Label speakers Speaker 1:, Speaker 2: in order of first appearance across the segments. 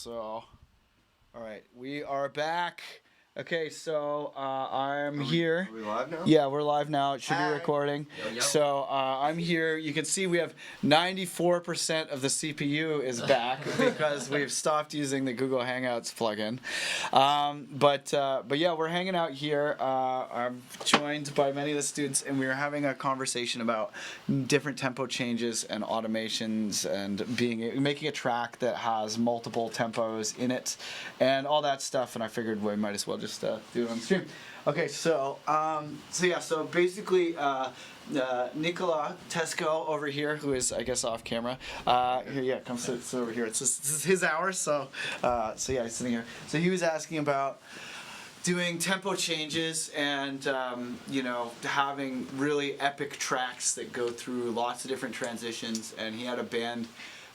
Speaker 1: So, all right, we are back. Okay, so I'm
Speaker 2: Are
Speaker 1: here.
Speaker 2: we live now?
Speaker 1: Yeah, we're live now. It should be
Speaker 2: Hi.
Speaker 1: recording.
Speaker 3: Yo.
Speaker 1: So I'm here. You can see we have 94% of the CPU is back because we've stopped using the Google Hangouts plugin. But yeah, we're hanging out here. I'm joined by many of the students, and we are having a conversation about different tempo changes and automations and making a track that has multiple tempos in it and all that stuff. And I figured we might as well just do it on the stream. Okay, so basically, Nicola Tesco over here, who is I guess off camera, come sit over here. This is his hour, so yeah, he's sitting here. So he was asking about doing tempo changes and having really epic tracks that go through lots of different transitions, and he had a band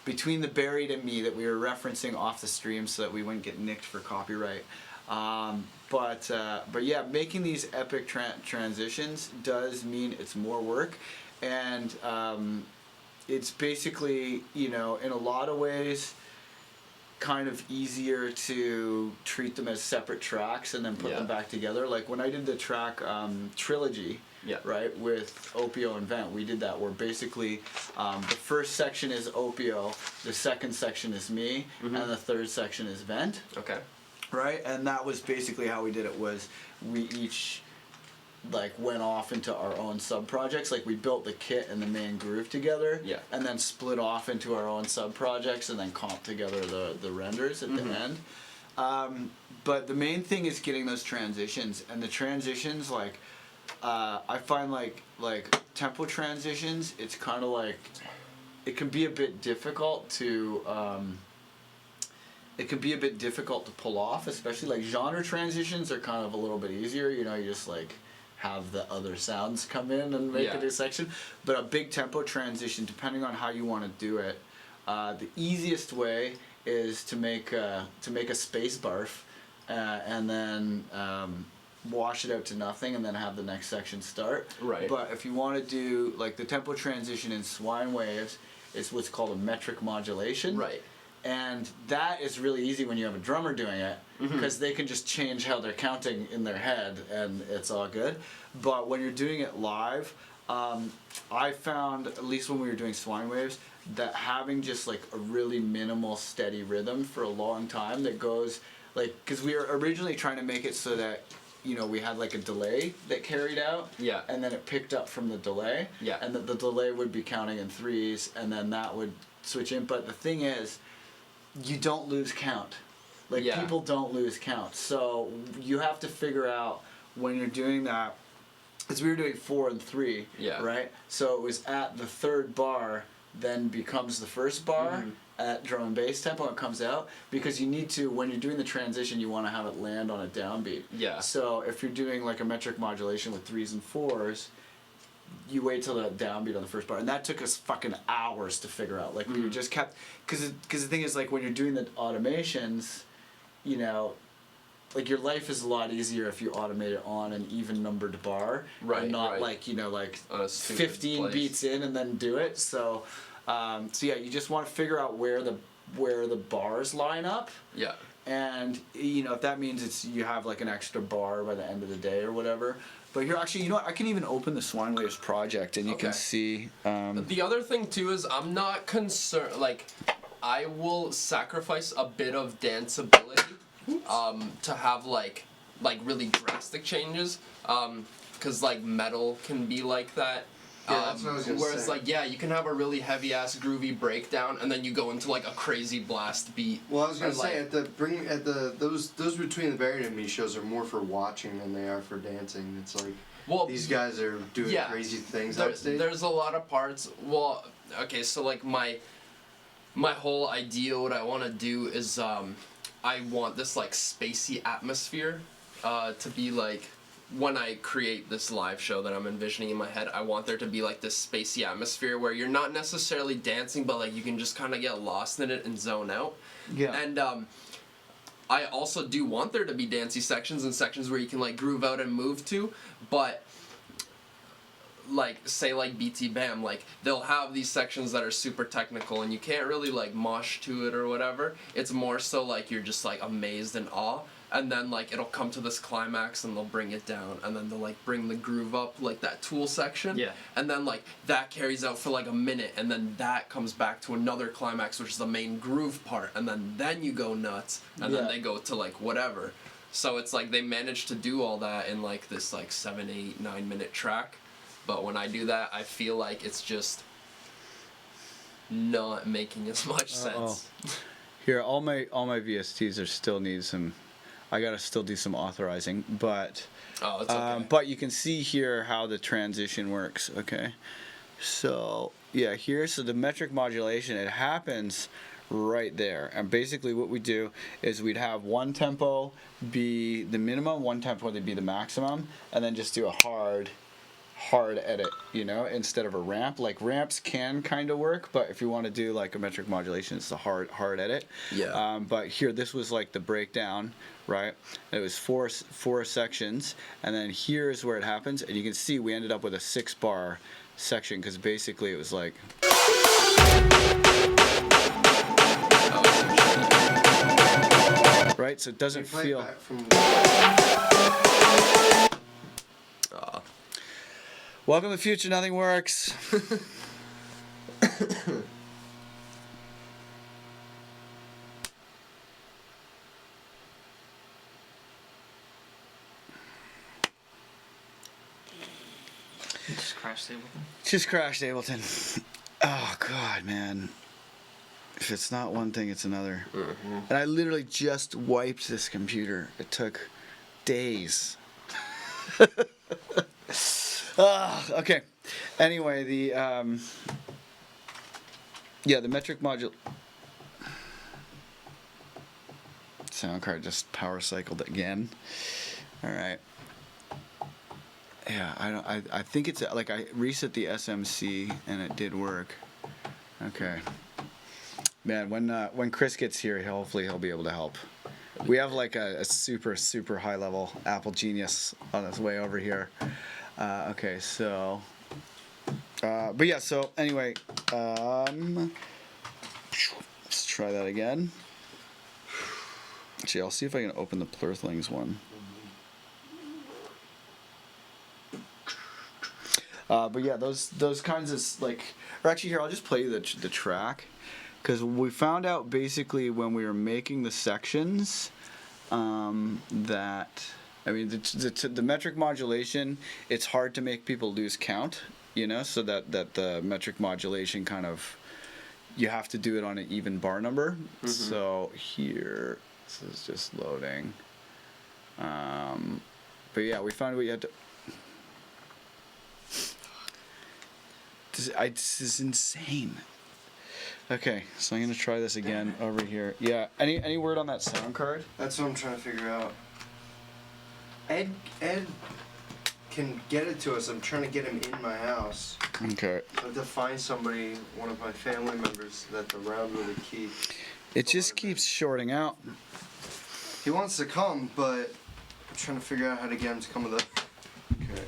Speaker 1: between the Buried and Me that we were referencing off the stream so that we wouldn't get nicked for copyright. But yeah, making these epic transitions does mean it's more work, and it's basically, in a lot of ways kind of easier to treat them as separate tracks and then put them back together. Like when I did the track Trilogy, right, with Opio and Vent, we did that where basically the first section is Opio, the second section is me, and the third section is Vent.
Speaker 3: Okay.
Speaker 1: Right, and that was basically how we did it. Was we each went off into our own sub projects. Like we built the kit and the main groove together, and then split off into our own sub projects and then comp together the renders at the end. But the main thing is getting those transitions, and the transitions I find like tempo transitions. It's kind of it can be a bit difficult to. It can be a bit difficult to pull off, especially genre transitions are kind of a little bit easier. You just have the other sounds come in and make a new section. But a big tempo transition, depending on how you want to do it, the easiest way is to make a space barf, and then wash it out to nothing, and then have the next section start.
Speaker 3: Right.
Speaker 1: But if you want to do the tempo transition in Swine Waves, it's what's called a metric modulation.
Speaker 3: Right.
Speaker 1: And that is really easy when you have a drummer doing it, because they can just change how they're counting in their head and it's all good. But when you're doing it live, I found, at least when we were doing Swine Waves, that having just a really minimal steady rhythm for a long time that goes, because we were originally trying to make it so that we had a delay that carried out, and then it picked up from the delay, and that the delay would be counting in threes, and then that would switch in. But the thing is, you don't lose count. People don't lose count. So you have to figure out when you're doing that, because we were doing 4 and 3, right? So it was at the third bar, then becomes the first bar at drum and bass tempo, and it comes out, because you need to, when you're doing the transition, you want to have it land on a downbeat. So if you're doing a metric modulation with 3s and 4s, you wait till the downbeat on the first bar, and that took us fucking hours to figure out. We just kept, because the thing is, when you're doing the automations, your life is a lot easier if you automate it on an even numbered bar, and not 15 beats in and then do it. So yeah, you just want to figure out where the bars line up. And if that means you have an extra bar by the end of the day or whatever. But here, actually, I can even open the Swine Waves project, and you can see.
Speaker 3: The other thing too is I'm not concerned. I will sacrifice a bit of danceability, to have really drastic changes, because metal can be like that.
Speaker 2: That's what I was gonna
Speaker 3: whereas
Speaker 2: say.
Speaker 3: you can have a really heavy ass groovy breakdown, and then you go into a crazy blast beat.
Speaker 2: Well, I was gonna say those between the Buried and Me shows are more for watching than they are for dancing. It's these guys are doing crazy things on stage.
Speaker 3: There's a lot of parts. Well, okay, so my whole idea, what I want to do is I want this spacey atmosphere to be when I create this live show that I'm envisioning in my head, I want there to be this spacey atmosphere where you're not necessarily dancing, but you can just kind of get lost in it and zone out. And I also do want there to be dancey sections and sections where you can groove out and move to, but like say like BT Bam, like they'll have these sections that are super technical and you can't really like mosh to it or whatever. It's more so like you're just like amazed and awe, and then like it'll come to this climax and they'll bring it down, and then they'll like bring the groove up, like that Tool section.
Speaker 4: Yeah.
Speaker 3: And then like that carries out for like a minute, and then that comes back to another climax, which is the main groove part, and then you go nuts, and then they go to like whatever. So it's like they managed to do all that in like this like 7, 8, 9 minute track. But when I do that, I feel like it's just not making as much sense.
Speaker 1: Here, all my VSTs are still need some. I gotta still do some authorizing, but
Speaker 3: it's okay.
Speaker 1: but you can see here how the transition works. Okay, so yeah, here, so the metric modulation, it happens right there, and basically what we do is we'd have one tempo be the minimum, one tempo to be the maximum, and then just do a hard edit, you know, instead of a ramp. Like ramps can kind of work, but if you want to do like a metric modulation, it's a hard edit.
Speaker 3: Yeah.
Speaker 1: But here, this was like the breakdown, right? It was four sections, and then here's where it happens, and you can see we ended up with a 6-bar section because basically it was like. Right, so it doesn't feel. Welcome to the future. Nothing works.
Speaker 4: Just crashed Ableton.
Speaker 1: Just crashed Ableton. Oh God, man. If it's not one thing, it's another.
Speaker 3: Mm-hmm.
Speaker 1: And I literally just wiped this computer. It took days. Okay. Anyway, the metric module sound card just power cycled again. All right. Yeah, I think it's like I reset the SMC and it did work. Okay. Man, when Chris gets here, hopefully he'll be able to help. We have like a super high level Apple genius on his way over here. Okay, so, but yeah, so anyway, let's try that again. Actually, I'll see if I can open the Plurthlings one. But yeah, those kinds of like, or actually here, I'll just play you the track, because we found out basically when we were making the sections, that. I mean, the metric modulation, it's hard to make people lose count, you know, so that the metric modulation kind of, you have to do it on an even bar number. Mm-hmm. So here, this is just loading. But yeah, we found we had to. This is insane. Okay, so I'm gonna try this again over here. Yeah, any word on that sound card?
Speaker 2: That's what I'm trying to figure out. Ed can get it to us. I'm trying to get him in my house.
Speaker 1: Okay.
Speaker 2: I have to find somebody, one of my family members, that's around with a key.
Speaker 1: It just keeps shorting out.
Speaker 2: He wants to come, but I'm trying to figure out how to get him to come with the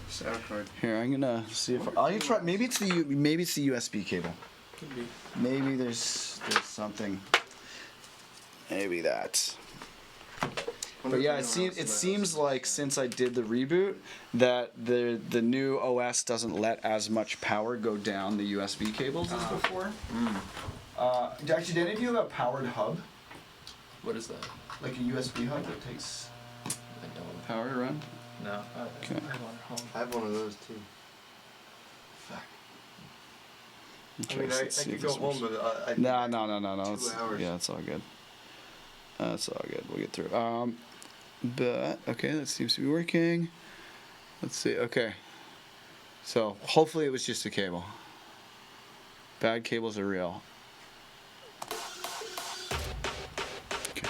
Speaker 2: sound card.
Speaker 1: Here, I'm gonna see if I'll try. Maybe it's the USB cable.
Speaker 2: Could be.
Speaker 1: Maybe there's something. Maybe that. But yeah, it seems like since I did the reboot that the new OS doesn't let as much power go down the USB cables as before. Actually, did any of you have a powered hub?
Speaker 3: What is that?
Speaker 1: Like a USB hub that takes
Speaker 3: I don't.
Speaker 1: power to run?
Speaker 4: No.
Speaker 1: Okay.
Speaker 4: I have one at home.
Speaker 2: I have one of those too.
Speaker 1: Fuck.
Speaker 2: I mean, I could go home, but I.
Speaker 1: No.
Speaker 2: 2 hours.
Speaker 1: Yeah, it's all good. That's all good. We'll get through. But okay, that seems to be working. Let's see. Okay. So hopefully it was just a cable. Bad cables are real. Okay.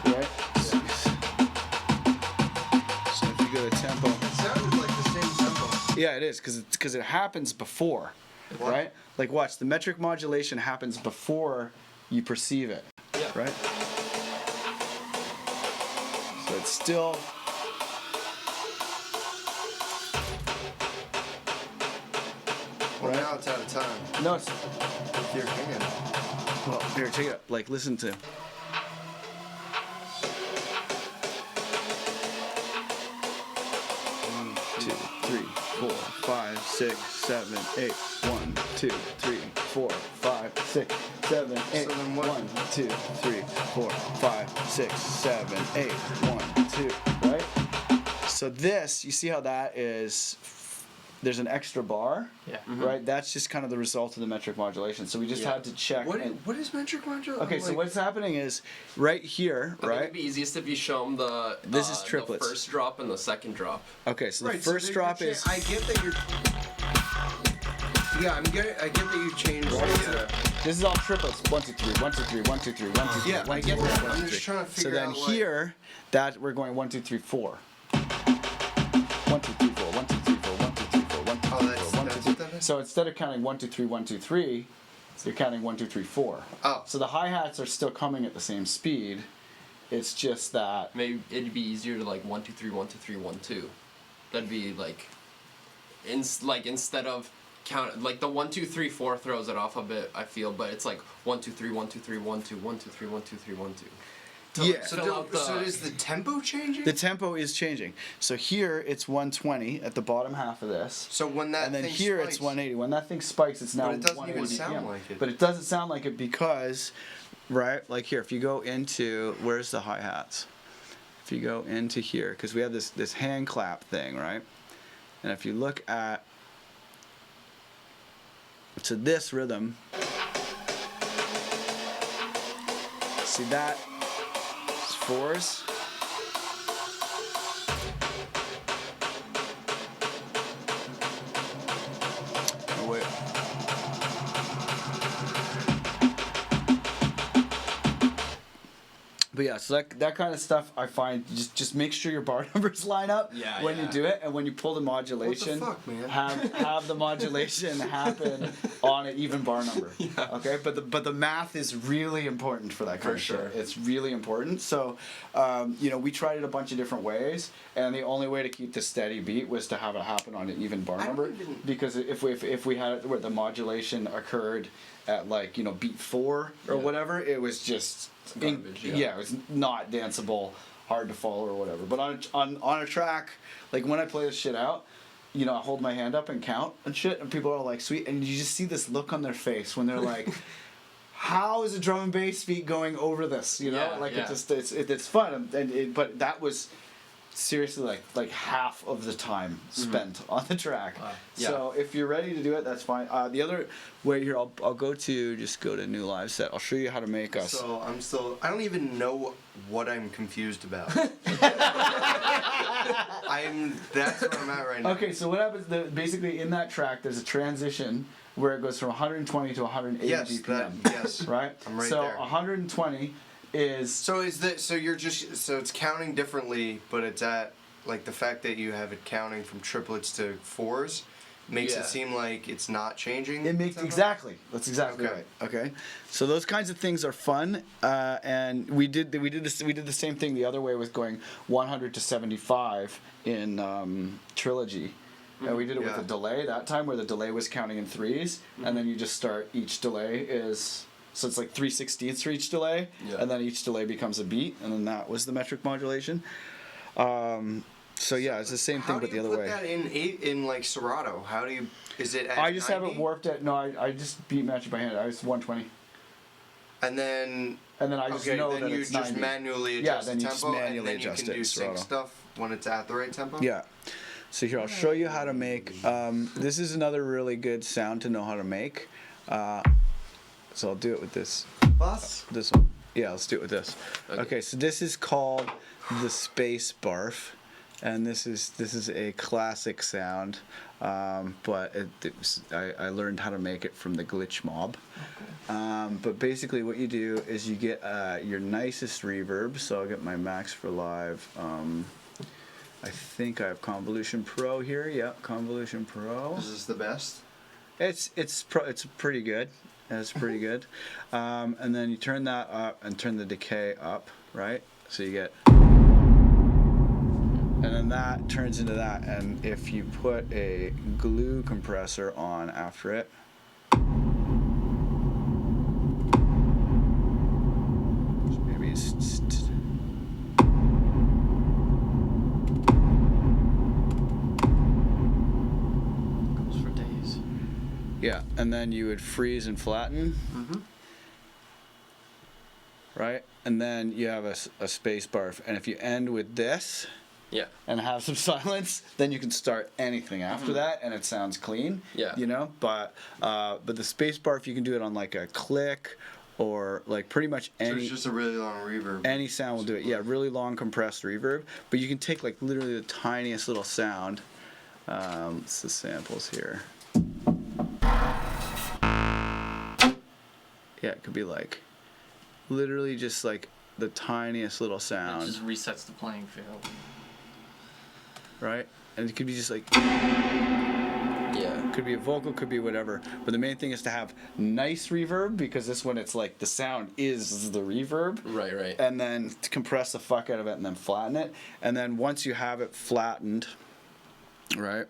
Speaker 1: Right. So if you go to tempo.
Speaker 2: It sounded like the same tempo.
Speaker 1: Yeah, it is, because it happens before,
Speaker 2: What?
Speaker 1: right? Like, watch, the metric modulation happens before you perceive it,
Speaker 3: Yeah.
Speaker 1: right? it's still.
Speaker 2: Well, now it's out of time.
Speaker 1: No, it's.
Speaker 2: With your hand.
Speaker 1: Well, here, check it out. Like, listen to. 5, 6, 7, 8. 1, 2, 3, 4, 5, 6, 7, 8.
Speaker 2: So then what?
Speaker 1: 1, 2, 3, 4, 5, 6, 7, 8. 1, 2. Right? So this, you see how that is. There's an extra bar,
Speaker 4: Yeah.
Speaker 1: right? That's just kind of the result of the metric modulation. So we just had to check.
Speaker 2: What is metric modulation?
Speaker 1: Okay, so what's happening is right here,
Speaker 3: I think
Speaker 1: right?
Speaker 3: it'd be easiest if you show them the
Speaker 1: This is triplets.
Speaker 3: the first drop and the second drop.
Speaker 1: Okay, so the
Speaker 2: Right, so
Speaker 1: first
Speaker 2: you're
Speaker 1: drop is.
Speaker 2: I get that you're. Yeah, I get that you changed.
Speaker 1: This is all triplets. 1, 2, 3, 1, 2, 3, 1, 2, 3, 1, 2, 3.
Speaker 2: Yeah,
Speaker 1: 1,
Speaker 2: I
Speaker 1: 2,
Speaker 2: get
Speaker 1: 3,
Speaker 2: that.
Speaker 1: 1,
Speaker 2: I'm
Speaker 1: 2,
Speaker 2: just
Speaker 1: 3.
Speaker 2: trying to figure
Speaker 1: So then
Speaker 2: out, like-
Speaker 1: here, that we're going 1, 2, 3, 4. 1, 2, 3, 4. 1, 2, 3, 4. 1, 2, 3, 4. 1, 2, 3, 4.
Speaker 2: Oh, that's
Speaker 1: 1, 2,
Speaker 2: what
Speaker 1: 3.
Speaker 2: that is?
Speaker 1: So instead of counting 1, 2, 3, 1, 2, 3, you're counting 1, 2, 3, 4.
Speaker 2: Oh.
Speaker 1: So the hi-hats are still coming at the same speed. It's just that.
Speaker 3: Maybe it'd be easier to like 1 2 3 1 2 3 1 2. That'd be like, instead of count like the 1 2 3 4 throws it off a bit. I feel, but it's like 1 2 3 1 2 3 1 2 1 2 3 1 2 3 1 2.
Speaker 1: Yeah.
Speaker 2: So is the tempo changing?
Speaker 1: The tempo is changing. So here it's 120 at the bottom half of this.
Speaker 2: So when that
Speaker 1: And then
Speaker 2: thing
Speaker 1: here
Speaker 2: spikes,
Speaker 1: it's 180. When that thing spikes, it's now
Speaker 2: But it doesn't
Speaker 1: 180
Speaker 2: even sound
Speaker 1: BPM.
Speaker 2: like it.
Speaker 1: But it doesn't sound like it because, right? Like here, if you go into where's the hi-hats? If you go into here, because we have this hand clap thing, right? And if you look at to this rhythm, see that? It's fours. Oh, wait. But yeah, so that kind of stuff I find just make sure your bar numbers line up
Speaker 3: Yeah,
Speaker 1: when
Speaker 3: yeah.
Speaker 1: you do it, and when you pull the modulation,
Speaker 2: fuck, man?
Speaker 1: have the modulation happen on an even bar number.
Speaker 3: Yeah.
Speaker 1: Okay, but the math is really important for that kind
Speaker 3: For
Speaker 1: of
Speaker 3: sure.
Speaker 1: shit. It's really important. So, we tried it a bunch of different ways, and the only way to keep the steady beat was to have it happen on an even bar
Speaker 2: I don't
Speaker 1: number.
Speaker 2: even-
Speaker 1: Because if we had it where the modulation occurred at like beat 4 or
Speaker 3: Yeah.
Speaker 1: whatever, it was just
Speaker 3: Garbage, yeah.
Speaker 1: it was not danceable, hard to follow or whatever. But on a track, like when I play this shit out, I hold my hand up and count and shit, and people are like, sweet, and you just see this look on their face when they're like, how is a drum and bass beat going over this?
Speaker 3: Yeah,
Speaker 1: Like
Speaker 3: yeah.
Speaker 1: it's fun, but that was seriously like half of the time spent on the track.
Speaker 4: Wow.
Speaker 3: Yeah.
Speaker 1: So if you're ready to do it, that's fine. The other way here, I'll go to new live set. I'll show you how to make us.
Speaker 2: So I don't even know what I'm confused about. That's where I'm at right now.
Speaker 1: Okay, so what happens? Basically, in that track, there's a transition where it goes from 120 to 180
Speaker 2: Yes,
Speaker 1: BPM.
Speaker 2: yes.
Speaker 1: Right.
Speaker 2: I'm right
Speaker 1: so
Speaker 2: there.
Speaker 1: 120 is.
Speaker 2: So it's counting differently, but it's at like the fact that you have it counting from triplets to fours makes
Speaker 3: Yeah.
Speaker 2: it seem like it's not changing.
Speaker 1: It makes
Speaker 2: somehow?
Speaker 1: exactly. That's exactly
Speaker 2: Okay.
Speaker 1: right. Okay, so those kinds of things are fun, and we did the same thing the other way with going 100 to 75 in Trilogy, and we did it with
Speaker 2: Yeah.
Speaker 1: a delay that time where the delay was counting in threes, and then you just start each delay is. So it's like 3/16ths for each delay,
Speaker 3: Yeah.
Speaker 1: and then each delay becomes a beat, and then that was the metric modulation. So yeah, it's the same thing,
Speaker 2: How do
Speaker 1: but the
Speaker 2: you
Speaker 1: other
Speaker 2: put
Speaker 1: way.
Speaker 2: that in like Serato? How do you? Is it? At
Speaker 1: I just have it
Speaker 2: 90?
Speaker 1: warped at I just beat match it by hand. I was 120.
Speaker 2: And then
Speaker 1: And then I just
Speaker 2: okay,
Speaker 1: know
Speaker 2: then
Speaker 1: that
Speaker 2: you
Speaker 1: it's
Speaker 2: just
Speaker 1: 90.
Speaker 2: manually
Speaker 1: Yeah,
Speaker 2: adjust
Speaker 1: then
Speaker 2: the
Speaker 1: you just
Speaker 2: tempo,
Speaker 1: manually
Speaker 2: and then you
Speaker 1: adjust
Speaker 2: can
Speaker 1: it,
Speaker 2: do sync
Speaker 1: Serato.
Speaker 2: stuff when it's at the right tempo.
Speaker 1: Yeah. So here, I'll show you how to make. This is another really good sound to know how to make. So I'll do it with this.
Speaker 2: Boss.
Speaker 1: This one. Yeah, let's do it with this.
Speaker 3: Okay.
Speaker 1: Okay, so this is called the Space Barf, and this is a classic sound. But I learned how to make it from the Glitch Mob. But basically, what you do is you get your nicest reverb. So I'll get my Max for Live. I think I have Convolution Pro here. Yep, Convolution Pro.
Speaker 2: Is this the best?
Speaker 1: It's pretty good. It's pretty good. And then you turn that up and turn the decay up, right? So you get. and then that turns into that. And if you put a glue compressor on after it, maybe
Speaker 4: Goes for days.
Speaker 1: yeah, and then you would freeze and flatten. Right, and then you have a space bar, and if you end with this,
Speaker 3: Yeah.
Speaker 1: and have some silence, then you can start anything after that, and it sounds clean.
Speaker 3: Yeah.
Speaker 1: You know, but the space bar, if you can do it on like a click, or like pretty much
Speaker 2: So
Speaker 1: any
Speaker 2: it's just a really long reverb.
Speaker 1: any sound will do it. Yeah, really long compressed reverb, but you can take like literally the tiniest little sound. It's the samples here. Yeah, it could be like literally just like the tiniest little
Speaker 4: It
Speaker 1: sound,
Speaker 4: just resets the playing field.
Speaker 1: right? And it could be just like,
Speaker 3: Yeah.
Speaker 1: could be a vocal, could be whatever. But the main thing is to have nice reverb, because this one it's like the sound is the reverb.
Speaker 3: Right, right.
Speaker 1: And then to compress the fuck out of it and then flatten it. And then once you have it flattened, right?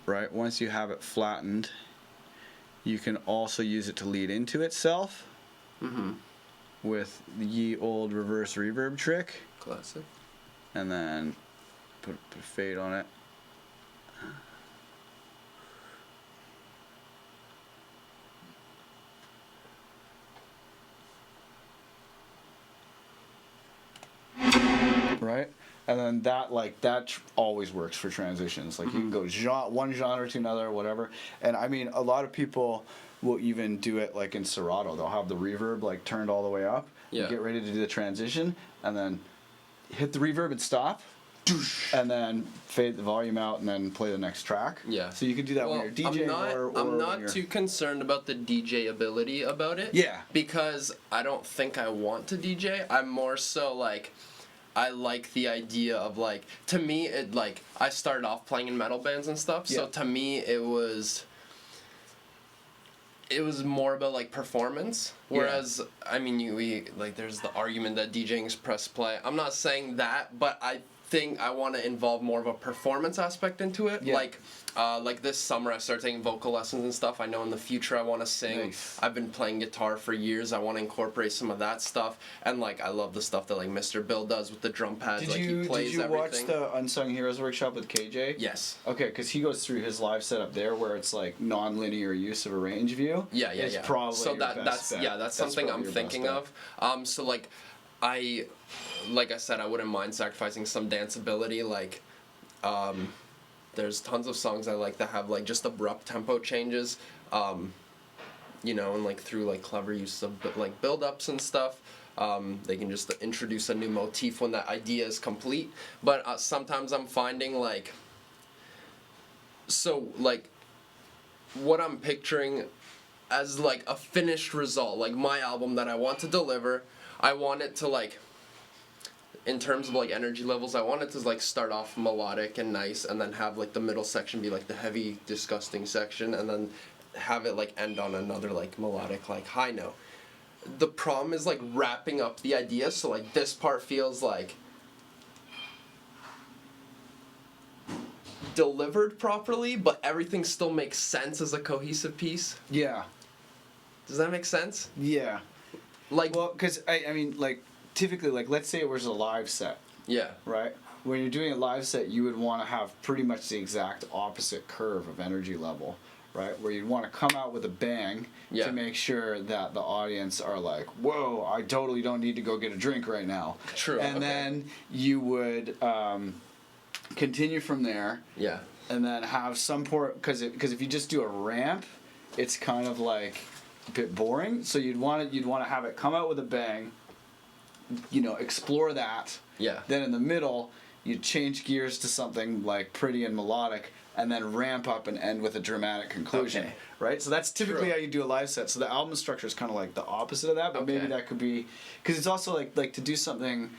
Speaker 1: Right, once you have it flattened, you can also use it to lead into itself with the ye old reverse reverb trick,
Speaker 3: Classic.
Speaker 1: and then put a fade on it. Right? And then that always works for transitions. Like you can go one genre to another, whatever. And I mean, a lot of people will even do it like in Serato. They'll have the reverb like turned all the way up.
Speaker 3: Yeah.
Speaker 1: Get ready to do the transition, and then hit the reverb and stop, and then fade the volume out, and then play the next track.
Speaker 3: Yeah.
Speaker 1: So you can do that when you're DJing
Speaker 3: I'm
Speaker 1: or
Speaker 3: not
Speaker 1: when you're...
Speaker 3: too concerned about the DJ ability about it.
Speaker 1: Yeah.
Speaker 3: Because I don't think I want to DJ. I'm more so like, I like the idea of like, to me it like, I started off playing in metal bands and stuff, so
Speaker 1: Yeah.
Speaker 3: to me it was more about like performance, whereas I mean we like there's the argument that DJing is press play. I'm not saying that, but I think I want to involve more of a performance aspect into it.
Speaker 1: Yeah.
Speaker 3: Like this summer I started taking vocal lessons and stuff. I know in the future I want to sing.
Speaker 1: Nice.
Speaker 3: I've been playing guitar for years. I want to incorporate some of that stuff, and like I love the stuff that like Mr. Bill does with the drum pads. Like he plays
Speaker 1: did you watch
Speaker 3: everything.
Speaker 1: the Unsung Heroes workshop with KJ?
Speaker 3: Yes.
Speaker 1: Okay, because he goes through his live setup there, where it's like non-linear use of a range view.
Speaker 3: Yeah.
Speaker 1: It's
Speaker 3: yeah.
Speaker 1: probably
Speaker 3: so
Speaker 1: your
Speaker 3: that's
Speaker 1: best bet.
Speaker 3: that's something
Speaker 1: probably
Speaker 3: I'm
Speaker 1: your
Speaker 3: thinking
Speaker 1: best bet.
Speaker 3: of. So like I said, I wouldn't mind sacrificing some danceability. Like, there's tons of songs I like that have like just abrupt tempo changes. You know, and like through like clever use of like build-ups and stuff. They can just introduce a new motif when that idea is complete. But sometimes I'm finding like, so like, what I'm picturing as like a finished result, like my album that I want to deliver, I want it to like, in terms of like energy levels, I want it to like start off melodic and nice, and then have like the middle section be like the heavy, disgusting section, and then have it like end on another like melodic like high note. The problem is like wrapping up the idea, so like this part feels like delivered properly, but everything still makes sense as a cohesive piece.
Speaker 1: Yeah.
Speaker 3: Does that make sense?
Speaker 1: Yeah.
Speaker 3: Like,
Speaker 1: Well, because I mean, like typically, like let's say it was a live set,
Speaker 3: yeah,
Speaker 1: right? When you're doing a live set, you would want to have pretty much the exact opposite curve of energy level, right? Where you'd want to come out with a bang
Speaker 3: Yeah.
Speaker 1: to make sure that the audience are like, whoa, I totally don't need to go get a drink right now.
Speaker 3: True,
Speaker 1: And
Speaker 3: okay.
Speaker 1: then you would continue from there,
Speaker 3: yeah,
Speaker 1: and then have some because if you just do a ramp, it's kind of like a bit boring. So you'd want to have it come out with a bang, you know, explore that.
Speaker 3: yeah.
Speaker 1: Then in the middle, you change gears to something like pretty and melodic, and then ramp up and end with a dramatic conclusion.
Speaker 3: Okay.
Speaker 1: Right? So that's typically
Speaker 3: True.
Speaker 1: how you do a live set. So the album structure is kind of like the opposite of that, but maybe
Speaker 3: Okay.
Speaker 1: that could be because it's also like to do something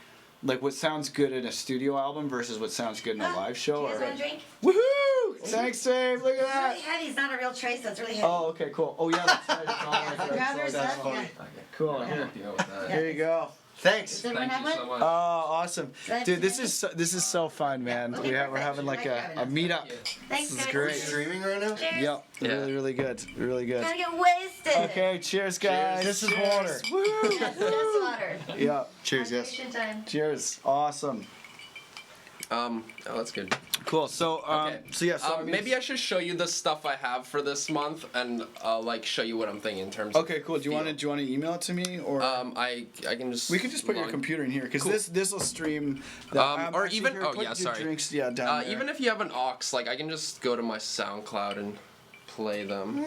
Speaker 1: like what sounds good in a studio album versus what sounds good in a live show.
Speaker 5: Do you guys
Speaker 1: Or,
Speaker 5: want a drink?
Speaker 1: woohoo! Thanks, Dave. Look at
Speaker 5: It's
Speaker 1: that.
Speaker 5: really heavy. It's not a real tray, so it's really heavy.
Speaker 1: Oh, okay, cool. Oh yeah, that's right. It's all like that.
Speaker 5: Grab
Speaker 1: So
Speaker 5: yours
Speaker 1: that's
Speaker 5: up,
Speaker 1: fun.
Speaker 5: yeah.
Speaker 1: Cool. Here,
Speaker 3: Help you out with that.
Speaker 1: here you go.
Speaker 2: Thanks.
Speaker 5: Does everyone
Speaker 3: Thank
Speaker 5: have
Speaker 3: you so
Speaker 5: one?
Speaker 3: much.
Speaker 1: Oh, awesome,
Speaker 5: That's
Speaker 1: dude! This
Speaker 5: nice.
Speaker 1: is so fun, man. We're having like a meetup.
Speaker 5: Thanks,
Speaker 1: This is
Speaker 5: guys.
Speaker 1: great.
Speaker 2: Streaming right now?
Speaker 5: Cheers.
Speaker 1: Yep,
Speaker 3: Yeah.
Speaker 1: really good, really good.
Speaker 5: Gotta get wasted.
Speaker 1: Okay, cheers, guys.
Speaker 2: This is water.
Speaker 1: Woo!
Speaker 5: That's just water.
Speaker 1: Yeah,
Speaker 2: Cheers, guys.
Speaker 5: Hydration time.
Speaker 1: cheers. Awesome.
Speaker 3: Oh, that's good.
Speaker 1: Cool. So,
Speaker 3: Okay.
Speaker 1: maybe
Speaker 3: I should show you the stuff I have for this month, and like show you what I'm thinking in terms.
Speaker 1: Okay, cool. Do you want
Speaker 3: feel.
Speaker 1: to email it to me or?
Speaker 3: I can just.
Speaker 1: we can just put your
Speaker 3: log-
Speaker 1: computer in here because
Speaker 3: Cool.
Speaker 1: this will stream. The,
Speaker 3: Or
Speaker 1: actually,
Speaker 3: even-
Speaker 1: here,
Speaker 3: oh,
Speaker 1: put
Speaker 3: yeah,
Speaker 1: your
Speaker 3: sorry.
Speaker 1: Drinks, down there.
Speaker 3: Even if you have an aux, like I can just go to my SoundCloud and play them.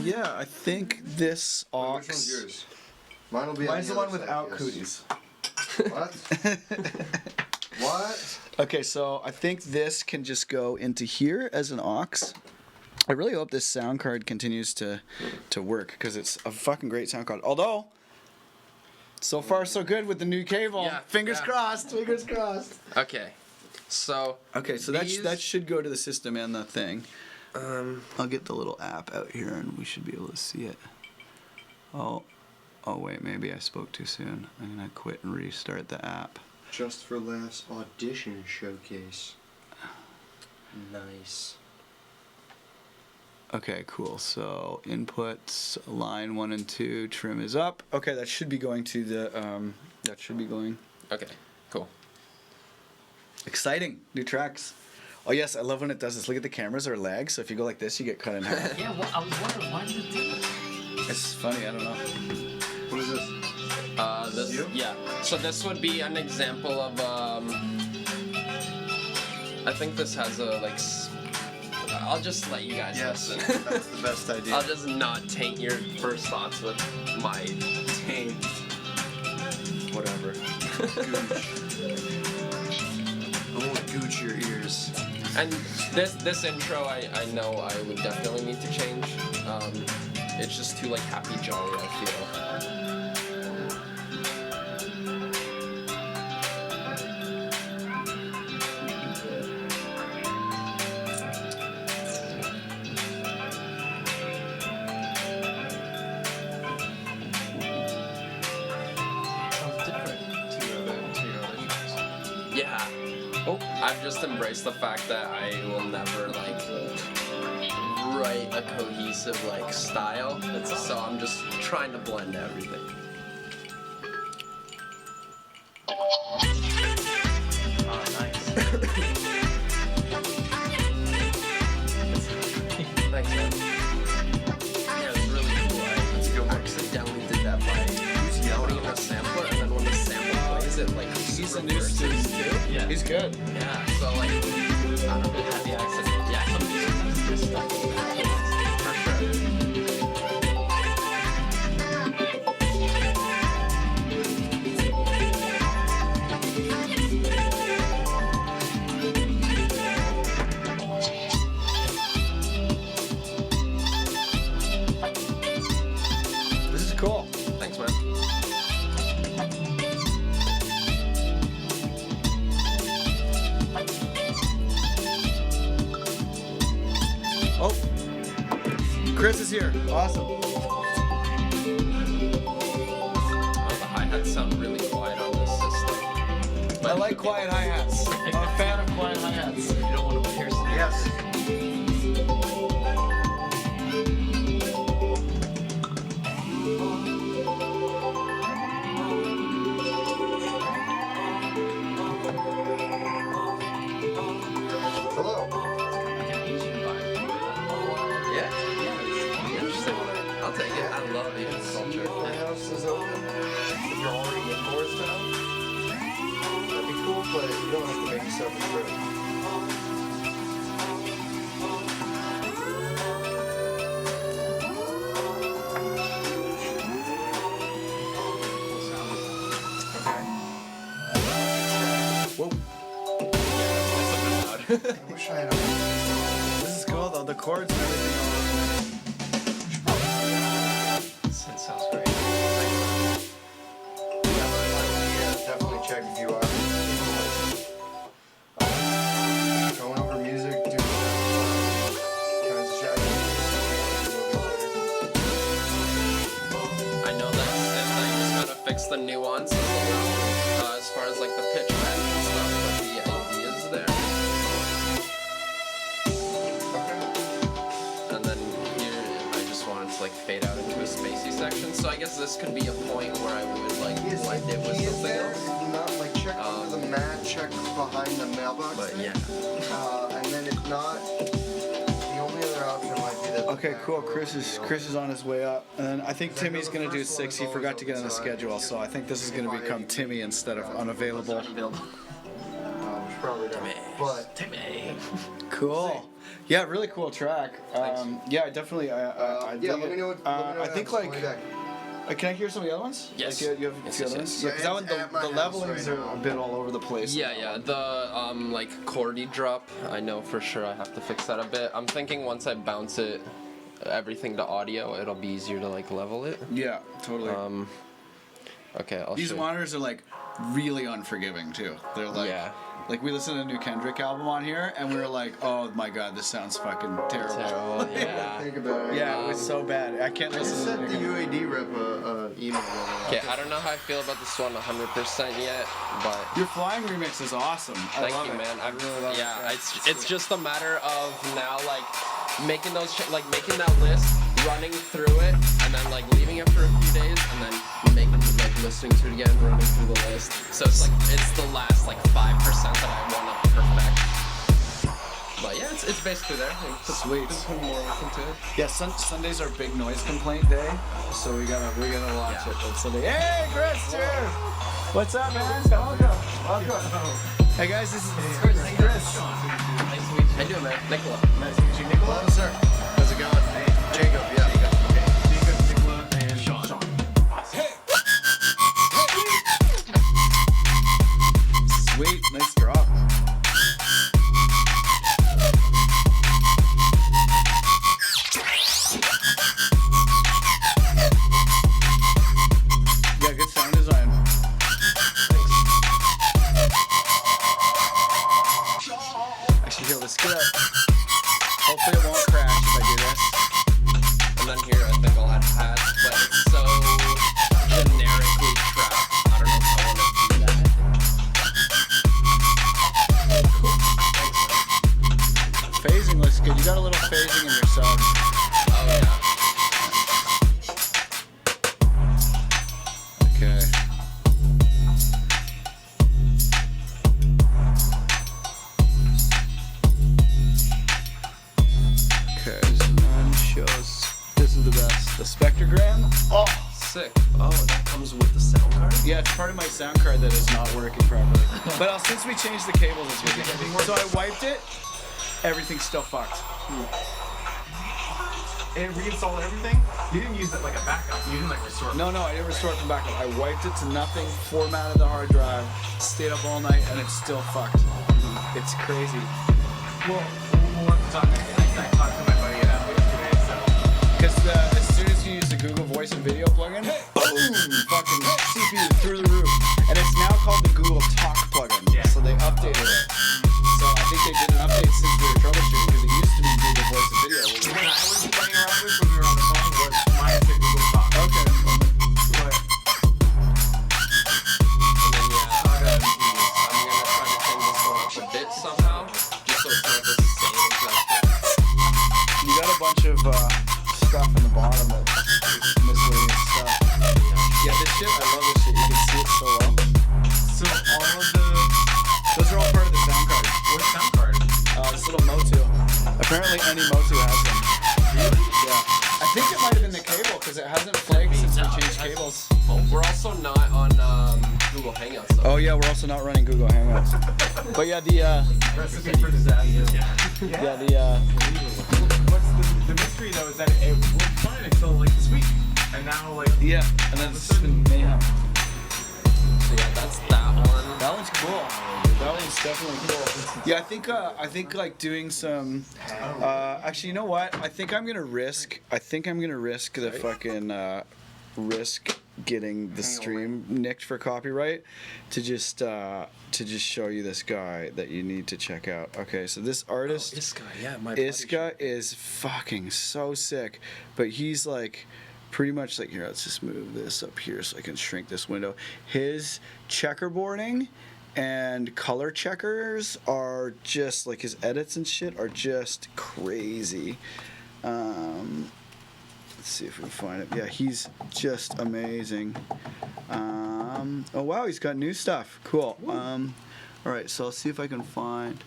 Speaker 1: yeah, I think this aux.
Speaker 2: Which one's yours? Mine will be
Speaker 1: Mine's the
Speaker 2: on
Speaker 1: one
Speaker 2: other side,
Speaker 1: without
Speaker 2: yes.
Speaker 1: cooties.
Speaker 2: What? What?
Speaker 1: Okay, so I think this can just go into here as an aux. I really hope this sound card continues to work because it's a fucking great sound card. Although, so far so good with the new cable.
Speaker 3: Yeah,
Speaker 1: Fingers
Speaker 3: yeah.
Speaker 1: crossed. Fingers crossed.
Speaker 3: Okay, so
Speaker 1: Okay, so
Speaker 3: These-
Speaker 1: that should go to the system and the thing. I'll get the little app out here and we should be able to see it. Oh wait, maybe I spoke too soon. I'm gonna quit and restart the app.
Speaker 2: Just for Laughs audition showcase. Nice.
Speaker 1: Okay, cool. So inputs, line 1 and 2, trim is up. Okay, that should be going to the that should be going.
Speaker 3: okay, cool.
Speaker 1: Exciting. New tracks. Oh yes, I love when it does this. Look at the cameras or legs. So if you go like this, you get cut in half.
Speaker 4: Yeah, well, I was wondering why did it do that?
Speaker 1: It's funny, I don't know.
Speaker 2: What is this?
Speaker 3: This
Speaker 2: You?
Speaker 3: yeah. So this would be an example of I think this has a like. I'll just let you guys listen.
Speaker 1: that's the best idea.
Speaker 3: I'll just not taint your first thoughts with my taint.
Speaker 1: Whatever.
Speaker 2: Gooch. I want to gooch your ears.
Speaker 3: And this intro, I know I would definitely need to change. It's just too like happy jolly, I feel.
Speaker 4: Sounds different to your other tracks.
Speaker 3: Yeah. Oh, I've just embraced the fact that I will never like write a cohesive like style. So I'm just trying to blend everything.
Speaker 4: Oh, nice.
Speaker 3: Thanks, man. Yeah, it's really cool. I accidentally did that by putting in a sampler, and then when the sample plays it, like
Speaker 1: He's a
Speaker 3: super
Speaker 1: new
Speaker 3: verses
Speaker 1: student.
Speaker 3: too.
Speaker 4: Yeah.
Speaker 1: He's good.
Speaker 3: Yeah, so like, I don't know, had the accent. Yeah, some of these stuff. For sure.
Speaker 1: This is cool.
Speaker 3: Thanks, man.
Speaker 1: Oh, Chris is here. Awesome.
Speaker 3: Oh, the hi-hats sound really quiet on this system.
Speaker 1: I like quiet hi-hats. I'm a fan of quiet hi-hats.
Speaker 4: You don't want to pierce it.
Speaker 2: Yes. Hello.
Speaker 4: Like an Asian vibe.
Speaker 3: Yeah. Interesting. I'll take it. I love Asian culture.
Speaker 2: My house is open. If you're already in Morristown, that'd be cool, but you don't have to make yourself a trip.
Speaker 1: Whoa.
Speaker 2: I wish I had a...
Speaker 1: This is cool though. The chords and everything.
Speaker 4: It sounds great.
Speaker 2: Yeah, definitely check if you are. Going over music, doing kinds of shit.
Speaker 3: I know that, and I just gotta fix the nuances as far as like the pitch bend and stuff, but the ideas there. And then here I just wanted to like fade out into a spacey section. So I guess this could be a point where I would like blend it with something else.
Speaker 2: Not like check under the mat, check behind the mailbox.
Speaker 3: But
Speaker 2: there.
Speaker 3: yeah.
Speaker 2: And then if not, the only other option might be that.
Speaker 1: Okay, cool. Chris is on his way up, and then I think Timmy's gonna do 6. He forgot to get on the schedule, so I think this is gonna become Timmy instead of unavailable.
Speaker 2: Probably not. But
Speaker 1: Cool. Yeah, really cool track. Yeah, I definitely. I dig
Speaker 2: yeah, let
Speaker 1: it.
Speaker 2: me know.
Speaker 1: I think
Speaker 2: I'll
Speaker 1: like.
Speaker 2: be back.
Speaker 1: Can I hear some of the other ones?
Speaker 3: Yes.
Speaker 1: Like, you have
Speaker 3: Yes,
Speaker 1: the other
Speaker 3: yes,
Speaker 1: ones?
Speaker 3: yes.
Speaker 1: Yeah, because that one,
Speaker 2: It's at my
Speaker 1: the
Speaker 2: house
Speaker 1: levelings
Speaker 2: right
Speaker 1: are
Speaker 2: now.
Speaker 1: a bit all over the place.
Speaker 3: Yeah. The like chordy drop, I know for sure I have to fix that a bit. I'm thinking once I bounce it, everything to audio, it'll be easier to like level it.
Speaker 1: Yeah, totally.
Speaker 3: Okay, I'll
Speaker 1: These
Speaker 3: show you.
Speaker 1: monitors are like really unforgiving too. They're like,
Speaker 3: Yeah.
Speaker 1: like we listened to a new Kendrick album on here, and we were like, oh my god, this sounds fucking terrible.
Speaker 3: Terrible, yeah.
Speaker 2: Think about it.
Speaker 1: Yeah, it was so bad. I can't
Speaker 2: I just
Speaker 1: listen to
Speaker 2: sent the
Speaker 1: it.
Speaker 2: UAD rep email.
Speaker 3: Okay, I don't know how I feel about this one 100% yet, but
Speaker 1: Your flying remix is awesome. I
Speaker 3: thank
Speaker 1: love
Speaker 3: you,
Speaker 1: it.
Speaker 3: man.
Speaker 1: I really love
Speaker 3: yeah,
Speaker 1: it.
Speaker 3: it's just a matter of now like making those like making that list, running through it, and then like leaving it for a few days, and then making like listening to it again, running through the list. So it's like it's the last like 5% that I want to perfect. But yeah, it's basically there.
Speaker 1: Sweet.
Speaker 3: Put more work into it.
Speaker 1: Yeah, Sundays are big noise complaint day, so we gotta watch it on Sunday. Hey, Chris, cheers! What's up, man? Welcome. Hey guys, this is Chris.
Speaker 3: Nice to meet you. How you doing, man? Nicola.
Speaker 1: Nice to meet you, Nicola.
Speaker 2: Hello, sir. How's it going? Hey, Jacob. Yeah.
Speaker 4: Jacob, Nicola, and Sean.
Speaker 1: Sweet, nice drop. Yeah, good sound design. Actually, here, let's get up. Hopefully it won't crash if I do this.
Speaker 3: And then here, I think I'll add hats, but it's so generically trapped. I don't know if I want to do that.
Speaker 1: Phasing looks good. You got a little phasing in your sub.
Speaker 3: Oh, yeah.
Speaker 1: Okay. Okay, so one shows. This is the best. The spectrogram. Oh,
Speaker 3: Sick. Oh, that comes with the sound card?
Speaker 1: yeah, it's part of my sound card that is not working properly. But since we changed the cables, it's working. So I wiped it. Everything's still fucked.
Speaker 4: And reinstalled everything? You didn't use it like a backup. You didn't like restore it.
Speaker 1: No, I didn't restore it from backup. I wiped it to nothing, formatted the hard drive, stayed up all night, and it's still fucked. It's crazy.
Speaker 4: Well, we'll have to talk. I talked to my buddy at Apple yesterday, so.
Speaker 1: Because as soon as you use the Google Voice and Video plugin, boom, fucking CPU through the roof. And it's now called the Google Talk plugin.
Speaker 4: Yeah.
Speaker 1: So they updated it. So I think they did an update since we were troubleshooting because it used to be Google Voice and Video.
Speaker 4: What I was playing around with when we were on the phone was mine said Google Talk.
Speaker 1: Okay.
Speaker 4: But
Speaker 3: And then, yeah, I'm gonna try to change this one up a bit somehow, just so it's not the same exact thing.
Speaker 1: You got a bunch of stuff in the bottom that's miscellaneous stuff. Yeah, this shit, I love this shit. You can see it so well.
Speaker 4: so all of the
Speaker 1: Those are all part of the sound card.
Speaker 4: what sound card?
Speaker 1: This little Motu. Apparently any Motu has them.
Speaker 4: Really?
Speaker 1: Yeah. I think it might have been the cable because it hasn't flagged since we changed cables.
Speaker 3: We're also not on Google Hangouts though.
Speaker 1: Oh yeah, we're also not running Google Hangouts. But yeah, the
Speaker 4: Recipe for disaster. Yeah. What's the mystery though is that it was fine until like this week, and now like
Speaker 1: yeah, and then it's been mayhem.
Speaker 3: So yeah, that's that one.
Speaker 1: That one's cool. That one's definitely cool. Yeah, I think like doing some. Actually, you know what? I think I'm gonna risk the fucking risk getting the stream nicked for copyright to just show you this guy that you need to check out. Okay, so this artist.
Speaker 3: Iska, yeah, my
Speaker 1: Iska is fucking so sick, but he's like pretty much like, here, let's just move this up here so I can shrink this window. His checkerboarding and color checkers are just like, his edits and shit are just crazy. Let's see if we can find it. Yeah, he's just amazing. Oh wow, he's got new stuff. Cool. All right, so I'll see if I can find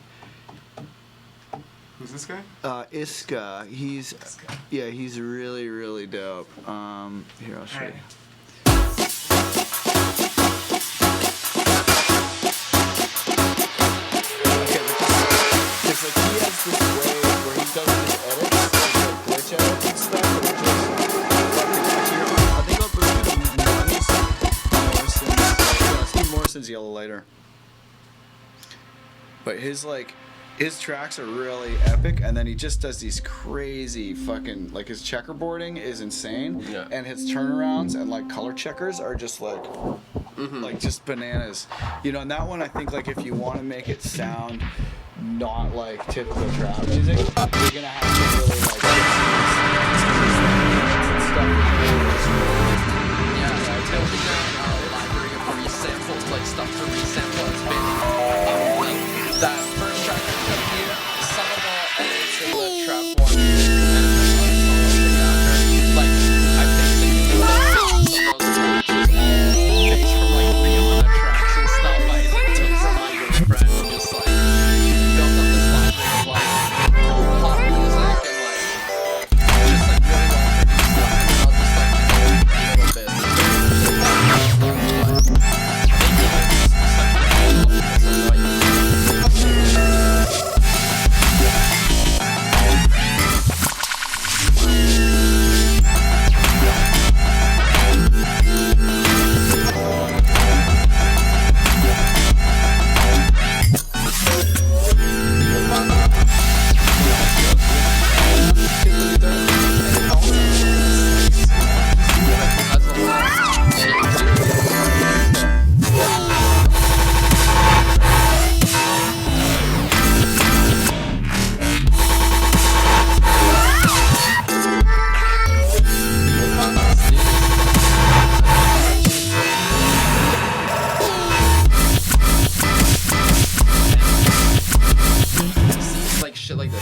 Speaker 4: Who's this guy?
Speaker 1: Iska. He's really, really dope. Here, I'll show you. Okay, because like he has this way where he does his edits, like glitch edits and stuff, and it just I think I'll bring Steve Morrison's Yellow Lighter. But his tracks are really epic, and then he just does these crazy fucking, like, his checkerboarding is insane, and his turnarounds and like color checkers are just like like just bananas, you know. And that one, I think, like, if you want to make it sound not like typical trap music, you're gonna have to really like stuff.
Speaker 3: Yeah, building that library of resamples, like stuff to resample, has been like that first track I put here, some of the edits in the trap one, and like I basically some of those tracks based from like Rihanna tracks and stuff I like took from my girlfriend and just like built up this library of like pop music and like just like really well produced stuff, and I'll just like a little bit. Like shit like this.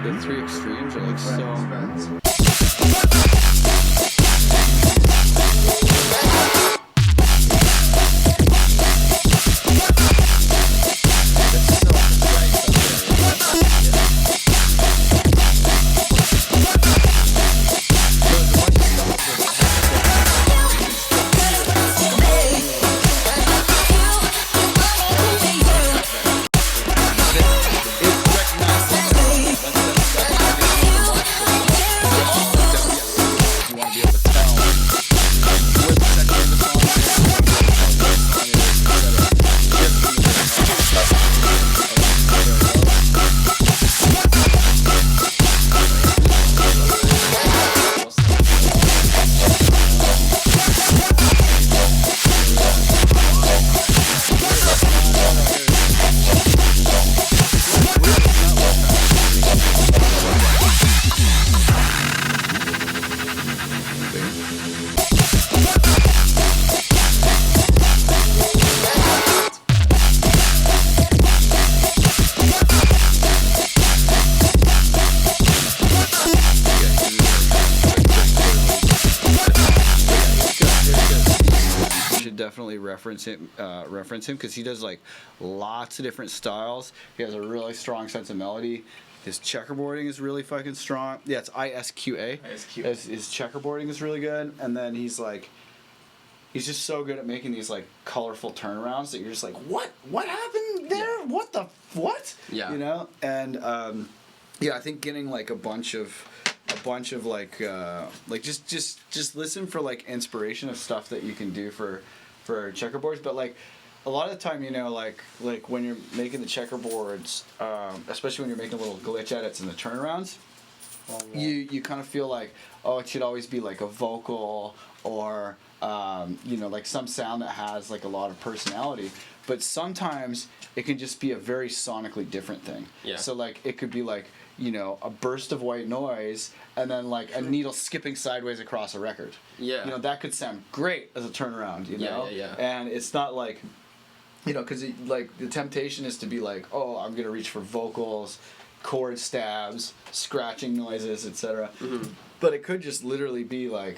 Speaker 1: The three extremes are like so. definitely reference him because he does like lots of different styles. He has a really strong sense of melody. His checkerboarding is really fucking strong. Yeah, it's ISQA. His checkerboarding is really good, and then he's just so good at making these like colorful turnarounds that you're just like, what happened there?
Speaker 3: Yeah.
Speaker 1: What?
Speaker 3: Yeah.
Speaker 1: You know, and I think getting like a bunch of like just listen for like inspiration of stuff that you can do for checkerboards, but like a lot of the time, you know, like when you're making the checkerboards, especially when you're making little glitch edits in the turnarounds, you kind of feel like, oh, it should always be like a vocal or you know, like some sound that has like a lot of personality. But sometimes it can just be a very sonically different thing.
Speaker 3: Yeah.
Speaker 1: So like it could be like, you know, a burst of white noise and then like a needle skipping sideways across a record.
Speaker 3: Yeah.
Speaker 1: You know, that could sound great as a turnaround, you know?
Speaker 3: Yeah.
Speaker 1: And it's not like, you know, because like the temptation is to be like, oh, I'm going to reach for vocals, chord stabs, scratching noises, etc.
Speaker 3: Mm-hmm.
Speaker 1: But it could just literally be like,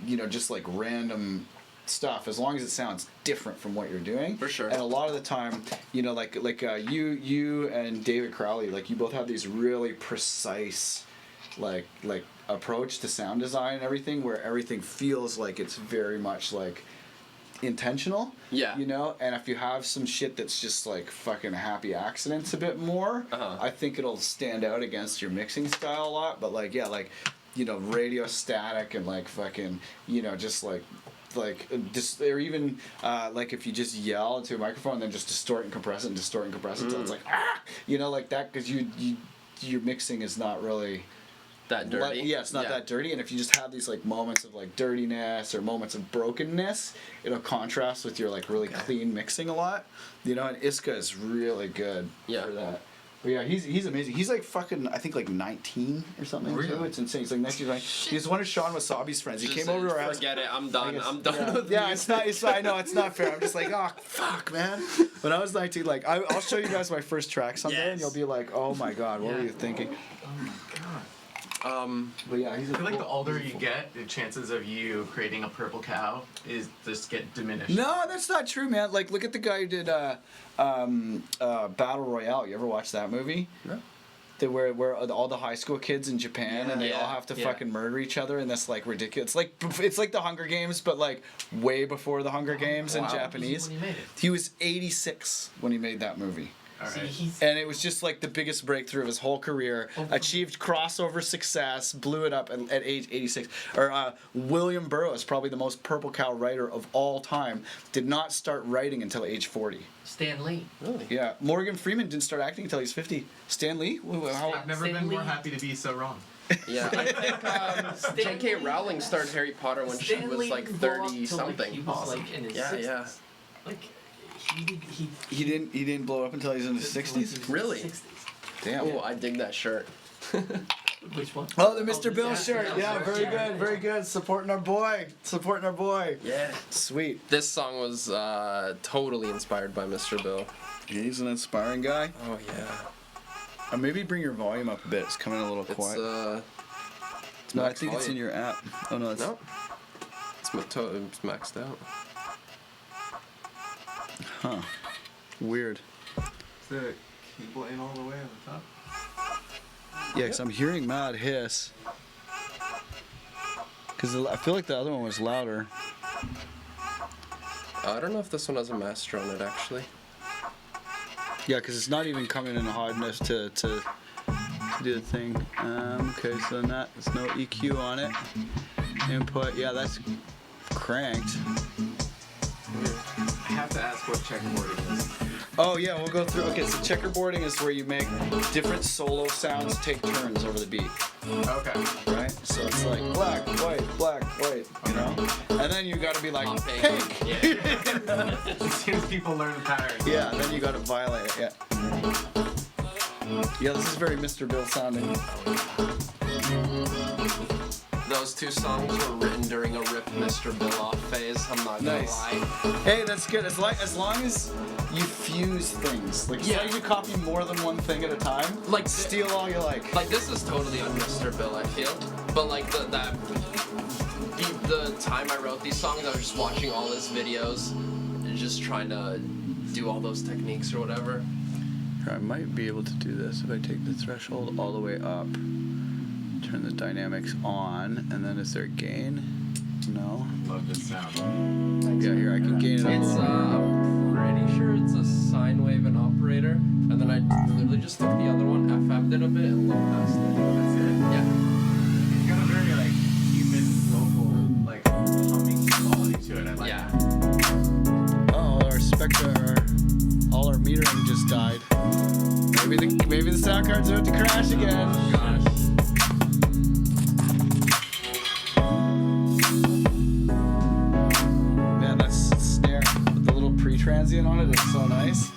Speaker 1: you know, just like random stuff, as long as it sounds different from what you're doing.
Speaker 3: For sure.
Speaker 1: And a lot of the time, you know, like you and David Crowley, like you both have these really precise like approach to sound design and everything, where everything feels like it's very much like intentional.
Speaker 3: Yeah.
Speaker 1: You know, and if you have some shit that's just like fucking happy accidents a bit more, I think it'll stand out against your mixing style a lot. But like, yeah, like, you know, radio static and like fucking, you know, just like or even like if you just yell into a microphone and then just distort and compress it until it's like, ah, you know, like that, because your mixing is not really
Speaker 3: that dirty.
Speaker 1: It's not that dirty. And if you just have these like moments of like dirtiness or moments of brokenness, it'll contrast with your like really clean mixing a lot, you know. And Iska is really good for that. But yeah, he's amazing. He's like fucking, I think like 19 or something.
Speaker 2: Really?
Speaker 1: Too. It's insane. He's like 19. He's one of Sean Wasabi's friends. He came over to our house.
Speaker 3: Forget it. I'm done. I'm done
Speaker 1: Yeah,
Speaker 3: with
Speaker 1: yeah,
Speaker 3: music.
Speaker 1: it's not. I know it's not fair. I'm just like, oh fuck, man. When I was 19, like I'll show you guys my first track someday, and you'll be like, oh my god, what were you thinking?
Speaker 4: Oh my god.
Speaker 1: But yeah, he's.
Speaker 4: I feel like the older you get, the chances of you creating a purple cow is just get diminished.
Speaker 1: No, that's not true, man. Like, look at the guy who did Battle Royale. You ever watch that movie?
Speaker 3: No.
Speaker 1: Where all the high school kids in Japan and they all have to fucking murder each other in this like ridiculous. It's like the Hunger Games, but like way before the Hunger Games in Japanese.
Speaker 4: When he made it.
Speaker 1: He was 86 when he made that movie.
Speaker 4: All right.
Speaker 1: And it was just like the biggest breakthrough of his whole career. Achieved crossover success, blew it up at age 86. Or William Burroughs, probably the most Purple Cow writer of all time, did not start writing until age 40.
Speaker 6: Stan Lee.
Speaker 3: Really?
Speaker 1: Yeah, Morgan Freeman didn't start acting until he's 50. Stan Lee?
Speaker 4: I've never been more happy to be so wrong.
Speaker 3: Yeah, I think J.K. Rowling started Harry Potter when she was like 30 something.
Speaker 6: He was like in his 60s. Like
Speaker 1: He didn't blow up until he's in his 60s.
Speaker 3: Really?
Speaker 6: 60s.
Speaker 1: Damn.
Speaker 3: Oh, I dig that shirt.
Speaker 6: Which one?
Speaker 1: Oh, the Mr. Bill shirt. Yeah, very good, very good. Supporting our boy.
Speaker 3: Yeah.
Speaker 1: Sweet.
Speaker 3: This song was totally inspired by Mr. Bill.
Speaker 1: He's an inspiring guy.
Speaker 3: Oh yeah.
Speaker 1: Or maybe bring your volume up a bit. It's coming a little quiet.
Speaker 3: It's
Speaker 1: No, I
Speaker 3: max
Speaker 1: think it's in
Speaker 3: volume.
Speaker 1: your app. Oh no, it's
Speaker 3: No. It's maxed out.
Speaker 1: Huh. Weird.
Speaker 4: Is the cable in all the way on the top?
Speaker 1: Yeah, because I'm hearing mad hiss. Because I feel like the other one was louder.
Speaker 3: I don't know if this one has a master on it actually.
Speaker 1: Yeah, because it's not even coming in hot enough to do the thing. Okay, so then there's no EQ on it. Input, yeah, that's cranked.
Speaker 4: I have to ask what checkerboarding is.
Speaker 1: Oh yeah, we'll go through. Okay, so checkerboarding is where you make different solo sounds take turns over the beat,
Speaker 4: Okay.
Speaker 1: right? So it's like black, white, you know? And then you gotta be like pink.
Speaker 4: As soon as people learn the pattern.
Speaker 1: Yeah, and then you gotta violate it, yeah. Yeah, this is very Mr. Bill sounding.
Speaker 3: Those two songs were written during a rip Mr. Bill off phase. I'm not gonna
Speaker 1: Nice.
Speaker 3: lie.
Speaker 1: Hey, that's good. As long as you fuse things. Like, as long as you copy more than one thing at a time.
Speaker 3: Like,
Speaker 1: steal all you like.
Speaker 3: Like this is totally on Mr. Bill, I feel. But like that beat the time I wrote these songs, I was just watching all his videos and just trying to do all those techniques or whatever.
Speaker 7: I might be able to do this if I take the threshold all the way up, turn the dynamics on, and then is there gain? No.
Speaker 4: Love this sound.
Speaker 7: Yeah, here I can gain it up a
Speaker 3: It's
Speaker 7: little bit.
Speaker 3: I'm pretty sure it's a sine wave and operator, and then I literally just took the other one, FM'd it a bit, and low passed it.
Speaker 4: That's it.
Speaker 3: Yeah.
Speaker 4: It's got a very like human vocal like humming quality to it. I like
Speaker 3: Yeah.
Speaker 4: that.
Speaker 7: Oh, our all our metering just died. Maybe the sound card's about to crash again.
Speaker 3: Gosh.
Speaker 7: Man, that snare with the little pre-transient on it is so nice.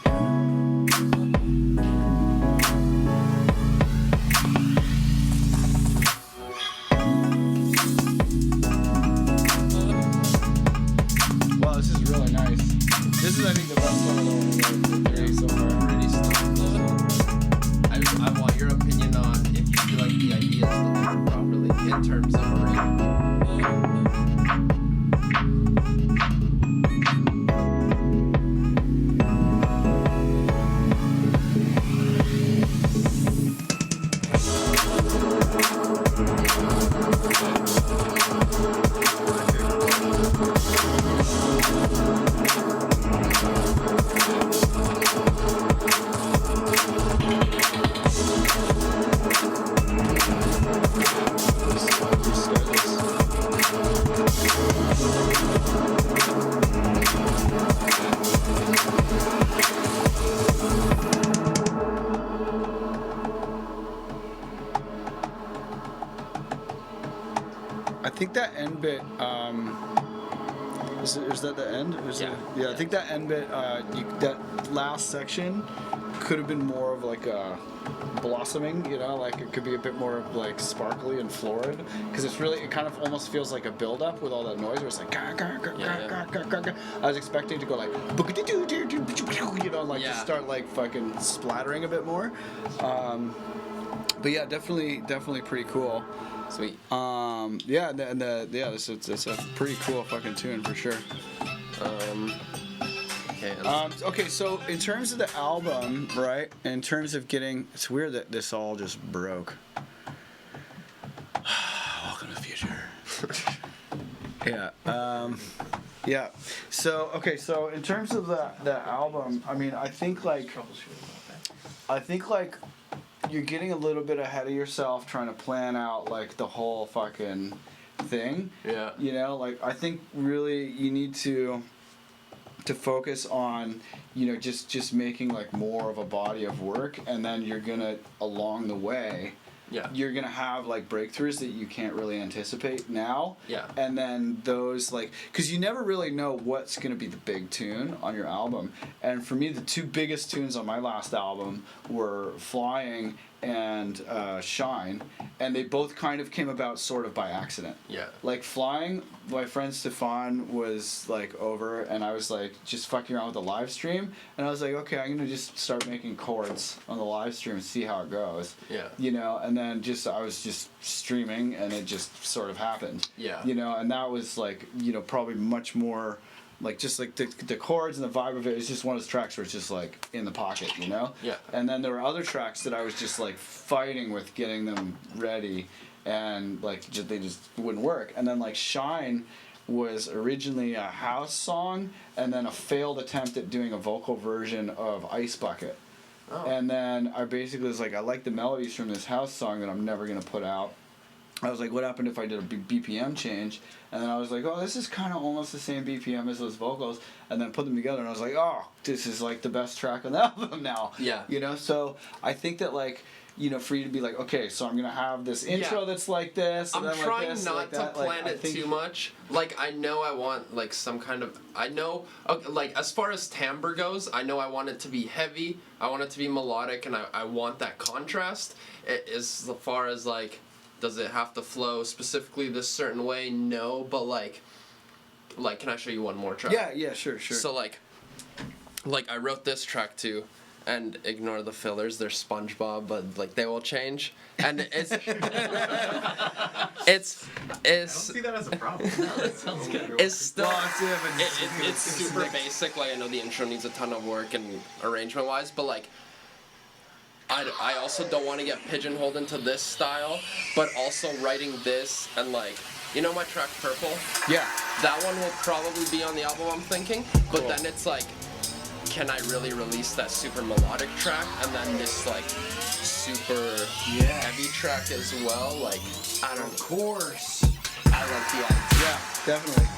Speaker 7: Wow, this is really nice. This is, I think, the best one of the three so far.
Speaker 3: Pretty stuff. I want your opinion on if you feel like the idea is delivered properly in terms of arrangement.
Speaker 7: I think that end bit, is that the end? Yeah, I think that end bit, that last section could have been more of like a blossoming, you know, like it could be a bit more of like sparkly and florid, because it kind of almost feels like a build up with all that noise where it's like I was expecting to go like you know, like just start like fucking splattering a bit more, but yeah, definitely pretty cool.
Speaker 3: Sweet.
Speaker 7: Yeah, it's a pretty cool fucking tune for sure.
Speaker 3: Okay.
Speaker 7: Okay, so in terms of the album, right? In terms of it's weird that this all just broke. Welcome to the future. Yeah. Yeah. So so in terms of the album, I mean, I think like you're getting a little bit ahead of yourself trying to plan out like the whole fucking thing.
Speaker 3: Yeah.
Speaker 7: You know, like I think really you need to focus on, you know, just making like more of a body of work, and then you're gonna along the way you're gonna have like breakthroughs that you can't really anticipate now.
Speaker 3: Yeah.
Speaker 7: And then those like, because you never really know what's gonna be the big tune on your album. And for me, the two biggest tunes on my last album were Flying and Shine, and they both kind of came about sort of by accident.
Speaker 3: Yeah.
Speaker 7: Like Flying, my friend Stefan was like over, and I was like just fucking around with the live stream, and I was like, okay, I'm gonna just start making chords on the live stream and see how it goes.
Speaker 3: Yeah.
Speaker 7: You know, and then I was just streaming, and it just sort of happened.
Speaker 3: Yeah.
Speaker 7: You know, and that was like, you know, probably much more like just like the chords and the vibe of it is just one of those tracks where it's just like in the pocket, you know?
Speaker 3: Yeah.
Speaker 7: And then there were other tracks that I was just like fighting with getting them ready, and like they just wouldn't work. And then like Shine was originally a house song, and then a failed attempt at doing a vocal version of Ice Bucket.
Speaker 3: Oh.
Speaker 7: And then I basically was like, I like the melodies from this house song that I'm never gonna put out. I was like, what happened if I did a BPM change? And then I was like, oh, this is kind of almost the same BPM as those vocals. And then put them together, and I was like, oh, this is like the best track on the album now.
Speaker 3: Yeah.
Speaker 7: You know, so I think that like, you know, for you to be like, okay, so I'm gonna have this intro that's like this.
Speaker 3: I'm
Speaker 7: and then
Speaker 3: trying
Speaker 7: like this,
Speaker 3: not
Speaker 7: like
Speaker 3: to
Speaker 7: that.
Speaker 3: plan
Speaker 7: like,
Speaker 3: it too much. Like, I know I want, like, some kind of... I know... Okay, like, as far as timbre goes, I know I want it to be heavy. I want it to be melodic, and I want that contrast. As far as, like, does it have to flow specifically this certain way? No, but, like, can I show you one more track?
Speaker 7: Yeah, sure.
Speaker 3: So, like, I wrote this track, too. and ignore the fillers. They're SpongeBob, but like they will change, and it's
Speaker 4: I don't see that as a problem.
Speaker 6: No, that sounds good.
Speaker 3: it's still
Speaker 7: Well,
Speaker 3: it's super basic. Like I know the intro needs a ton of work and arrangement wise, but like I also don't want to get pigeonholed into this style, but also writing this and like. You know my track Purple?
Speaker 7: Yeah.
Speaker 3: That one will probably be on the album, I'm thinking. But
Speaker 7: Cool.
Speaker 3: then it's like, can I really release that super melodic track and then this like super heavy track as well? Like, I don't know.
Speaker 2: Of course.
Speaker 3: I like the idea.
Speaker 7: Yeah, definitely.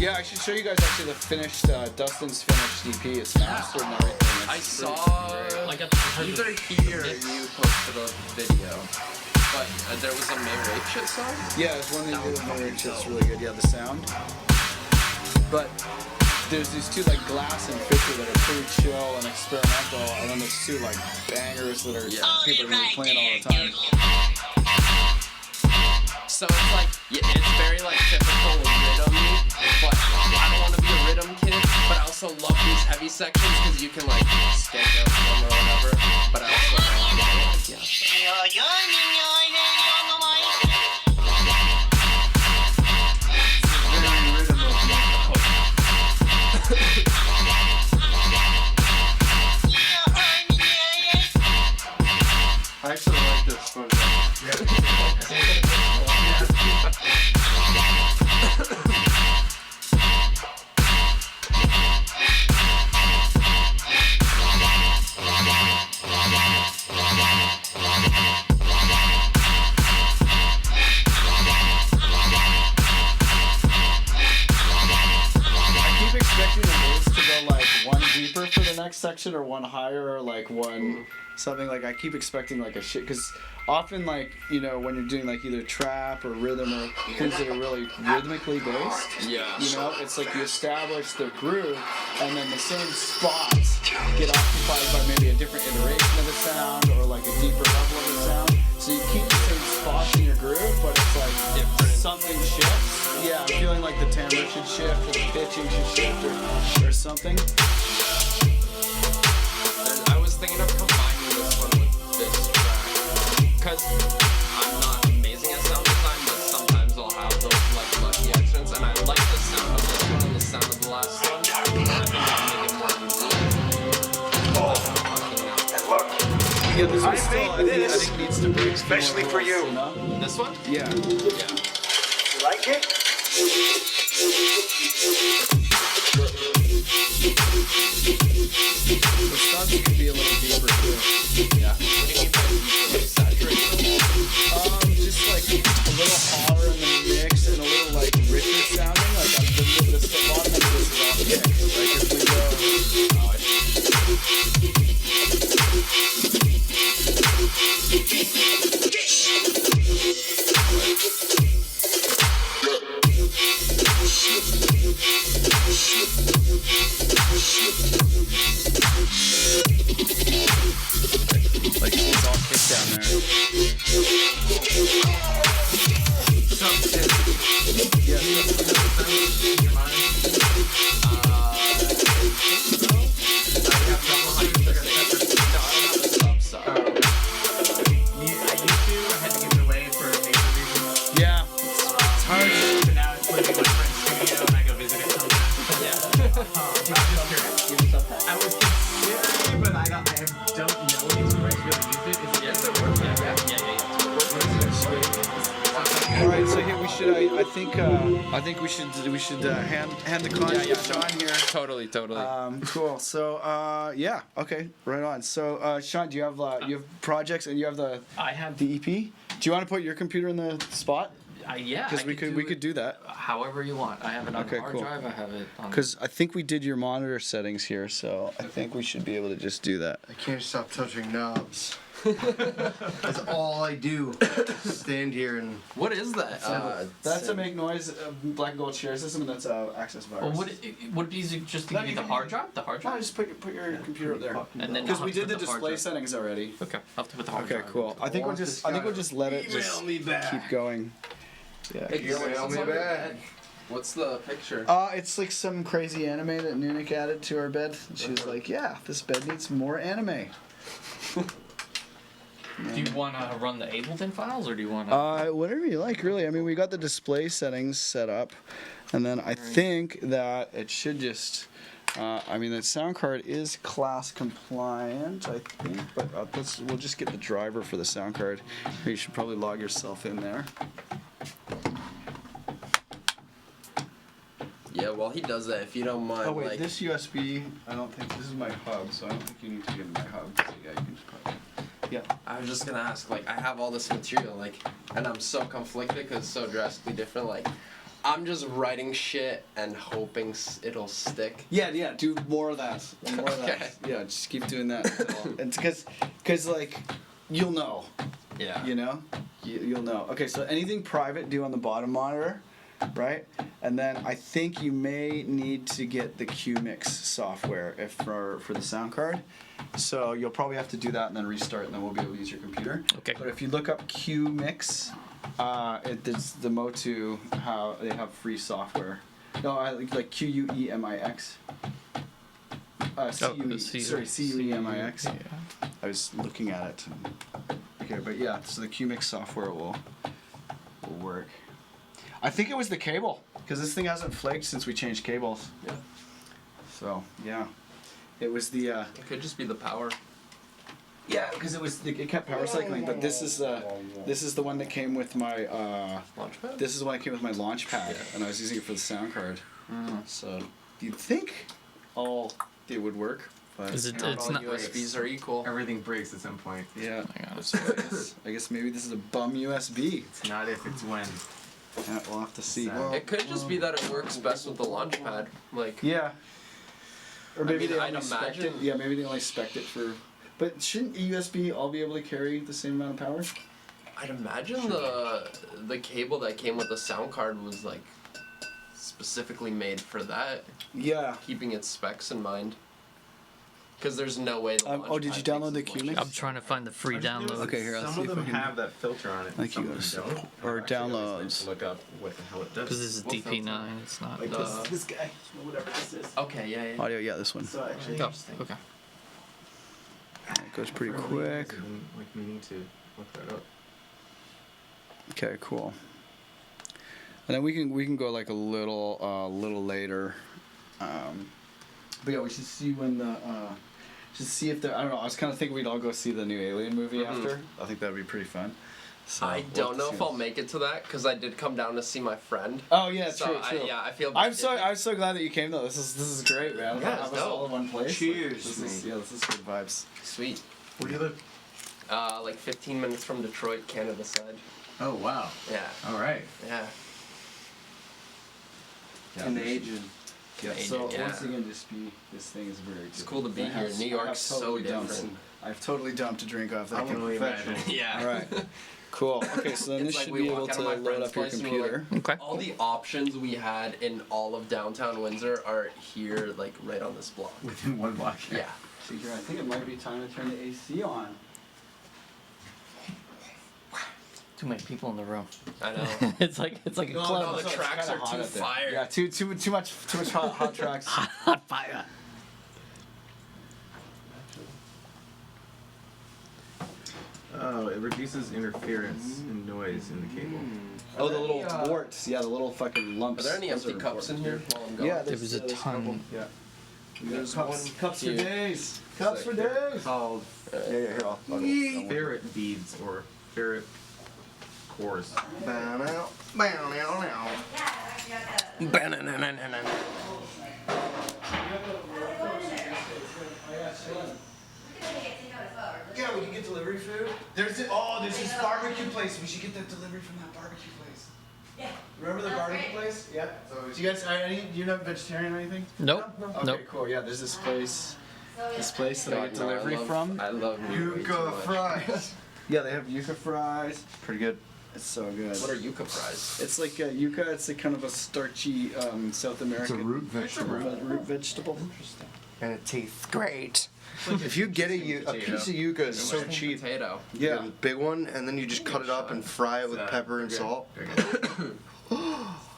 Speaker 7: Yeah, I should show you guys actually the finished, Dustin's finished EP. It's mastered and everything.
Speaker 3: I
Speaker 7: It's
Speaker 3: saw
Speaker 6: Like
Speaker 3: either here or you posted a video. But there was a May Rape Shit song?
Speaker 7: Yeah, it's one they do in Marriage. It's really good. Yeah, the sound. But there's these two like Glass and Fisher that are pretty chill and experimental, and then there's two like bangers that are people are gonna be playing all the time.
Speaker 3: So it's like, it's very like typical rhythm, but I don't want to be a rhythm kid, but I also love these heavy sections because you can like skank out them or whatever, but I also like, yeah.
Speaker 2: I actually like this one.
Speaker 7: I keep expecting the lyrics to go like one deeper for the next section or one higher or like one something like I keep expecting like a shit because often like you know when you're doing like either trap or rhythm or things that are really rhythmically based,
Speaker 3: Yeah.
Speaker 7: you know, it's like you establish the groove and then the same spots get occupied by maybe a different iteration of the sound or like a deeper level of the sound. So you keep the same spots in your groove, but it's like something shifts. Yeah, I'm feeling like the timbre should shift or the pitching should shift or something.
Speaker 3: I was thinking of combining this one with this track, because I'm not amazing at sound design, but sometimes I'll have those like lucky accidents, and I like the sound of this one and the sound of the last one. And I think that'll make it more unique.
Speaker 7: Yeah, this one still, I think needs to break.
Speaker 4: Especially for you.
Speaker 3: This one?
Speaker 7: Yeah.
Speaker 3: Yeah.
Speaker 4: You like it?
Speaker 7: The stuff could be a little deeper too.
Speaker 3: Yeah. What do you mean by like saturation?
Speaker 7: Just like a little holler in the mix and a little like richer sounding. Like the bottom end of this is all kick. Like if we go. Like it's all kick down there.
Speaker 4: I used to. I had to give it away for major reasons.
Speaker 7: Yeah, it's hard.
Speaker 4: So now it's living in my friend's studio and I go visit it sometimes. Yeah. I'm just curious. I was considering, but I don't know these friends really used it. Is it
Speaker 3: Yes, it works.
Speaker 7: All right, so here we should. I think we should hand the conch to Sean here.
Speaker 3: Totally.
Speaker 7: Cool. So yeah. Okay. Right on. So Sean, do you have projects and you have
Speaker 6: I have
Speaker 7: the EP? Do you want to put your computer in the spot?
Speaker 6: yeah.
Speaker 7: Because we could do that.
Speaker 6: However you want. I have it on
Speaker 7: Okay,
Speaker 6: hard
Speaker 7: cool.
Speaker 6: drive. I have it on.
Speaker 7: Because I think we did your monitor settings here, so I think we should be able to just do that.
Speaker 2: I can't stop touching knobs. That's all I do. Stand here and.
Speaker 3: What is that?
Speaker 7: That's a make noise black and gold share system, and that's access virus.
Speaker 6: Well, would it be easy just to
Speaker 7: No,
Speaker 6: give you
Speaker 7: you
Speaker 6: the
Speaker 7: can-
Speaker 6: hard drive? The hard
Speaker 7: No,
Speaker 6: drive.
Speaker 7: just put your computer up there.
Speaker 6: And then
Speaker 7: Because
Speaker 6: I'll
Speaker 7: we
Speaker 6: have to
Speaker 7: did the
Speaker 6: put hard
Speaker 7: display
Speaker 6: drive.
Speaker 7: settings already.
Speaker 6: Okay. I'll have to put the hard
Speaker 7: Okay,
Speaker 6: drive.
Speaker 7: cool. I think we'll just let it just
Speaker 2: Email me back.
Speaker 7: keep going. Yeah.
Speaker 2: Email me back.
Speaker 3: What's the picture?
Speaker 7: It's like some crazy anime that Nunik added to our bed. And she was like, "Yeah, this bed needs more anime."
Speaker 6: Do you want to run the Ableton files, or do you want to?
Speaker 7: Whatever you like, really. I mean, we got the display settings set up, and then I think that it should just. I mean, the sound card is class compliant, I think, but we'll just get the driver for the sound card. You should probably log yourself in there.
Speaker 3: Yeah, while he does that, if you don't mind,
Speaker 7: Oh wait,
Speaker 3: like,
Speaker 7: this USB, I don't think this is my hub, so I don't think you need to get in my hub. So yeah, you can just put it. Yeah.
Speaker 3: I was just gonna ask, like, I have all this material, like, and I'm so conflicted because it's so drastically different. Like, I'm just writing shit and hoping it'll stick.
Speaker 7: Yeah, do more of that. More of
Speaker 3: Okay.
Speaker 7: that. Yeah, just keep doing that. And because like, you'll know.
Speaker 3: Yeah.
Speaker 7: You know? You'll know. Okay, so anything private, do on the bottom monitor, right? And then I think you may need to get the QMix software for the sound card. So you'll probably have to do that and then restart, and then we'll be able to use your computer.
Speaker 6: Okay.
Speaker 7: But if you look up QMix, it's the Motu, how they have free software. No, I like QUEMIX. CUEMIX.
Speaker 6: Yeah.
Speaker 7: I was looking at it. Okay, but yeah, so the QMix software will work. I think it was the cable, because this thing hasn't flaked since we changed cables.
Speaker 3: Yeah.
Speaker 7: So yeah, it was the.
Speaker 3: It could just be the power.
Speaker 7: Yeah, because it kept power cycling, but this is the one that came with my
Speaker 3: Launchpad?
Speaker 7: this is the one that came with my launch pad, and I was using it for the sound card. So you'd think it would work, but
Speaker 6: Is it?
Speaker 3: Not
Speaker 6: It's
Speaker 3: all
Speaker 6: not.
Speaker 3: USBs are equal.
Speaker 4: Everything breaks at some point.
Speaker 7: yeah.
Speaker 6: Hang on.
Speaker 7: So I guess maybe this is a bum USB.
Speaker 4: It's not if, it's when.
Speaker 7: Yeah, we'll have to see.
Speaker 4: Sad.
Speaker 3: It could just be that it works best with the Launchpad. Like,
Speaker 7: Yeah. Or maybe
Speaker 3: mean,
Speaker 7: they
Speaker 3: I'd
Speaker 7: only spec'd it.
Speaker 3: imagine-
Speaker 7: Yeah, maybe they only spec'd it for. But shouldn't USB all be able to carry the same amount of power?
Speaker 3: I'd imagine the cable that came with the sound card was like specifically made for that,
Speaker 7: Yeah.
Speaker 3: keeping its specs in mind. Because there's no way. The
Speaker 7: Oh, did you download the QMix?
Speaker 6: I'm trying to find the free download.
Speaker 7: Okay, here, I'll
Speaker 4: Some
Speaker 7: see
Speaker 4: of
Speaker 7: if I
Speaker 4: them
Speaker 7: can-
Speaker 4: have that filter on it.
Speaker 7: Like
Speaker 4: some
Speaker 7: you
Speaker 4: of them
Speaker 7: go
Speaker 4: don't.
Speaker 7: or
Speaker 4: Actually, I was
Speaker 7: downloads.
Speaker 4: to look up what the hell it does.
Speaker 6: Because this is
Speaker 3: What
Speaker 6: DP9. It's not.
Speaker 7: Like
Speaker 3: the-
Speaker 7: this guy, whatever this is.
Speaker 3: Okay, yeah.
Speaker 7: Audio, yeah, this one.
Speaker 4: So actually,
Speaker 6: Oh, okay.
Speaker 7: It goes pretty
Speaker 4: really
Speaker 7: quick.
Speaker 4: interested in, like meaning to look that up.
Speaker 7: Okay, cool. And then we can go like a little later. But yeah, we should see when the should see if there. I don't know. I was kind of thinking we'd all go see the new Alien movie after. I think that'd be pretty fun. So
Speaker 3: I
Speaker 7: we'll have
Speaker 3: don't
Speaker 7: to
Speaker 3: know
Speaker 7: see
Speaker 3: if
Speaker 7: when-
Speaker 3: I'll make it to that because I did come down to see my friend.
Speaker 7: Oh yeah,
Speaker 3: So
Speaker 7: true, true.
Speaker 3: I feel.
Speaker 7: I'm so glad that you came though. This is great, man.
Speaker 3: Yeah,
Speaker 7: Have
Speaker 3: it's
Speaker 7: us all
Speaker 3: dope.
Speaker 7: in one place.
Speaker 4: Cheers,
Speaker 7: This is good vibes.
Speaker 3: Sweet.
Speaker 4: Where do you live?
Speaker 3: Like 15 minutes from Detroit, Canada side.
Speaker 4: Oh wow.
Speaker 3: Yeah.
Speaker 4: All right.
Speaker 3: Yeah.
Speaker 7: Canadian. Yeah. So
Speaker 3: Yeah.
Speaker 7: once again, this thing is very.
Speaker 3: It's cool to be
Speaker 7: I
Speaker 3: here.
Speaker 7: have-
Speaker 3: New
Speaker 7: I
Speaker 3: York's
Speaker 7: have
Speaker 3: so
Speaker 7: totally dumped
Speaker 3: different.
Speaker 7: some- I've totally dumped a drink off that.
Speaker 4: I can only
Speaker 7: confession.
Speaker 4: imagine.
Speaker 3: Yeah.
Speaker 7: All right. Cool. Okay, so then
Speaker 3: It's
Speaker 7: this
Speaker 3: like
Speaker 7: should
Speaker 3: we
Speaker 7: be
Speaker 3: walk
Speaker 7: able
Speaker 3: out
Speaker 7: to
Speaker 3: of my
Speaker 7: load
Speaker 3: friend's
Speaker 7: up your
Speaker 3: place and we're
Speaker 7: computer.
Speaker 6: Okay.
Speaker 3: All the options we had in all of downtown Windsor are here, like right on this block.
Speaker 4: Within one block.
Speaker 3: Yeah.
Speaker 7: See here, I think it might be time to turn the AC on.
Speaker 6: Too many people in the room.
Speaker 3: I know.
Speaker 6: it's like a club.
Speaker 3: no, the tracks are too fire.
Speaker 7: Yeah, too much hot tracks.
Speaker 6: Hot fire.
Speaker 4: Oh, it reduces interference and noise in the cable.
Speaker 7: Oh, the
Speaker 3: there
Speaker 7: little
Speaker 3: any,
Speaker 7: warts. Yeah, the little fucking lumps.
Speaker 3: Are there any
Speaker 7: Those
Speaker 3: empty
Speaker 7: are
Speaker 3: cups in
Speaker 7: important.
Speaker 3: here while I'm going?
Speaker 7: Yeah,
Speaker 6: There was a
Speaker 7: there's
Speaker 6: ton.
Speaker 7: couple. Yeah.
Speaker 3: There's
Speaker 7: cups,
Speaker 3: one
Speaker 7: cups for
Speaker 3: here.
Speaker 7: days. Cups for days.
Speaker 4: Called
Speaker 7: Yeah, here. I'll
Speaker 4: ferret beads or ferret cores.
Speaker 7: Yeah, we can get delivery food. There's this barbecue place. We should get that delivery from that barbecue place.
Speaker 5: Yeah.
Speaker 7: Remember the
Speaker 5: Sounds
Speaker 7: barbecue
Speaker 5: great.
Speaker 7: place? Yeah. Do you guys do you know vegetarian or anything?
Speaker 6: Nope.
Speaker 7: Okay,
Speaker 6: Nope.
Speaker 7: cool. Yeah, there's this place.
Speaker 5: So, yeah.
Speaker 7: This place that I get
Speaker 3: God, no,
Speaker 7: delivery from.
Speaker 3: I love meat way too
Speaker 2: Yuca
Speaker 3: much.
Speaker 2: fries.
Speaker 7: Yeah, they have yuca fries. Pretty good. It's so good.
Speaker 3: What are yuca fries?
Speaker 7: It's like yuca. It's like kind of a starchy South American
Speaker 2: vegetable.
Speaker 7: root vegetable.
Speaker 3: Interesting.
Speaker 2: And it tastes great. If you get a piece of yucca is so
Speaker 3: Sweet
Speaker 2: cheap.
Speaker 3: Potato.
Speaker 2: Yeah, a big one, and then you just cut it up and fry it with
Speaker 4: Uh,
Speaker 2: pepper and
Speaker 4: they're good.
Speaker 2: salt.
Speaker 4: They're good.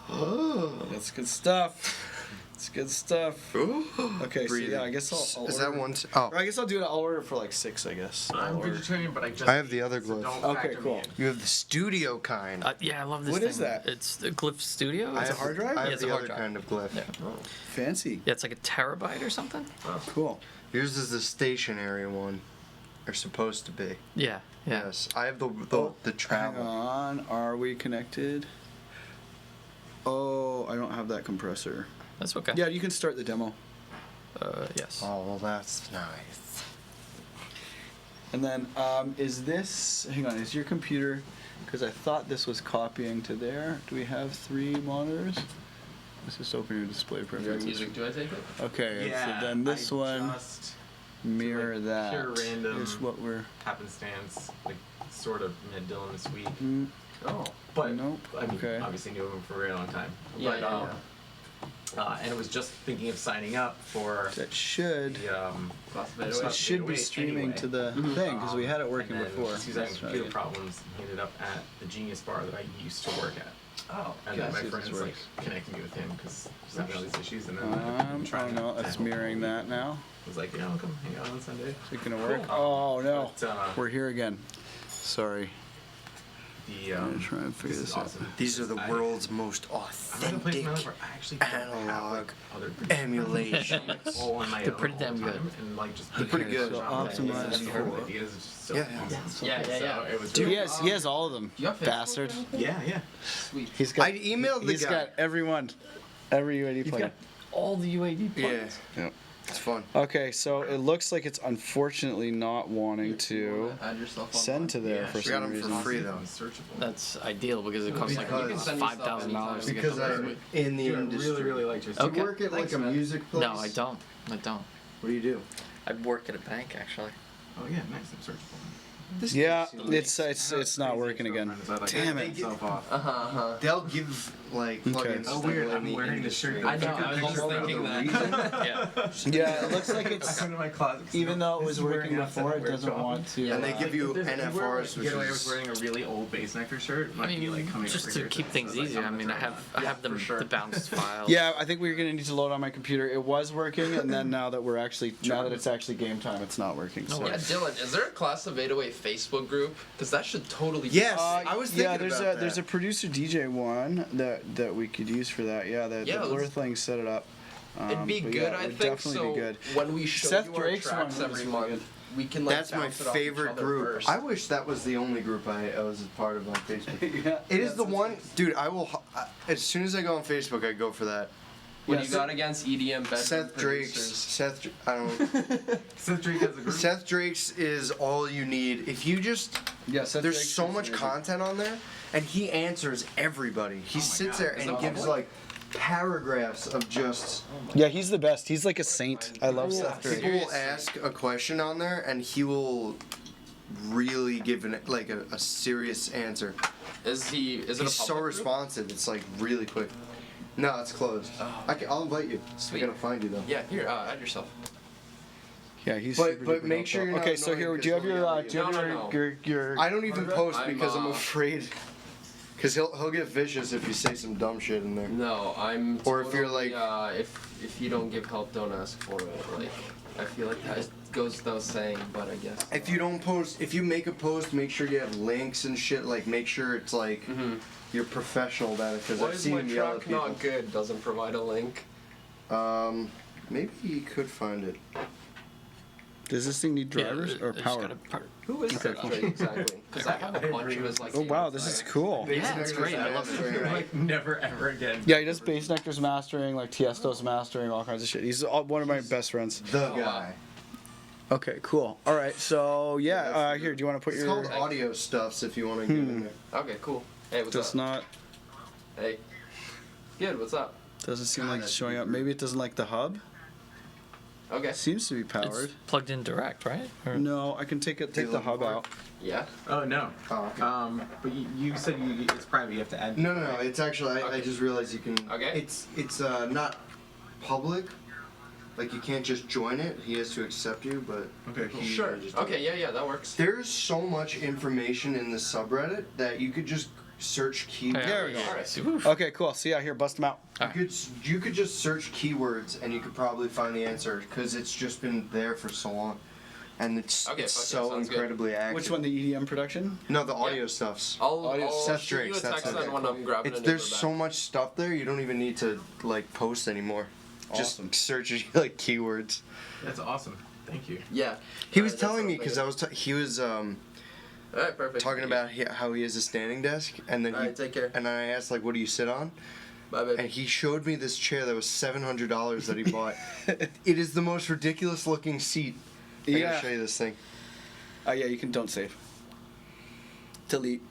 Speaker 7: That's good stuff. It's good stuff. Okay, so yeah, I guess I'll
Speaker 2: Is
Speaker 7: order.
Speaker 2: that one? Oh,
Speaker 7: Or I guess I'll do it. I'll order for like 6, I guess.
Speaker 4: I'm
Speaker 7: I'll order.
Speaker 4: vegetarian, but I just.
Speaker 2: I have the
Speaker 4: eat,
Speaker 2: other
Speaker 4: so
Speaker 2: glyph.
Speaker 4: don't
Speaker 7: Okay,
Speaker 4: factor me
Speaker 7: cool.
Speaker 4: in.
Speaker 2: you have the studio kind.
Speaker 6: Yeah, I love this
Speaker 7: What
Speaker 6: thing.
Speaker 7: is that?
Speaker 6: It's the Glyph Studio.
Speaker 2: I
Speaker 7: It's a
Speaker 2: have
Speaker 7: hard
Speaker 2: the-
Speaker 7: drive?
Speaker 2: I
Speaker 6: Yeah,
Speaker 2: have
Speaker 6: it's a
Speaker 2: the
Speaker 6: hard
Speaker 2: other
Speaker 6: drive.
Speaker 2: kind of glyph.
Speaker 6: Yeah.
Speaker 7: Fancy.
Speaker 6: Yeah, it's like a terabyte or something.
Speaker 7: Cool.
Speaker 2: Yours is the stationary one, or supposed to be.
Speaker 6: Yeah, yeah.
Speaker 2: Yes, I have the
Speaker 7: Hang
Speaker 2: travel.
Speaker 7: on. Are we connected? Oh, I don't have that compressor.
Speaker 6: That's okay.
Speaker 7: Yeah, you can start the demo.
Speaker 6: Yes.
Speaker 2: Oh, well, that's nice.
Speaker 7: And then, is this? Hang on. Is your computer? Because I thought this was copying to there. Do we have 3 monitors? Let's just open your display
Speaker 3: Your
Speaker 7: preferences.
Speaker 3: music, do I take it?
Speaker 7: Okay.
Speaker 4: Yeah.
Speaker 7: So then this
Speaker 4: I
Speaker 7: one
Speaker 4: Just
Speaker 7: mirror
Speaker 4: like,
Speaker 7: that.
Speaker 4: pure random
Speaker 7: Is what we're.
Speaker 4: happenstance, like sort of met Dylan this week.
Speaker 7: Mm,
Speaker 3: Oh.
Speaker 4: But
Speaker 7: Nope,
Speaker 4: I mean,
Speaker 7: okay.
Speaker 4: obviously knew him for a very long time.
Speaker 3: Yeah,
Speaker 4: But, and it was just thinking of signing up for
Speaker 7: that should.
Speaker 4: the
Speaker 3: Classified
Speaker 7: So
Speaker 3: away.
Speaker 7: it should be
Speaker 4: Anyway.
Speaker 7: streaming to the thing because we had it working
Speaker 4: and then
Speaker 7: before.
Speaker 4: He was having
Speaker 7: Let's try
Speaker 4: computer
Speaker 7: it.
Speaker 4: problems. And he ended up at the Genius Bar that I used to work at.
Speaker 3: Oh.
Speaker 4: And then
Speaker 7: see
Speaker 4: my
Speaker 7: if this
Speaker 4: friends like
Speaker 7: works.
Speaker 4: connected me with him because he's having all these issues. And then I'm
Speaker 7: Oh
Speaker 4: trying
Speaker 7: no,
Speaker 4: to
Speaker 7: that's
Speaker 4: help
Speaker 7: mirroring
Speaker 4: him.
Speaker 7: that now.
Speaker 4: I was like, yeah, I'll come hang out on Sunday.
Speaker 7: Is it gonna work?
Speaker 4: Cool.
Speaker 7: Oh no,
Speaker 4: But,
Speaker 7: we're here again. Sorry.
Speaker 4: The
Speaker 7: I'm gonna try and figure
Speaker 4: this is
Speaker 7: this out.
Speaker 4: awesome.
Speaker 2: These are the
Speaker 4: I-
Speaker 2: world's most
Speaker 4: I'm at a place in my life
Speaker 2: authentic
Speaker 4: where I actually don't have
Speaker 2: analog
Speaker 4: like other producers.
Speaker 2: emulation.
Speaker 4: all on my
Speaker 6: They're
Speaker 4: own
Speaker 6: pretty
Speaker 4: all the
Speaker 6: damn
Speaker 4: time,
Speaker 6: good.
Speaker 4: And like just
Speaker 2: They're pretty good.
Speaker 7: So optimized
Speaker 4: for
Speaker 7: for-
Speaker 4: ideas is just so
Speaker 2: Yeah,
Speaker 4: easy.
Speaker 3: Yeah, yeah, yeah.
Speaker 4: So it was
Speaker 7: Dude,
Speaker 4: really,
Speaker 7: he has all of them.
Speaker 3: You have Facebook?
Speaker 7: Bastard.
Speaker 4: yeah.
Speaker 3: Sweet.
Speaker 7: He's got.
Speaker 2: I emailed the
Speaker 7: He's
Speaker 2: guy.
Speaker 7: got every UAD
Speaker 6: You've
Speaker 7: plugin.
Speaker 6: got all the UAD
Speaker 2: Yeah,
Speaker 6: plugins.
Speaker 7: Yep.
Speaker 2: it's fun.
Speaker 7: Okay, so it looks like it's unfortunately not wanting to
Speaker 3: Add yourself
Speaker 7: send to there
Speaker 4: Yeah,
Speaker 7: for
Speaker 2: We got
Speaker 7: some
Speaker 2: them
Speaker 7: reason.
Speaker 2: for free though.
Speaker 4: It's searchable.
Speaker 6: That's ideal because it costs like
Speaker 2: Because- You can
Speaker 3: send yourself
Speaker 6: $5,000 to get
Speaker 2: Because
Speaker 6: them.
Speaker 2: I'm in the
Speaker 4: Dude, I
Speaker 2: industry.
Speaker 4: really, really liked yours.
Speaker 2: Do
Speaker 6: Okay.
Speaker 2: you work at like
Speaker 3: Thanks,
Speaker 2: a
Speaker 3: man.
Speaker 2: music place?
Speaker 6: No, I don't. I don't.
Speaker 2: What do you do?
Speaker 6: I work at a bank actually.
Speaker 4: Oh yeah, nice. I'm searchable.
Speaker 7: Yeah,
Speaker 2: This
Speaker 7: it's not working again. Damn it.
Speaker 2: They'll give like plugins.
Speaker 7: Oh,
Speaker 2: to
Speaker 4: weird,
Speaker 2: people in
Speaker 4: I'm
Speaker 2: the
Speaker 4: wearing this shirt.
Speaker 2: industry.
Speaker 3: I know, I was almost thinking that.
Speaker 6: Yeah.
Speaker 7: Yeah, it looks like
Speaker 4: I
Speaker 7: it's
Speaker 4: come to my closet. 'cause
Speaker 7: even though it
Speaker 4: this
Speaker 7: was
Speaker 4: is wearing
Speaker 7: working
Speaker 4: outfit
Speaker 7: before,
Speaker 4: I
Speaker 7: it
Speaker 4: wear
Speaker 7: doesn't
Speaker 4: shopping.
Speaker 7: want to.
Speaker 2: And they give you
Speaker 4: If you were,
Speaker 2: NFRs, which
Speaker 4: get away with
Speaker 2: is
Speaker 4: wearing a really old Bass Nectar shirt.
Speaker 6: I
Speaker 4: Might be like
Speaker 6: mean,
Speaker 4: coming
Speaker 6: just
Speaker 4: over
Speaker 6: to
Speaker 4: here
Speaker 6: keep
Speaker 4: so
Speaker 6: things
Speaker 4: it's like
Speaker 6: easier. I
Speaker 4: I'm
Speaker 6: mean, I have them
Speaker 3: for sure.
Speaker 6: the bounced files.
Speaker 7: Yeah, I think we're gonna need to load on my computer. It was working, and then now that it's actually game time, it's not working. So.
Speaker 3: Yeah, Dylan, is there a Class of 808 Facebook group? Because that should totally.
Speaker 2: Yes, I was thinking
Speaker 7: yeah, there's
Speaker 2: about
Speaker 7: there's a
Speaker 2: that.
Speaker 7: producer DJ one that we could use for that. Yeah, the
Speaker 3: Yeah,
Speaker 7: Blur
Speaker 3: let's-
Speaker 7: thing set it up.
Speaker 3: It'd be
Speaker 7: but
Speaker 3: good,
Speaker 7: yeah,
Speaker 3: I
Speaker 7: it would
Speaker 3: think.
Speaker 7: definitely
Speaker 3: So
Speaker 7: be good.
Speaker 3: when we show
Speaker 7: Seth
Speaker 3: you our
Speaker 7: Drake's one
Speaker 3: tracks
Speaker 7: was
Speaker 3: every
Speaker 7: really
Speaker 3: month,
Speaker 7: good.
Speaker 3: we can like
Speaker 2: That's my
Speaker 3: bounce it off each
Speaker 2: favorite
Speaker 3: other
Speaker 2: group.
Speaker 3: first.
Speaker 2: I wish that was the only group I was a part of on Facebook.
Speaker 7: Yeah,
Speaker 2: It is the one, dude. As soon as I go on Facebook, I go for that.
Speaker 3: What
Speaker 7: Yeah,
Speaker 3: do you
Speaker 7: so-
Speaker 3: got against EDM bedroom
Speaker 2: Seth Drake's.
Speaker 3: producers?
Speaker 2: I don't.
Speaker 4: Seth Drake has a group.
Speaker 2: Seth Drake's is all you need. If you just
Speaker 7: Yeah, Seth
Speaker 2: there's
Speaker 7: Drake's
Speaker 2: so
Speaker 7: is
Speaker 2: much
Speaker 7: amazing.
Speaker 2: content on there, and he answers everybody. He sits there
Speaker 3: Is
Speaker 2: and
Speaker 3: it
Speaker 2: gives
Speaker 3: public?
Speaker 2: like paragraphs of just.
Speaker 7: Yeah, he's the best. He's like a saint. I love Seth Drake.
Speaker 2: People will ask a question on there, and he will really give a serious answer.
Speaker 3: Is he? Is it
Speaker 2: He's
Speaker 3: a
Speaker 2: so
Speaker 3: public group?
Speaker 2: responsive. It's like really quick. No, it's closed. I'll invite you.
Speaker 3: Sweet.
Speaker 2: I gotta find you though.
Speaker 3: Yeah, here, add yourself.
Speaker 7: Yeah, he's
Speaker 2: But-
Speaker 7: super
Speaker 2: but
Speaker 7: duper
Speaker 2: make sure
Speaker 7: helpful.
Speaker 2: you're not
Speaker 7: Okay, so
Speaker 2: annoying
Speaker 7: here, do you have
Speaker 2: because
Speaker 7: your
Speaker 2: they'll
Speaker 7: do you have
Speaker 3: No,
Speaker 7: your
Speaker 2: I don't even post
Speaker 3: I'm,
Speaker 2: because I'm afraid. Cause he'll get vicious if you say some dumb shit in there.
Speaker 3: No, I'm.
Speaker 2: Or if you're
Speaker 3: totally,
Speaker 2: like-
Speaker 3: if you don't give help, don't ask for it. Like, I feel like that goes without saying, but I guess.
Speaker 2: If you don't post, if you make a post, make sure you have links and shit. Like make sure it's like you're professional about it. Because
Speaker 3: Why
Speaker 2: I've
Speaker 3: is
Speaker 2: seen
Speaker 3: my
Speaker 2: him yell at
Speaker 3: track
Speaker 2: people.
Speaker 3: not good? Doesn't provide a link.
Speaker 2: Maybe you could find it.
Speaker 7: Does this thing need drivers
Speaker 6: Yeah,
Speaker 7: or
Speaker 6: it's
Speaker 7: power?
Speaker 6: got a power.
Speaker 3: Who is that Drake exactly? Because I have a bunch of his like.
Speaker 7: Oh wow, this is cool.
Speaker 6: Yeah, it's great. I love it.
Speaker 4: Like never ever again.
Speaker 7: Yeah, he does Bass Nectar's mastering, like Tiesto's mastering, all kinds of shit. He's one of my best friends.
Speaker 2: The
Speaker 3: Oh,
Speaker 2: guy.
Speaker 3: wow.
Speaker 7: Okay, cool. All right, so yeah, here. Do you want to put
Speaker 2: It's
Speaker 7: your?
Speaker 2: called audio stuffs if you want to get in there.
Speaker 3: Okay, cool. Hey, what's
Speaker 7: Does
Speaker 3: up?
Speaker 7: not.
Speaker 3: Hey. Good. What's up?
Speaker 7: Doesn't seem
Speaker 2: God,
Speaker 7: like it's
Speaker 2: that's
Speaker 7: showing up. Maybe it doesn't like the hub.
Speaker 3: Okay.
Speaker 7: Seems to be powered.
Speaker 6: It's plugged in direct, right? Or-
Speaker 7: No, I can take the
Speaker 2: looking
Speaker 7: hub
Speaker 2: for it?
Speaker 7: out.
Speaker 3: Yeah.
Speaker 4: Oh no.
Speaker 2: Oh, okay.
Speaker 4: But you said it's private. You have to add.
Speaker 2: No. It's actually I just realized you can.
Speaker 3: Okay.
Speaker 2: It's not public. Like you can't just join it. He has to accept you, but
Speaker 4: Okay, cool.
Speaker 2: he
Speaker 3: Sure.
Speaker 2: just do it.
Speaker 3: Okay. Yeah. That works.
Speaker 2: There's so much information in the subreddit that you could just search keywords.
Speaker 7: There we go.
Speaker 3: Alright.
Speaker 7: Okay, cool. So yeah, here, bust them out.
Speaker 2: You could just search keywords and you could probably find the answer because it's just been there for so long, and it's
Speaker 3: Okay,
Speaker 2: it's
Speaker 3: fuck
Speaker 2: so
Speaker 3: yeah, sounds good.
Speaker 2: incredibly accurate.
Speaker 7: Which one, the EDM production?
Speaker 2: No, the audio stuff's.
Speaker 3: I'll
Speaker 2: Seth
Speaker 3: shoot you
Speaker 2: Drake's,
Speaker 3: a
Speaker 2: that's
Speaker 3: text
Speaker 2: it.
Speaker 3: on when I'm grabbing a
Speaker 2: There's
Speaker 3: neighbor
Speaker 2: so
Speaker 3: back.
Speaker 2: much stuff there. You don't even need to like post anymore.
Speaker 7: Awesome.
Speaker 2: Just search like keywords.
Speaker 4: That's awesome. Thank you.
Speaker 3: Yeah.
Speaker 2: He was
Speaker 3: Alright, that
Speaker 2: telling me
Speaker 3: sounds
Speaker 2: because
Speaker 3: like
Speaker 2: I was he was
Speaker 3: Alright, perfect.
Speaker 2: talking about how he has a standing desk, and then
Speaker 3: Alright, take care.
Speaker 2: and then I asked like, what do you sit on?
Speaker 3: Bye, baby.
Speaker 2: And he showed me this chair that was $700 that he bought. It is the most ridiculous looking seat. I
Speaker 7: Yeah.
Speaker 2: gotta show you this thing.
Speaker 7: Yeah, you can don't save. Delete.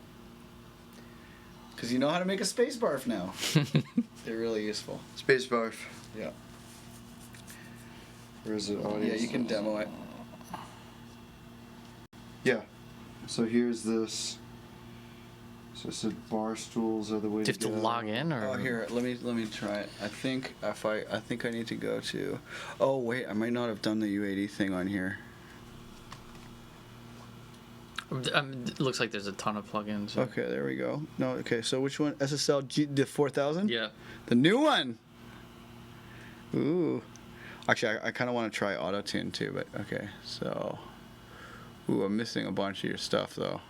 Speaker 7: Because you know how to make a space barf now. They're really useful.
Speaker 2: Space barf.
Speaker 7: Yeah.
Speaker 2: Where is it? Audio.
Speaker 7: Yeah, you can demo it.
Speaker 2: Yeah. So here's this. So it said bar stools are the way
Speaker 6: Do you have to
Speaker 2: go.
Speaker 6: log in or?
Speaker 7: Oh, here, let me try it. I think I need to go to. Oh wait, I might not have done the U80 thing on here.
Speaker 6: It looks like there's a ton of plugins.
Speaker 7: Okay, there we go. No, okay. So which one? SSL G, the 4000?
Speaker 6: Yeah.
Speaker 7: The new one. Ooh. Actually, I kind of want to try auto tune too, but okay. So. Ooh, I'm missing a bunch of your stuff though.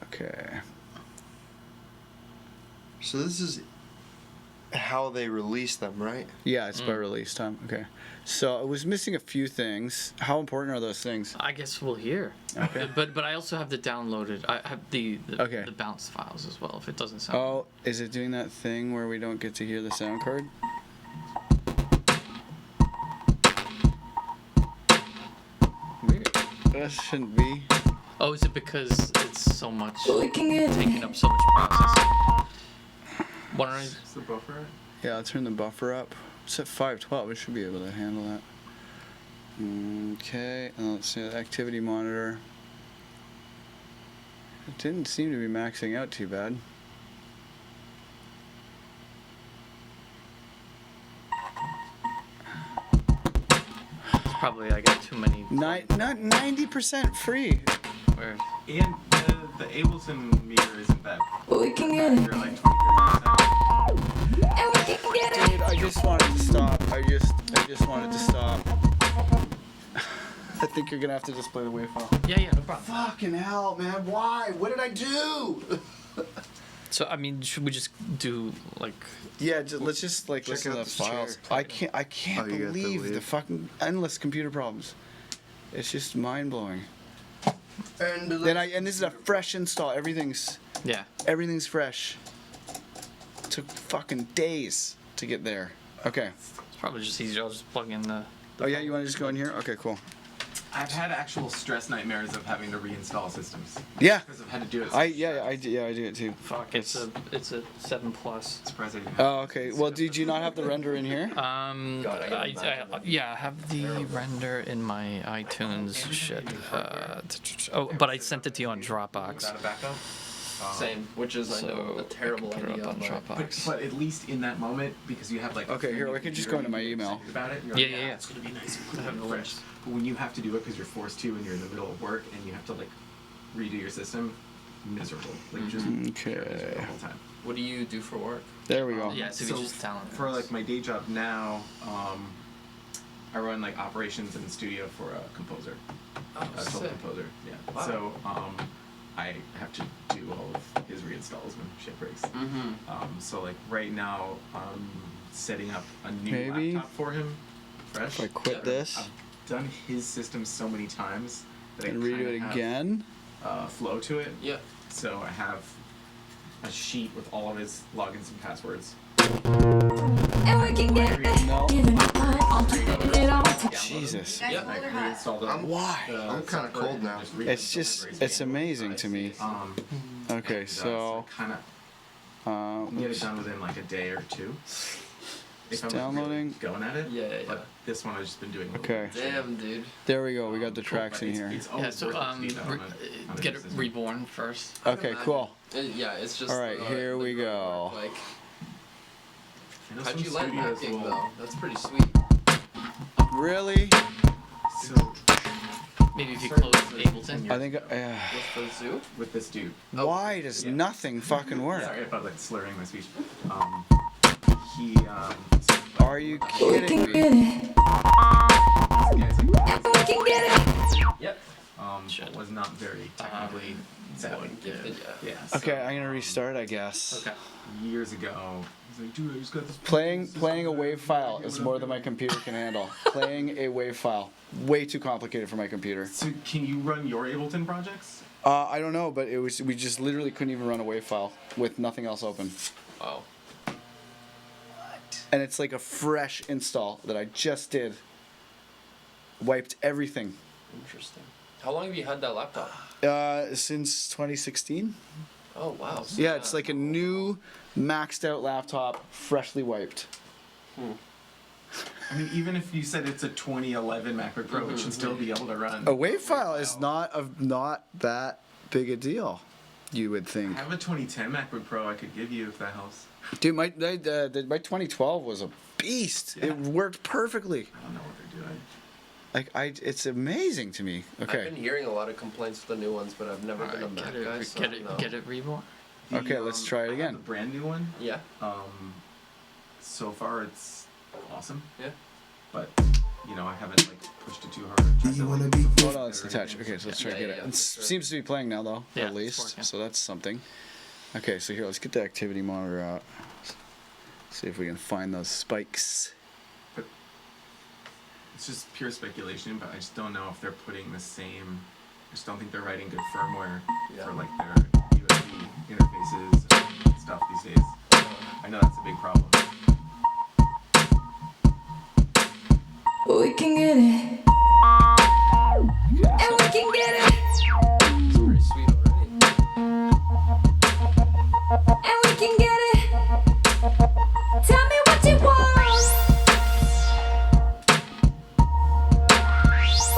Speaker 7: Okay.
Speaker 2: So this is how they release them, right?
Speaker 7: Yeah, it's by release time. Okay. So I was missing a few things. How important are those things?
Speaker 6: I guess we'll hear.
Speaker 7: Okay.
Speaker 6: But I also have the downloaded. I have the
Speaker 7: Okay.
Speaker 6: the bounce files as well. If it doesn't sound.
Speaker 7: Oh, is it doing that thing where we don't get to hear the sound card? Weird. That shouldn't be.
Speaker 6: Oh, is it because it's so much taking up so much processing? Why don't I?
Speaker 4: Is the buffer?
Speaker 7: Yeah, I'll turn the buffer up. It's at 512. We should be able to handle that. Okay, and let's see the activity monitor. It didn't seem to be maxing out too bad.
Speaker 6: It's probably I got too many.
Speaker 7: Not 90% free.
Speaker 6: Where?
Speaker 4: And the Ableton meter isn't that.
Speaker 5: We can get it.
Speaker 4: You're like 20-30%.
Speaker 5: And we can get it.
Speaker 7: Dude, I just wanted to stop. I just wanted to stop. I think you're gonna have to just play the WAV file.
Speaker 6: Yeah, no problem.
Speaker 2: Fucking hell, man! Why? What did I do?
Speaker 6: So I mean, should we just do like?
Speaker 7: Yeah, let's just like
Speaker 2: Check
Speaker 7: listen to
Speaker 2: out
Speaker 7: the
Speaker 2: this chair.
Speaker 7: files. I can't
Speaker 2: Oh, you got the
Speaker 7: believe the
Speaker 2: WAV.
Speaker 7: fucking endless computer problems. It's just mind blowing.
Speaker 2: And
Speaker 7: And this is a fresh install. Everything's fresh. Took fucking days to get there. Okay.
Speaker 6: It's probably just easier. I'll just plug in the.
Speaker 7: Oh yeah, you want to just go in here? Okay, cool.
Speaker 4: I've had actual stress nightmares of having to reinstall systems.
Speaker 7: Yeah.
Speaker 4: Because I've had to do it.
Speaker 7: I do it too.
Speaker 6: Fuck, it's a 7+.
Speaker 4: Surprised I didn't have
Speaker 7: Oh, okay. Well, did you not have the render in here?
Speaker 6: I have the render in my iTunes shit. But I sent it to you on Dropbox.
Speaker 4: without a backup.
Speaker 3: Same, which is I know a terrible
Speaker 6: put it
Speaker 3: idea.
Speaker 6: up on
Speaker 3: but-
Speaker 6: Dropbox.
Speaker 4: But at least in that moment, because you have like.
Speaker 7: Okay, here, we can just go into my email.
Speaker 4: About it, you're
Speaker 6: Yeah,
Speaker 4: like,
Speaker 6: yeah.
Speaker 4: It's gonna be nice.
Speaker 6: I have the
Speaker 4: Fresh.
Speaker 6: links.
Speaker 4: But when you have to do it because you're forced to, and you're in the middle of work, and you have to like redo your system, miserable. Like just
Speaker 7: Okay.
Speaker 4: miserable the whole time.
Speaker 3: What do you do for work?
Speaker 7: There we go.
Speaker 6: Yeah, so we just download it.
Speaker 4: For like my day job now, I run like operations in the studio for a composer,
Speaker 3: Oh,
Speaker 4: a solo
Speaker 3: sick.
Speaker 4: composer. Yeah.
Speaker 3: Wow.
Speaker 4: So I have to do all of his reinstalls when shit breaks.
Speaker 3: Mm-hmm.
Speaker 4: So like right now, setting up a new
Speaker 7: Maybe
Speaker 4: laptop for him, fresh.
Speaker 7: If I quit
Speaker 3: Yeah.
Speaker 7: this
Speaker 4: I've done his system so many times that
Speaker 7: and
Speaker 4: I
Speaker 7: redo
Speaker 4: kinda
Speaker 7: it
Speaker 4: have,
Speaker 7: again.
Speaker 4: flow to it.
Speaker 3: Yeah.
Speaker 4: So I have a sheet with all of his logins and passwords.
Speaker 5: And we can get it.
Speaker 7: No.
Speaker 5: Even if I'll take it all.
Speaker 7: Jesus.
Speaker 3: Yep.
Speaker 4: I reinstalled it.
Speaker 7: Why?
Speaker 2: I'm kinda cold now.
Speaker 7: It's amazing to me. Okay, so
Speaker 4: kind of get it done within like a day or two. If I'm
Speaker 7: downloading.
Speaker 4: really going at it.
Speaker 3: Yeah, yeah.
Speaker 4: But this one I've just been doing. A little
Speaker 7: Okay.
Speaker 4: bit.
Speaker 3: Damn, dude.
Speaker 7: There we go. We got the
Speaker 4: Cool,
Speaker 7: tracks
Speaker 4: but
Speaker 7: in here.
Speaker 4: It's
Speaker 6: Yeah,
Speaker 4: always
Speaker 6: so
Speaker 4: worth it to do that on a
Speaker 6: get
Speaker 4: new
Speaker 6: it
Speaker 4: system.
Speaker 6: reborn first.
Speaker 7: Okay, cool.
Speaker 3: Yeah, it's just.
Speaker 7: All right, here we
Speaker 3: the
Speaker 7: go.
Speaker 3: Like,
Speaker 4: I know
Speaker 3: how'd
Speaker 4: some
Speaker 3: you like
Speaker 4: studios
Speaker 3: hacking
Speaker 4: will-
Speaker 3: though? That's pretty sweet.
Speaker 7: Really?
Speaker 4: So
Speaker 6: Maybe if you close Ableton.
Speaker 7: I think.
Speaker 3: With the zoo?
Speaker 4: With this dude.
Speaker 7: Why does nothing fucking work?
Speaker 4: Sorry if I'm like slurring my speech. He
Speaker 7: Are you
Speaker 5: We
Speaker 7: kidding
Speaker 5: can
Speaker 7: me?
Speaker 5: get it.
Speaker 4: guy's like
Speaker 5: We can get it.
Speaker 3: Yep.
Speaker 4: but was not very technically savvy.
Speaker 3: Gifted, yeah.
Speaker 4: Yeah. So
Speaker 7: Okay, I'm gonna restart, I guess.
Speaker 6: Okay.
Speaker 4: years ago, he's like, dude, I just got this.
Speaker 7: Playing a WAV file is more than my computer can handle. Playing a WAV file, way too complicated for my computer.
Speaker 4: So can you run your Ableton projects?
Speaker 7: I don't know, but we just literally couldn't even run a WAV file with nothing else open.
Speaker 3: Wow.
Speaker 7: And it's like a fresh install that I just did. Wiped everything.
Speaker 3: Interesting. How long have you had that laptop?
Speaker 7: Since 2016.
Speaker 3: Oh wow. So
Speaker 7: Yeah, it's like a new maxed out laptop, freshly wiped.
Speaker 4: I mean, even if you said it's a 2011 MacBook Pro, it should still be able to run.
Speaker 7: A WAV file is not that big a deal, you would
Speaker 4: I
Speaker 7: think.
Speaker 4: have a 2010 MacBook Pro I could give you if that helps.
Speaker 7: Dude, my 2012 was a beast.
Speaker 4: Yeah.
Speaker 7: It worked perfectly.
Speaker 4: I don't know what they're doing.
Speaker 7: It's amazing to me.
Speaker 3: I've
Speaker 7: Okay.
Speaker 3: been hearing a lot of complaints with the new ones, but I've never been a Mac guy. So no.
Speaker 6: Get it reborn.
Speaker 7: Okay, let's try it
Speaker 4: I have
Speaker 7: again.
Speaker 4: The brand new one.
Speaker 3: Yeah.
Speaker 4: So far it's awesome.
Speaker 3: Yeah.
Speaker 4: But I haven't like pushed it too hard. Do you want to be?
Speaker 7: Hold on, let's detach. Okay, so let's try to
Speaker 3: Yeah,
Speaker 7: get
Speaker 3: yeah,
Speaker 7: it. It
Speaker 3: for sure.
Speaker 7: seems to be playing now, though,
Speaker 6: Yeah,
Speaker 7: at
Speaker 6: it's
Speaker 7: least.
Speaker 6: working.
Speaker 7: So that's something. Okay, so here, let's get the activity monitor out. See if we can find those spikes.
Speaker 4: It's just pure speculation, but I just don't know if they're putting the same. I just don't think they're writing good firmware
Speaker 3: Yeah.
Speaker 4: for like their USB interfaces and stuff these days. I know that's a big problem.
Speaker 5: We can get it. And we can get it.
Speaker 3: It's pretty sweet already.
Speaker 5: And we can get it. Tell me what you want.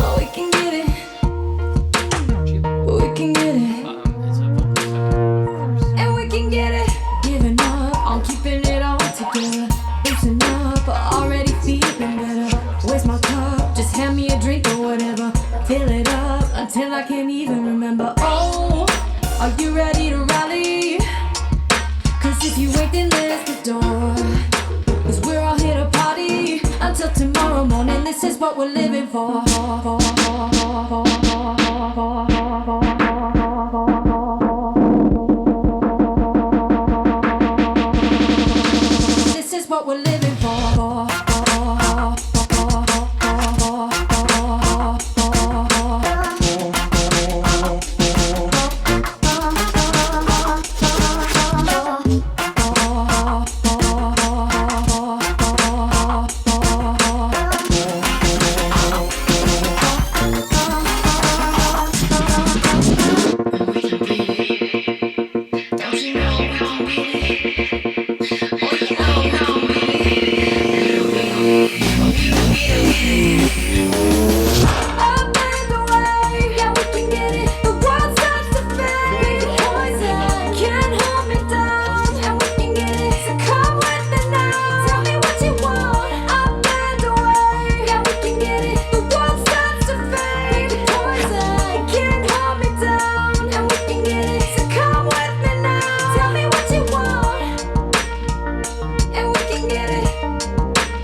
Speaker 5: Oh, we can get it. We can get it.
Speaker 6: It's a vocal
Speaker 5: And we can get it. Giving up on keeping it all together. Loosen up, already feeling better. Where's my cup? Just hand me a drink or whatever. Fill it up until I can't even remember. Oh, are you ready to rally? Cause if you wait, then there's the door. Cause we're all here to party until tomorrow morning. This is what we're living for. This is what we're living for.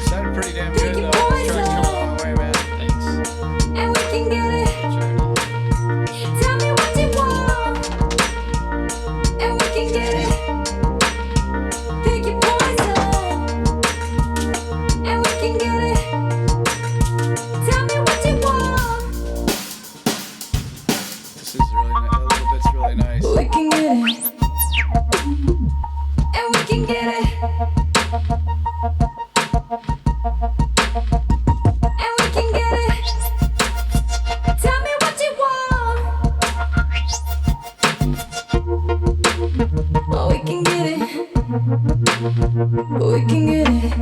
Speaker 7: Sounded pretty damn good, though. This track's come a long way, man.
Speaker 6: Thanks.
Speaker 5: And we can get it. Tell me what you want. And we can get it. Pick your poison. And we can get it. Tell me what you want.
Speaker 7: This is really nice. That little bit's really nice.
Speaker 5: We can get it. And we can get it. And we can get it. Tell me what you want. Oh, we can get it. We can get it.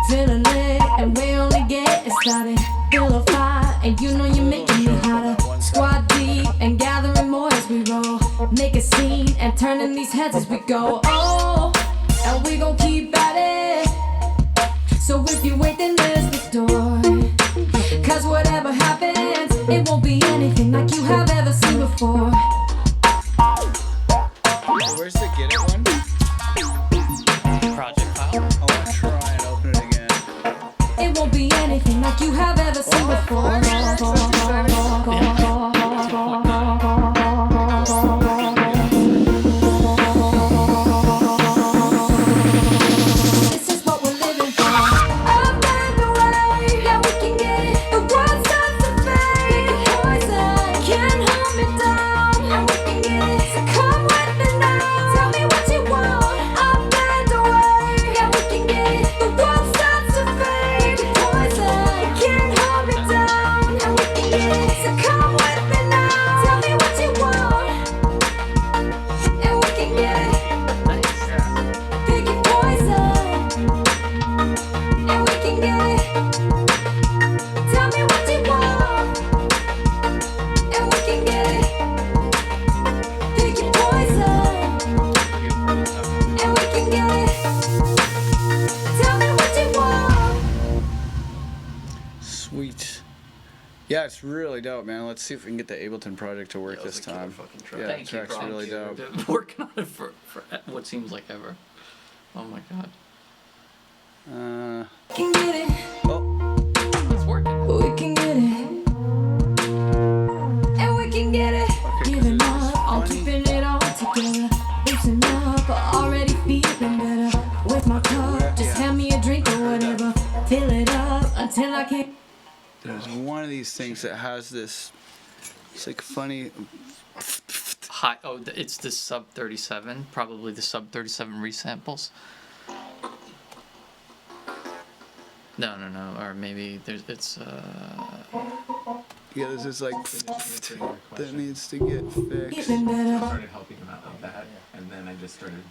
Speaker 5: Feeling lit and we only getting started. Feel a fire and you know you're making me hotter. Squad deep and gathering more as we roll. Make a scene and turning these heads as we go. Oh, and we gon' keep at it. So if you wait, then there's the door. Cause whatever happens, it won't be anything
Speaker 7: really dope, man. Let's see if we can get the Ableton project to work
Speaker 3: Yeah, it was
Speaker 7: this
Speaker 3: a killer
Speaker 7: time.
Speaker 3: fucking track.
Speaker 7: Yeah,
Speaker 6: Thank
Speaker 7: the
Speaker 6: you,
Speaker 7: track's
Speaker 6: bro.
Speaker 7: really dope.
Speaker 6: Been working on it for what seems like ever. Oh my god.
Speaker 5: Can get it,
Speaker 6: It's working.
Speaker 5: we can get it, and we can get it.
Speaker 7: Okay,
Speaker 5: Giving
Speaker 7: 'cause it's
Speaker 5: up, I'm
Speaker 7: funny.
Speaker 5: keeping it all together. Loosen up, already feeling better. With my cup, just hand me a drink or whatever. Fill it up until I can't.
Speaker 7: There's one of these things that has this. It's like funny.
Speaker 6: Hi. Oh, it's the sub 37. Probably the sub 37 resamples. No. Or maybe it's
Speaker 7: Yeah, there's this like that needs to get fixed.
Speaker 5: Feeling better.
Speaker 4: Started helping him out with that, and then I just started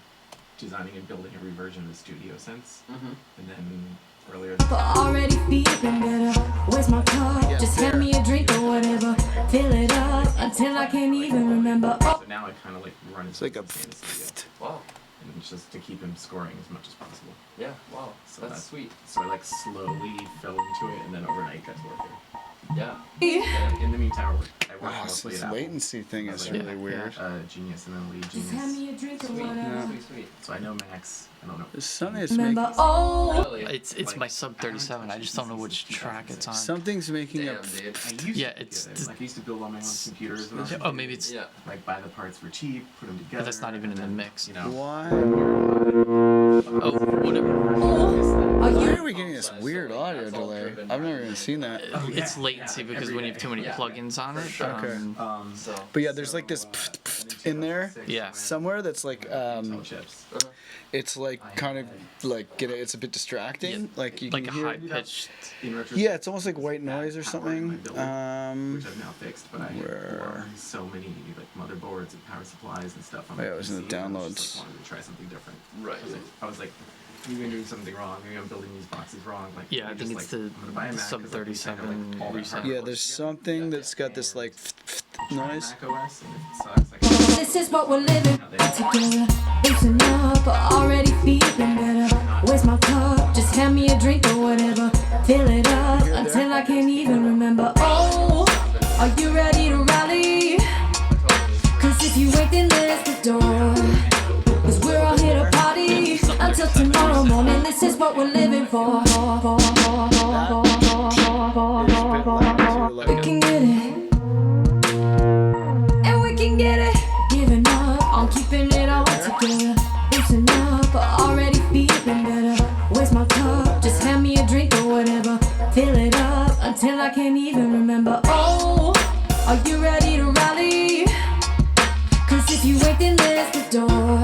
Speaker 4: designing and building a reversion of the Studio Sense. And then earlier
Speaker 5: Already feeling better. Where's my cup?
Speaker 7: Yeah,
Speaker 5: Just hand
Speaker 7: there.
Speaker 5: me a drink or whatever. Fill it up until I can't even remember. Oh,
Speaker 4: so now I kind of like run
Speaker 7: It's like a.
Speaker 4: into the studio,
Speaker 3: Wow.
Speaker 4: and it's just to keep him scoring as much as possible.
Speaker 3: Yeah. Wow.
Speaker 4: So
Speaker 3: That's sweet.
Speaker 4: So I like slowly fell into it, and then overnight got to work here.
Speaker 3: Yeah.
Speaker 4: And in the meantime, I worked
Speaker 7: Wow,
Speaker 4: mostly
Speaker 7: this
Speaker 4: at Apple.
Speaker 7: latency thing is
Speaker 4: Yeah.
Speaker 7: really weird.
Speaker 4: Genius and then Lead
Speaker 5: just hand
Speaker 4: Genius.
Speaker 5: me a drink or
Speaker 3: Sweet.
Speaker 5: whatever.
Speaker 3: Sweet.
Speaker 4: So I know Max. I don't know.
Speaker 7: There's something that's
Speaker 5: Remember,
Speaker 7: making.
Speaker 5: oh,
Speaker 3: Really?
Speaker 6: it's my sub 37. I just don't know which track it's on.
Speaker 7: Something's making
Speaker 3: Damn,
Speaker 7: a.
Speaker 3: dude.
Speaker 4: I used
Speaker 6: Yeah,
Speaker 4: to
Speaker 6: it's
Speaker 4: get it. Like I used to build all my own computers. And
Speaker 6: Oh, maybe it's.
Speaker 3: Yeah.
Speaker 4: like buy the parts for cheap, put them together.
Speaker 6: But that's not even in the
Speaker 4: and then,
Speaker 6: mix.
Speaker 4: You know.
Speaker 7: Why?
Speaker 6: Oh, whatever.
Speaker 5: are
Speaker 7: Why
Speaker 5: you?
Speaker 7: are we getting this weird audio delay? I've never even seen that.
Speaker 6: It's latency because when you have too many plugins on it.
Speaker 7: Okay.
Speaker 3: So.
Speaker 7: But yeah, there's like this in there
Speaker 6: Yeah.
Speaker 7: somewhere that's like
Speaker 4: Chips.
Speaker 7: it's like kind of like it's a bit distracting.
Speaker 6: Yeah,
Speaker 7: Like you
Speaker 6: Like a
Speaker 7: can hear.
Speaker 6: high pitched.
Speaker 4: In retrospect,
Speaker 7: Yeah, it's almost like white noise or something.
Speaker 4: which I've now fixed, but I
Speaker 7: where-
Speaker 4: wore so many like motherboards and power supplies and stuff on
Speaker 7: Oh,
Speaker 4: my
Speaker 7: yeah, it was in the
Speaker 4: PC, and I
Speaker 7: downloads.
Speaker 4: just, like, wanted to try something different.
Speaker 3: Right.
Speaker 4: I was like, maybe I'm doing something wrong. Maybe I'm building these boxes wrong. Like,
Speaker 6: Yeah, I
Speaker 4: I'm
Speaker 6: think
Speaker 4: just,
Speaker 6: it's
Speaker 4: like,
Speaker 6: the
Speaker 4: I'm gonna buy a Mac
Speaker 6: sub
Speaker 4: 'cause, like, we kinda,
Speaker 6: 37
Speaker 4: all that
Speaker 6: reset.
Speaker 4: hardware
Speaker 7: Yeah, there's
Speaker 4: works
Speaker 7: something that's got this like
Speaker 4: together.
Speaker 7: noise.
Speaker 4: Mac OS, and if it sucks, like,
Speaker 5: This is what we're living together. Loosen up, already feeling better. Where's my cup? Just hand me a drink or whatever. Fill it up until I can't even remember. Oh, are you ready to rally? Cause if you ain't, then there's the door. Cause we're all here to party until tomorrow morning. This is what we're living for. We can get it, and we can get it. Giving up, I'm keeping it all together. Loosen up, already feeling better. Where's my cup? Just hand me a drink or whatever. Fill it up until I can't even remember. Oh, are you ready to rally? Cause if you ain't, then there's the door.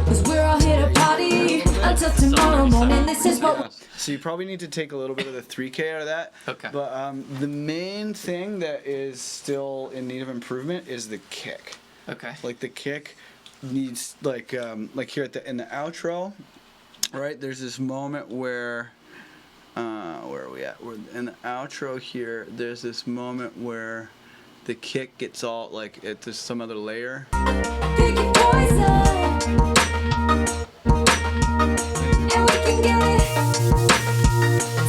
Speaker 5: Cause we're all here to party until tomorrow morning. This is what
Speaker 7: Yeah. So you probably need to take a little bit of the 3K out of that.
Speaker 6: Okay.
Speaker 7: But the main thing that is still in need of improvement is the kick.
Speaker 6: Okay.
Speaker 7: Like the kick needs like here at in the outro, right? There's this moment where where are we at? We're in the outro here. There's this moment where the kick gets all like it's some other layer.
Speaker 5: pick your poison. And we can get it.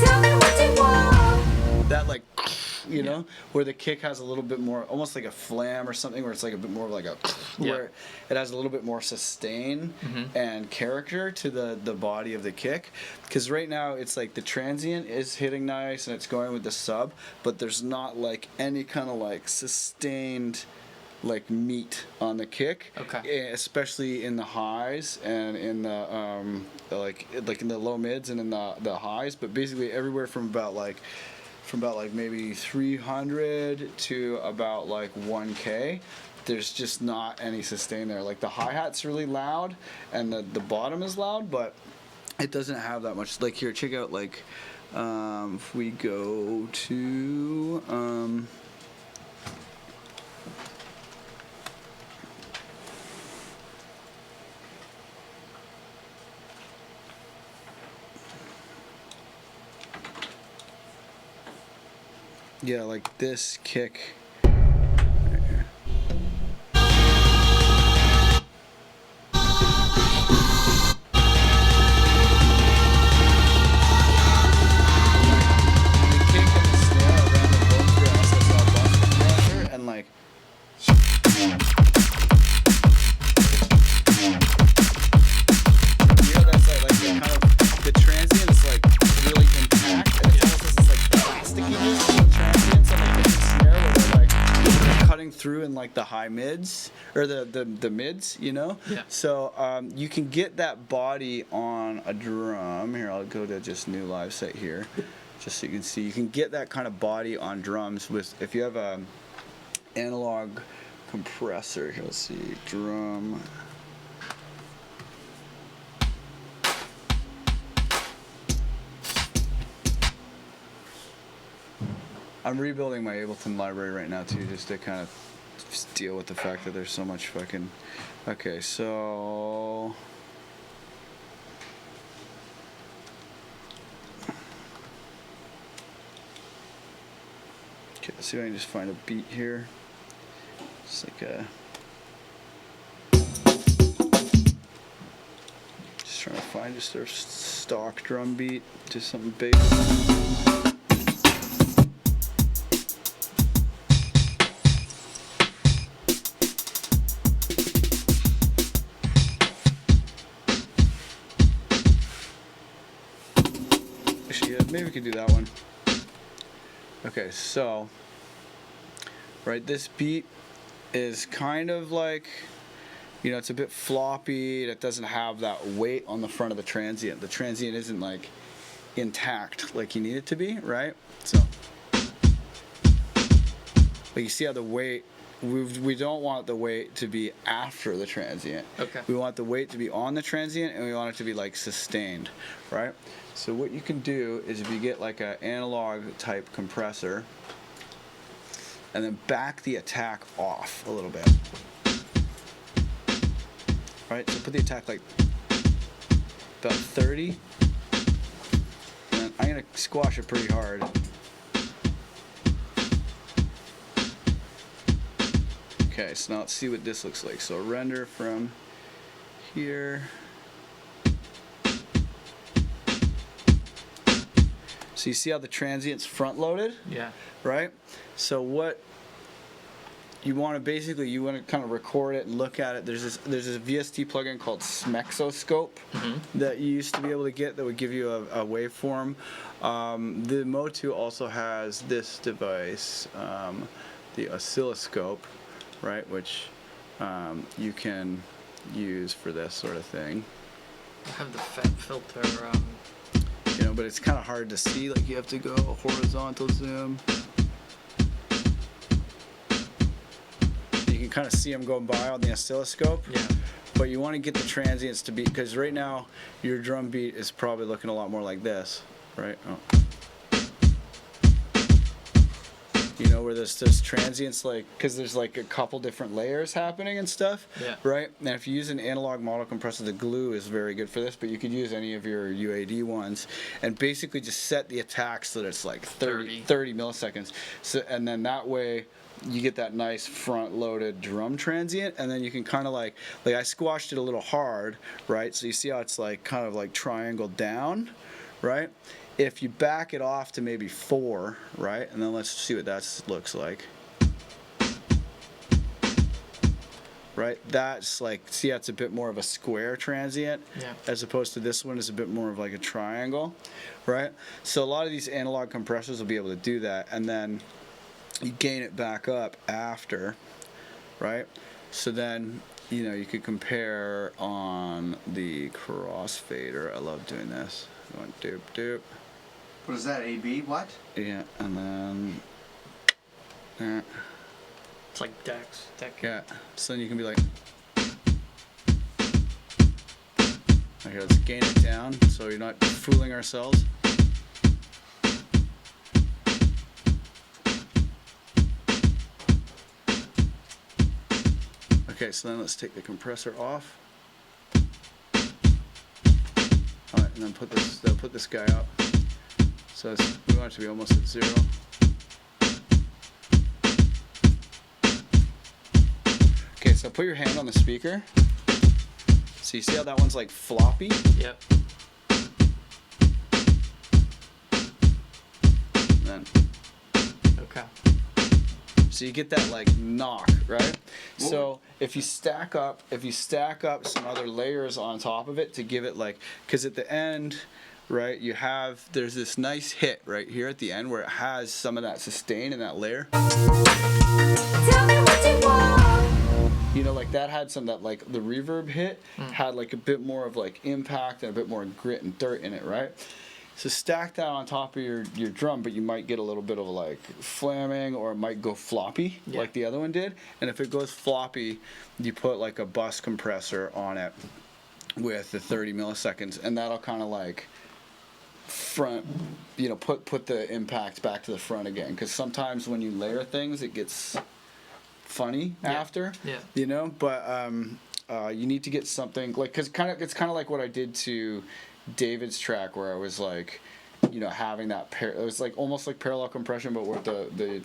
Speaker 5: Tell me what you want.
Speaker 7: That like you know, where the kick has a little bit more, almost like a flam or something, where it's like a bit more of like a, where it has a little bit more sustain and character to the body of the kick. Because right now it's like the transient is hitting nice and it's going with the sub, but there's not like any kind of like sustained like meat on the kick, especially in the highs and in the like in the low mids and in the highs, but basically everywhere from about like maybe 300 to about like 1K, there's just not any sustain there. Like the hi-hat's really loud and the bottom is loud, but it doesn't have that much. Like here, check out like if we go to yeah, like this kick. Right here. The kick and the snare around the both grass, that's high mids or the mids, you know.
Speaker 6: Yeah.
Speaker 7: So you can get that body on a drum. Here, I'll go to just new live set here, just so you can see. You can get that kind of body on drums with if you have a analog compressor. Here, let's see, drum. I'm rebuilding my Ableton library right now too, just to kind of just deal with the fact that there's so much fucking. Okay, so. Okay, let's see if I can just find a beat here. It's like a. Just trying to find just a stock drum beat, just something basic. Maybe we could do that one. Okay, so right, this beat is kind of like, you know, it's a bit floppy. It doesn't have that weight on the front of the transient. The transient isn't like intact like you need it to be, right? So, but you see how the weight. We don't want the weight to be after the transient.
Speaker 6: Okay.
Speaker 7: We want the weight to be on the transient, and we want it to be like sustained, right? So what you can do is if you get like an analog type compressor, and then back the attack off a little bit. Right, so put the attack like about 30, and I'm gonna squash it pretty hard. Okay, so now let's see what this looks like. So render from here. So you see how the transient's front loaded?
Speaker 6: Yeah.
Speaker 7: Right? So what you want to basically, you want to kind of record it and look at it. There's this VST plugin called Smexoscope that you used to be able to get that would give you a waveform. The Motu also has this device, the oscilloscope, right, which you can use for this sort of thing.
Speaker 6: I have the FET filter.
Speaker 7: You know, but it's kind of hard to see. Like you have to go horizontal zoom. You can kind of see them going by on the oscilloscope.
Speaker 6: Yeah.
Speaker 7: But you want to get the transients to be, because right now your drum beat is probably looking a lot more like this, right? Oh. You know, where there's transients, like, because there's like a couple different layers happening and stuff,
Speaker 6: yeah.
Speaker 7: Right? And if you use an analog model compressor, the Glue is very good for this, but you could use any of your UAD ones and basically just set the attack so that it's like 30 milliseconds. So, and then that way you get that nice front-loaded drum transient, and then you can kind of like I squashed it a little hard, right? So you see how it's like kind of like triangle down, right? If you back it off to maybe 4, right? And then let's see what that looks like. Right? That's like, see how it's a bit more of a square transient,
Speaker 6: yeah,
Speaker 7: as opposed to this one is a bit more of like a triangle, right? So a lot of these analog compressors will be able to do that, and then you gain it back up after, right? So then, you know, you could compare on the crossfader. I love doing this. Going doop doop.
Speaker 2: What is that, AB? What?
Speaker 7: Yeah, and then
Speaker 6: it's like Dex.
Speaker 7: yeah. So then you can be like, okay, let's gain it down so you're not fooling ourselves. Okay, so then let's take the compressor off. All right, and then put this guy up. So we want it to be almost at 0. Okay, so put your hand on the speaker. So you see how that one's like floppy?
Speaker 6: Yep.
Speaker 7: And then,
Speaker 6: okay.
Speaker 7: so you get that like knock, right? Whoa. So if you stack up some other layers on top of it to give it like, because at the end, right, there's this nice hit right here at the end where it has some of that sustain in that layer.
Speaker 5: Tell me what you want.
Speaker 7: You know, like that had some that like the reverb hit had like a bit more of like impact and a bit more grit and dirt in it, right? So stack that on top of your drum, but you might get a little bit of like flamming, or it might go floppy like the other one did. And if it goes floppy, you put like a bus compressor on it with the 30 milliseconds, and that'll kind of like front, you know, put the impact back to the front again. Because sometimes when you layer things, it gets funny after.
Speaker 6: Yeah.
Speaker 7: You know, but you need to get something like, because it's kind of like what I did to David's track, where I was like, you know, having that it was like almost like parallel compression, but with the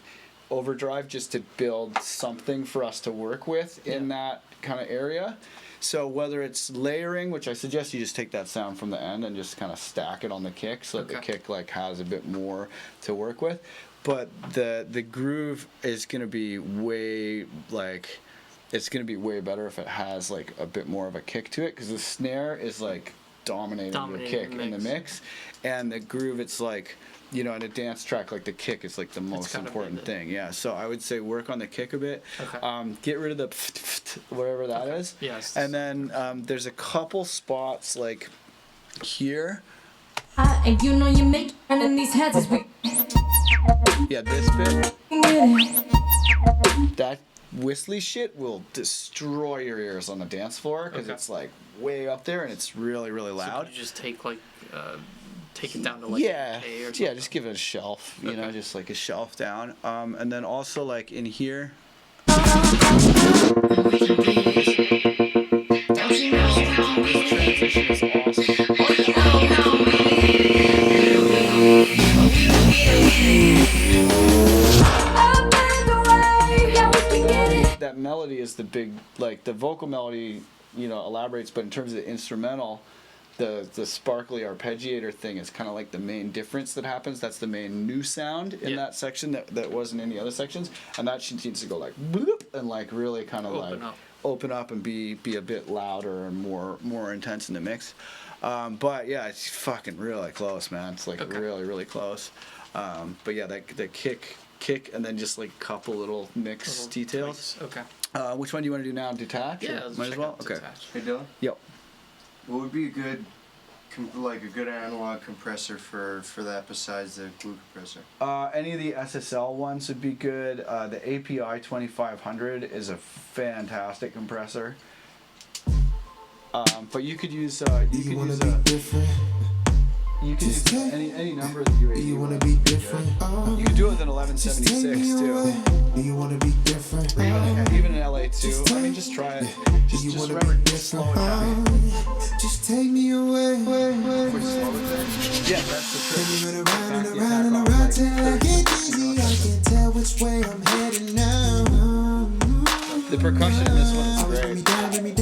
Speaker 7: overdrive, just to build something for us to work with in that kind of area. So whether it's layering, which I suggest you just take that sound from the end and just kind of stack it on the kick, so that the kick like has a bit more to work with. But the groove is gonna be way like, it's gonna be way better if it has like a bit more of a kick to it, because the snare is like dominating your kick in the mix, and the groove, it's like, you know, in a dance track, like the kick is like the most important thing. Yeah, so I would say work on the kick a bit. Get rid of the whatever that is.
Speaker 6: Yes.
Speaker 7: And then there's a couple spots like here.
Speaker 5: And you know you make turning these heads as we
Speaker 7: Yeah, this bit.
Speaker 5: get it.
Speaker 7: That whistly shit will destroy your ears on the dance floor, because it's like way up there and it's really, really loud.
Speaker 6: So could you just take like take it down to like
Speaker 7: yeah,
Speaker 6: an A or
Speaker 7: yeah, just give it a shelf, you know, just like a shelf down. And then also like in here. Transition is that melody is the big, like the vocal melody, you know, elaborates, but in terms of the instrumental, the sparkly arpeggiator thing is kind of like the main difference that happens. That's the main new sound in that section that wasn't in the other sections, and that shit needs to go like bloop, and like really kind of open up and be a bit louder and more intense in the mix. But yeah, it's fucking really close, man. It's like really close. But yeah, the kick, and then just like a couple little mix details.
Speaker 6: Okay.
Speaker 7: Which one do you want to do now? Detach?
Speaker 6: Yeah,
Speaker 7: might as well. Okay.
Speaker 2: Hey Dylan.
Speaker 7: Yep.
Speaker 2: What would be a good, like a good analog compressor for that besides the glue compressor?
Speaker 7: Any of the SSL ones would be good. The API 2500 is a fantastic compressor. But you could use you can use any number of the UAD. You wanna be different? You can do it with an 1176 too. Do you wanna be different? Even an LA2. I mean, just try it. Just remember, slow it down.
Speaker 8: Just take me away.
Speaker 7: Yeah, that's the trick.
Speaker 8: Around till I get dizzy. I can't tell which way I'm heading now.
Speaker 7: The percussion in this one is great.
Speaker 8: Bring me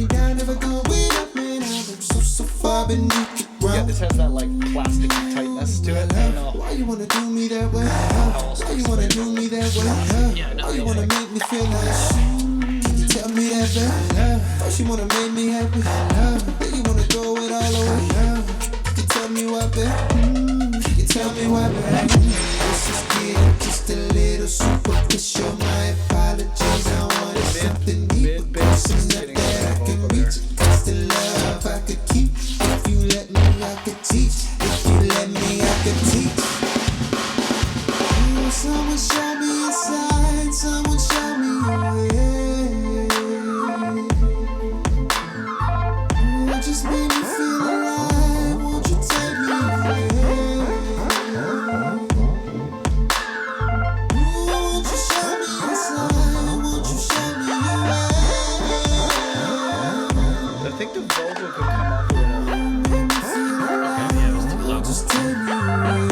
Speaker 8: down, never go way up, man. I'm so far beneath the ground.
Speaker 7: Yeah, this has that like plastic tightness to it. I don't know.
Speaker 8: Why you wanna do me that way? Why you wanna do me that way? Why you wanna make me feel like can you tell me that, babe? Why she wanna make me happy? Then you wanna go it all the way. Can you tell me why, babe? Can you tell me why, babe? This is getting just a little superficial. My apologies, I wanted something deeper, something that I can reach. It's the love I could keep. If you let me, I could teach. If you let me, I could teach. Someone show me a sign. Someone show me a way. Just make me feel alive. Won't you take me away? Won't you show me a sign? Won't you show me a way?
Speaker 7: I think the vocal could come up with
Speaker 8: Just take me away.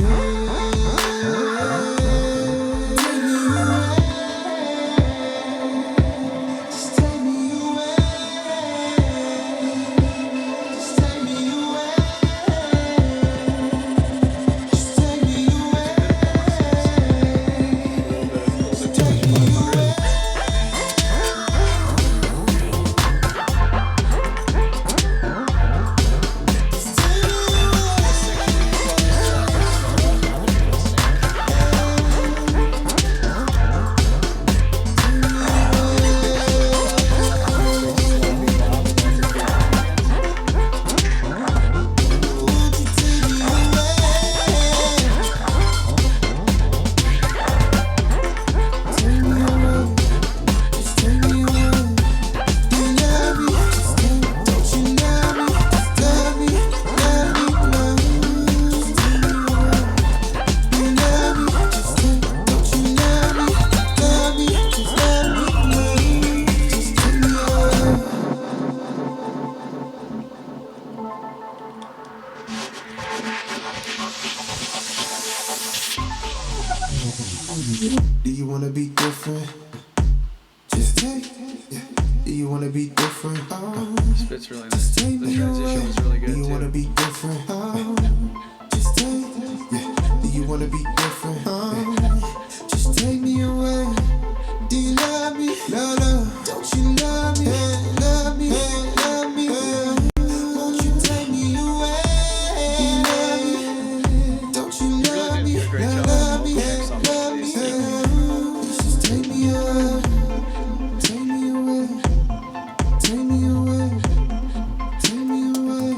Speaker 8: wanna be different?
Speaker 7: Spit's really nice. The transition was really good
Speaker 8: Do you wanna
Speaker 7: too.
Speaker 8: be different? Just take, yeah. Do you wanna be different? Just take me away. Do you love me? Love, don't you love me? Love me, love me. Won't you take me away? Love me, don't you love me?
Speaker 7: A great job
Speaker 8: Love
Speaker 7: on
Speaker 8: me,
Speaker 7: vocals on
Speaker 8: love
Speaker 7: these
Speaker 8: me.
Speaker 7: things.
Speaker 8: Just take me away. Take me away. Take me away. Take me away.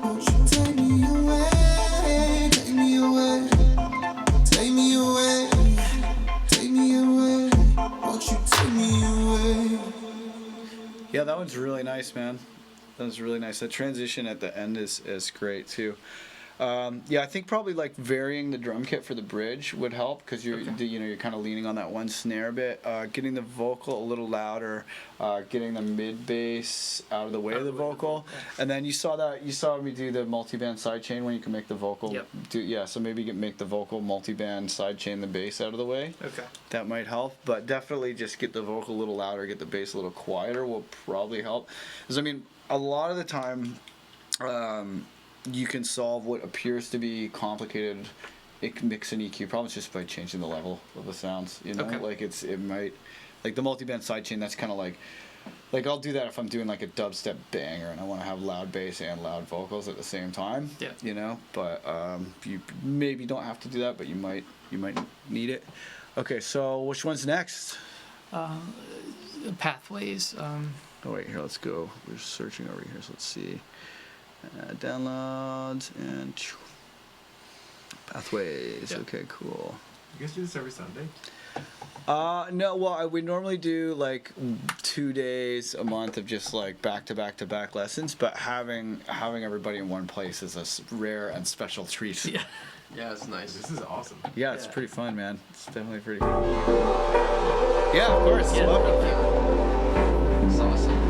Speaker 8: Won't you take me away? Take me away. Take me away. Take me away. Won't you take me away?
Speaker 7: Yeah, that one's really nice, man. That was really nice. The transition at the end is great too. Yeah, I think probably like varying the drum kit for the bridge would help because you're you're kind of leaning on that one snare bit. Getting the vocal a little louder, getting the mid bass out of the way of the vocal, and then you saw me do the multi-band sidechain when you can make the vocal.
Speaker 6: Yep.
Speaker 7: So maybe make the vocal multi-band sidechain the bass out of the way.
Speaker 6: Okay.
Speaker 7: That might help, but definitely just get the vocal a little louder, get the bass a little quieter will probably help. Because I mean, a lot of the time, you can solve what appears to be complicated mix and EQ problems just by changing the level of the sounds. You know,
Speaker 6: Okay.
Speaker 7: like it might, like the multi-band sidechain. That's kind of like I'll do that if I'm doing like a dubstep banger and I want to have loud bass and loud vocals at the same time.
Speaker 6: Yeah.
Speaker 7: You know, but you maybe don't have to do that, but you might need it. Okay, so which one's next?
Speaker 6: Pathways.
Speaker 7: Oh wait, here, let's go. We're searching over here, so let's see. Downloads and pathways.
Speaker 6: Yep.
Speaker 7: Okay, cool.
Speaker 4: You guys do this every Sunday?
Speaker 7: No, well, we normally do like 2 days a month of just like back to back lessons, but having everybody in one place is a rare and special treat.
Speaker 6: Yeah.
Speaker 3: Yeah, it's nice.
Speaker 4: This is awesome.
Speaker 7: Yeah, it's
Speaker 6: Yeah.
Speaker 7: pretty fun, man. It's definitely pretty cool. Yeah, of course.
Speaker 6: Yeah,
Speaker 7: Welcome.
Speaker 6: thank you.
Speaker 3: It's awesome.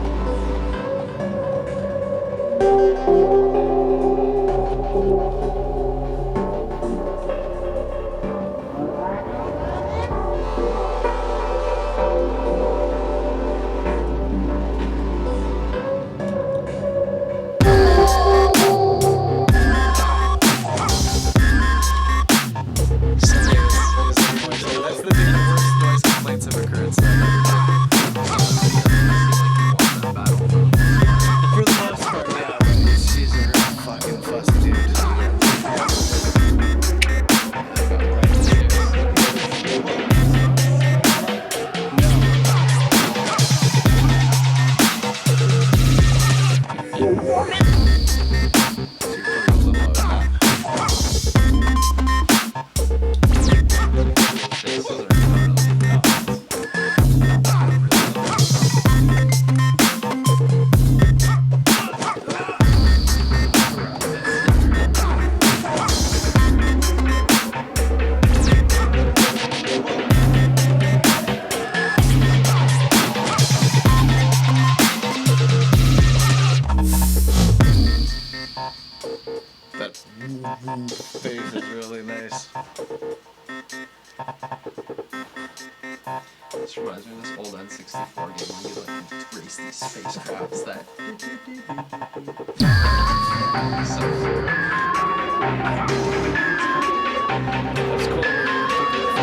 Speaker 1: That's the worst noise complaints have occurred.
Speaker 7: For the most part, yeah. She's a fucking fussy dude. That bass is really nice.
Speaker 3: This reminds me of this old N64 game when you like race these spacecrafts that.
Speaker 7: That's cool.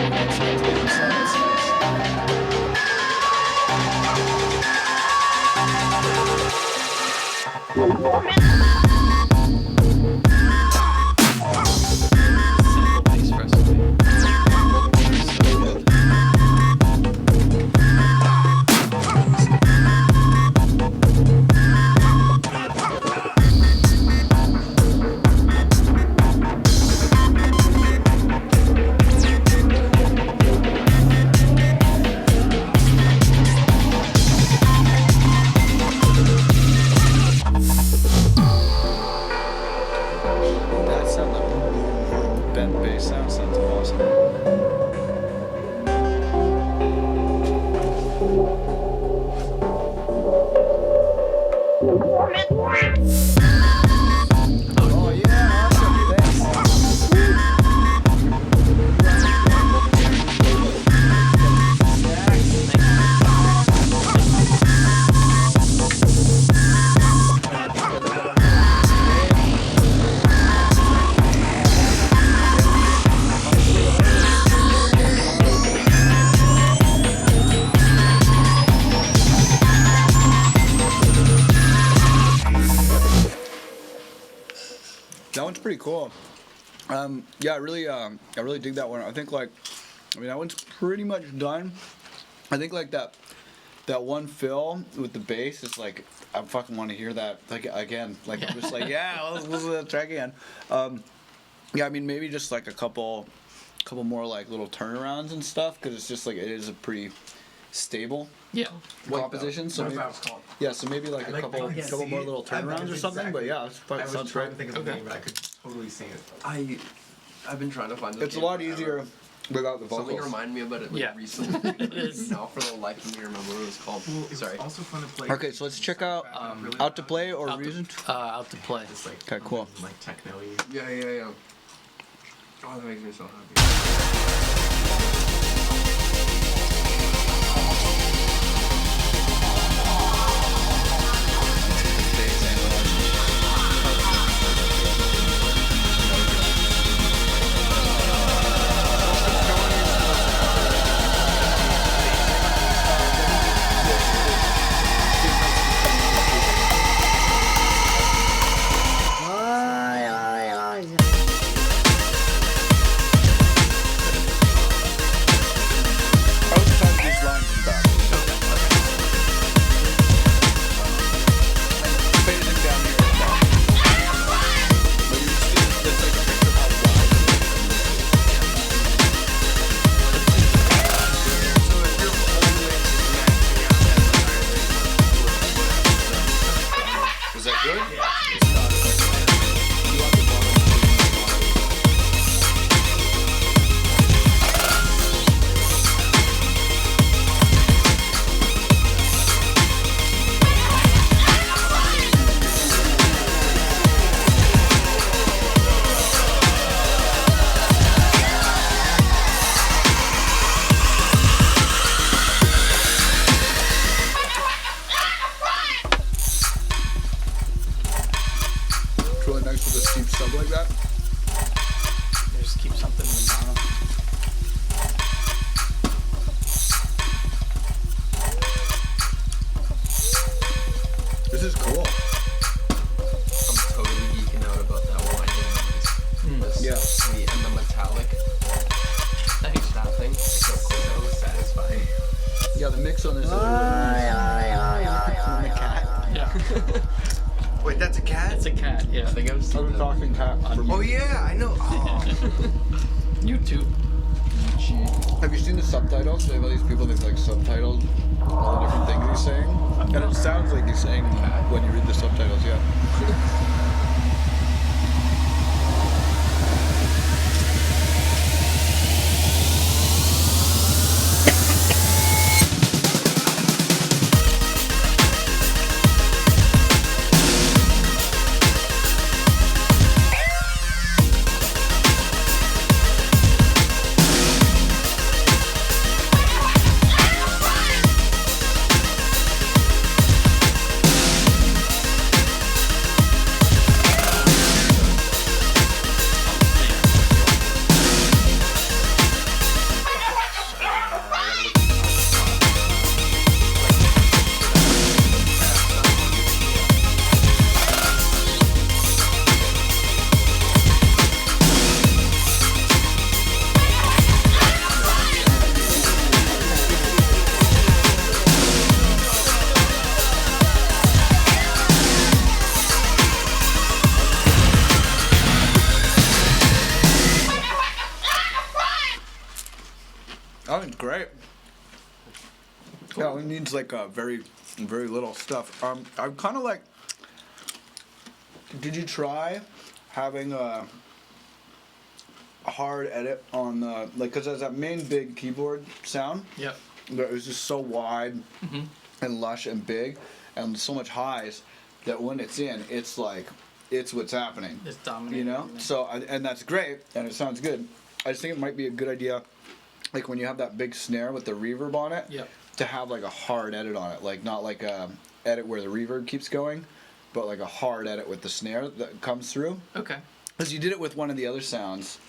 Speaker 7: That's nice.
Speaker 6: Sample bass recipe.
Speaker 7: That sound like bent bass sounds awesome. Oh yeah, awesome. Thanks. That one's pretty cool. Yeah, I really dig that one. I think that one's pretty much done. I think that one fill with the bass is like, I fucking want to hear that again. I'm just like, yeah, let's listen to that track again. Yeah, I mean maybe just like a couple more like little turnarounds and stuff, because it's just like it is a pretty stable composition. So maybe, so maybe like a couple more little turnarounds or something. But yeah, it sounds great.
Speaker 4: I was trying to think of the name, but I could totally sing it.
Speaker 3: I've been trying to find this.
Speaker 7: It's a lot easier without the vocals.
Speaker 3: Something reminded me about it recently. Now for the life of me remember what it was called. Sorry.
Speaker 4: Also fun to play.
Speaker 7: Okay, so let's check out Out to Play or Reason.
Speaker 6: Out to Play.
Speaker 4: It's like
Speaker 7: Okay, cool.
Speaker 4: Like techno-y.
Speaker 3: Yeah. Oh, that makes me so happy.
Speaker 7: Is that good? Yeah. Really nice with a steep sub like that.
Speaker 6: Just keep something in the bottom.
Speaker 7: This is cool.
Speaker 3: I'm totally geeking out about that winding noise.
Speaker 7: Yeah.
Speaker 3: Sweet and the metallic.
Speaker 6: Thanks.
Speaker 3: That thing. So cool. So satisfying.
Speaker 7: Yeah, the mix on this is really nice. The cat.
Speaker 6: Yeah.
Speaker 2: Wait, that's a cat?
Speaker 6: It's a cat, yeah.
Speaker 3: I think I've seen
Speaker 7: I'm talking cat.
Speaker 2: Oh yeah, I know. Oh.
Speaker 6: YouTube.
Speaker 7: Have you seen the subtitles? They have all these people that like subtitled all the different things he's saying, and it sounds like he's saying when you read the subtitles. Yeah. That was great. Yeah, it needs like very little stuff. I'm kind of like. Did you try having a hard edit on the because there's that main big keyboard sound?
Speaker 6: Yep.
Speaker 7: That was just so wide and lush and big, and so much highs that when it's in, it's like it's what's happening.
Speaker 6: It's dominating.
Speaker 7: You know. So and that's great, and it sounds good. I just think it might be a good idea. Like when you have that big snare with the reverb on it, to have like a hard edit on it, like not like a edit where the reverb keeps going, but like a hard edit with the snare that comes through.
Speaker 6: Okay.
Speaker 7: Because you did it with one of the other sounds,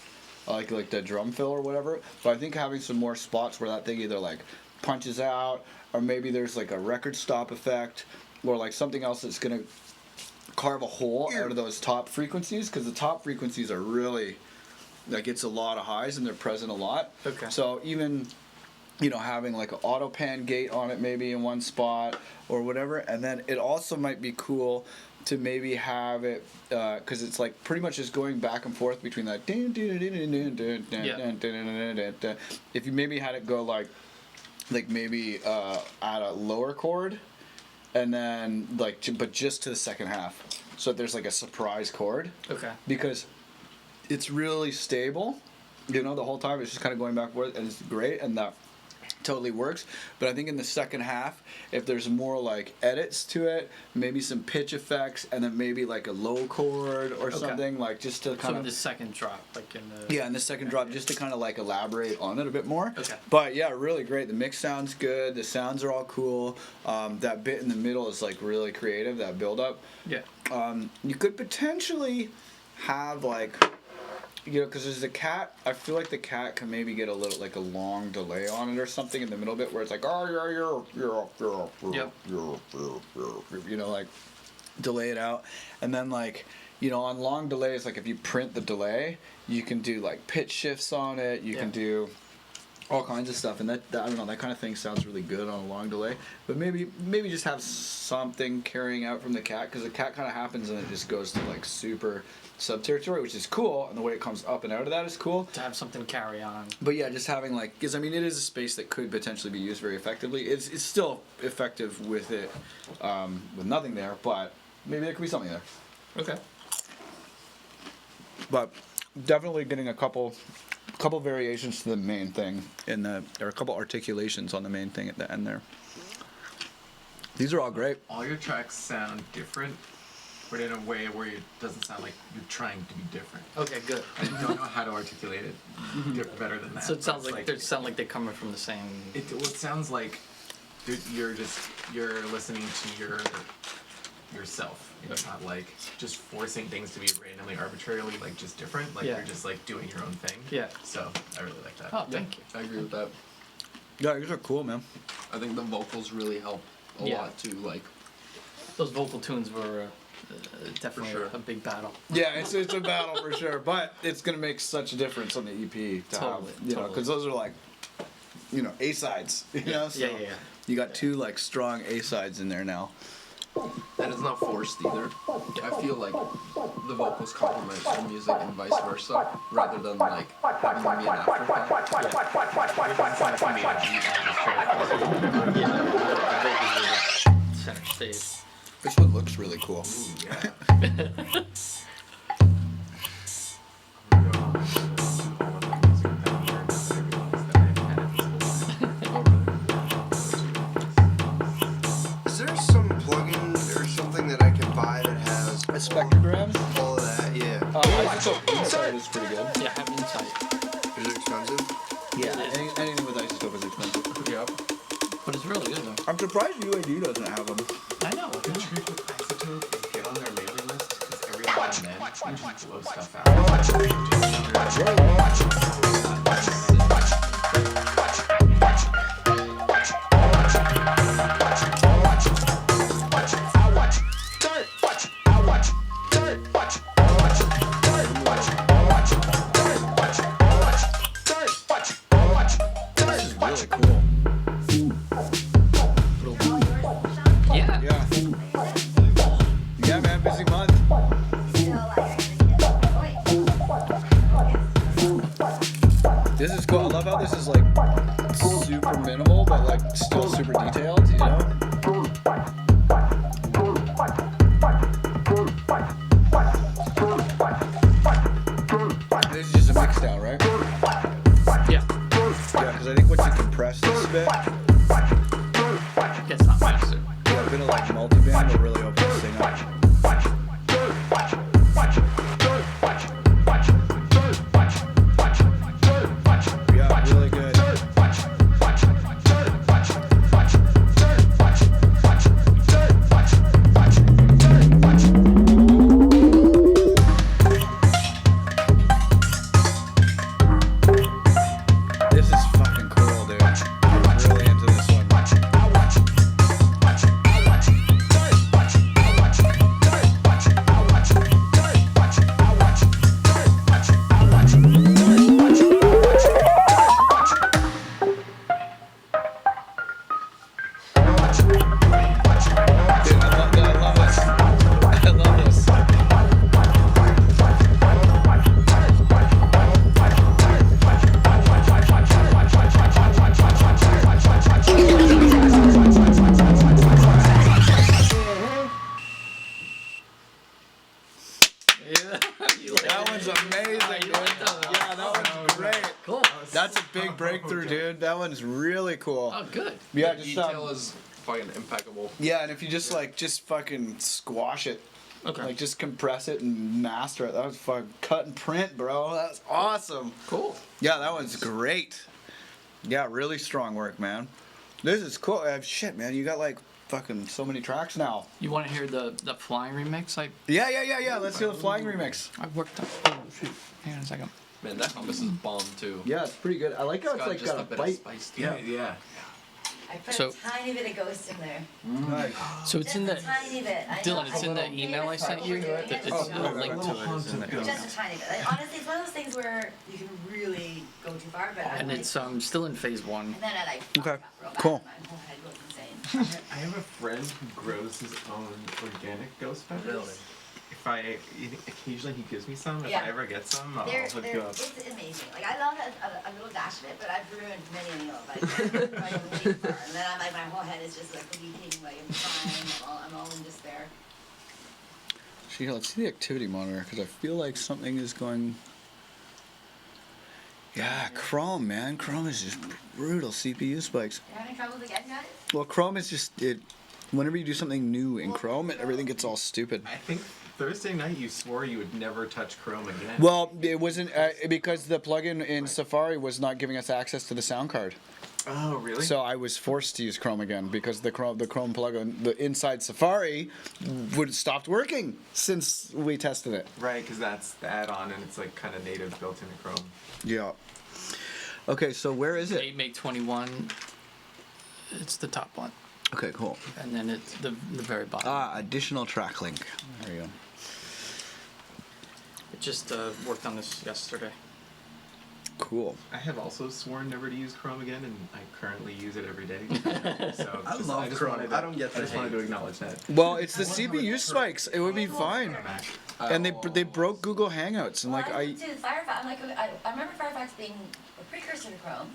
Speaker 7: like the drum fill or whatever. But I think having some more spots where that thing either like punches out, or maybe there's like a record stop effect, or like something else that's gonna carve a hole out of those top frequencies, because the top frequencies are really, like, it's a lot of highs and they're present a lot.
Speaker 6: Okay.
Speaker 7: So even, you know, having like an auto pan gate on it maybe in one spot or whatever, and then it also might be cool to maybe have it, because it's like pretty much just going back and forth between that. If you maybe had it go like maybe at a lower chord, and then like, but just to the second half, so there's like a surprise chord.
Speaker 6: Okay.
Speaker 7: Because it's really stable, you know, the whole time. It's just kind of going back and forth, and it's great, and that totally works. But I think in the second half, if there's more like edits to it, maybe some pitch effects, and then maybe like a low chord or something, like just to kind
Speaker 6: So
Speaker 7: of
Speaker 6: the second drop, like in the.
Speaker 7: yeah, in the second drop, just to kind of like elaborate on it a bit more.
Speaker 6: Okay.
Speaker 7: But yeah, really great. The mix sounds good. The sounds are all cool. That bit in the middle is like really creative. That build up.
Speaker 6: Yeah.
Speaker 7: You could potentially have like, you know, because there's a cat. I feel like the cat can maybe get a little like a long delay on it or something in the middle bit where it's like, oh yeah, you know, like delay it out, and then like, you know, on long delays, like if you print the delay, you can do like pitch shifts on it. You can do all kinds of stuff, and that I don't know, that kind of thing sounds really good on a long delay. But maybe just have something carrying out from the cat, because the cat kind of happens and it just goes to like super sub territory, which is cool, and the way it comes up and out of that is cool.
Speaker 6: To have something carry on.
Speaker 7: But yeah, just having like, because I mean, it is a space that could potentially be used very effectively. It's still effective with it, with nothing there, but maybe there could be something there.
Speaker 6: Okay.
Speaker 7: But definitely getting a couple variations to the main thing or a couple articulations on the main thing at the end there. These are all great.
Speaker 4: All your tracks sound different, but in a way where it doesn't sound like you're trying to be different.
Speaker 6: Okay, good.
Speaker 4: I don't know how to articulate it better than that.
Speaker 6: So it sounds
Speaker 4: but
Speaker 6: like
Speaker 4: it's
Speaker 6: they sound like they're coming from the same.
Speaker 4: It sounds like you're listening to yourself. It's not like just forcing things to be randomly, arbitrarily, like just different. Like you're just like doing your own thing.
Speaker 6: Yeah.
Speaker 4: So I really like that.
Speaker 6: Oh, thank you.
Speaker 3: I agree with that.
Speaker 7: Yeah, these are cool, man.
Speaker 3: I think the vocals really help a lot too. Like
Speaker 6: those vocal tunes were definitely
Speaker 3: sure.
Speaker 6: a big battle.
Speaker 7: Yeah, it's a battle for sure, but it's gonna make such a difference on the EP to have, you know, because those are like, you know, A sides. You know, so
Speaker 6: yeah.
Speaker 7: You got two like strong A sides in there now.
Speaker 3: And it's not forced either. I feel like the vocals complement the music and vice versa, rather than like having them be an afterthought.
Speaker 6: Center stage.
Speaker 7: This one looks really cool.
Speaker 2: Is there some plugin or something that I can buy that has
Speaker 7: A spectrogram?
Speaker 2: all of that? Yeah.
Speaker 7: Isotope Inside is pretty good.
Speaker 6: Yeah, have insight.
Speaker 2: Is it expensive?
Speaker 7: Yeah, anything with isotope is expensive.
Speaker 3: Yep.
Speaker 6: But it's really good though.
Speaker 7: I'm surprised UAD doesn't have them.
Speaker 6: I know.
Speaker 4: The trick with Isotope is get on their mailing list, because every now and then you just blow stuff out.
Speaker 7: This is really cool.
Speaker 6: Yeah.
Speaker 7: Yeah. Yeah, man, busy month. This is cool. I love how this is like super minimal, but like still super detailed, you know? This is just a mix down, right?
Speaker 6: Yeah.
Speaker 7: Yeah, because I think once you compress this bit,
Speaker 6: It's not massive.
Speaker 7: yeah, a bit of like multi-band will really open this thing up. Yeah, really good. This is fucking cool, dude. I'm really into this one. That one's amazing, dude. Yeah, that one's great.
Speaker 6: Cool.
Speaker 7: That's a big breakthrough, dude. That one's really cool.
Speaker 6: Oh, good.
Speaker 7: Yeah,
Speaker 3: The
Speaker 7: just
Speaker 3: detail is fucking impeccable.
Speaker 7: yeah, and if you just just fucking squash it,
Speaker 6: Okay.
Speaker 7: like just compress it and master it. That was fucking cut and print, bro. That's awesome.
Speaker 6: Cool.
Speaker 7: Yeah, that one's great. Yeah, really strong work, man. This is cool. Shit, man, you got like fucking so many tracks now.
Speaker 6: You want to hear the flying remix?
Speaker 7: Yeah. Let's do the flying remix.
Speaker 6: I worked on. Oh shoot. Hang on a second.
Speaker 3: Man, that hummus is bomb too.
Speaker 7: Yeah, it's pretty good. I like how it's like
Speaker 3: just
Speaker 7: got
Speaker 3: a
Speaker 7: a
Speaker 3: bit
Speaker 7: bite.
Speaker 3: of spice to
Speaker 4: Yeah,
Speaker 3: it.
Speaker 4: yeah.
Speaker 9: I put
Speaker 6: So-
Speaker 9: a tiny bit of ghost in there.
Speaker 7: Nice.
Speaker 6: So it's in the.
Speaker 9: Just a tiny bit. I
Speaker 6: Dylan,
Speaker 9: know-
Speaker 6: it's in the email I sent you. It's
Speaker 7: Oh,
Speaker 6: a link to it. Is in there.
Speaker 9: Just a tiny bit. Like, honestly, it's one of those things where you can really go too far, but I'm
Speaker 6: And
Speaker 9: like,
Speaker 6: it's still in phase 1.
Speaker 9: and then I like
Speaker 7: Okay,
Speaker 9: fuck up real bad,
Speaker 7: cool.
Speaker 9: and my whole head goes insane.
Speaker 4: I have a friend who grows his own organic ghost peppers.
Speaker 3: Really?
Speaker 4: Occasionally he gives me some. If
Speaker 9: Yeah.
Speaker 4: I ever get some, I'll
Speaker 9: They're,
Speaker 4: hook you up.
Speaker 9: it's amazing. Like I love a little dash of it, but I've ruined many of them. Like way far. And then I'm like, my whole head is just like leaking, like I'm crying. I'm all in despair.
Speaker 7: See, let's see the activity monitor because I feel like something is going. Yeah, Chrome, man. Chrome is just brutal CPU spikes.
Speaker 9: You having troubles again, guys?
Speaker 7: Well, Chrome is just it. Whenever you do something new in Chrome, everything gets all stupid.
Speaker 4: I think Thursday night you swore you would never touch Chrome again.
Speaker 7: Well, it wasn't because the plugin in Safari was not giving us access to the sound card.
Speaker 4: Oh, really?
Speaker 7: So I was forced to use Chrome again because the Chrome plugin, the inside Safari, would stopped working since we tested it.
Speaker 4: Right, because that's the add-on and it's like kind of native built into Chrome.
Speaker 7: Yeah. Okay, so where is it?
Speaker 6: Make 21. It's the top one.
Speaker 7: Okay, cool.
Speaker 6: And then it's the very bottom.
Speaker 7: Additional track link. There you go.
Speaker 6: I just worked on this yesterday.
Speaker 7: Cool.
Speaker 4: I have also sworn never to use Chrome again, and I currently use it every day. So
Speaker 2: I love
Speaker 4: just
Speaker 2: Chrome.
Speaker 4: wanted to-
Speaker 2: I don't get
Speaker 4: I just
Speaker 2: the
Speaker 4: wanted to
Speaker 2: hate.
Speaker 4: acknowledge that.
Speaker 7: Well, it's the CPU spikes. It would be fine.
Speaker 4: Mac.
Speaker 7: And they broke Google Hangouts and
Speaker 9: Well,
Speaker 7: like
Speaker 9: I went to Firefox. I'm like, I remember Firefox being a precursor to Chrome,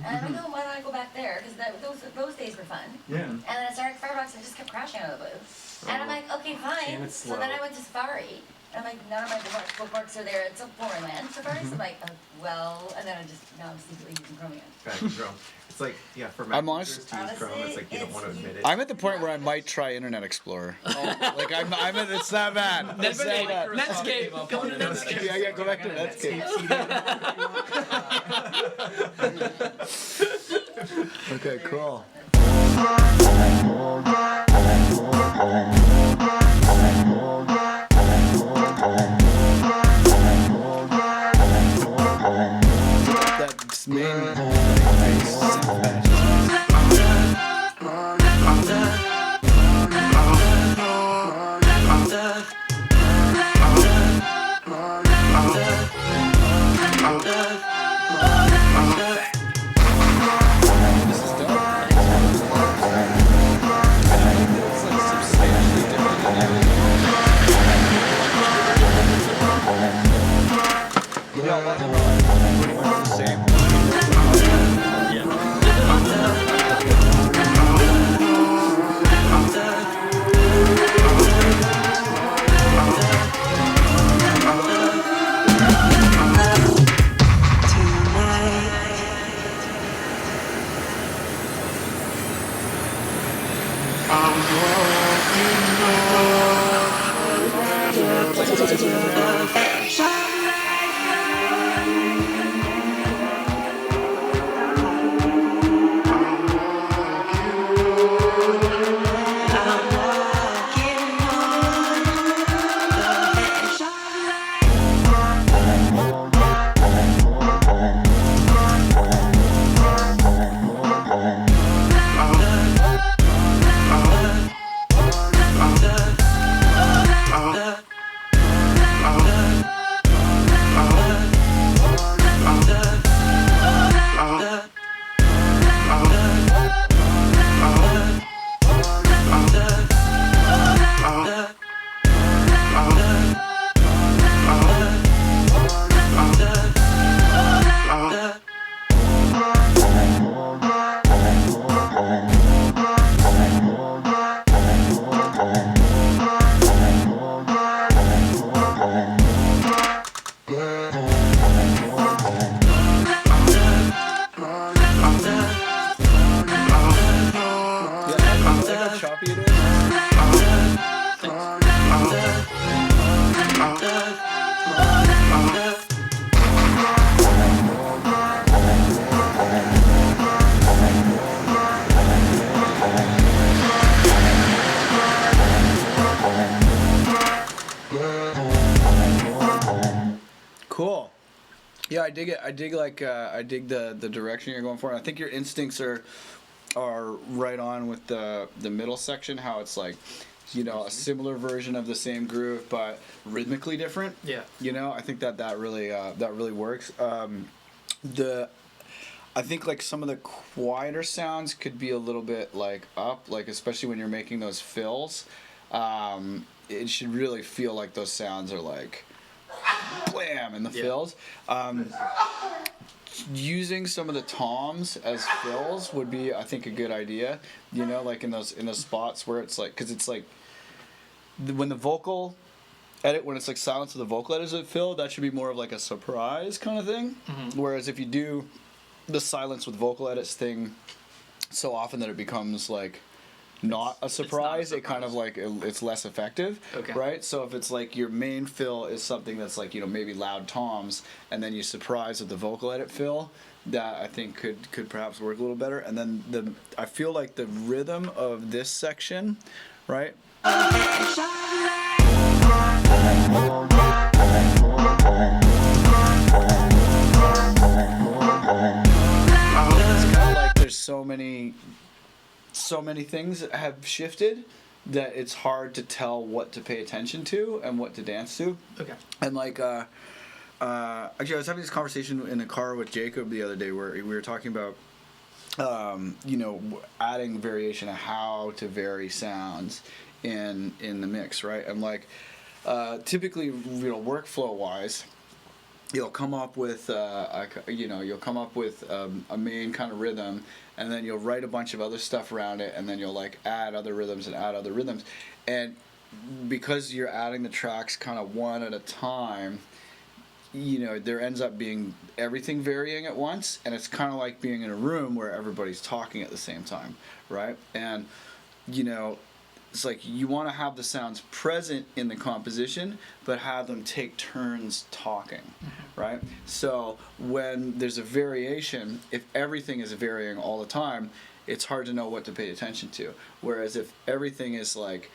Speaker 9: and I'm like, oh, why don't I go back there? Because those days were fun.
Speaker 4: Yeah.
Speaker 9: And then I started Firefox and it just kept crashing out of the blue. And I'm like, okay, fine.
Speaker 4: And it's
Speaker 9: So then
Speaker 4: slow.
Speaker 9: I went to Safari. And I'm like, none of my bookmarks are there. It's a foreign land, Safari. So I'm like, well, and then now I'm secretly using Chrome again.
Speaker 4: Back to Chrome. It's like, yeah, for Mac
Speaker 7: I'm honest-
Speaker 4: users to use Chrome, it's like you don't want to admit it.
Speaker 7: I'm at the point where I might try Internet Explorer. Like I'm at, it's that bad. It's that bad.
Speaker 6: Netscape. Go to Netscape.
Speaker 7: Yeah, go back to Netscape. Okay, cool. That's main. This is dope. It's like substantially different. You know, a lot of them are pretty much the same. Cool. Yeah, I dig it. I dig the direction you're going for. And I think your instincts are right on with the middle section. How it's like, a similar version of the same groove, but rhythmically different.
Speaker 6: Yeah.
Speaker 7: I think that really works. I think like some of the quieter sounds could be a little bit like up, like especially when you're making those fills. It should really feel like those sounds are like blam in the fills. Using some of the toms as fills would be, I think, a good idea. Like in those spots where it's like, because it's like when the vocal edit, when it's like silence with the vocal edit as a fill, that should be more of like a surprise kind of thing. Mm-hmm. Whereas if you do the silence with vocal edits thing so often that it becomes like not a surprise, it kind of like it's less effective.
Speaker 6: Okay.
Speaker 7: Right? So if it's like your main fill is something that's like, maybe loud toms, and then you surprise with the vocal edit fill, that I think could perhaps work a little better. And then I feel like the rhythm of this section, right? It's kind of like there's so many things that have shifted that it's hard to tell what to pay attention to and what to dance to.
Speaker 6: Okay.
Speaker 7: And like actually I was having this conversation in the car with Jacob the other day where we were talking about adding variation of how to vary sounds in the mix, right? And like typically, workflow wise, you'll come up with a main kind of rhythm, and then you'll write a bunch of other stuff around it, and then you'll like add other rhythms, and because you're adding the tracks kind of one at a time, there ends up being everything varying at once, and it's kind of like being in a room where everybody's talking at the same time, right? And it's like you want to have the sounds present in the composition, but have them take turns talking, right? So when there's a variation, if everything is varying all the time, it's hard to know what to pay attention to. Whereas if everything is like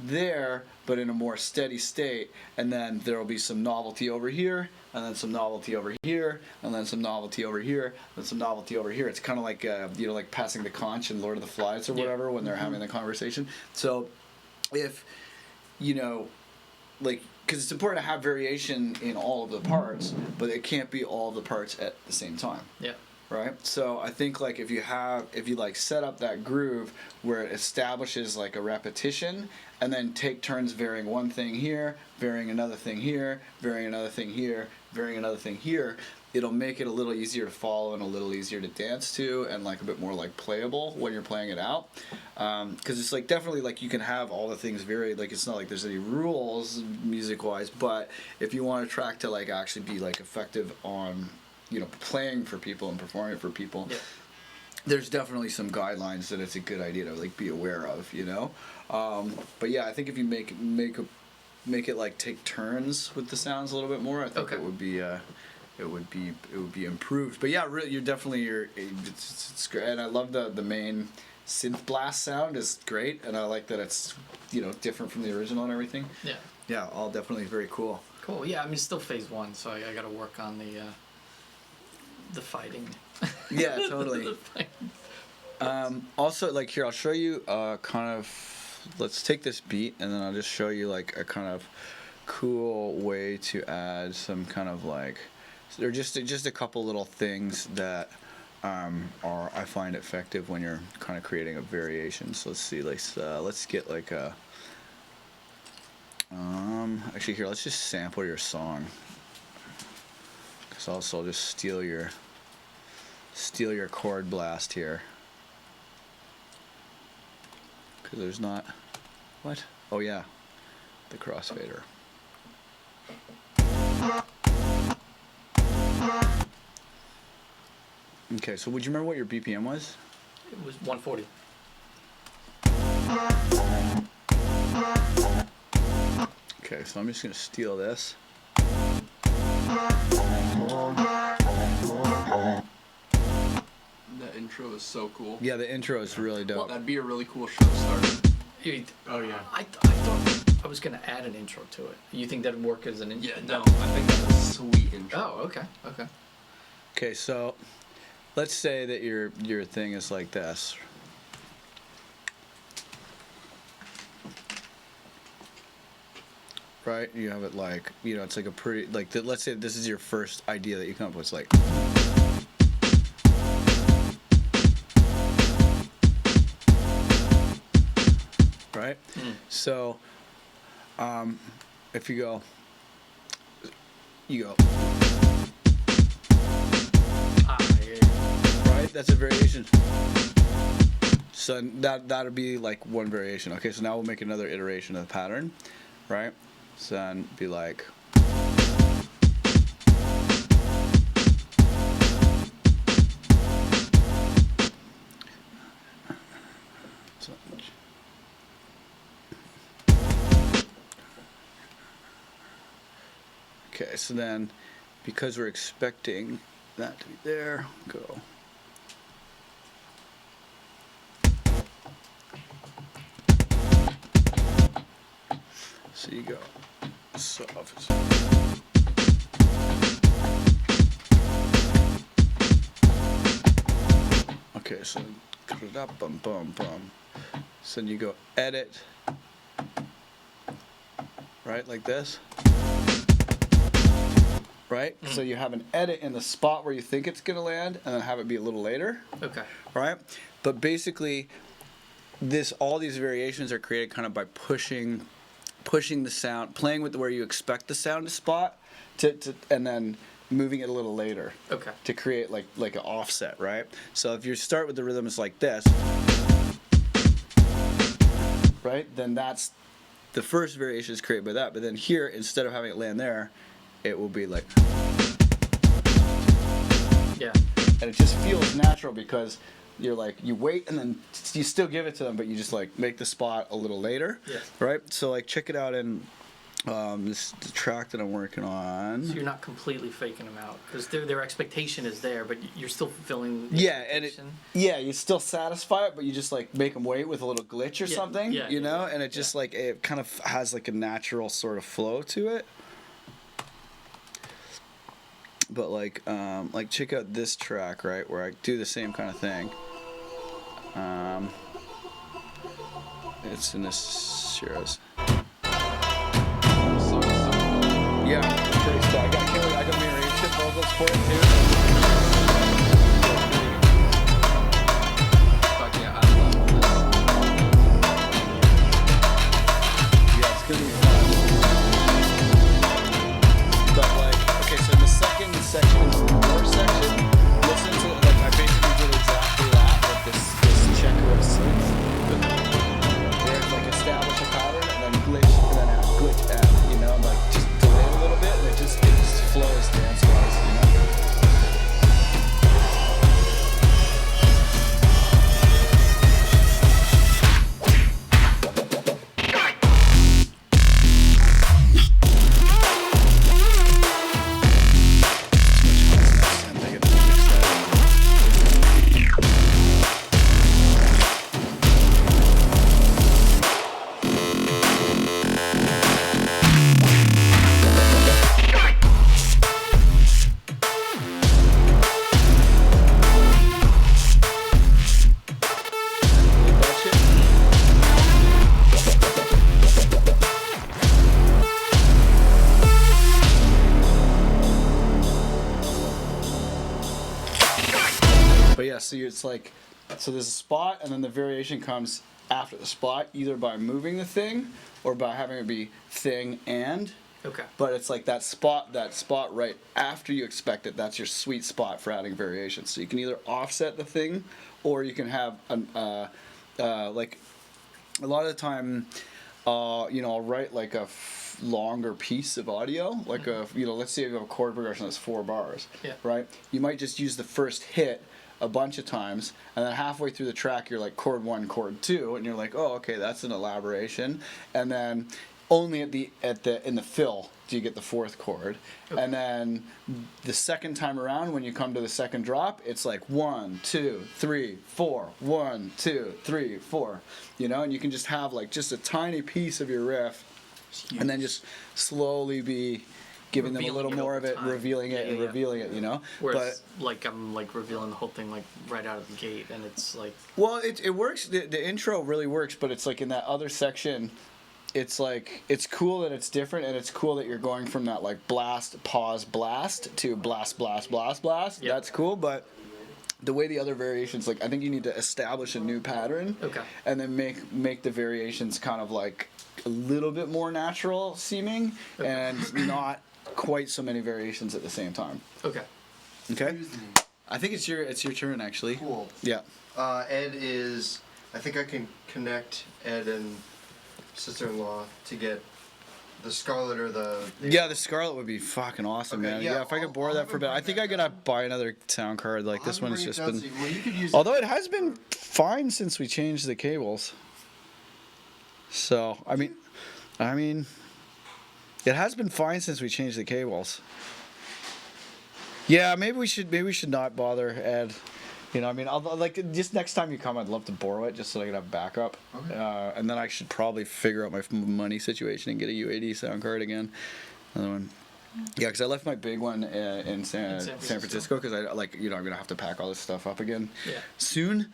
Speaker 7: there, but in a more steady state, and then there'll be some novelty over here, and then some novelty over here, and then some novelty over here, and some novelty over here. It's kind of like like passing the conch in Lord of the Flies or whatever when they're having the conversation. So if because it's important to have variation in all of the parts, but it can't be all of the parts at the same time.
Speaker 6: Yeah.
Speaker 7: Right? So I think like if you like set up that groove where it establishes like a repetition, and then take turns varying one thing here, varying another thing here, varying another thing here, varying another thing here, it'll make it a little easier to follow and a little easier to dance to, and like a bit more like playable when you're playing it out. Because it's like definitely like you can have all the things varied, like it's not like there's any rules music wise, but if you want a track to like actually be like effective on playing for people and performing for people, there's definitely some guidelines that it's a good idea to like be aware of, but yeah, I think if you make it like take turns with the sounds a little bit more, I think it would be improved. But yeah, really, it's great, and I love the main synth blast sound is great, and I like that it's different from the original and everything. Yeah, all definitely very cool.
Speaker 6: Cool. Yeah, I mean, it's still phase one, so I got to work on the fighting.
Speaker 7: Yeah, totally. Also, like here, I'll show you kind of. Let's take this beat, and then I'll just show you like a kind of cool way to add some kind of like. They're just a couple little things that I find effective when you're kind of creating a variation. So let's see, let's get like a. Actually, here, let's just sample your song. Cause also I'll just steal your chord blast here. Cause there's not. What? Oh yeah, the crossfader. Okay, so would you remember what your BPM was?
Speaker 6: It was 140.
Speaker 7: Okay, so I'm just gonna steal this.
Speaker 3: That intro is so cool.
Speaker 7: Yeah, the intro is really dope.
Speaker 3: Well, that'd be a really cool show starter.
Speaker 4: Oh yeah.
Speaker 6: I thought I was gonna add an intro to it. You think that'd work as an intro?
Speaker 3: Yeah, no, I think that's a sweet intro.
Speaker 6: Oh, okay.
Speaker 7: Okay, so let's say that your thing is like this. Right? You have it like, it's like a pretty, like, let's say this is your first idea that you come up with. It's like. Right? So, if you go. Right? That's a variation. So that'll be like one variation. Okay, so now we'll make another iteration of the pattern. Right? So then be like. Okay, so then because we're expecting that to be there, go. So you go soft. Okay, so cut it up, bum, bum, bum. So then you go edit, right, like this. Right? So you have an edit in the spot where you think it's going to land, and then have it be a little later.
Speaker 6: Okay.
Speaker 7: Right? But basically, all these variations are created kind of by pushing the sound, playing with where you expect the sound to spot, and then moving it a little later.
Speaker 6: Okay.
Speaker 7: To create like an offset, right? So if you start with the rhythm is like this, right? Then that's the first variation is created by that. But then here, instead of having it land there, it will be like.
Speaker 6: Yeah.
Speaker 7: And it just feels natural because you're like, you wait and then you still give it to them, but you just like make the spot a little later.
Speaker 6: Yeah.
Speaker 7: Right? So like check it out in the track that I'm working on.
Speaker 6: So you're not completely faking them out because their expectation is there, but you're still fulfilling. The
Speaker 7: Yeah, and you still satisfy it, but you just like make them wait with a little glitch or something, you know, and it just like it kind of has like a natural sort of flow to it. But like check out this track, right, where I do the same kind of thing. It's in this series. Yeah, pretty cool. I got Miriam chip vocals for it too.
Speaker 3: Fuck yeah, I love this.
Speaker 7: Yeah, it's gonna be fun. But like, okay, so in the second section, first section, listen to like I basically did exactly that, like this checker of synth, where it's like establish a pattern and then glitch and then add glitch add, you know, and like just delay a little bit and it just flows dance wise, you know. But yeah, so it's like, so there's a spot, and then the variation comes after the spot, either by moving the thing or by having it be thing and.
Speaker 6: Okay.
Speaker 7: But it's like that spot right after you expect it. That's your sweet spot for adding variations. So you can either offset the thing, or you can have like a lot of the time, I'll write like a longer piece of audio, like let's say you have a chord progression that's 4 bars.
Speaker 6: Yeah.
Speaker 7: Right. You might just use the first hit a bunch of times, and then halfway through the track you're like chord 1, chord 2, and you're like, oh, okay, that's an elaboration, and then only in the fill do you get the 4th chord. Okay. And then the second time around when you come to the second drop, it's like 1, 2, 3, 4, 1, 2, 3, 4, and you can just have like just a tiny piece of your riff and then just slowly be giving them a little
Speaker 6: Revealing it
Speaker 7: more
Speaker 6: over
Speaker 7: of it,
Speaker 6: time.
Speaker 7: revealing it, and
Speaker 6: Yeah.
Speaker 7: revealing it, you know.
Speaker 6: Whereas, like, I'm like revealing the whole thing like right out of the gate, and it's like.
Speaker 7: Well, it works. The intro really works, but it's like in that other section, it's like it's cool that it's different, and it's cool that you're going from that like blast, pause, blast to blast, blast, blast, blast.
Speaker 6: Yep.
Speaker 7: That's cool, but the way the other variations, like I think you need to establish a new pattern,
Speaker 6: Okay.
Speaker 7: and then make the variations kind of like a little bit more natural seeming, and not quite so many variations at the same time.
Speaker 6: Okay.
Speaker 7: Okay. I think it's your turn actually.
Speaker 2: Cool.
Speaker 7: Yeah.
Speaker 2: Ed is. I think I can connect Ed and sister-in-law to get the Scarlet or the.
Speaker 7: Yeah, the Scarlet would be fucking awesome,
Speaker 2: Okay,
Speaker 7: man.
Speaker 2: yeah,
Speaker 7: Yeah, if I could
Speaker 2: I'll-
Speaker 7: borrow
Speaker 2: I'll
Speaker 7: that
Speaker 2: have
Speaker 7: for a
Speaker 2: him
Speaker 7: bit. I
Speaker 2: bring
Speaker 7: think
Speaker 2: that
Speaker 7: I gotta
Speaker 2: down.
Speaker 7: buy another sound card. Like this one has just been.
Speaker 2: Well, you could use.
Speaker 7: Although it has been fine since we changed the cables. So I mean, it has been fine since we changed the cables. Yeah, maybe we should not bother, Ed. You know, I mean, I'll like just next time you come, I'd love to borrow it just so I can have backup.
Speaker 2: Okay.
Speaker 7: And then I should probably figure out my money situation and get a U80 sound card again. Another one. Yeah, because I left my big one in San Francisco because I I'm gonna have to pack all this stuff up again soon.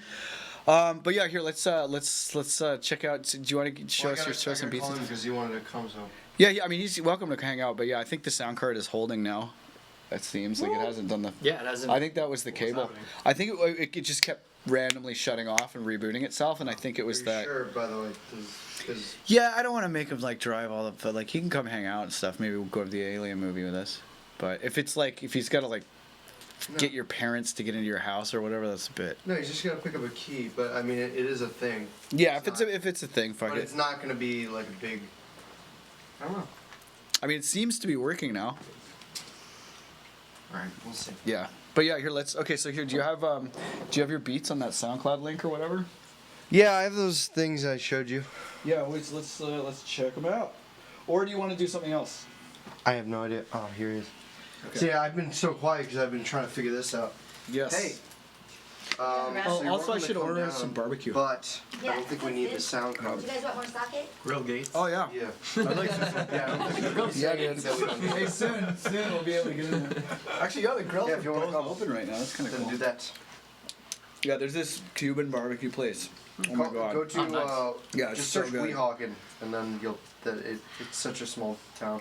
Speaker 7: But yeah, here let's check out. Do you want to show some beats?
Speaker 2: Because he wanted to come, so.
Speaker 7: Yeah, I mean he's welcome to hang out, but yeah, I think the sound card is holding now. It seems like it hasn't done the.
Speaker 6: Yeah, it hasn't.
Speaker 7: I think that was the cable.
Speaker 4: happening?
Speaker 7: I think it just kept randomly shutting off and rebooting itself, and I think it was
Speaker 2: Are you
Speaker 7: that.
Speaker 2: sure, by the way, because.
Speaker 7: Yeah, I don't want to make him like drive all the. But like he can come hang out and stuff. Maybe we'll go to the Alien movie with us. But if it's like if he's got to like get your parents to get into your house or whatever, that's a bit.
Speaker 2: No, he's just gotta pick up a key, but I mean, it is a thing.
Speaker 7: Yeah,
Speaker 2: It's
Speaker 7: if it's a thing, fuck
Speaker 2: But
Speaker 7: it.
Speaker 2: it's not gonna be like a big. I don't know.
Speaker 7: I mean, it seems to be working now.
Speaker 2: Alright, we'll see.
Speaker 7: Yeah, but yeah, here let's. Okay, so here, do you have your beats on that SoundCloud link or whatever?
Speaker 2: Yeah, I have those things I showed you.
Speaker 7: Yeah, let's check them out. Or do you want to do something else?
Speaker 2: I have no idea. Oh, here he is.
Speaker 7: Okay.
Speaker 2: See, I've been so quiet because I've been trying to figure this out.
Speaker 7: Yes.
Speaker 2: Hey.
Speaker 9: Oh,
Speaker 2: so you're
Speaker 7: also, I
Speaker 2: welcome to
Speaker 7: should
Speaker 2: come
Speaker 7: order
Speaker 2: down,
Speaker 7: some barbecue.
Speaker 2: But I
Speaker 9: Yeah,
Speaker 2: don't think we need the sound
Speaker 9: Do
Speaker 2: card.
Speaker 9: you guys want more sake?
Speaker 4: Grill Gates.
Speaker 7: Oh yeah.
Speaker 2: Yeah.
Speaker 7: I'd like to.
Speaker 2: Yeah, I don't think
Speaker 7: Yeah, dude. Hey, soon we'll be able to get in there. Actually, yeah, the grills
Speaker 2: Yeah,
Speaker 7: are
Speaker 2: if you wanna
Speaker 7: both
Speaker 2: come.
Speaker 7: open right now. That's kind of
Speaker 2: then
Speaker 7: cool.
Speaker 2: do that.
Speaker 7: Yeah, there's this Cuban barbecue place. Oh my god.
Speaker 2: Go to
Speaker 7: Yeah, it's
Speaker 2: just
Speaker 7: so
Speaker 2: search
Speaker 7: good.
Speaker 2: Weehawken, and then it's such a small town.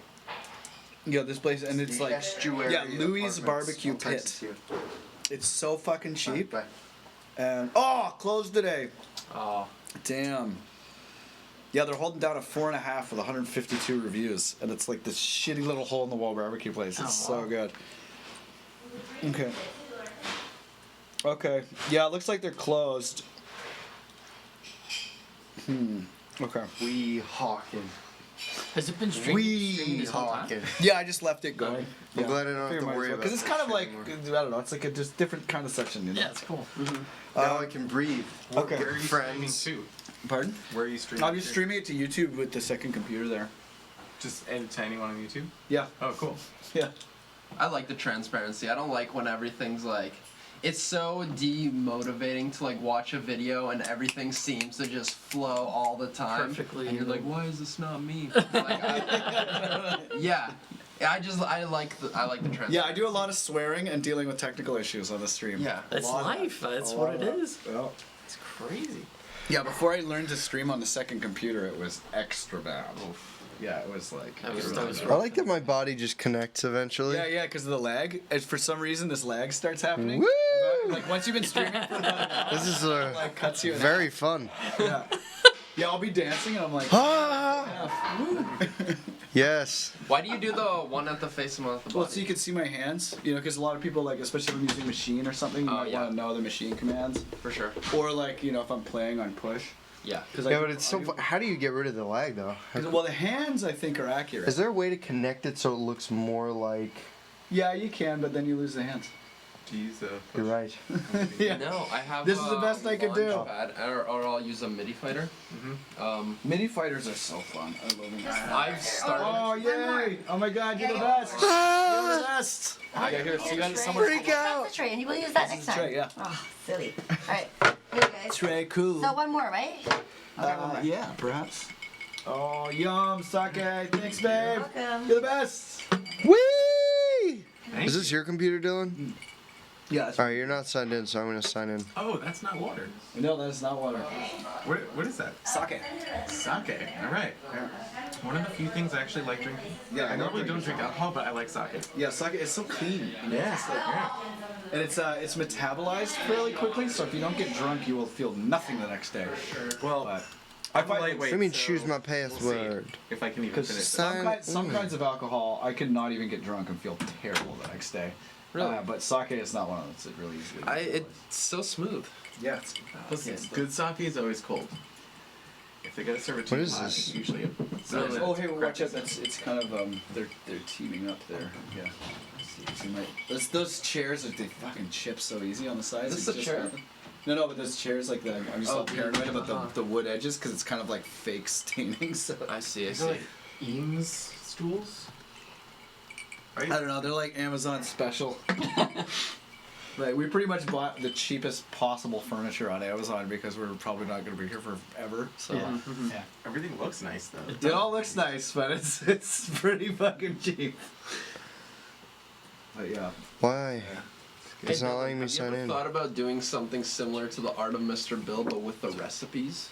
Speaker 7: Yeah, this place, and it's
Speaker 2: The
Speaker 7: like
Speaker 2: estuary
Speaker 7: yeah, Louis
Speaker 2: apartments.
Speaker 7: Barbecue
Speaker 2: I'll text
Speaker 7: Pit.
Speaker 2: it to you.
Speaker 7: It's so fucking cheap.
Speaker 2: Bye.
Speaker 7: And closed today.
Speaker 6: Oh.
Speaker 7: Damn. Yeah, they're holding down a 4.5 with 152 reviews, and it's like this shitty little hole in the wall barbecue place. It's so good. Okay. Okay. Yeah, it looks like they're closed. Okay.
Speaker 2: Weehawken.
Speaker 6: Has it been streaming this whole time?
Speaker 2: Weehawken.
Speaker 7: Yeah, I just left it going.
Speaker 2: I'm glad I don't have to worry about
Speaker 7: because it's
Speaker 2: that
Speaker 7: kind of
Speaker 2: shit
Speaker 7: like
Speaker 2: anymore.
Speaker 7: I don't know. It's like a just different kind of section. You know?
Speaker 6: Yeah, it's cool.
Speaker 2: Now I can breathe.
Speaker 7: Okay.
Speaker 4: Where are you
Speaker 2: Friends.
Speaker 4: streaming
Speaker 7: Pardon?
Speaker 4: to? Where are you streaming?
Speaker 7: I'm just streaming it to YouTube with the second computer there.
Speaker 4: Just edit to anyone on YouTube?
Speaker 7: Yeah.
Speaker 4: Oh, cool.
Speaker 7: Yeah.
Speaker 3: I like the transparency. I don't like when everything's like. It's so demotivating to like watch a video and everything seems to just flow all the time.
Speaker 6: Perfectly.
Speaker 3: And you're like, why is this not me? Like, yeah. I like the transparency.
Speaker 7: Yeah, I do a lot of swearing and dealing with technical issues on the stream.
Speaker 3: Yeah.
Speaker 6: That's
Speaker 7: lot of
Speaker 6: life.
Speaker 7: that.
Speaker 6: That's
Speaker 7: A
Speaker 6: what
Speaker 7: lot
Speaker 6: it
Speaker 7: of that.
Speaker 6: is.
Speaker 7: Well,
Speaker 6: It's crazy.
Speaker 7: yeah, before I learned to stream on the second computer, it was extra bad. Yeah, it was like.
Speaker 6: That was
Speaker 2: I like that my body just connects eventually.
Speaker 7: Yeah, because of the lag. And for some reason, this lag starts happening.
Speaker 2: Woo!
Speaker 7: Like once you've been streaming for about an hour,
Speaker 2: This is
Speaker 7: it, like cuts you in
Speaker 2: very fun.
Speaker 7: half. Yeah. Yeah, I'll be dancing and I'm like.
Speaker 2: Ah! Yes.
Speaker 3: Why do you do the one at the face and one at the body?
Speaker 7: Well, so you can see my hands, you know, because a lot of people, like, especially when using machine or something, you
Speaker 3: Oh,
Speaker 7: might
Speaker 3: yeah.
Speaker 7: want to know the machine commands.
Speaker 3: For sure.
Speaker 7: Or, like, you know, if I'm playing on push.
Speaker 3: Yeah.
Speaker 7: Cause
Speaker 2: Yeah, but it's so. How do you get rid of the lag though?
Speaker 7: Well, the hands, I think, are accurate.
Speaker 2: Is there a way to connect it so it looks more like?
Speaker 7: Yeah, you can, but then you lose the hands.
Speaker 4: To use the.
Speaker 2: You're right.
Speaker 7: Yeah.
Speaker 3: No, I have.
Speaker 7: This is the best I could do.
Speaker 3: Launchpad, or I'll use a MIDI fighter.
Speaker 7: MIDI fighters are so fun. I love them.
Speaker 3: I've started.
Speaker 7: Oh, yay! Oh my god, you're the best! You're the best! Yeah, here, so you got someone.
Speaker 2: Freak out!
Speaker 9: That's the tray, and we'll use that next time.
Speaker 7: Tray, yeah.
Speaker 9: Oh, silly. All right, here you guys.
Speaker 7: Tray, cool.
Speaker 9: So one more, right? Okay, one more.
Speaker 7: Yeah, perhaps. Oh, yum, sake. Thanks, babe.
Speaker 9: Welcome.
Speaker 7: You're the best.
Speaker 2: Whee!
Speaker 4: Thank
Speaker 2: Is this your computer, Dylan?
Speaker 7: Yeah.
Speaker 2: Alright, you're not signed in, so I'm gonna sign in.
Speaker 4: Oh, that's not water.
Speaker 7: No, that is not water.
Speaker 4: What is that?
Speaker 7: Sake.
Speaker 4: Sake. All right. One of the few things I actually like drinking.
Speaker 7: Yeah,
Speaker 4: I normally don't drink alcohol, but I like sake.
Speaker 7: Yeah, sake is so clean. You know?
Speaker 4: Yeah.
Speaker 7: It's and it's metabolized fairly quickly, so if you don't get drunk, you will feel nothing the next day.
Speaker 4: Well,
Speaker 7: But
Speaker 4: I
Speaker 7: find-
Speaker 4: lightweight.
Speaker 2: Let me
Speaker 4: so
Speaker 2: choose my
Speaker 4: we'll
Speaker 2: password.
Speaker 4: see if I can even
Speaker 7: because
Speaker 4: finish.
Speaker 7: some kinds of alcohol, I could not even get drunk and feel terrible the next day.
Speaker 3: Really?
Speaker 7: But sake is not one of those. It's really easy.
Speaker 3: It's so smooth.
Speaker 7: Yeah. It's
Speaker 4: Listen, good sake is always cold. If they gotta serve it too
Speaker 2: What is
Speaker 4: hot,
Speaker 2: this?
Speaker 4: it's usually
Speaker 7: Oh, hey, watch out! It's kind of they're teaming up there. Yeah. So you might, those chairs they fucking chip so easy on the sides.
Speaker 3: Is this
Speaker 7: It
Speaker 3: a
Speaker 7: just
Speaker 3: chair?
Speaker 7: happened. No, but those chairs like the I'm just all paranoid about the wood edges because it's kind of like fake staining. So
Speaker 3: I see.
Speaker 4: These are like Eames stools. Right?
Speaker 7: I don't know. They're like Amazon special. Like we pretty much bought the cheapest possible furniture on Amazon because we're probably not going to be here forever. So
Speaker 6: Yeah.
Speaker 7: yeah.
Speaker 4: Everything looks nice though.
Speaker 7: It all looks nice, but it's pretty fucking cheap. But yeah.
Speaker 2: Why? It's
Speaker 3: Hey,
Speaker 2: not
Speaker 3: Dylan,
Speaker 2: letting me
Speaker 3: have
Speaker 2: sign
Speaker 3: you ever
Speaker 2: in.
Speaker 3: thought about doing something similar to the Art of Mr. Bill, but with the recipes?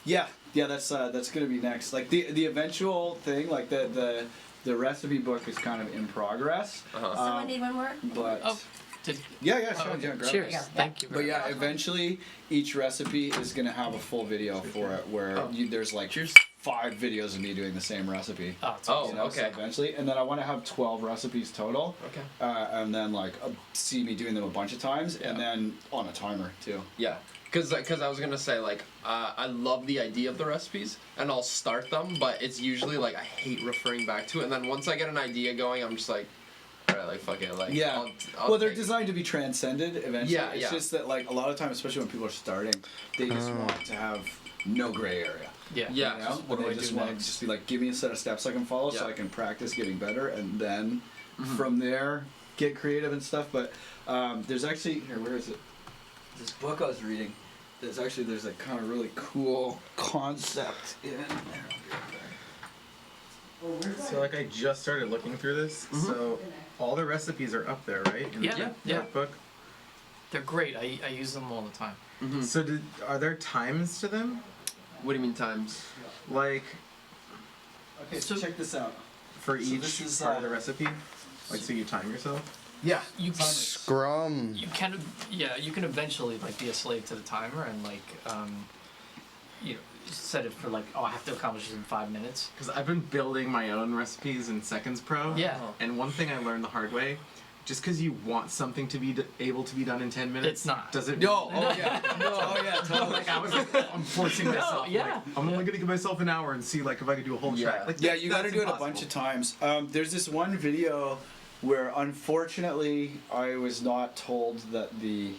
Speaker 7: Yeah, that's gonna be next. Like the eventual thing, like the recipe book is kind of in progress.
Speaker 9: Someone need one more?
Speaker 7: But
Speaker 6: Oh, did,
Speaker 7: yeah,
Speaker 6: oh,
Speaker 7: sure, yeah, grab
Speaker 6: cheers.
Speaker 7: it.
Speaker 6: Thank you.
Speaker 7: But yeah, eventually each recipe is gonna have a full video for it, where there's like 5 videos of me doing the same recipe.
Speaker 6: Oh, it's
Speaker 3: Oh,
Speaker 7: You know, so
Speaker 3: okay.
Speaker 7: eventually, and then I want to have 12 recipes total.
Speaker 3: Okay.
Speaker 7: And then like see me doing them a bunch of times, and then on a timer too.
Speaker 3: Yeah. Cause I was gonna say like I love the idea of the recipes and I'll start them, but it's usually like I hate referring back to it, and then once I get an idea going, I'm just like, alright, like fuck it, like
Speaker 7: Yeah.
Speaker 3: I'll
Speaker 7: Well, they're
Speaker 3: take-
Speaker 7: designed to be transcended eventually.
Speaker 3: Yeah,
Speaker 7: It's
Speaker 3: yeah.
Speaker 7: just that like a lot of times, especially when people are starting, they just want to have no gray area.
Speaker 6: Yeah.
Speaker 3: Yeah.
Speaker 7: You know?
Speaker 6: What do
Speaker 7: They
Speaker 6: I
Speaker 7: just
Speaker 6: do
Speaker 7: want to
Speaker 6: next?
Speaker 7: just be like, give me a set of steps I can follow so
Speaker 3: Yeah.
Speaker 7: I can practice getting better, and then from there get creative and stuff. But there's actually here, where is it? This book I was reading. There's a kind of really cool concept in there.
Speaker 4: So like I just started looking through this, so all the recipes are up there, right? In
Speaker 6: Yeah,
Speaker 4: the
Speaker 6: yeah.
Speaker 4: book.
Speaker 6: They're great. I use them all the time.
Speaker 4: So are there times to them?
Speaker 3: What do you mean times?
Speaker 4: Like
Speaker 7: Okay, so check this out.
Speaker 4: for
Speaker 7: So
Speaker 4: each
Speaker 7: this is,
Speaker 4: part of the recipe? Like so you time yourself?
Speaker 7: Yeah,
Speaker 6: You
Speaker 2: Scrum.
Speaker 6: you can you can eventually like be a slave to the timer and like you know set it for like I have to accomplish this in 5 minutes.
Speaker 4: Because I've been building my own recipes in Seconds Pro.
Speaker 6: Yeah.
Speaker 4: And one thing I learned the hard way, just because you want something to be able to be done in 10 minutes,
Speaker 6: It's not.
Speaker 4: doesn't.
Speaker 7: No, oh yeah, totally.
Speaker 4: Like I was like, I'm forcing myself.
Speaker 6: yeah.
Speaker 4: Like, I'm only gonna give myself an hour and see like if I could do a whole track. Like,
Speaker 7: Yeah, you got to
Speaker 4: that's
Speaker 7: do it a
Speaker 4: impossible.
Speaker 7: bunch of times. There's this one video where, unfortunately, I was not told that the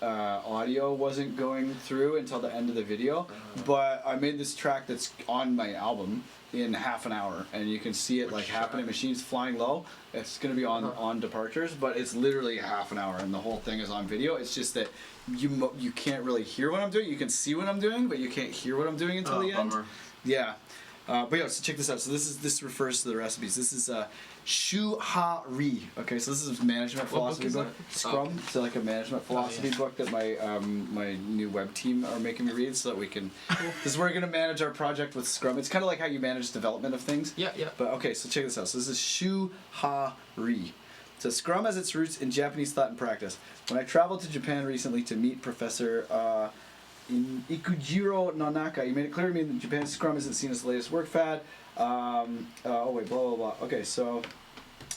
Speaker 7: audio wasn't going through until the end of the video. But I made this track that's on my album in half an hour, and you can see it like happening. Machines flying low. It's gonna be on Departures, but it's literally half an hour, and the whole thing is on video. It's just that you can't really hear what I'm doing. You can see what I'm doing, but you can't hear what I'm doing until the end.
Speaker 4: Bummer.
Speaker 7: Yeah. But yeah, so check this out. So this refers to the recipes. This is Shu Ha Ri. Okay, so this is a management
Speaker 3: What book
Speaker 7: philosophy
Speaker 3: is
Speaker 7: book.
Speaker 3: that?
Speaker 7: Scrum. It's like a management philosophy book that my my new web team are making me read so that we can. This is where we're gonna manage our project with Scrum. It's kind of like how you manage development of things.
Speaker 3: Yeah, yeah.
Speaker 7: But okay, so check this out. So this is Shu Ha Ri. So Scrum has its roots in Japanese thought and practice. When I traveled to Japan recently to meet Professor Ikujiro Nonaka, he made it clear to me that Japan's Scrum isn't seen as the latest work fad. Oh wait, blah blah blah. Okay, so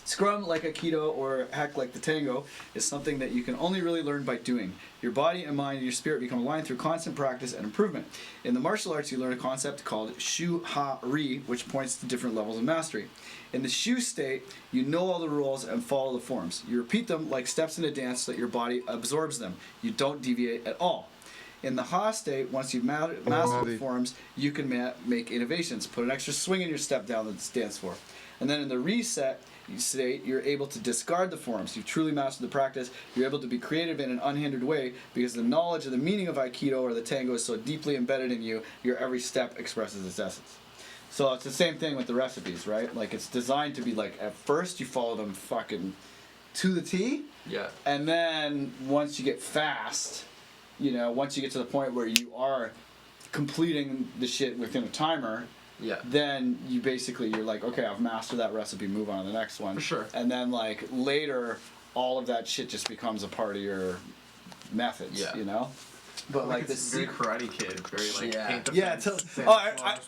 Speaker 7: Scrum, like Aikido or heck like the Tango, is something that you can only really learn by doing. Your body and mind and your spirit become aligned through constant practice and improvement. In the martial arts, you learn a concept called Shu Ha Ri, which points to different levels of mastery. In the Shu state, you know all the rules and follow the forms. You repeat them like steps in a dance so that your body absorbs them. You don't deviate at all. In the Ha state, once you've mastered the forms, you can make innovations. Put an extra swing in your step down the dance floor. And then in the reset state, you're able to discard the forms. You've truly mastered the practice. You're able to be creative in an unhindered way because the knowledge of the meaning of Aikido or the Tango is so deeply embedded in you, your every step expresses its essence. So it's the same thing with the recipes, right? Like it's designed to be like at first you follow them fucking to the T.
Speaker 3: Yeah.
Speaker 7: And then once you get fast, you know, once you get to the point where you are completing the shit within a timer,
Speaker 3: Yeah.
Speaker 7: then you're like, okay, I've mastered that recipe, move on to the next one.
Speaker 3: For sure.
Speaker 7: And then like later, all of that shit just becomes a part of your methods,
Speaker 3: Yeah.
Speaker 7: you know? But like
Speaker 4: this very Karate Kid, very like
Speaker 3: Yeah.
Speaker 4: paint the
Speaker 7: yeah,
Speaker 4: fence,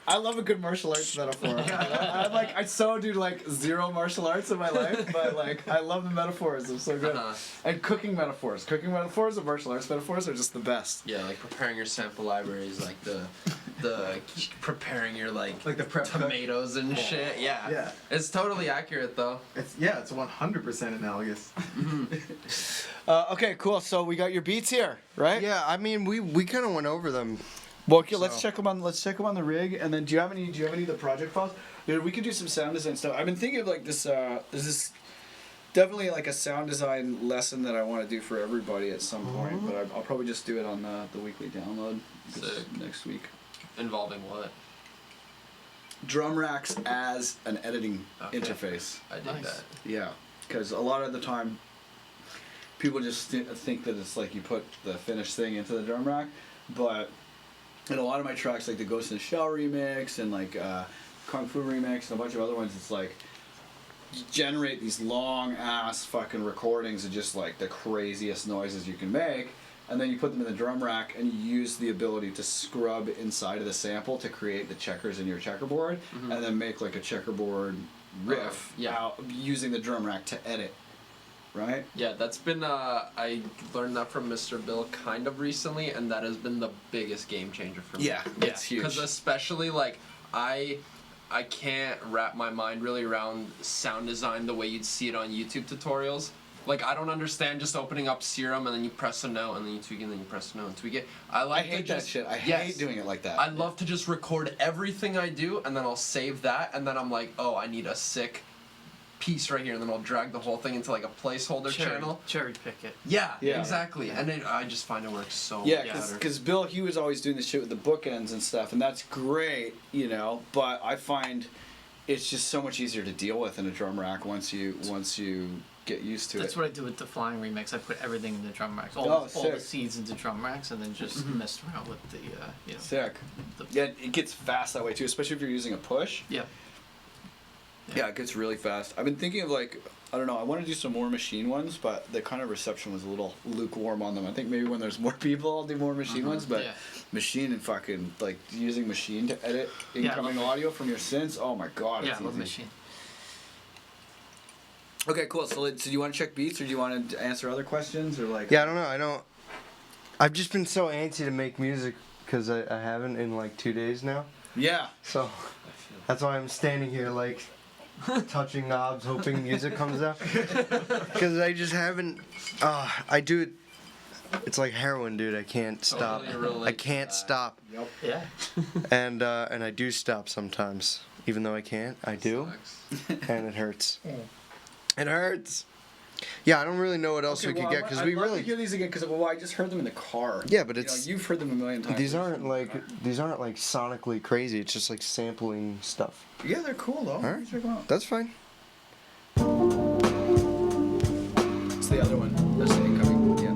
Speaker 7: I love a good martial arts metaphor. I so do like zero martial arts in my life, but like I love the metaphors. They're so good. And cooking metaphors and martial arts metaphors are just the best.
Speaker 3: Yeah, like preparing your sample libraries, like the preparing your like
Speaker 4: the prep
Speaker 3: tomatoes and shit. Yeah.
Speaker 4: Yeah.
Speaker 3: It's totally accurate though.
Speaker 4: It's 100% analogous.
Speaker 7: Okay, cool. So we got your beats here, right?
Speaker 2: Yeah, I mean we kind of went over them.
Speaker 7: Well, okay, let's check them on the rig. And then do you have any of the project files? Dude, we could do some sound design stuff. I've been thinking of like this. There's this definitely like a sound design lesson that I want to do for everybody at some point, but I'll probably just do it on the weekly download next week.
Speaker 3: Involving what?
Speaker 7: Drum racks as an editing interface.
Speaker 3: I did that.
Speaker 7: Yeah, because a lot of the time, people just think that it's like you put the finished thing into the drum rack, but in a lot of my tracks, like the Ghost in the Shell remix and like Kung Fu remix and a bunch of other ones, it's like you generate these long ass fucking recordings of just like the craziest noises you can make. And then you put them in the drum rack and you use the ability to scrub inside of the sample to create the checkers in your checkerboard and then make like a checkerboard riff out using the drum rack to edit. Right?
Speaker 3: Yeah, that's been, I learned that from Mr. Bill kind of recently, and that has been the biggest game changer for me.
Speaker 7: Yeah, it's huge.
Speaker 3: Because especially, like, I can't wrap my mind really around sound design the way you'd see it on YouTube tutorials. Like, I don't understand just opening up Serum and then you press a note and then you tweak it and then you press a note and tweak it. I
Speaker 7: hate that shit. I hate doing it like that.
Speaker 3: I love to just record everything I do and then I'll save that and then I'm like, oh, I need a sick piece right here, and then I'll drag the whole thing into like a placeholder channel.
Speaker 6: Cherry pick it.
Speaker 3: Yeah, exactly. And I just find it works so
Speaker 7: yeah,
Speaker 3: better.
Speaker 7: because Bill, he was always doing the shit with the bookends and stuff, and that's great, you know. But I find it's just so much easier to deal with in a drum rack once you get used to it.
Speaker 6: That's what I do with the Flying remix. I put everything in the drum racks, all the seeds into drum racks, and then just messed around with the
Speaker 7: sick. Yeah, it gets fast that way too, especially if you're using a push.
Speaker 6: Yeah.
Speaker 7: Yeah, it gets really fast. I've been thinking of like, I don't know, I want to do some more machine ones, but the kind of reception was a little lukewarm on them. I think maybe when there's more people, I'll do more machine ones, but machine and fucking, like, using machine to edit incoming audio from your synths, oh my god, it's
Speaker 6: I love
Speaker 7: easy.
Speaker 6: machine.
Speaker 7: Okay, cool. So do you want to check beats, or do you want to answer other questions, or like?
Speaker 2: Yeah, I don't know. I've just been so antsy to make music because I haven't in like 2 days now.
Speaker 7: Yeah.
Speaker 2: So that's why I'm standing here like touching knobs, hoping music comes out. Because I just haven't. I do it. It's like heroin, dude. I can't stop. I can't stop.
Speaker 7: Yep.
Speaker 6: Yeah.
Speaker 2: And I do stop sometimes, even though I can't. I do, and it hurts. It hurts. Yeah, I don't really know what else we could get because we really.
Speaker 7: I'd love to hear these again because I just heard them in the car.
Speaker 2: Yeah, but it's.
Speaker 7: You've heard them a million times.
Speaker 2: These aren't like sonically crazy. It's just like sampling stuff.
Speaker 7: Yeah, they're cool though.
Speaker 2: All right.
Speaker 7: Check them out.
Speaker 2: That's fine.
Speaker 7: It's the other one. That's the incoming. Yeah.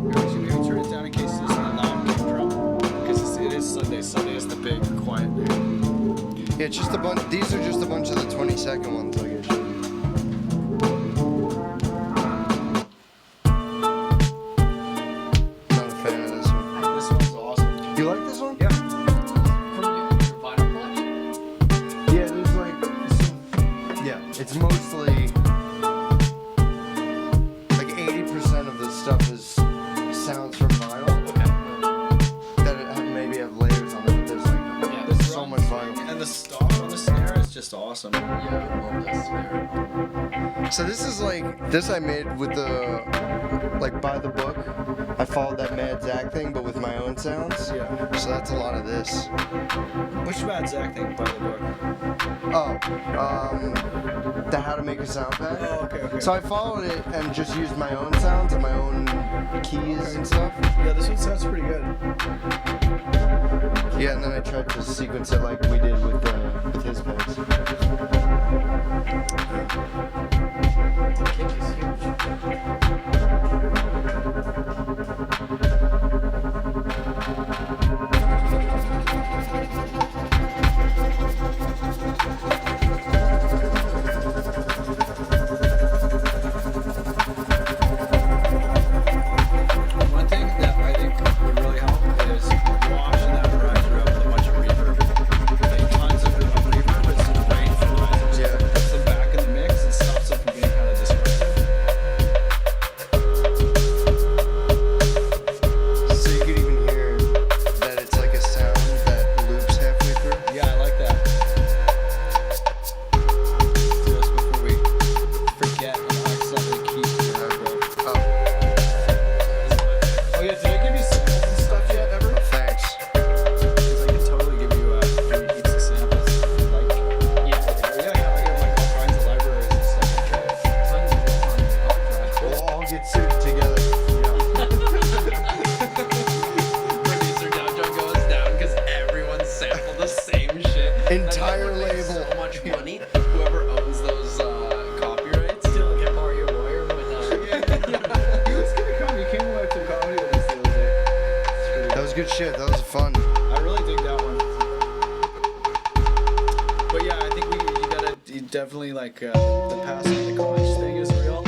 Speaker 7: Maybe turn it down in case there's a loud kick drum. Because it is Sunday. Sunday is the big quiet day.
Speaker 2: Yeah, it's just a bunch. These are just a bunch of the 20-second ones, like I showed you. Not a fan of this one.
Speaker 7: This one's awesome.
Speaker 2: You like this one?
Speaker 7: Yeah.
Speaker 2: Yeah, there's like. Yeah, it's mostly. Like 80% of this stuff is sounds from vinyl. That maybe have layers on it, but there's like. There's so much vinyl.
Speaker 7: And the stop on the snare is just awesome.
Speaker 3: Yeah, I love that snare.
Speaker 2: So this is like this I made with the like by the book. I followed that Mad Zach thing, but with my own sounds.
Speaker 7: Yeah.
Speaker 2: So that's a lot of this.
Speaker 7: Which Mad Zach thing by the book?
Speaker 2: The How to Make a Sound Pack.
Speaker 7: Oh, okay.
Speaker 2: So I followed it and just used my own sounds and my own keys and stuff.
Speaker 7: Yeah, this one sounds pretty good.
Speaker 2: Yeah, and then I tried to sequence it like we did with his packs.
Speaker 7: One thing that I think would really help is washing that riser out with a bunch of reverb. Like tons of reverb, but some range for risers.
Speaker 2: Yeah.
Speaker 7: Puts them back in the mix and stops them from being kind of disruptive.
Speaker 2: So you could even hear that it's like a sound that loops halfway through.
Speaker 7: Yeah, I like that. Just before we forget and accidentally keep the reverb.
Speaker 2: Oh,
Speaker 7: Oh yeah, did I give you samples and stuff yet ever?
Speaker 2: thanks.
Speaker 7: Because I can totally give you heaps of samples. Like, yeah, I got like all kinds of libraries and stuff.
Speaker 2: We'll all get suited together.
Speaker 3: Producer Dow Jones goes down because everyone sampled the same shit.
Speaker 2: Entire
Speaker 3: That's why it makes
Speaker 2: label.
Speaker 3: So much money. Whoever owns those copyrights.
Speaker 6: Still get Mario Lawyer when
Speaker 7: He was gonna come. He came away to comedy with us the other day.
Speaker 2: That was good shit. That was fun.
Speaker 7: I really dig that one. But yeah, I think you definitely like the passing the conch thing is real.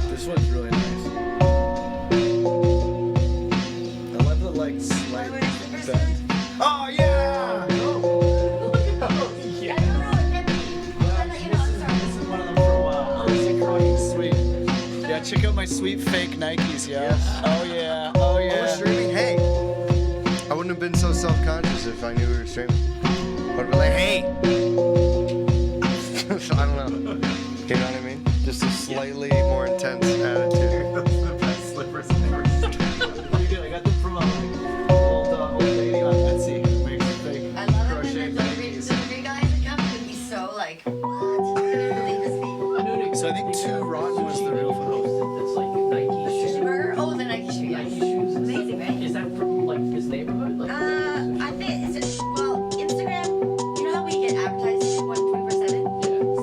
Speaker 7: This one's really nice. I love the like slight bend. Oh yeah!
Speaker 9: I don't know,
Speaker 7: This is one of them for a while. Sweet. Yeah, check out my sweet fake Nikes, yeah. Oh yeah, oh
Speaker 2: We're
Speaker 7: yeah.
Speaker 2: streaming. Hey, I wouldn't have been so self-conscious if I knew we were streaming. I'd be like, hey. I don't know. You know what I mean? Just a slightly more intense attitude.
Speaker 4: That's the best slippers I've ever seen.
Speaker 7: Pretty good. I got them from old lady on Etsy who makes fake
Speaker 9: I love it
Speaker 7: crochet
Speaker 9: when the
Speaker 7: Nikes.
Speaker 9: delivery guys that come would be so like, what? I couldn't believe this people.
Speaker 7: So I think 2 Rotten was the real photo.
Speaker 6: It's like Nike
Speaker 9: The sushi burger? Oh, the Nike shoe, yes.
Speaker 6: Nike shoes.
Speaker 9: Amazing, right?
Speaker 6: Is that from like his neighborhood? Like,
Speaker 9: I think it's just, well, Instagram, you know how we get advertised 24/7?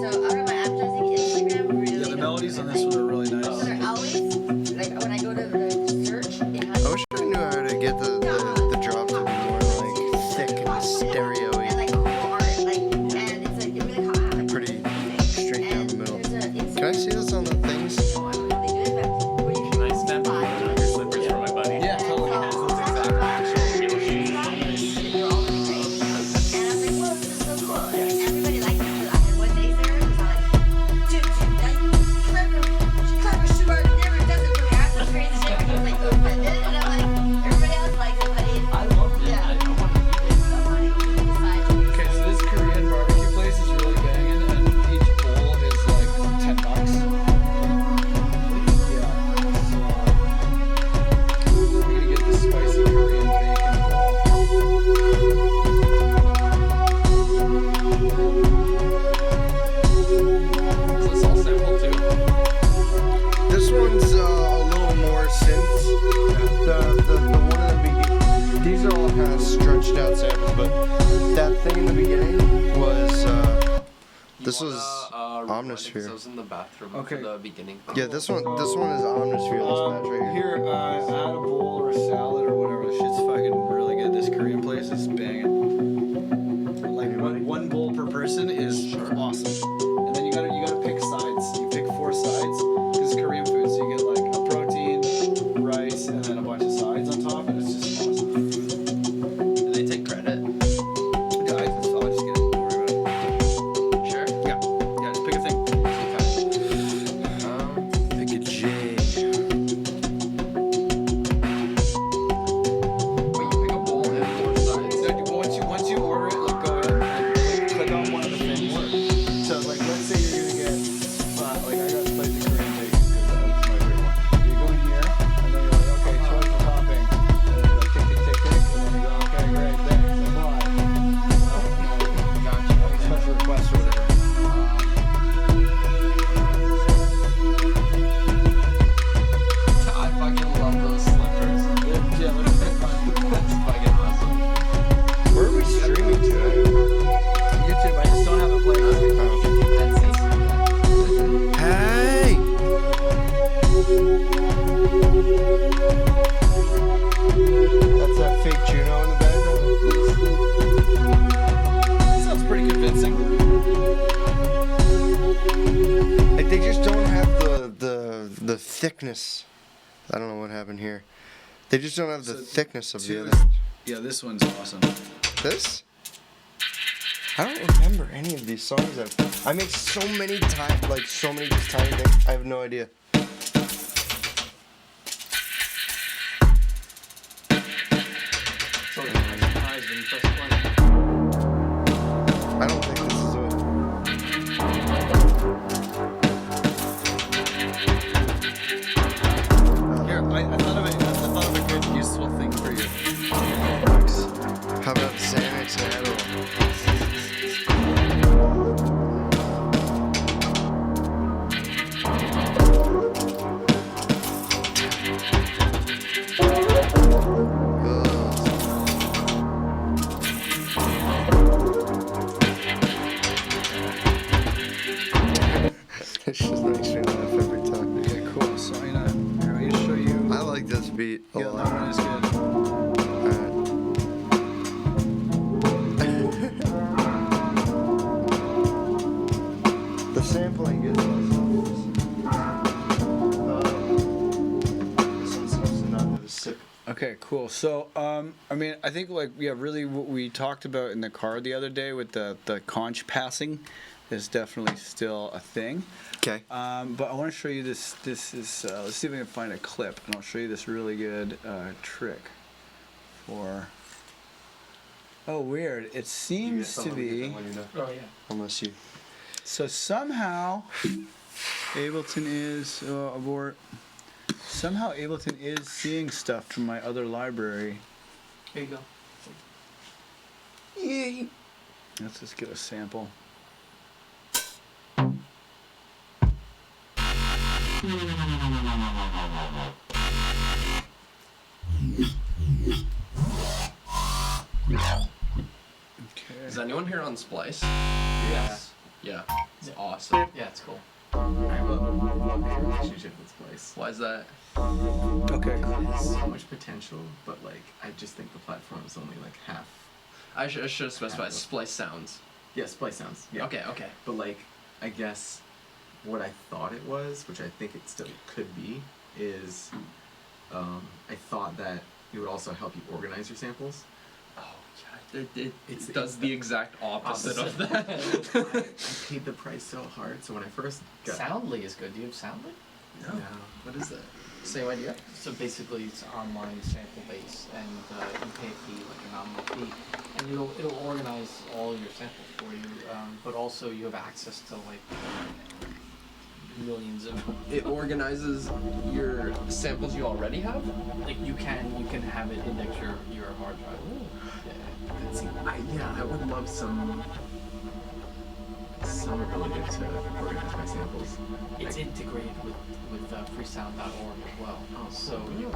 Speaker 9: So out of my advertising, Instagram really
Speaker 7: Yeah, the
Speaker 9: knows
Speaker 7: melodies on
Speaker 9: me.
Speaker 7: this one are really
Speaker 9: So
Speaker 7: nice.
Speaker 9: they're always, like when I go to the search, it has
Speaker 2: I wish I knew how to get the drop to be more like thick and stereo-y.
Speaker 9: and like cool art, like, and it's like, it really like,
Speaker 2: Pretty
Speaker 9: amazing.
Speaker 2: straight down the
Speaker 9: And
Speaker 2: middle.
Speaker 9: there's a
Speaker 2: Can I see this on the things?
Speaker 9: Oh, I don't know how they do it, but what do you
Speaker 4: Can I snap a photo of your slippers for my buddy?
Speaker 7: Yeah, totally.
Speaker 9: And I was like, whoa, this is so cool. And everybody likes it. I had one day there, it was like, dude, clever Schubert never does it for me. That's some crazy shit. He was like, oh, and I'm like, everybody else likes it, but
Speaker 6: I loved it.
Speaker 9: yeah.
Speaker 6: I want to
Speaker 9: It's so funny.
Speaker 7: Okay, so this Korean barbecue place is really banging, and each bowl is like $10. Yeah. So we're gonna get the spicy Korean bacon
Speaker 3: Is this all sampled too?
Speaker 2: This one's a little more synth. The one in the beginning. These are all kind of stretched out samples, but that thing in the beginning was. This was Omnisphere.
Speaker 3: I was in the bathroom
Speaker 7: Okay.
Speaker 3: for the beginning.
Speaker 2: Yeah, this one is Omnisphere. This match right here.
Speaker 7: Here, add a bowl or a salad or whatever. This shit's fucking really good. This Korean place is banging. Like one bowl per person is awesome. And then you gotta pick sides. You pick 4 sides because it's Korean food, so you get like a protein, rice, and then a bunch of sides on top, and it's just awesome.
Speaker 3: Do they take credit?
Speaker 7: Yeah, I'll just get it. Don't worry about it.
Speaker 3: Sure.
Speaker 7: Yeah, just pick a thing.
Speaker 2: Pick a J.
Speaker 3: Wait, you pick a bowl and 4 sides.
Speaker 7: So once you order it, like go in and click on one of the things. So like
Speaker 2: thickness. I don't know what happened here. They just don't have the
Speaker 7: So,
Speaker 2: thickness of the
Speaker 7: two-
Speaker 2: other.
Speaker 7: Yeah, this one's awesome.
Speaker 2: This? I don't remember any of these songs. I make so many times, like so many just tiny things. I have no idea.
Speaker 6: So I'm surprised when you press play.
Speaker 2: I don't think this is it.
Speaker 7: Here, I thought of a good useful thing for you.
Speaker 2: How about Xanax and Adderall? This just makes me laugh every time.
Speaker 7: Okay, cool. So I'm gonna show you.
Speaker 2: I like this beat a
Speaker 7: Yeah, that
Speaker 2: lot.
Speaker 7: one is good.
Speaker 2: The sampling is awesome. This one seems to not have a sip.
Speaker 7: Okay, cool. So, I mean, I think really what we talked about in the car the other day with the conch passing is definitely still a thing.
Speaker 2: Okay.
Speaker 7: But I want to show you this. This is let's see if I can find a clip, and I'll show you this really good trick for. Oh, weird! It seems to be.
Speaker 6: Oh yeah.
Speaker 2: Unless you.
Speaker 7: So somehow, Ableton is abort. Somehow Ableton is seeing stuff from my other library.
Speaker 6: Here you go.
Speaker 7: Yay! Let's just get a sample. Okay.
Speaker 3: Is anyone here on Splice?
Speaker 6: Yes.
Speaker 3: Yeah. It's awesome.
Speaker 6: Yeah, it's cool.
Speaker 4: I love your relationship with Splice.
Speaker 3: Why is that?
Speaker 7: Okay.
Speaker 4: It has so much potential, but like I just think the platform is only like half.
Speaker 3: I should have specified Splice Sounds.
Speaker 4: Yeah, Splice sounds. Yeah.
Speaker 3: Okay, okay.
Speaker 4: But like, I guess what I thought it was, which I think it still could be, is I thought that it would also help you organize your samples.
Speaker 3: Oh, yeah. It
Speaker 4: It's-
Speaker 3: does
Speaker 4: it's
Speaker 3: the exact opposite of that.
Speaker 4: I paid the price so hard, so when I first got
Speaker 6: Soundly is good. Do you have Soundly?
Speaker 4: no, what is that?
Speaker 3: Same idea?
Speaker 6: So basically, it's online sample base, and you pay a fee, like a nominal fee, and it'll organize all your samples for you. But also, you have access to like millions of.
Speaker 3: It organizes your samples you already have?
Speaker 6: Like you can have it index your hard drive. Yeah.
Speaker 4: See, I would love some ability to organize my samples.
Speaker 6: It's
Speaker 4: Like,
Speaker 6: integrated with freesound.org as well.
Speaker 4: Oh,
Speaker 6: So you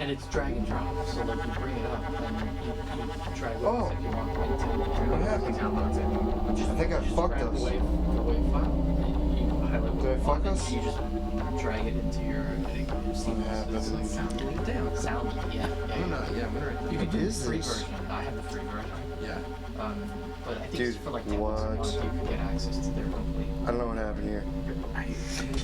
Speaker 6: and it's drag and drop. So like you bring it up and you drag what
Speaker 2: Oh.
Speaker 6: you want into
Speaker 2: What happened?
Speaker 4: downloads it.
Speaker 2: I think I fucked
Speaker 6: grab
Speaker 2: us.
Speaker 6: the wave file. And you highlight
Speaker 2: Did I fuck
Speaker 6: and
Speaker 2: us?
Speaker 6: you just drag it into your
Speaker 2: happened?
Speaker 6: it's like sound.
Speaker 3: Damn.
Speaker 6: Sound. Yeah.
Speaker 3: I'm
Speaker 6: Yeah.
Speaker 3: not, yeah, I'm gonna.
Speaker 6: You could do the
Speaker 2: is
Speaker 6: free
Speaker 2: this?
Speaker 6: version. I have the free version.
Speaker 3: Yeah.
Speaker 6: But I think
Speaker 2: Dude,
Speaker 6: it's for like 10
Speaker 2: what?
Speaker 6: bucks a month you can get access to their complete.
Speaker 2: I don't know what happened here.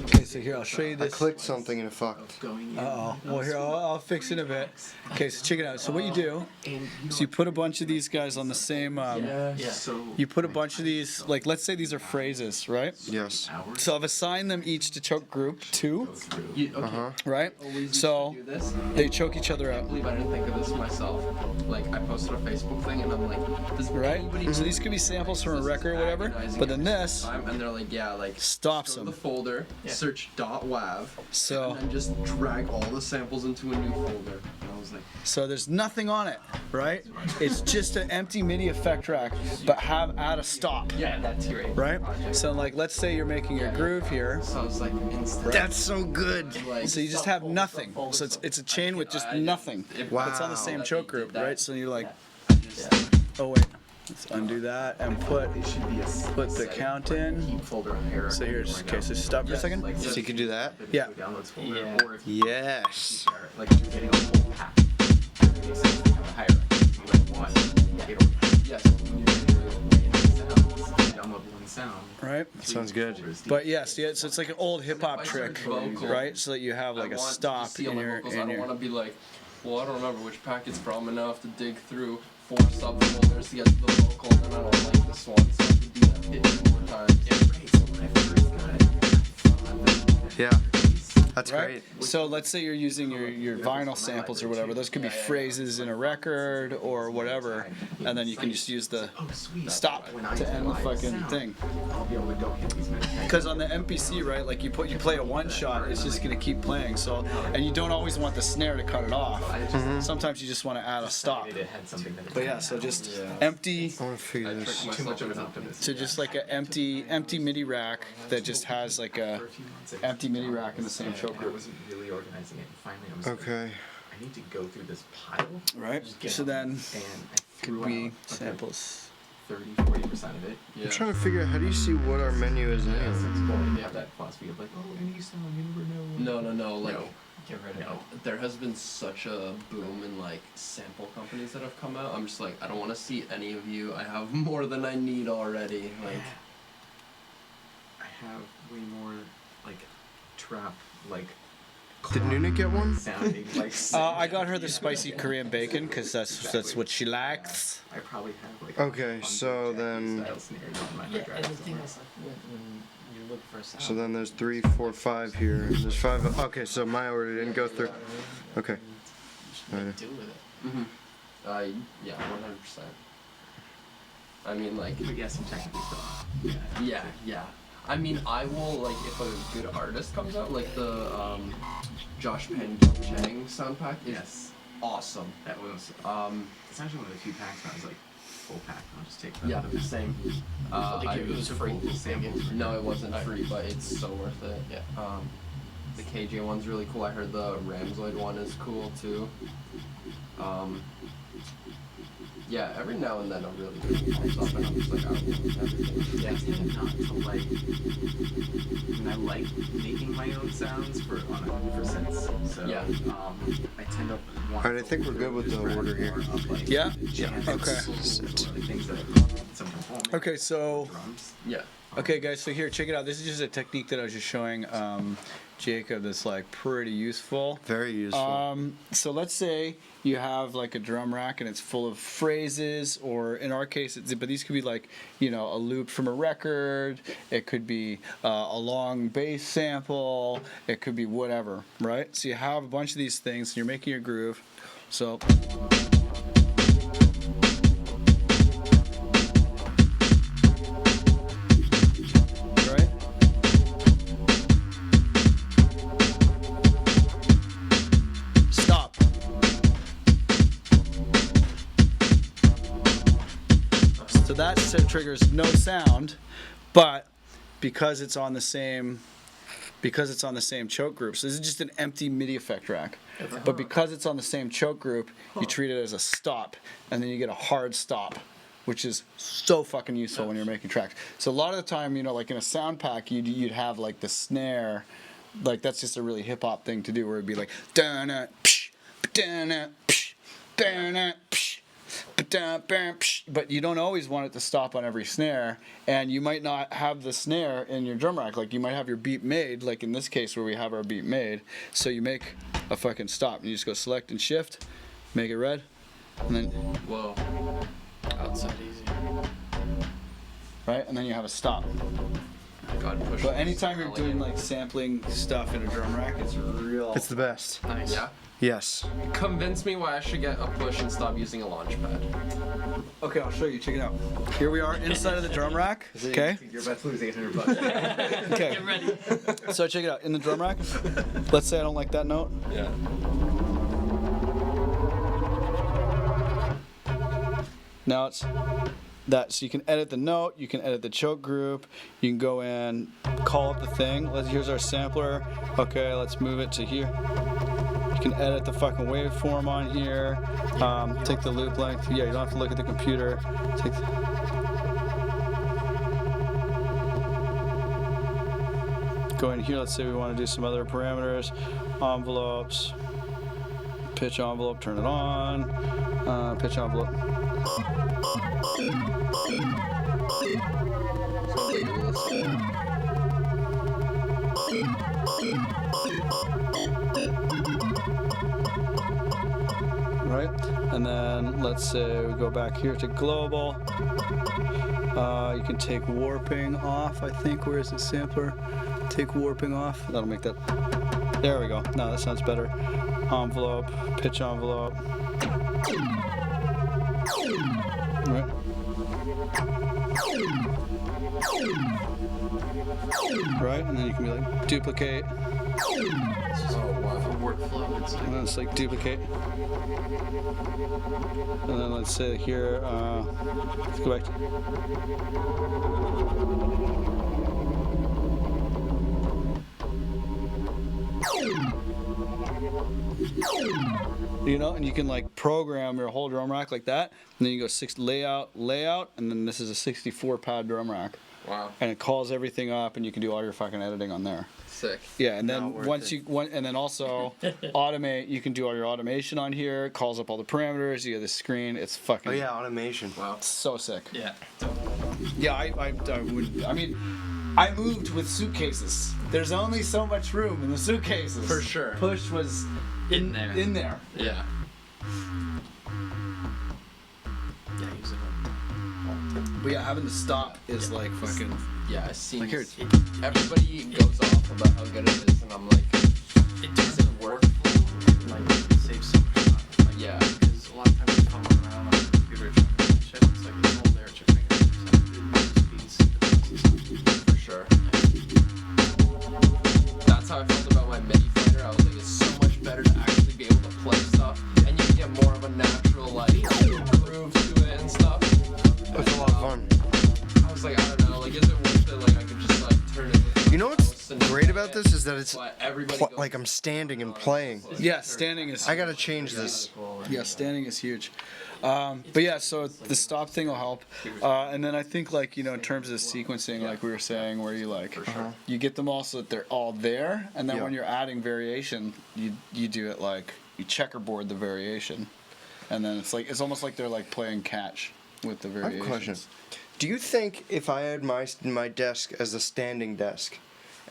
Speaker 7: Okay, so here I'll show you
Speaker 2: I
Speaker 7: this.
Speaker 2: clicked something and it fucked.
Speaker 4: Of going in.
Speaker 7: Uh oh. Well, here I'll fix it in a bit. Okay, so check it out. So what you do?
Speaker 4: And
Speaker 7: So you put a bunch of these guys on the same.
Speaker 6: Yeah.
Speaker 4: So
Speaker 7: You put a bunch of these, like let's say these are phrases, right?
Speaker 2: Yes.
Speaker 4: hours
Speaker 7: So I've assigned them each to choke group 2,
Speaker 4: go through.
Speaker 3: You, okay.
Speaker 2: Uh-huh.
Speaker 7: right?
Speaker 3: Always
Speaker 7: So
Speaker 3: do this.
Speaker 7: they choke each other
Speaker 3: I
Speaker 7: out,
Speaker 3: believe I didn't think of this myself. Like I posted a Facebook thing and I'm like, does
Speaker 7: right?
Speaker 3: anybody
Speaker 7: So these could be samples from a record or whatever, but then this
Speaker 3: time? And they're like, yeah, like
Speaker 7: stops
Speaker 3: go to the
Speaker 7: them.
Speaker 3: folder, search .wav,
Speaker 7: So
Speaker 3: and then just drag all the samples into a new folder. And I was like,
Speaker 7: so there's nothing on it, right? It's just an empty MIDI effect track, but add a stop,
Speaker 6: Yeah, that's your Ableton
Speaker 7: right?
Speaker 6: project.
Speaker 7: So like let's say you're making your groove here.
Speaker 3: so I was like, instant.
Speaker 2: That's so good.
Speaker 3: Like,
Speaker 7: So you just have nothing. So it's a chain with just nothing.
Speaker 2: Wow.
Speaker 7: It's on the same choke group, right? So you're like,
Speaker 3: just
Speaker 7: oh wait, let's undo that and put
Speaker 4: It should be a
Speaker 7: put the count in.
Speaker 4: keep folder hierarchy.
Speaker 7: So here's
Speaker 4: right
Speaker 7: okay.
Speaker 4: now.
Speaker 7: So stop for a second.
Speaker 4: Like,
Speaker 2: So you can do that?
Speaker 4: the
Speaker 7: Yeah.
Speaker 4: video downloads folder,
Speaker 6: Yeah.
Speaker 4: or if you
Speaker 2: Yes.
Speaker 4: share it, like you're getting a whole pack. It makes sense to have a hierarchy. You like one, it organizes.
Speaker 3: yes.
Speaker 4: When you're download one sound,
Speaker 7: Right? right?
Speaker 2: Sounds good.
Speaker 7: But yes, yeah, so it's like an old hip hop
Speaker 3: If I
Speaker 7: trick,
Speaker 3: search vocal,
Speaker 7: right? So that you have
Speaker 3: I
Speaker 7: like a
Speaker 3: want to
Speaker 7: stop
Speaker 3: see all
Speaker 7: in
Speaker 3: my
Speaker 7: your
Speaker 3: vocals.
Speaker 7: in
Speaker 3: I don't
Speaker 7: your.
Speaker 3: want to be like, well, I don't remember which pack it's from, and I have to dig through 4 subfolders to get to the vocal, and I don't like this one, so I have to do that 50 more times.
Speaker 2: Yeah. That's
Speaker 7: Right.
Speaker 2: great.
Speaker 7: So let's say you're using your vinyl samples or whatever. Those could be phrases in a record or whatever, and then you can just use the stop to end the fucking thing.
Speaker 4: I'll be able to go hit these many times.
Speaker 7: Because on the MPC, right, like you play a one shot, it's just gonna keep playing. So, and you don't always want the snare to cut it off. Sometimes you just want to add a stop.
Speaker 4: It had something that
Speaker 7: But yeah, so just empty.
Speaker 2: I want to figure this.
Speaker 4: too much of an optimist.
Speaker 7: So just like an empty MIDI rack that just has like a empty MIDI rack in the same choke
Speaker 4: I
Speaker 7: group.
Speaker 4: wasn't really organizing it, and finally I was
Speaker 2: Okay.
Speaker 4: like, I need to go through this pile,
Speaker 7: Right. So then
Speaker 4: and I
Speaker 7: could
Speaker 4: threw
Speaker 7: be
Speaker 4: out
Speaker 7: samples.
Speaker 4: 30-40% of it.
Speaker 3: Yeah.
Speaker 2: I'm trying to figure out how do you see what our menu is
Speaker 4: Yeah,
Speaker 2: anyway.
Speaker 4: since well, they have that philosophy of like, oh, any sound, you never know.
Speaker 3: No, like,
Speaker 4: No.
Speaker 6: Get rid of it.
Speaker 3: there has been such a boom in like sample companies that have come out. I'm just like, I don't want to see any of you. I have more than I need already. Like,
Speaker 4: I have way more like trap like.
Speaker 2: Did Nuna get one?
Speaker 4: Sounding like.
Speaker 7: I got her the spicy Korean bacon because that's what she likes.
Speaker 4: I probably have like.
Speaker 2: Okay,
Speaker 4: 100
Speaker 2: so
Speaker 4: Jackie
Speaker 2: then-
Speaker 4: style snares on my
Speaker 6: Yeah,
Speaker 4: hard drive
Speaker 6: and the thing
Speaker 4: somewhere.
Speaker 6: is, like, when you look for a sound.
Speaker 2: So then there's 3, 4, 5 here. There's 5. Okay, so my order didn't go through. Okay.
Speaker 6: You should make do with it.
Speaker 3: yeah, 100%. I mean, like,
Speaker 4: But yeah, some technical stuff.
Speaker 3: yeah. I mean, I will, like, if a good artist comes out, like the Josh Penn Gil Chang sound pack is
Speaker 4: Yes.
Speaker 3: awesome.
Speaker 4: That was. It's actually one of the few packs where I was like, full pack. I'll just take that.
Speaker 3: Yeah, same.
Speaker 6: Like, it was free.
Speaker 4: Samples.
Speaker 3: No, it wasn't free, but it's so worth it.
Speaker 6: Yeah.
Speaker 3: The KJ one's really cool. I heard the Ramzoid one is cool too. Yeah, every now and then a really good one comes up and I'm just like, I don't know everything.
Speaker 4: Yeah, it's kind of not to like. I mean, I like making my own sounds for on 100%. So
Speaker 3: Yeah.
Speaker 4: I tend to want.
Speaker 2: Alright, I think we're good with the order here.
Speaker 7: Yeah?
Speaker 4: Chants,
Speaker 7: Okay.
Speaker 4: or things that sometimes won't make
Speaker 7: Okay, so
Speaker 4: drums.
Speaker 3: Yeah.
Speaker 7: okay, guys. So here, check it out. This is just a technique that I was just showing Jacob. That's like pretty useful.
Speaker 2: Very useful.
Speaker 7: So let's say you have like a drum rack and it's full of phrases, or in our case, but these could be like, you know, a loop from a record. It could be a long bass sample. It could be whatever, right? So you have a bunch of these things and you're making your groove. So. Right? Stop. So that triggers no sound, but because it's on the same choke group. So this is just an empty MIDI effect rack. But because it's on the same choke group, you treat it as a stop, and then you get a hard stop, which is so fucking useful when you're making tracks. So a lot of the time, you know, like in a sound pack, you'd have like the snare, like that's just a really hip hop thing to do, where it'd be like da-na, psh, da-na, psh, da-na, psh, ba-da, bam, psh. But you don't always want it to stop on every snare, and you might not have the snare in your drum rack. Like you might have your beat made, like in this case where we have our beat made. So you make a fucking stop, and you just go select and shift, make it red, and then
Speaker 3: Whoa.
Speaker 6: Outside easy.
Speaker 7: right, and then you have a stop.
Speaker 3: God, push.
Speaker 7: But anytime you're doing like sampling stuff in a drum rack, it's real.
Speaker 2: It's the best.
Speaker 6: Nice.
Speaker 3: Yeah.
Speaker 2: Yes.
Speaker 3: Convince me why I should get a push and stop using a launch pad.
Speaker 7: Okay, I'll show you. Check it out. Here we are inside of the drum rack. Okay.
Speaker 4: You're about to lose $800.
Speaker 7: Okay.
Speaker 6: Get ready.
Speaker 7: So check it out. In the drum rack, let's say I don't like that note.
Speaker 3: Yeah.
Speaker 7: Now it's that. So you can edit the note. You can edit the choke group. You can go in, call up the thing. Here's our sampler. Okay, let's move it to here. You can edit the fucking waveform on here. Take the loop length. Yeah, you don't have to look at the computer. Take go in here. Let's say we want to do some other parameters. Envelopes. Pitch envelope. Turn it on. Pitch envelope. Right, and then let's say we go back here to global. You can take warping off, I think. Where is the sampler? Take warping off. That'll make that. There we go. No, that sounds better. Envelope, pitch envelope. Right. Right, and then you can be like duplicate.
Speaker 3: Workflow. It's
Speaker 7: And then it's like duplicate. And then let's say here, let's go back to. You know, and you can like program your whole drum rack like that, and then you go layout, and then this is a 64 pad drum rack.
Speaker 3: Wow.
Speaker 7: And it calls everything up, and you can do all your fucking editing on there.
Speaker 3: Sick.
Speaker 7: Yeah, and then and then also automate. You can do all your automation on here. It calls up all the parameters. You have the screen. It's fucking.
Speaker 2: Oh yeah, automation.
Speaker 3: Wow.
Speaker 7: So sick.
Speaker 6: Yeah.
Speaker 7: Yeah, I would. I mean, I moved with suitcases. There's only so much room in the suitcases.
Speaker 3: For sure.
Speaker 7: Push was
Speaker 6: In there.
Speaker 7: in there.
Speaker 3: Yeah.
Speaker 6: Yeah, use it.
Speaker 7: But yeah, having to stop is like fucking.
Speaker 3: Yeah, I see.
Speaker 7: Like here.
Speaker 3: Everybody goes off about how good it is, and I'm like,
Speaker 6: It doesn't work. Like, it saves so much time. Like,
Speaker 3: Yeah.
Speaker 6: Because a lot of times you come around on the computer trying to do shit, it's like it's all there at your fingertips. It speeds the process.
Speaker 3: for sure. That's how I felt about my MIDI fighter. I was like, it's so much better to actually be able to play stuff, and you can get more of a natural like groove to it and stuff.
Speaker 2: It's a lot of fun.
Speaker 3: I was like, I don't know, like, is it worth it? Like, I could just like turn it. With
Speaker 2: You know what's great about this is that it's
Speaker 3: everybody goes
Speaker 2: like I'm standing and playing.
Speaker 7: Yeah, standing is.
Speaker 2: I gotta change this.
Speaker 7: Yeah, standing is huge. But yeah, so the stop thing will help. And then I think like, you know, in terms of sequencing, like we were saying, where you like, you get them all so that they're all there. And then
Speaker 2: Yeah.
Speaker 7: when you're adding variation, you do it like, you checkerboard the variation. And then it's like, it's almost like they're like playing catch with the
Speaker 2: I have
Speaker 7: variations.
Speaker 2: a question. Do you think if I had my desk as a standing desk,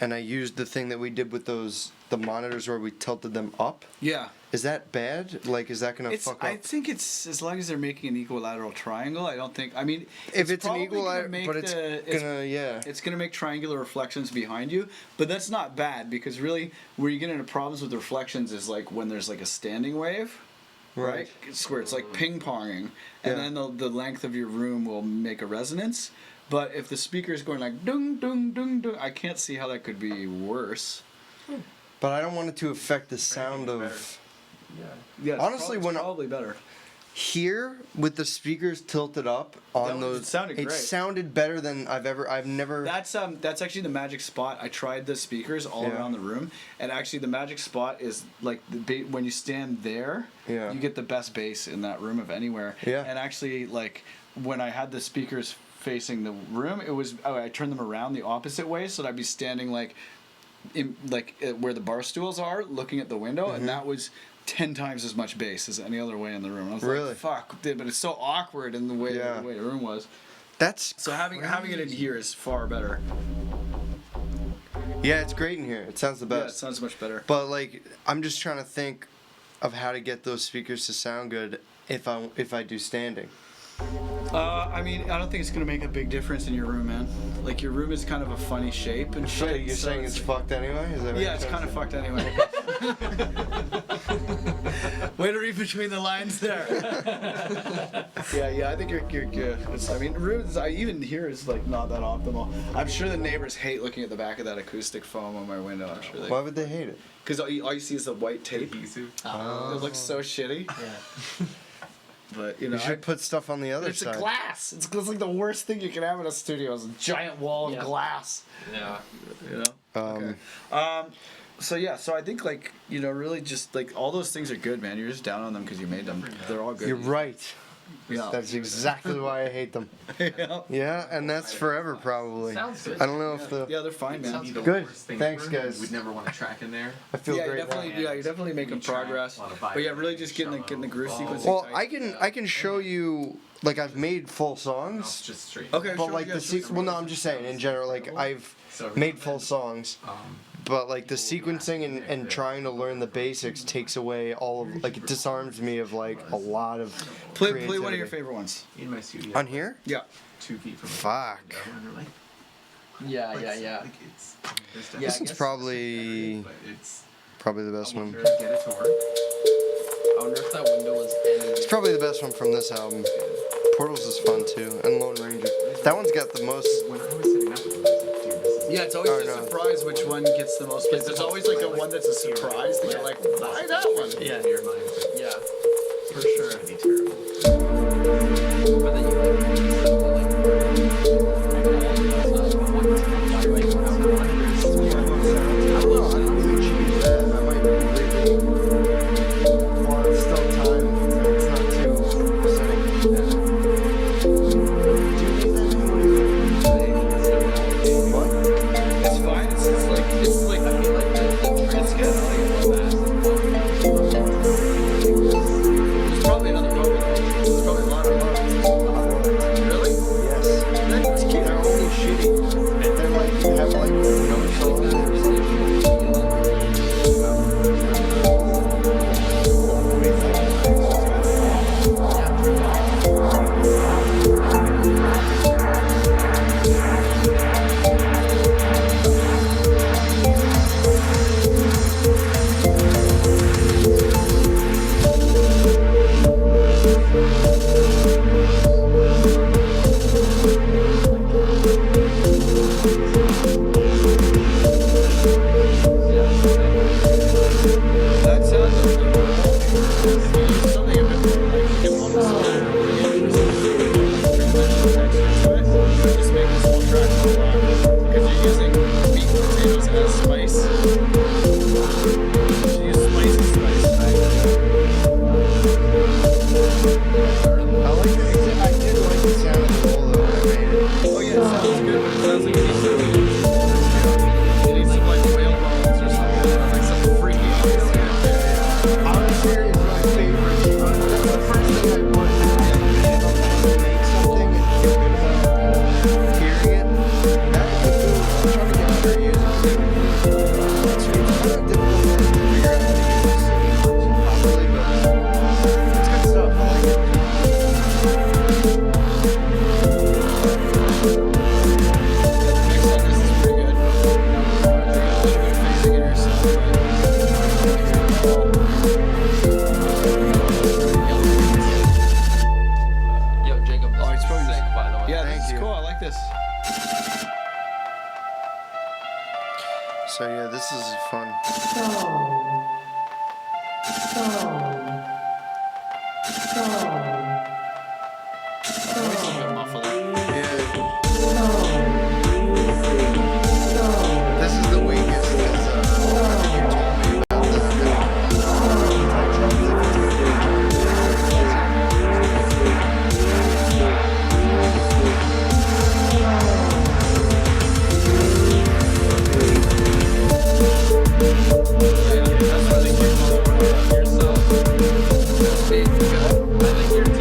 Speaker 2: and I used the thing that we did with the monitors where we tilted them up,
Speaker 7: Yeah.
Speaker 2: is that bad? Like, is that gonna fuck
Speaker 7: I
Speaker 2: up?
Speaker 7: think it's, as long as they're making an equilateral triangle, I don't think, I mean,
Speaker 2: If it's an
Speaker 7: probably
Speaker 2: equal,
Speaker 7: gonna make
Speaker 2: but it's gonna, yeah.
Speaker 7: It's going to make triangular reflections behind you, but that's not bad because really where you get into problems with reflections is like when there's like a standing wave, right? It's where it's like ping ponging, and
Speaker 2: Yeah.
Speaker 7: then the length of your room will make a resonance. But if the speaker is going like dung dung dung dung, I can't see how that could be worse.
Speaker 2: But I don't want it to affect the sound of.
Speaker 7: Yeah, it's
Speaker 2: Honestly,
Speaker 7: it's
Speaker 2: when I-
Speaker 7: probably better.
Speaker 2: Here with the speakers tilted up on
Speaker 7: That
Speaker 2: those,
Speaker 7: sounded great.
Speaker 2: it sounded better than I've never.
Speaker 7: That's actually the magic spot. I tried the speakers all
Speaker 2: Yeah.
Speaker 7: around the room, and actually the magic spot is like when you stand there,
Speaker 2: Yeah.
Speaker 7: you get the best bass in that room of anywhere.
Speaker 2: Yeah.
Speaker 7: And actually, like when I had the speakers facing the room, it was I turned them around the opposite way, so that I'd be standing like where the bar stools are, looking at the window, and that was 10 times as much bass as any other way in the room. I was
Speaker 2: Really?
Speaker 7: like, fuck, but it's so awkward in the way
Speaker 2: Yeah.
Speaker 7: the room was.
Speaker 2: That's
Speaker 7: So having it in here is far better.
Speaker 2: yeah, it's great in here. It sounds the
Speaker 7: Yeah, it
Speaker 2: best.
Speaker 7: sounds much better.
Speaker 2: But like, I'm just trying to think of how to get those speakers to sound good if I do standing.
Speaker 7: I mean, I don't think it's gonna make a big difference in your room, man. Like your room is kind of a funny shape and
Speaker 2: So
Speaker 7: shit.
Speaker 2: you're
Speaker 7: so
Speaker 2: saying it's fucked anyway? Is that what
Speaker 7: yeah,
Speaker 2: you're
Speaker 7: it's
Speaker 2: trying
Speaker 7: kind
Speaker 2: to
Speaker 7: of
Speaker 2: say?
Speaker 7: fucked anyway. Way to read between the lines there. yeah, I think you're good. I mean, rooms. Even here is like not that optimal. I'm sure the neighbors hate looking at the back of that acoustic foam on my window. I'm sure
Speaker 2: Why would they hate it?
Speaker 7: because all you see is the white tape.
Speaker 2: Oh.
Speaker 7: It looks so shitty.
Speaker 6: Yeah.
Speaker 7: But you
Speaker 2: You
Speaker 7: know,
Speaker 2: should put stuff on the other
Speaker 7: it's
Speaker 2: side.
Speaker 7: a glass. It's like the worst thing you can have in a studio is a giant wall of
Speaker 6: Yeah.
Speaker 7: glass.
Speaker 3: Yeah.
Speaker 7: You know. So yeah, so I think like really just like all those things are good, man. You're just down on them because you made them. They're all good.
Speaker 2: You're right.
Speaker 7: Yeah.
Speaker 2: That's exactly why I hate them.
Speaker 7: Yeah.
Speaker 2: Yeah, and that's forever probably.
Speaker 3: Sounds good.
Speaker 2: I don't know if the.
Speaker 7: Yeah, they're fine, man.
Speaker 4: It'd be the
Speaker 2: Good.
Speaker 4: worst thing
Speaker 2: Thanks,
Speaker 4: ever.
Speaker 2: guys.
Speaker 4: We'd never want to track in there.
Speaker 2: I feel
Speaker 7: Yeah, you're
Speaker 2: great now.
Speaker 7: definitely, you're definitely making
Speaker 4: We track
Speaker 7: progress.
Speaker 4: a lot of
Speaker 7: But yeah, really just getting the groove sequencing.
Speaker 2: Well,
Speaker 7: tight.
Speaker 2: I can show you like I've made full
Speaker 4: No,
Speaker 2: songs,
Speaker 4: it's just straight.
Speaker 7: Okay,
Speaker 2: but
Speaker 7: sure,
Speaker 2: like
Speaker 7: yeah,
Speaker 2: the
Speaker 7: sure.
Speaker 2: well, no, I'm just saying in general, like I've
Speaker 4: So
Speaker 2: made full songs,
Speaker 4: Um,
Speaker 2: but like the sequencing and trying to learn the basics takes away all of like it disarms me of like a lot of
Speaker 7: Play one of your
Speaker 2: creativity.
Speaker 7: favorite ones.
Speaker 4: in my studio.
Speaker 2: On here.
Speaker 7: Yeah.
Speaker 4: 2 feet from.
Speaker 2: Fuck.
Speaker 4: And they're like,
Speaker 3: Yeah,
Speaker 4: like,
Speaker 3: yeah, yeah.
Speaker 4: Like it's. There's
Speaker 3: Yeah,
Speaker 2: This
Speaker 3: I
Speaker 2: one's
Speaker 3: guess-
Speaker 2: probably
Speaker 4: But it's.
Speaker 2: the best
Speaker 4: I
Speaker 2: one.
Speaker 4: wonder, get it to work.
Speaker 3: I wonder if that window was any.
Speaker 2: It's probably the best one from this album. Portals is fun too, and Lone Ranger. That one's got the most.
Speaker 4: When I was setting up with them, I was like, dude, this is.
Speaker 1: Yeah, it's always
Speaker 2: Oh,
Speaker 1: a
Speaker 2: no.
Speaker 1: surprise which one gets the most plays. There's always like a one that's a surprise that you're like, why that one?
Speaker 3: Yeah.
Speaker 4: In your mind, it's like,
Speaker 3: Yeah, for
Speaker 4: it's
Speaker 3: sure.
Speaker 4: gonna be terrible.
Speaker 3: But then you
Speaker 2: I don't know. I don't even choose that. I might completely. Well, it's still time. It's not too upsetting. What?
Speaker 7: It's fine. It's like
Speaker 3: I feel like
Speaker 7: it's good. There's probably another vocal. There's probably a lot of Really?
Speaker 2: Yes.
Speaker 7: That's cute.
Speaker 2: They're only shitty. They're like have like no songs or
Speaker 7: That sounds something a bit more like just make this whole track more live because you're using meat and potatoes as spice. You use spice as spice.
Speaker 2: I like it. I did like the sound of the roll though when I made it.
Speaker 7: Oh yeah, it sounds good, but it sounds like it needs some like whale bones or something, or like some freaky.
Speaker 2: Honestly, it's my favorite. That's the first thing I want. To make something and feel good about hearing it. That's the thing. I'm trying to get better at using it. It's kind of difficult to figure out how to use it properly, but it's good stuff. I like it.
Speaker 7: Mix on this is pretty good. Phasing it yourself,
Speaker 3: Yo, Jacob, this
Speaker 7: Oh, it's
Speaker 3: is
Speaker 7: probably
Speaker 3: sick, by the way.
Speaker 7: yeah,
Speaker 2: Thank
Speaker 7: this is
Speaker 2: you.
Speaker 7: cool. I like this.
Speaker 2: So yeah, this is fun. Yeah. This is the weakest. You told me
Speaker 3: That's really cute. Yourself. I think you're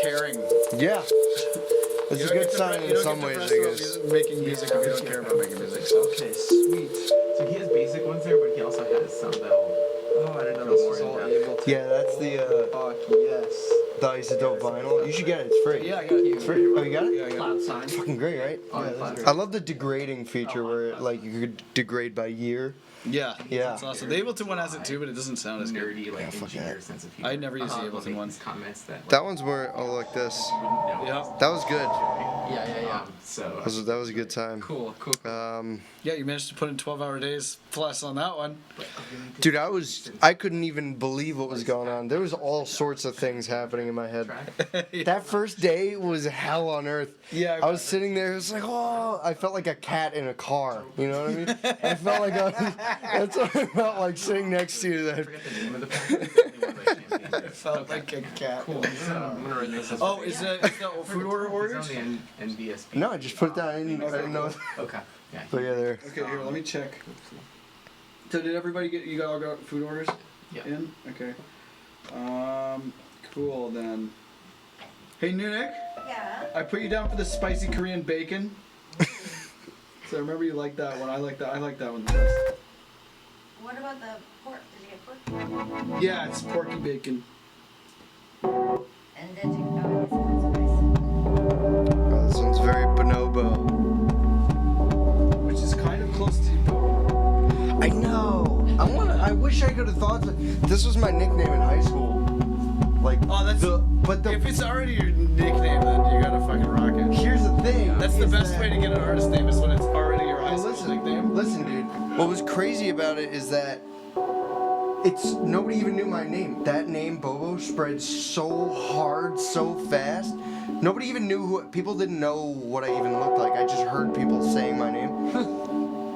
Speaker 1: caring.
Speaker 2: Yeah. It's
Speaker 1: You
Speaker 2: a
Speaker 1: don't
Speaker 2: good
Speaker 1: get
Speaker 2: sign
Speaker 1: you
Speaker 2: in
Speaker 1: don't
Speaker 2: some
Speaker 1: get
Speaker 2: ways,
Speaker 1: depressed
Speaker 2: I
Speaker 1: about
Speaker 2: guess.
Speaker 1: making music if you don't care about making music. So.
Speaker 3: Okay, sweet.
Speaker 4: So he has basic ones there, but he also has some that'll.
Speaker 3: Oh, I didn't know
Speaker 4: Go
Speaker 3: this
Speaker 4: more
Speaker 3: was
Speaker 4: in
Speaker 3: all
Speaker 4: depth.
Speaker 3: able to.
Speaker 2: Yeah, that's the
Speaker 3: Fuck yes.
Speaker 2: isotope vinyl. You should get it. It's free.
Speaker 1: Yeah, I got it.
Speaker 2: It's free. Oh, you got it?
Speaker 1: Yeah, I got it.
Speaker 6: Cloud sign.
Speaker 2: Fucking great, right?
Speaker 3: Oh, yeah, that's
Speaker 2: I love the degrading feature where like you could degrade by year.
Speaker 7: Yeah.
Speaker 2: Yeah.
Speaker 7: It's awesome. The Ableton one has it too, but it doesn't sound as good.
Speaker 4: nerdy, like
Speaker 2: fuck
Speaker 4: engineer
Speaker 2: that.
Speaker 4: sense of humor.
Speaker 7: I never used the Ableton
Speaker 4: Like,
Speaker 7: one.
Speaker 4: these comments that.
Speaker 2: That one's more like this.
Speaker 7: Yeah.
Speaker 2: That was good.
Speaker 3: Yeah.
Speaker 4: So.
Speaker 2: That was a good time.
Speaker 3: Cool.
Speaker 7: Yeah, you managed to put in 12-hour days plus on that one.
Speaker 2: Dude, I couldn't even believe what was going on. There was all sorts of things happening in my head. That first day was hell on earth.
Speaker 7: Yeah,
Speaker 2: I was sitting there, it was like, oh, I felt like a cat in a car. You know what I mean? I felt like that's what I felt like sitting next to you. That
Speaker 4: forget the name of the package. It's the only one that I can't name it.
Speaker 7: Felt like a cat.
Speaker 3: Cool. I'm gonna write this.
Speaker 7: Oh, is the food order
Speaker 4: It's
Speaker 7: orders?
Speaker 4: on the NBSP.
Speaker 2: No, I just put that in. I didn't know.
Speaker 4: Okay. Yeah.
Speaker 2: But yeah, there.
Speaker 7: Okay, here, let me check. So did everybody get, you all got food orders
Speaker 3: Yeah.
Speaker 7: in? Okay. Cool then. Hey, Nunik,
Speaker 9: Yeah.
Speaker 7: I put you down for the spicy Korean bacon. So I remember you liked that one. I like that one the best.
Speaker 9: What about the pork? Did you get pork?
Speaker 7: Yeah, it's porky bacon.
Speaker 9: And then you spice.
Speaker 2: Oh, this one's very bonobo.
Speaker 7: Which is kind of close to
Speaker 2: I know. I wish I could have thought that. This was my nickname in high school. Like,
Speaker 7: Oh, that's-
Speaker 2: the
Speaker 7: If it's already your nickname, then you gotta fucking rock it.
Speaker 2: here's the thing.
Speaker 7: That's the
Speaker 2: is
Speaker 7: best
Speaker 2: that-
Speaker 7: way to get an artist name is when it's already your high
Speaker 2: Well,
Speaker 7: school nickname.
Speaker 2: listen, dude. What was crazy about it is that it's nobody even knew my name. That name Bobo spread so hard, so fast. Nobody even knew who. People didn't know what I even looked like. I just heard people saying my name,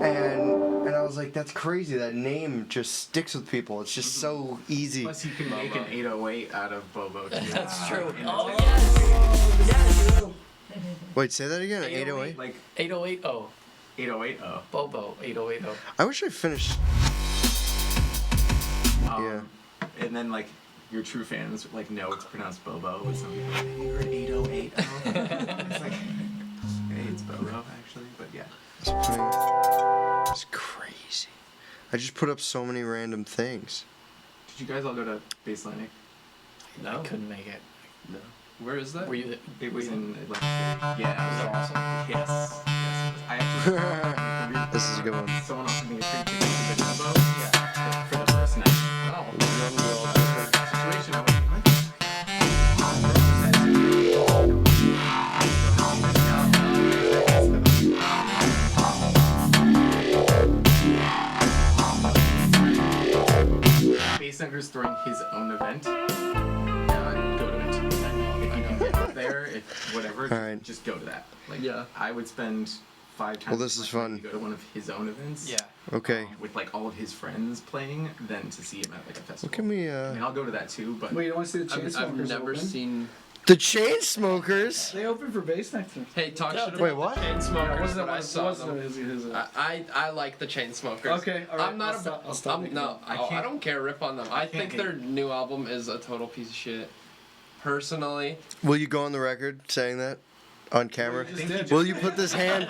Speaker 2: and I was like, that's crazy. That name just sticks with people. It's just so easy.
Speaker 4: Plus, you can make an 808 out of Bobo too.
Speaker 3: That's true.
Speaker 4: And
Speaker 3: Oh,
Speaker 4: it's
Speaker 3: yes.
Speaker 2: Wait, say that again. 808.
Speaker 4: Like
Speaker 6: 8080.
Speaker 4: 8080.
Speaker 6: Bobo 8080.
Speaker 2: I wish I finished.
Speaker 4: And then like your true fans like know it's pronounced Bobo, but some people are like, hey, you're an 808. It's like, hey, it's Bobo actually, but yeah.
Speaker 2: It's crazy. I just put up so many random things.
Speaker 4: Did you guys all go to Baselining?
Speaker 6: No. I couldn't make it.
Speaker 4: No.
Speaker 3: Where is that?
Speaker 6: Were you?
Speaker 4: It was in Atlantic City. Yeah.
Speaker 6: Was that awesome?
Speaker 4: Yes. Yes. I actually.
Speaker 2: This is a good one.
Speaker 4: Someone offered me a free ticket to the Bobo. Yeah. For the first night.
Speaker 3: Oh.
Speaker 4: Situation. I was like, Basslender's throwing his own event. Go to it. If you can get up there, if whatever,
Speaker 2: Alright.
Speaker 4: just go to that. Like,
Speaker 3: Yeah.
Speaker 4: I would spend 5 times.
Speaker 2: Well, this
Speaker 4: as
Speaker 2: is
Speaker 4: much money
Speaker 2: fun.
Speaker 4: to go to one of his own events.
Speaker 3: Yeah.
Speaker 2: Okay.
Speaker 4: With like all of his friends playing, than to see him at like a festival.
Speaker 2: Look at me.
Speaker 4: I mean, I'll go to that too, but
Speaker 7: Wait, you want to see the
Speaker 3: I've
Speaker 7: Chainsmokers
Speaker 3: never
Speaker 7: open?
Speaker 3: seen.
Speaker 2: The Chainsmokers.
Speaker 7: They open for bass next time.
Speaker 3: Hey, talk shit about
Speaker 2: Wait, what?
Speaker 3: the Chainsmokers,
Speaker 7: Wasn't
Speaker 3: but I
Speaker 7: it
Speaker 3: saw
Speaker 7: wasn't
Speaker 3: them.
Speaker 7: his
Speaker 3: I like the Chainsmokers.
Speaker 7: Okay, all right,
Speaker 3: I'm not
Speaker 7: I'll stop
Speaker 3: I'm
Speaker 7: making
Speaker 3: no.
Speaker 4: I
Speaker 3: I
Speaker 4: can't-
Speaker 3: don't care. Rip on them. I think
Speaker 4: can't
Speaker 3: their new album is a total piece of shit. Personally,
Speaker 2: Will you go on the record saying that on camera?
Speaker 7: just did.
Speaker 2: Will you put this hand?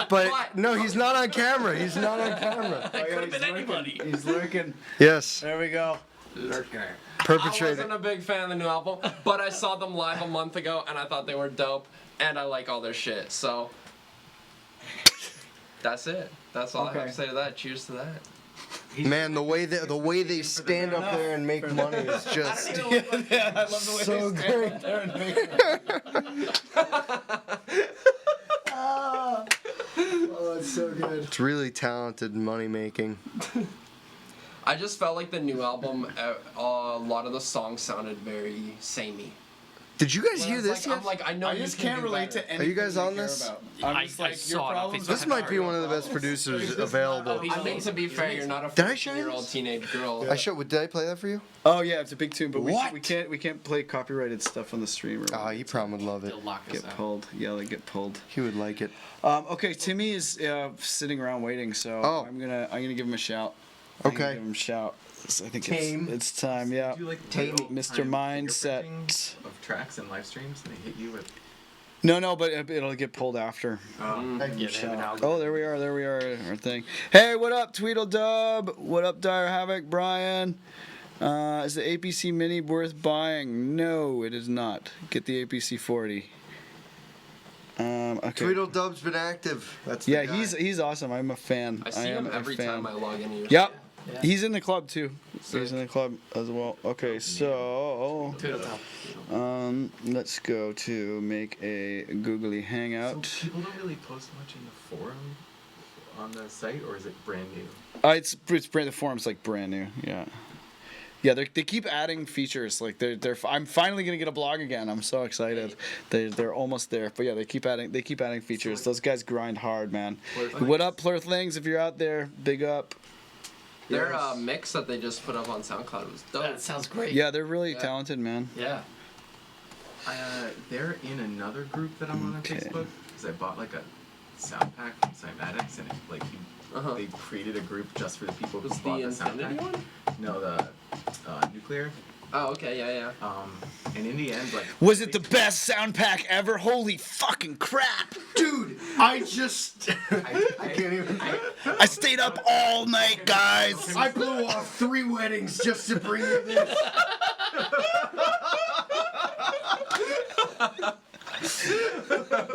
Speaker 2: But no, he's not on camera. He's not on camera.
Speaker 7: It could have been anybody. He's lurking.
Speaker 2: Yes,
Speaker 7: There we go.
Speaker 3: I
Speaker 2: perpetrator.
Speaker 3: wasn't a big fan of the new album, but I saw them live a month ago and I thought they were dope, and I like all their shit. So that's it. That's all I have
Speaker 7: Okay.
Speaker 3: to say to that. Cheers to that.
Speaker 2: Man, the way they stand up there and make money is just
Speaker 7: Yeah, I love the way
Speaker 2: so
Speaker 7: they stand
Speaker 2: great.
Speaker 7: up there and make Oh, it's so good.
Speaker 2: It's really talented money making.
Speaker 3: I just felt like the new album, a lot of the songs sounded very samey.
Speaker 2: Did you guys hear
Speaker 3: Whereas,
Speaker 2: this
Speaker 3: like,
Speaker 2: yet?
Speaker 3: I'm like, I know
Speaker 7: I
Speaker 3: you
Speaker 7: just
Speaker 3: can
Speaker 7: can't
Speaker 3: do
Speaker 7: relate
Speaker 3: better.
Speaker 7: to anything.
Speaker 2: you guys
Speaker 7: you
Speaker 2: on
Speaker 7: care
Speaker 2: this?
Speaker 7: about. I'm
Speaker 6: I-
Speaker 7: just
Speaker 6: I
Speaker 7: like, your
Speaker 6: saw it on
Speaker 7: problems.
Speaker 6: Facebook.
Speaker 2: This might be one of the best producers available.
Speaker 3: I mean, to be fair, you're not a
Speaker 2: Did I show you
Speaker 3: 14-year-old
Speaker 2: this?
Speaker 3: teenage girl.
Speaker 2: Did I play that for you?
Speaker 7: Oh yeah, it's a big tune, but
Speaker 2: What?
Speaker 7: we can't play copyrighted stuff on the stream. Or
Speaker 2: Oh, you probably would love it.
Speaker 6: They'll lock us
Speaker 7: get
Speaker 6: out.
Speaker 7: pulled. Yeah, they get pulled.
Speaker 2: He would like it.
Speaker 7: Okay, Timmy is sitting around waiting, so
Speaker 2: Oh.
Speaker 7: I'm gonna give him a shout. can
Speaker 2: Okay.
Speaker 7: give him a shout. I think
Speaker 2: Tame.
Speaker 7: it's time. Yeah.
Speaker 4: Do you like
Speaker 2: Tame
Speaker 4: real
Speaker 7: Mr.
Speaker 4: time
Speaker 7: Mindset.
Speaker 4: fingerprinting of tracks and live streams, and they hit you with.
Speaker 7: No, but it'll get pulled after.
Speaker 4: Yeah,
Speaker 7: Oh, there we are, our thing. Hey, what up, Tweedledub? What up, Dire Havoc, Brian? Is the APC Mini worth buying? No, it is not. Get the APC 40. Okay.
Speaker 2: Tweedledub's been active. That's the
Speaker 7: Yeah,
Speaker 2: guy.
Speaker 7: he's awesome. I'm a fan.
Speaker 3: I see
Speaker 7: am
Speaker 3: him
Speaker 7: a
Speaker 3: every
Speaker 7: fan.
Speaker 3: time I log into your
Speaker 7: Yep.
Speaker 6: Yeah.
Speaker 7: He's in the club too.
Speaker 3: Sick.
Speaker 7: He's in the club as well. Okay, so let's go to make a googly hangout.
Speaker 4: So people don't really post much in the forum on the site, or is it brand new?
Speaker 7: It's brand the forum's like brand new. Yeah. Yeah, they keep adding features. Like they're I'm finally gonna get a blog again. I'm so excited. They're almost there. But yeah, they keep adding features. Those guys grind hard, man. What up, Plurthlings? If you're out there, big up.
Speaker 3: Their mix that they just put up on SoundCloud was dope.
Speaker 6: That sounds great.
Speaker 7: Yeah, they're really
Speaker 3: Yeah.
Speaker 7: talented, man.
Speaker 6: Yeah.
Speaker 4: They're in another group that I'm on
Speaker 7: Okay.
Speaker 4: Facebook because I bought like a sound pack from Cymatics, and they created a group just for the people who
Speaker 3: Was
Speaker 4: bought
Speaker 3: the
Speaker 4: the sound
Speaker 3: Infinity
Speaker 4: pack.
Speaker 3: one?
Speaker 4: No, the nuclear.
Speaker 3: Oh, okay, yeah.
Speaker 4: And in the end, like,
Speaker 7: Was it the best sound pack ever? Holy fucking crap!
Speaker 2: Dude, I just. I can't even.
Speaker 7: I stayed up all night, guys.
Speaker 2: I blew off 3 weddings just to bring you this.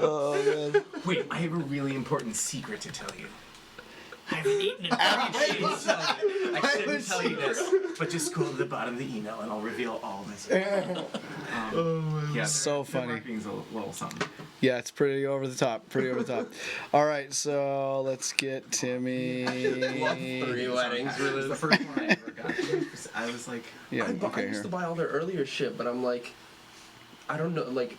Speaker 7: Oh man.
Speaker 4: Wait, I have a really important secret to tell you.
Speaker 6: I haven't eaten in 3 days.
Speaker 4: I shouldn't tell you this, but just scroll to the bottom of the email and I'll reveal all this. Yeah,
Speaker 7: So
Speaker 4: their
Speaker 7: funny.
Speaker 4: marketing's a little something.
Speaker 7: Yeah, it's pretty over the top. Pretty over the top. All right, so let's get Timmy.
Speaker 3: 3 weddings
Speaker 4: It was the
Speaker 3: released.
Speaker 4: first one I ever got. I was like,
Speaker 7: Yeah,
Speaker 3: I
Speaker 7: okay,
Speaker 3: used
Speaker 7: here.
Speaker 3: to buy all their earlier shit, but I'm like, I don't know, like,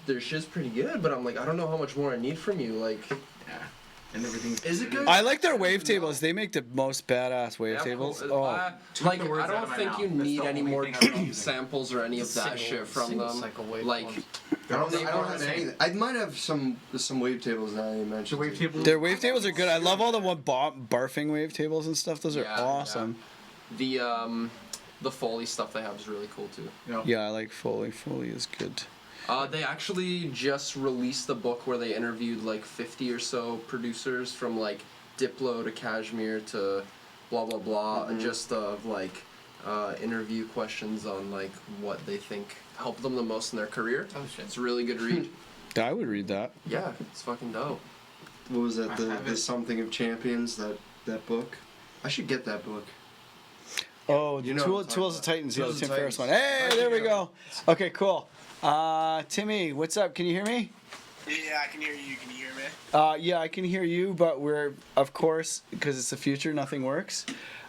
Speaker 3: their shit's pretty good, but I'm like, I don't know how much more I need from you. Like,
Speaker 4: yeah, and everything's.
Speaker 2: Is it good?
Speaker 7: I like their wavetables. They make the most badass
Speaker 3: yeah,
Speaker 7: wavetables.
Speaker 3: cool.
Speaker 7: Oh,
Speaker 3: Like,
Speaker 4: the words
Speaker 3: I
Speaker 4: out of
Speaker 3: don't
Speaker 4: my
Speaker 3: think
Speaker 4: mouth.
Speaker 3: you
Speaker 4: That's
Speaker 3: need
Speaker 4: the
Speaker 3: any
Speaker 4: only
Speaker 3: more
Speaker 4: thing I'm using.
Speaker 3: samples or any of that shit from
Speaker 6: single
Speaker 3: them.
Speaker 6: cycle wave
Speaker 3: Like,
Speaker 6: ones.
Speaker 2: I don't have anything. I might have some wavetables now that you mentioned.
Speaker 4: The wavetable.
Speaker 7: their wavetables are good. I love all the barfing wavetables and stuff. Those are
Speaker 3: Yeah,
Speaker 7: awesome.
Speaker 3: the Foley stuff they have is really cool too.
Speaker 7: Yeah, I like Foley. Foley is good.
Speaker 3: They actually just released a book where they interviewed like 50 or so producers from like Diplo to Kashmir to blah blah blah, just of like interview questions on like what they think helped them the most in their career.
Speaker 6: Oh shit.
Speaker 3: It's a really good read.
Speaker 7: I would read that.
Speaker 3: Yeah, it's fucking dope.
Speaker 2: What was that?
Speaker 4: I
Speaker 2: The
Speaker 4: have it.
Speaker 2: Something of Champions. That book. I should get that book.
Speaker 7: Oh,
Speaker 2: You know what I'm talking
Speaker 7: Tools of
Speaker 2: about.
Speaker 7: Titans. Yeah, the
Speaker 2: Tools
Speaker 7: Tim
Speaker 2: of
Speaker 7: Ferriss one.
Speaker 2: Titans.
Speaker 7: Hey, there we go. Okay, cool. Timmy, what's up? Can you hear me?
Speaker 10: Yeah, I can hear you. Can you hear me?
Speaker 7: Yeah, I can hear you, but we're, of course, because it's the future, nothing works.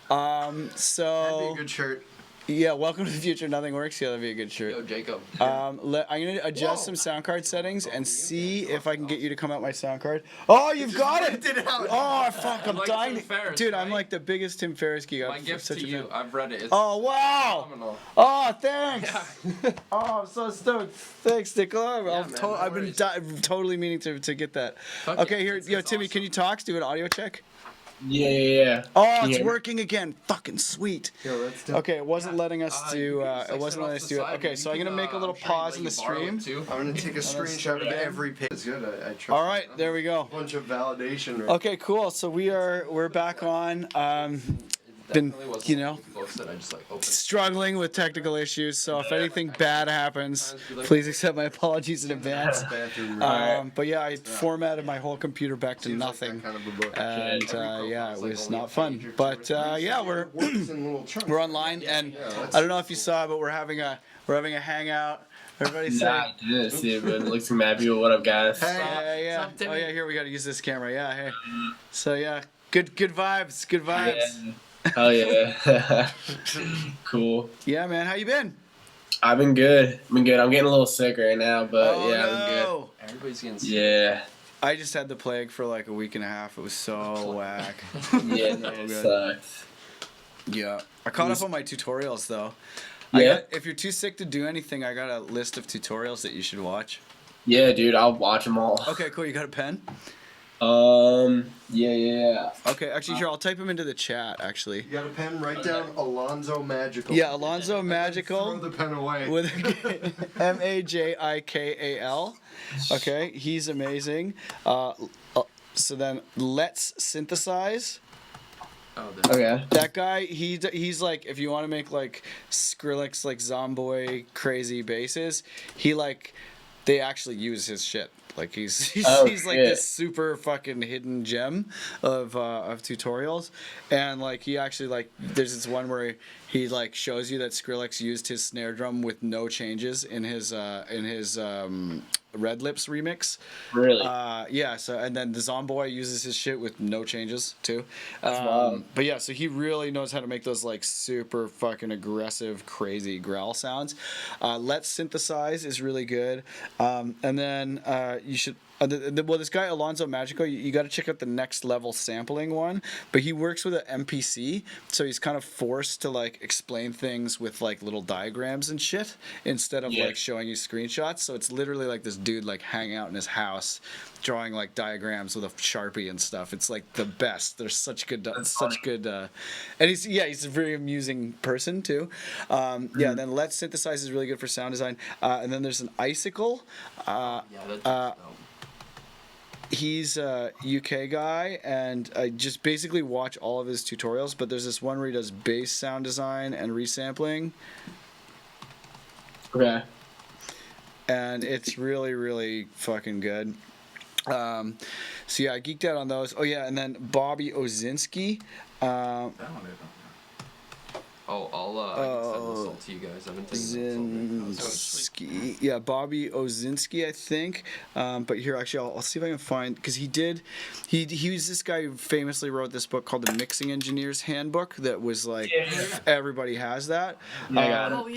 Speaker 2: That'd be
Speaker 7: So
Speaker 2: a good shirt.
Speaker 7: yeah, welcome to the future, nothing works. Yeah, that'd be a good shirt.
Speaker 3: Yo, Jacob.
Speaker 7: I'm gonna adjust some sound card settings and see if I can get you to come out my sound card. Oh, you've got it! Oh fuck, I'm
Speaker 3: like
Speaker 7: dying,
Speaker 3: Tim Ferriss,
Speaker 7: dude. I'm
Speaker 3: right?
Speaker 7: like the biggest Tim Ferriss geek.
Speaker 3: My
Speaker 7: I'm
Speaker 3: gift
Speaker 7: such
Speaker 3: to
Speaker 7: a
Speaker 3: you.
Speaker 7: fan.
Speaker 3: I've read it. It's
Speaker 7: Oh wow!
Speaker 3: phenomenal.
Speaker 7: Oh, thanks. Oh, I'm so stoked. Thanks, Nicola.
Speaker 3: man, no
Speaker 7: I've been
Speaker 3: worries.
Speaker 7: totally meaning to get that.
Speaker 3: Fuck
Speaker 7: Okay,
Speaker 3: yeah,
Speaker 7: here,
Speaker 3: it's
Speaker 7: yo, Timmy, can
Speaker 3: awesome.
Speaker 7: you talk? Let's do an audio check.
Speaker 10: Yeah.
Speaker 7: Oh,
Speaker 10: Can you
Speaker 7: it's
Speaker 10: hear me?
Speaker 7: working again. Fucking sweet.
Speaker 2: Yo, that's dope.
Speaker 7: Okay, it wasn't letting us
Speaker 3: You
Speaker 7: do.
Speaker 3: can just,
Speaker 7: It
Speaker 3: like,
Speaker 7: wasn't
Speaker 3: sit
Speaker 7: letting
Speaker 3: off
Speaker 7: us
Speaker 3: the
Speaker 7: do it.
Speaker 3: side.
Speaker 7: Okay,
Speaker 3: You
Speaker 7: so I'm
Speaker 3: can,
Speaker 7: gonna make a little
Speaker 3: I'm sure you
Speaker 7: pause
Speaker 3: let
Speaker 7: in the
Speaker 3: you borrow it,
Speaker 7: stream.
Speaker 3: too.
Speaker 2: I'm gonna take a screenshot of
Speaker 7: Instagram.
Speaker 2: every page. It's good. I trust.
Speaker 7: All right, there we go.
Speaker 2: A bunch of validation. Right?
Speaker 7: Okay, cool. So we're back on. Been,
Speaker 3: Definitely wasn't
Speaker 7: you know,
Speaker 3: what you posted, I just like opened.
Speaker 7: struggling with technical issues. So if anything bad happens, please accept my apologies in advance.
Speaker 2: Bathroom.
Speaker 7: But yeah, I formatted my whole computer back to
Speaker 2: Seems like
Speaker 7: nothing.
Speaker 2: that kind of a book.
Speaker 7: And yeah, it was not fun. But yeah, we're
Speaker 2: Works in little chunks.
Speaker 7: we're online, and I don't know if you saw, but we're having a hangout. Everybody say,
Speaker 10: Nah, I didn't see it, but it looks mad beautiful. What up, guys?
Speaker 7: yeah, yeah.
Speaker 6: What's up, Timmy?
Speaker 7: Oh yeah, here we gotta use this camera. Yeah, hey. So yeah, good vibes, good vibes.
Speaker 10: Yeah. Hell yeah. Cool.
Speaker 7: Yeah, man, how you been?
Speaker 10: I've been good. I'm getting a little sick right now, but
Speaker 7: Oh
Speaker 10: yeah, I've been
Speaker 7: no!
Speaker 3: Everybody's getting sick.
Speaker 10: good. Yeah.
Speaker 7: I just had the plague for like a week and a half. It was so whack.
Speaker 10: Yeah, no, it sucks.
Speaker 7: Yeah, I caught up on my tutorials though.
Speaker 10: Yeah.
Speaker 7: If you're too sick to do anything, I got a list of tutorials that you should watch.
Speaker 10: Yeah, dude, I'll watch them all.
Speaker 7: Okay, cool. You got a pen?
Speaker 10: Yeah.
Speaker 7: Okay, actually, here I'll type him into the chat. Actually.
Speaker 2: You got a pen? Write down Alonzo Magical.
Speaker 7: Yeah, Alonzo
Speaker 2: Throw
Speaker 7: Magical
Speaker 2: the pen away.
Speaker 7: with Majikal. Okay, he's amazing. So then let's synthesize.
Speaker 4: Oh,
Speaker 10: Okay.
Speaker 7: That guy, he's like, if you want to make like Skrillex like Zomboy crazy basses, they actually use his shit. Like he's like
Speaker 10: shit.
Speaker 7: this super fucking hidden gem of tutorials, and like he actually like there's this one where he like shows you that Skrillex used his snare drum with no changes in his Red Lips remix.
Speaker 10: Really?
Speaker 7: Yeah. So and then the Zomboy uses his shit with no changes too.
Speaker 10: That's wild.
Speaker 7: But yeah, so he really knows how to make those like super fucking aggressive, crazy growl sounds. Let's Synthesize is really good. And then you should. Well, this guy Alonzo Magical, you got to check out the Next Level Sampling one. But he works with an MPC, so he's kind of forced to like explain things with like little diagrams and shit instead of like showing you screenshots. So it's literally like this dude like hanging out in his house, drawing like diagrams with a Sharpie and stuff. It's like the best. There's such good, and he's a very amusing person too. Yeah. Then Let's Synthesize is really good for sound design. And then there's an Icicle. He's a UK guy, and I just basically watch all of his tutorials, but there's this one where he does bass sound design and resampling.
Speaker 10: Okay.
Speaker 7: And it's really, really fucking good. So yeah, I geeked out on those. Oh yeah, and then Bobby Ozinski.
Speaker 3: Oh, I can send this all to you guys. I've been taking
Speaker 7: Ozinski. Yeah, Bobby Ozinski, I think. But here, actually, I'll see if I can find, because he was this guy who famously wrote this book called The Mixing Engineer's Handbook that was like, everybody has that.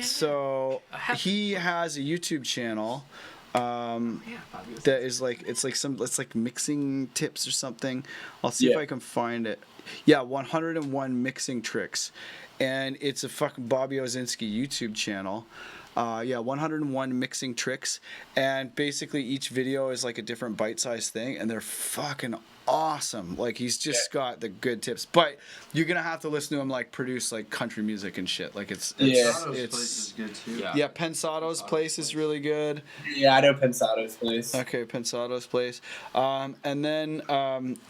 Speaker 7: So he has a YouTube channel. That is like it's like mixing tips or something. I'll see if I can find it. Yeah, 101 mixing tricks, and it's a fucking Bobby Ozinski YouTube channel. 101 mixing tricks, and basically each video is like a different bite-sized thing, and they're fucking awesome. Like he's just got the good tips, but you're gonna have to listen to him like produce like country music and shit. Like it's
Speaker 2: Place is good too.
Speaker 7: Yeah, Pensato's place is really good.
Speaker 10: Yeah, I know Pensato's place.
Speaker 7: Okay, Pensato's place. And then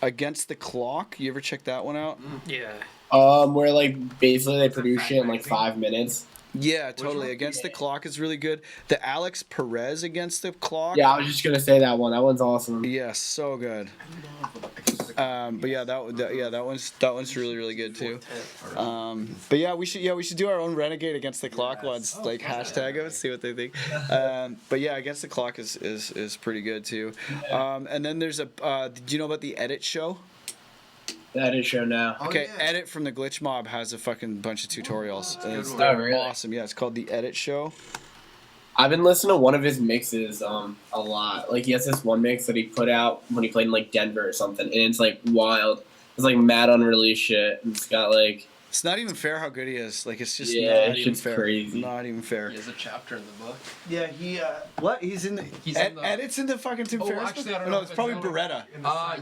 Speaker 7: Against the Clock. You ever check that one out?
Speaker 6: Yeah.
Speaker 10: Where like basically they produce shit in like 5 minutes.
Speaker 7: Yeah, totally. Against the Clock is really good. The Alex Perez Against the Clock.
Speaker 10: Yeah, I was just gonna say that one. That one's awesome.
Speaker 7: Yeah, so good. But yeah, that one's really, really good too. But yeah, we should do our own Renegade Against the Clock ones. Like hashtag them, see what they think. But yeah, Against the Clock is pretty good too. And then there's do you know about the Edit Show?
Speaker 10: That is show now.
Speaker 7: Okay, Edit from the Glitch Mob has a fucking bunch of tutorials.
Speaker 10: Oh, really?
Speaker 7: Awesome. Yeah, it's called the Edit Show.
Speaker 10: I've been listening to one of his mixes a lot. Like he has this one mix that he put out when he played in like Denver or something, and it's like wild. It's like mad unreleased shit. And it's got like.
Speaker 7: It's not even fair how good he is. Like it's just
Speaker 10: not
Speaker 7: even
Speaker 10: it's
Speaker 7: fair.
Speaker 10: crazy.
Speaker 7: Not even fair.
Speaker 3: He has a chapter in the book.
Speaker 7: Yeah, what? He's in the. Edit's in the fucking Tim Ferriss.
Speaker 4: Actually, I don't
Speaker 7: no,
Speaker 4: know
Speaker 7: it's
Speaker 4: if
Speaker 7: probably
Speaker 4: it's
Speaker 7: Beretta.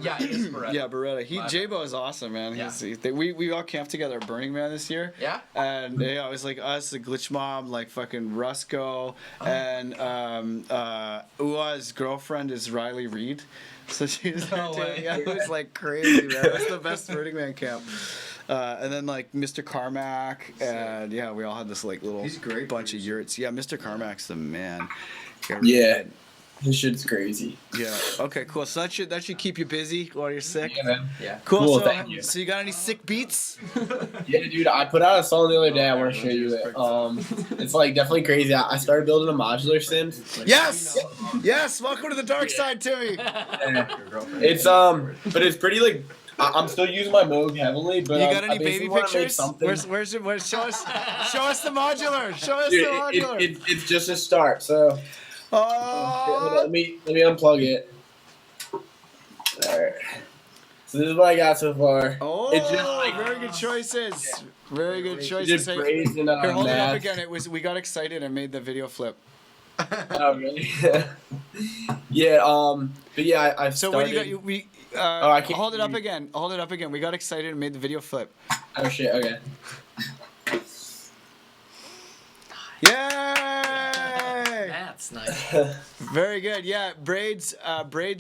Speaker 3: Yeah, it is Beretta.
Speaker 7: Yeah, Beretta. J-Bo is awesome, man.
Speaker 3: Yeah.
Speaker 7: We all camped together at Burning Man this year.
Speaker 3: Yeah.
Speaker 7: And it was like us, the Glitch Mob, like fucking Rusco, and Ua's girlfriend is Riley Reid. So she was there too. Yeah, it was like crazy, man. It was the best Burning Man camp. And then like Mr. Carmack, and yeah, we all had this like little bunch of yurts. Yeah, Mr. Carmack's the man.
Speaker 10: Yeah, his shit's crazy.
Speaker 7: Yeah. Okay. Cool. So that should keep you busy while you're sick.
Speaker 10: Yeah, man.
Speaker 3: Yeah.
Speaker 7: Cool.
Speaker 10: Thank you.
Speaker 7: So you got any sick beats?
Speaker 10: Yeah, dude. I put out a song the other day. I want to show you it. It's like definitely crazy. I started building a modular synth.
Speaker 7: Yes. Yes. Welcome to the dark side, Timmy.
Speaker 10: It's but it's pretty like. I'm still using my Moog heavily, but
Speaker 7: you got
Speaker 10: I
Speaker 7: any baby pictures? Where's show us the modular. Show us
Speaker 10: Dude,
Speaker 7: the modular.
Speaker 10: It's just a start. So let me unplug it. Alright. So this is what I got so far.
Speaker 7: Oh,
Speaker 10: it's just like,
Speaker 7: very good choices. Yeah. Very good choices.
Speaker 10: Just
Speaker 7: Here,
Speaker 10: brazen,
Speaker 7: hold it up again. We got excited and made the video flip.
Speaker 10: Oh really? Yeah. But yeah, I've
Speaker 1: So
Speaker 10: started.
Speaker 1: when you got
Speaker 10: I can't
Speaker 1: hold it up
Speaker 10: hear
Speaker 1: again. Hold it up again. We got excited and made the video flip.
Speaker 10: Oh shit. Okay.
Speaker 1: Yay!
Speaker 6: That's nice.
Speaker 1: Very good. Yeah, braids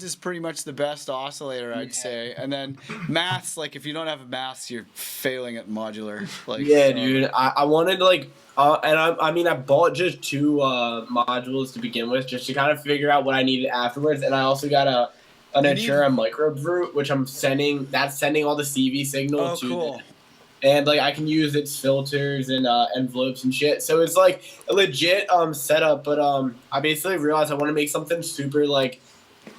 Speaker 1: is pretty much the best oscillator, I'd say. And then maths, like if you don't have a maths, you're failing at modular. Like
Speaker 10: Yeah,
Speaker 1: so-
Speaker 10: dude. I wanted like, and I mean, I bought just 2 modules to begin with, just to kind of figure out what I needed afterwards. And I also got an
Speaker 1: You need-
Speaker 10: Natura microbe root, which I'm sending. That's sending all the CV signal
Speaker 1: Oh,
Speaker 10: to.
Speaker 1: cool.
Speaker 10: And like I can use its filters and envelopes and shit. So it's like a legit setup. But I basically realized I want to make something super like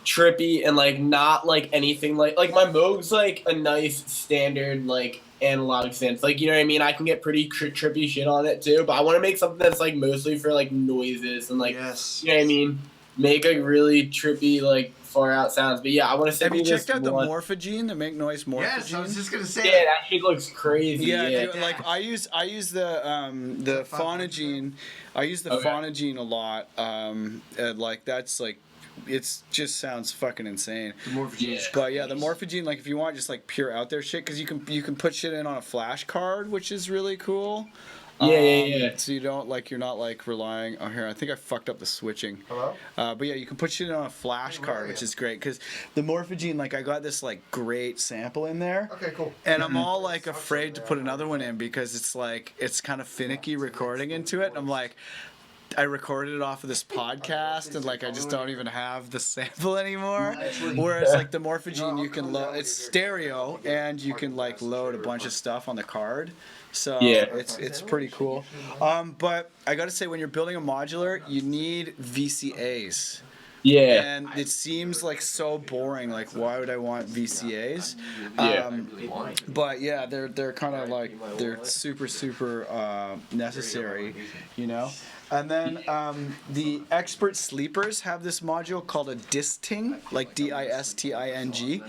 Speaker 10: trippy and like not like anything like my Moog's like a nice standard like analog synth. Like you know what I mean? I can get pretty trippy shit on it too. But I want to make something that's like mostly for like noises and like
Speaker 2: Yes.
Speaker 10: you know what I mean? Make like really trippy like far out sounds. But yeah, I want to send
Speaker 1: Have you
Speaker 10: this
Speaker 1: checked out the
Speaker 10: one.
Speaker 1: Morphogene, the Make Noise Morphogene?
Speaker 2: Yes, I was just gonna say.
Speaker 10: Yeah, that shit looks crazy.
Speaker 1: Yeah,
Speaker 10: Yeah.
Speaker 1: dude, like I use the Phonogene. I use the
Speaker 10: Okay.
Speaker 1: Phonogene a lot. And like that's like it's just sounds fucking insane.
Speaker 2: The Morphogene is
Speaker 1: But yeah, the Morphogene, like if you want just like pure out there shit, because you can put shit in on a flash card, which is really cool.
Speaker 10: Yeah.
Speaker 1: So you don't like you're not like relying. Oh here, I think I fucked up the switching.
Speaker 2: Hello?
Speaker 1: But yeah, you can put shit in on a flash card, which is great because the Morphogene, like I got this like great sample in there.
Speaker 2: Okay, cool.
Speaker 1: And I'm all like afraid to put another one in because it's like it's kind of finicky recording into it. And I'm like, I recorded it off of this podcast and like I just don't even have the sample anymore. Whereas like the Morphogene, you can load it's stereo and you can like load a bunch of stuff on the card. So
Speaker 10: Yeah.
Speaker 1: it's pretty cool. But I gotta say when you're building a modular, you need VCAs.
Speaker 10: Yeah.
Speaker 1: And it seems like so boring. Like, why would I want VCAs?
Speaker 10: Yeah.
Speaker 1: But yeah, they're kind of like they're super necessary, you know. And then the expert sleepers have this module called a Disting, like DISTING,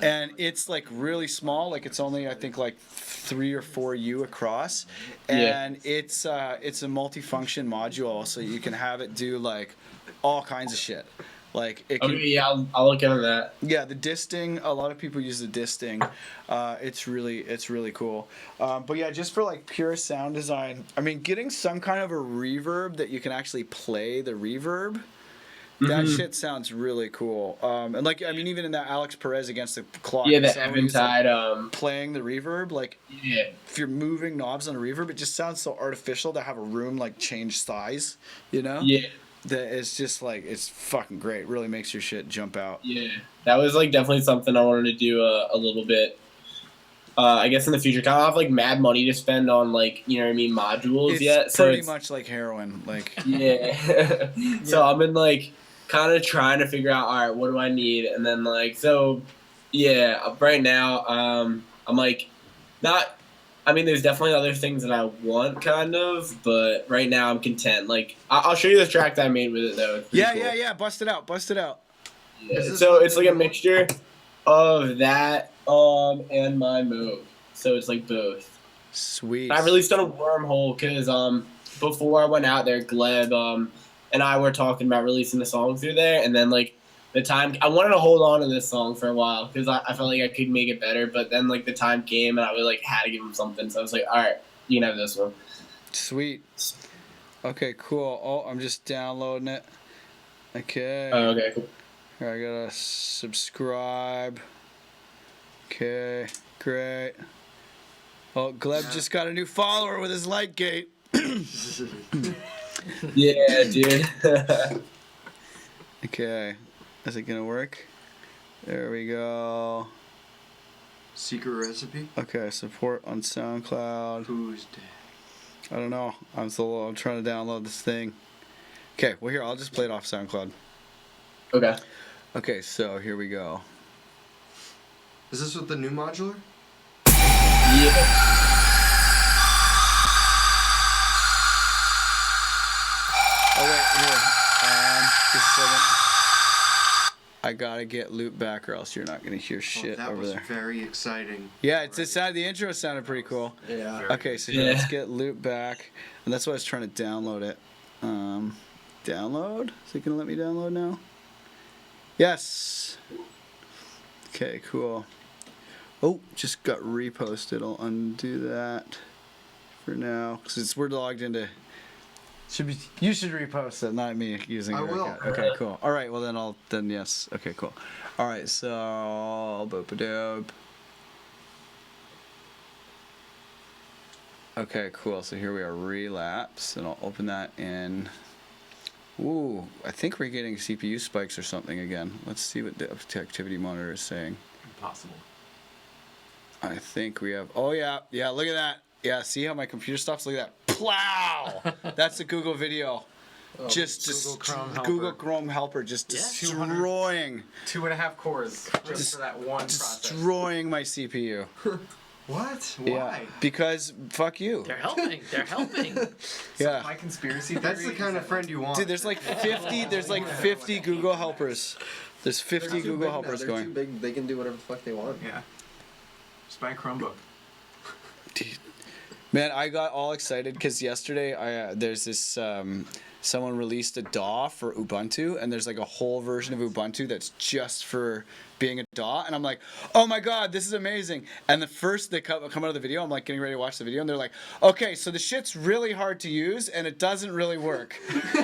Speaker 1: and it's like really small. Like it's only I think like 3 or 4 U across, and it's a multifunction module, so you can have it do like all kinds of shit. Like it can,
Speaker 10: Okay, yeah, I'll look into that.
Speaker 1: yeah, the Disting. A lot of people use the Disting. It's really cool. But yeah, just for like pure sound design, I mean, getting some kind of a reverb that you can actually play the reverb. That shit sounds really cool. And like, I mean, even in that Alex Perez Against the Clock.
Speaker 10: Yeah, the
Speaker 1: song where he's, like,
Speaker 10: Eventide.
Speaker 1: playing the reverb, like
Speaker 10: Yeah.
Speaker 1: if you're moving knobs on a reverb, it just sounds so artificial to have a room like change size. You know?
Speaker 10: Yeah.
Speaker 1: That it's just like it's fucking great. Really makes your shit jump out.
Speaker 10: Yeah. That was like definitely something I wanted to do a little bit. I guess in the future, kind of have like mad money to spend on like you know what I mean modules
Speaker 1: It's
Speaker 10: yet. So
Speaker 1: pretty
Speaker 10: it's,
Speaker 1: much like heroin. Like
Speaker 10: yeah. So I've been like kind of trying to figure out, all right, what do I need, and then like so, yeah. Right now, I'm like not. I mean, there's definitely other things that I want, kind of, but right now I'm content. Like, I'll show you the track that I made with it, though. It's pretty cool.
Speaker 1: yeah. Bust it out.
Speaker 10: Yeah. So it's like a mixture of that and my Moog. So it's like both.
Speaker 1: Sweet.
Speaker 10: I released on a Wormhole because before I went out there, Gleb and I were talking about releasing the song through there, and then like the time I wanted to hold on to this song for a while because I felt like I could make it better, but then like the time came and I was like had to give him something, so I was like, all right, you can have this one.
Speaker 1: Sweet. Okay, cool. Oh, I'm just downloading it. Okay.
Speaker 10: Oh, okay, cool.
Speaker 1: Here, I gotta subscribe. Okay, great. Oh, Gleb just got a new follower with his light gate.
Speaker 10: Yeah, dude.
Speaker 1: Okay, is it gonna work? There we go.
Speaker 2: Secret recipe?
Speaker 1: Okay, support on SoundCloud.
Speaker 2: Tuesday.
Speaker 1: I don't know. I'm trying to download this thing. Okay, well here, I'll just play it off SoundCloud.
Speaker 10: Okay.
Speaker 1: Okay, so here we go.
Speaker 2: Is this with the new modular?
Speaker 10: Yeah.
Speaker 1: Oh wait, here. Just a second. I gotta get loop back, or else you're not gonna hear shit
Speaker 2: that
Speaker 1: over
Speaker 2: was
Speaker 1: there.
Speaker 2: very exciting.
Speaker 1: Yeah, it sounded, the intro sounded pretty cool.
Speaker 10: Yeah.
Speaker 1: Okay, so here, let's get loop back, and that's why I was trying to download it. Download? Is it gonna let me download now?
Speaker 7: Yes. Okay, cool. Oh, just got reposted. I'll undo that for now because we're logged into. Should be. You should repost it, not me using.
Speaker 2: I
Speaker 7: your
Speaker 2: will.
Speaker 7: account. Okay, cool. All right. Well, then yes. Okay, cool. All right. So boop-a-doop. Okay, cool. So here we are, relapse, and I'll open that in. Ooh, I think we're getting CPU spikes or something again. Let's see what the activity monitor is saying.
Speaker 4: Impossible.
Speaker 7: I think we have. Oh yeah, look at that. Yeah, see how my computer stops? Look at that. Plow! That's a Google video. Just Google Chrome helper just destroying
Speaker 4: 2.5 cores just for that one process.
Speaker 7: destroying my CPU.
Speaker 4: What?
Speaker 7: Yeah,
Speaker 4: Why?
Speaker 7: because fuck you.
Speaker 6: They're helping. They're helping.
Speaker 7: Yeah.
Speaker 4: My conspiracy theory.
Speaker 2: That's the kind of friend you want.
Speaker 7: Dude, there's like 50 Google helpers. There's 50 Google helpers
Speaker 10: They're
Speaker 7: going.
Speaker 10: too big. They can do whatever the fuck they want.
Speaker 4: Yeah. Just buy a Chromebook.
Speaker 7: Dude. Man, I got all excited because yesterday there's this someone released a DAW for Ubuntu, and there's like a whole version of Ubuntu that's just for being a DAW, and I'm like, oh my god, this is amazing. And the first they come out of the video, I'm like getting ready to watch the video, and they're like, okay, so the shit's really hard to use and it doesn't really work,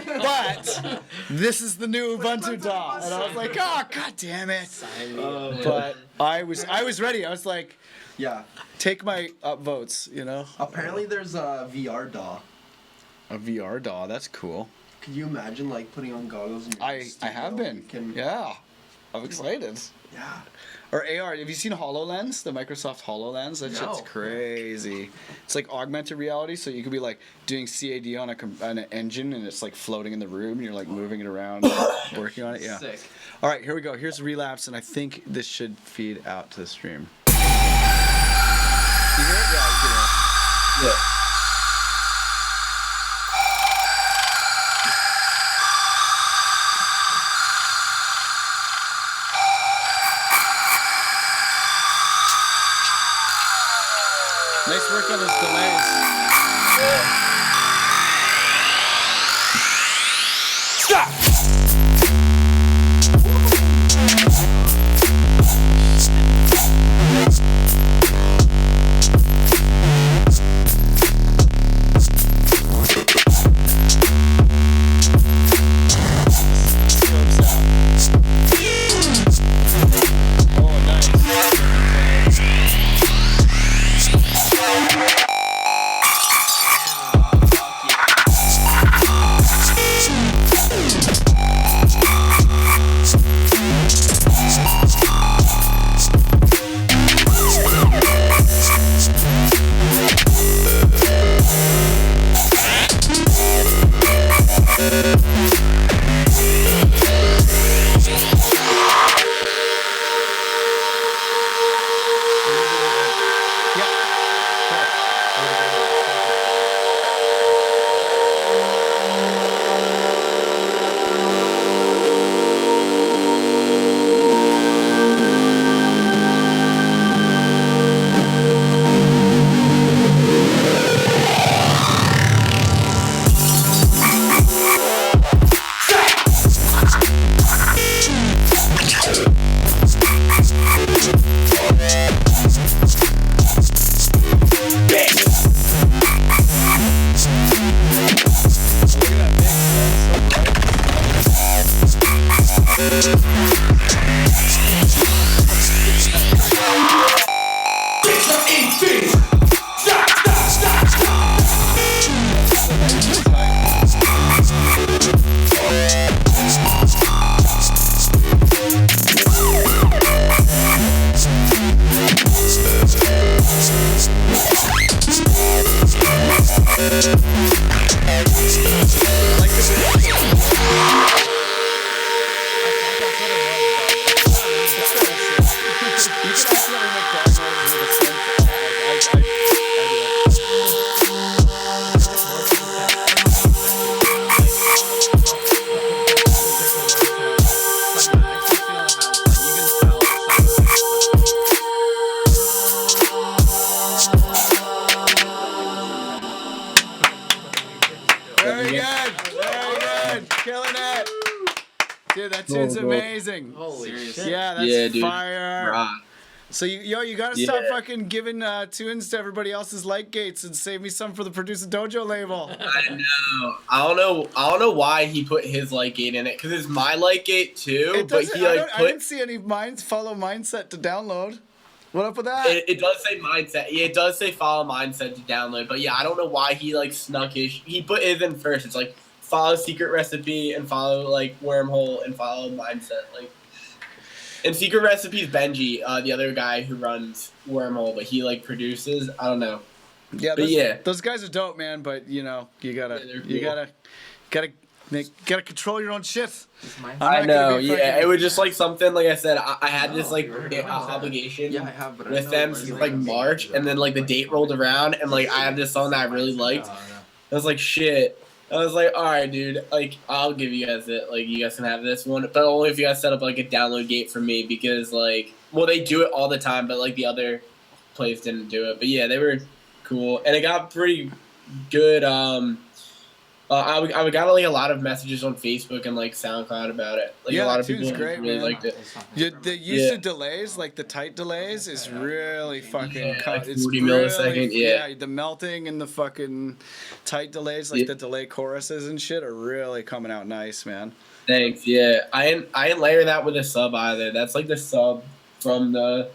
Speaker 7: but this is the new Ubuntu DAW, and I was like, oh god damn it. But I was ready. I was like,
Speaker 10: Yeah.
Speaker 7: take my upvotes, you know.
Speaker 10: Apparently, there's a VR DAW.
Speaker 7: A VR DAW, that's cool.
Speaker 10: Could you imagine like putting on goggles? And
Speaker 7: I have been. Yeah, I'm excited.
Speaker 10: Yeah.
Speaker 7: Or AR. Have you seen HoloLens? The Microsoft HoloLens. That shit's
Speaker 4: No.
Speaker 7: crazy. It's like augmented reality, so you could be like doing CAD on an engine, and it's like floating in the room, and you're like moving it around, and working on it. Yeah.
Speaker 4: Sick.
Speaker 7: All right, here we go. Here's relapse, and I think this should feed out to the stream. You hear it? Yeah, you can hear it.
Speaker 10: Yeah.
Speaker 7: Nice work on those delays. Oh, nice. Dude, that tune's
Speaker 10: Cool, cool.
Speaker 7: amazing.
Speaker 6: Holy
Speaker 4: Seriously.
Speaker 6: shit.
Speaker 7: Yeah, that's
Speaker 10: Yeah, dude.
Speaker 7: fire.
Speaker 10: Right.
Speaker 7: So you gotta
Speaker 10: Yeah.
Speaker 7: stop fucking giving tunes to everybody else's like gates and save me some for the Producer Dojo label.
Speaker 10: I know. I don't know why he put his light gate in it, because it's my light gate too.
Speaker 7: It
Speaker 10: But
Speaker 7: doesn't.
Speaker 10: he
Speaker 7: I
Speaker 10: like
Speaker 7: didn't see any follow mindset to download. What up with that?
Speaker 10: it does say mindset. Yeah, it does say follow mindset to download. But yeah, I don't know why he like snuck his. He put his in first. It's like follow secret recipe and follow like wormhole and follow mindset. Like, and secret recipe is Benji, the other guy who runs wormhole, but he like produces. I don't know.
Speaker 7: Yeah,
Speaker 10: But yeah.
Speaker 7: those guys are dope, man. But you know, you
Speaker 10: Yeah, they're
Speaker 7: gotta control your own shit.
Speaker 4: Is mine-
Speaker 10: I
Speaker 7: I'm not gonna
Speaker 10: know.
Speaker 7: be
Speaker 10: Yeah,
Speaker 7: fucking-
Speaker 10: it was just like something. Like I said, I had this like
Speaker 4: you already know that.
Speaker 10: obligation.
Speaker 4: Yeah, I have, but I
Speaker 10: with
Speaker 4: know
Speaker 10: them
Speaker 4: where
Speaker 10: since
Speaker 4: you
Speaker 10: like
Speaker 4: went.
Speaker 10: March, and then like the date rolled around, and like I have this song that I really liked. I was like, shit. I was like, all right, dude. Like, I'll give you guys it. Like, you guys can have this one, but only if you guys set up like a download gate for me, because like, well, they do it all the time, but like the other place didn't do it. But yeah, they were cool, and it got pretty good. I got like a lot of messages on Facebook and like SoundCloud about it. Like
Speaker 7: Yeah,
Speaker 10: a lot of
Speaker 7: that tune's
Speaker 10: people
Speaker 7: great,
Speaker 10: really
Speaker 7: man.
Speaker 10: liked it.
Speaker 7: The use
Speaker 10: Yeah.
Speaker 7: of delays, like the tight delays, is really fucking.
Speaker 10: Yeah, like
Speaker 7: it's
Speaker 10: 40
Speaker 7: really,
Speaker 10: millisecond, yeah.
Speaker 7: the melting and the fucking tight delays, like
Speaker 10: Yeah.
Speaker 7: the delay choruses and shit, are really coming out nice, man.
Speaker 10: Thanks. Yeah, I didn't layer that with a sub either. That's like the sub from the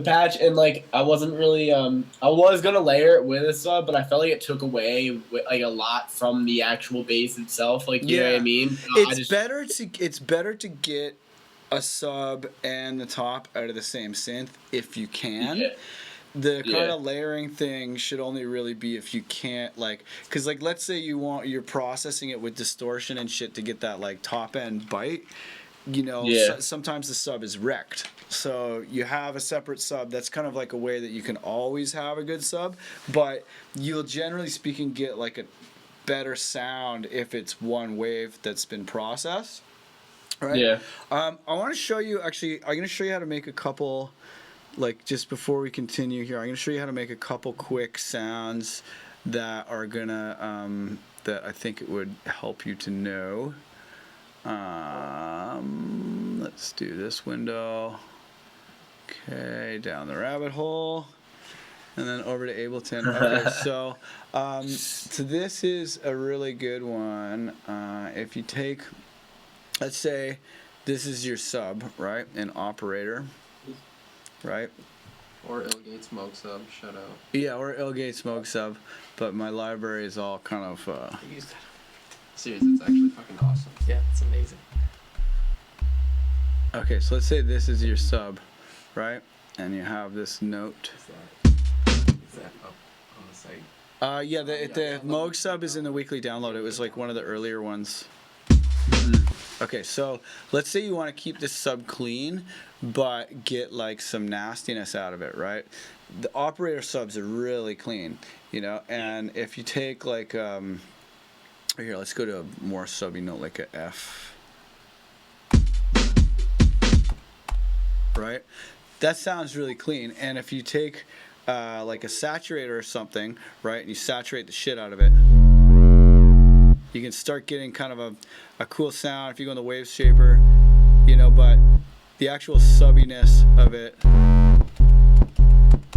Speaker 10: patch, and like I wasn't really I was gonna layer it with a sub, but I felt like it took away like a lot from the actual bass itself. Like you know what I
Speaker 7: Yeah.
Speaker 10: mean?
Speaker 7: It's better to get a sub and the top out of the same synth if you can.
Speaker 10: Yeah.
Speaker 7: The kind
Speaker 10: Yeah.
Speaker 7: of layering thing should only really be if you can't, like, because like let's say you're processing it with distortion and shit to get that like top end bite, you know.
Speaker 10: Yeah.
Speaker 7: Sometimes the sub is wrecked, so you have a separate sub. That's kind of like a way that you can always have a good sub, but you'll generally speaking get like a better sound if it's one wave that's been processed, right?
Speaker 10: Yeah.
Speaker 7: I want to show you, actually, I'm going to show you how to make a couple, like, just before we continue here, I'm going to show you how to make a couple quick sounds that are going to, that I think it would help you to know. Let's do this window. Okay, down the rabbit hole. And then over to Ableton. Okay, so this is a really good one. If you take, let's say, this is your sub, right? An operator, right?
Speaker 3: Or Illgate Smoke Sub, shout out.
Speaker 7: Yeah, or Illgate Smoke Sub, but my library is all kind of.
Speaker 6: I used that.
Speaker 3: Seriously, it's actually fucking awesome.
Speaker 6: Yeah, it's amazing.
Speaker 7: Okay, so let's say this is your sub, right? And you have this note.
Speaker 4: Is that up on the site?
Speaker 7: Yeah, the Moog sub is in the weekly download. It was like one of the earlier ones. Okay, so let's say you want to keep this sub clean, but get like some nastiness out of it, right? The operator subs are really clean, you know. And if you take like here, let's go to a more subby note, like a F, right? That sounds really clean. And if you take like a saturator or something, right, and you saturate the shit out of it, you can start getting kind of a cool sound if you go in the wave shaper, you know, but the actual subbiness of it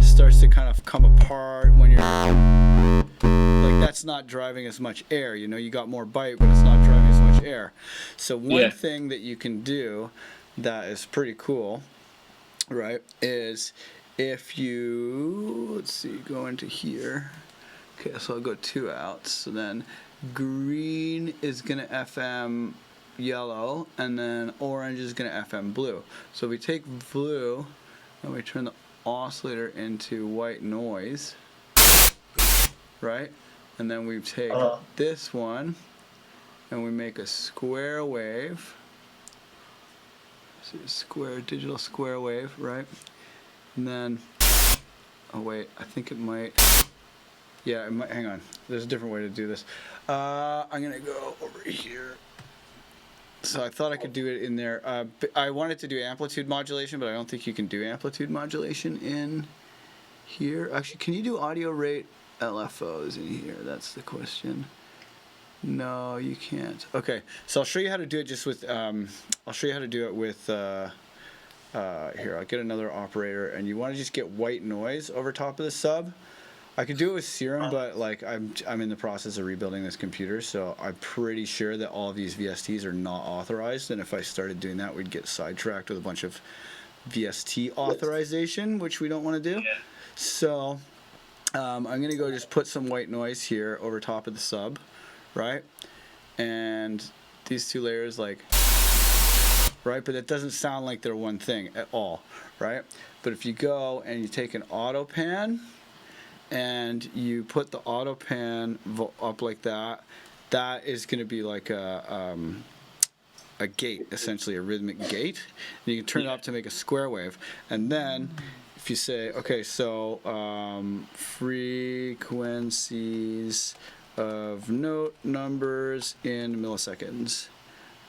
Speaker 7: starts to kind of come apart when you're like, that's not driving as much air, you know, you got more bite, but it's not driving as much air. So one thing that you can do that is pretty cool, right, is if you, let's see, go into here. Okay, so I'll go 2 outs. So then green is gonna FM yellow, and then orange is gonna FM blue. So we take blue and we turn the oscillator into white noise, right? And then we take this one and we make a square wave. So square, digital square wave, right? And then, oh wait, I think it might, yeah, it might, hang on, there's a different way to do this. I'm gonna go over here. So I thought I could do it in there. I wanted to do amplitude modulation, but I don't think you can do amplitude modulation in here. Actually, can you do audio rate LFOs in here? That's the question. No, you can't. Okay, so I'll show you how to do it just with, I'll show you how to do it with, here, I'll get another operator, and you want to just get white noise over top of the sub. I could do it with Serum, but like I'm in the process of rebuilding this computer, so I'm pretty sure that all of these VSTs are not authorized, and if I started doing that, we'd get sidetracked with a bunch of VST authorization, which we don't want to do.
Speaker 10: Yeah.
Speaker 7: So I'm gonna go just put some white noise here over top of the sub, right? And these two layers, like, right? But it doesn't sound like they're one thing at all, right? But if you go and you take an auto pan and you put the auto pan up like that, that is going to be like a gate, essentially a rhythmic gate. And you can turn it up to make a square wave. And then if you say, okay, so frequencies of note numbers in milliseconds,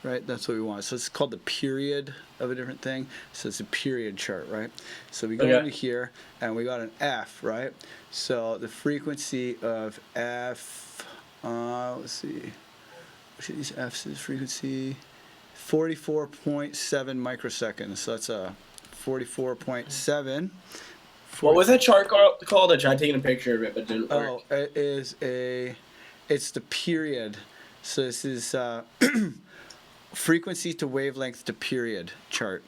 Speaker 7: right? That's what we want. So it's called the period of a different thing. So it's a period chart, right? So we go into here and we got an F, right? So the frequency of F, let's see, which of these F's is frequency? 44.7 microseconds. So that's a 44.7.
Speaker 10: What was that chart called? I tried taking a picture of it, but it didn't work.
Speaker 7: Oh, it is it's the period. So this is frequency to wavelength to period chart.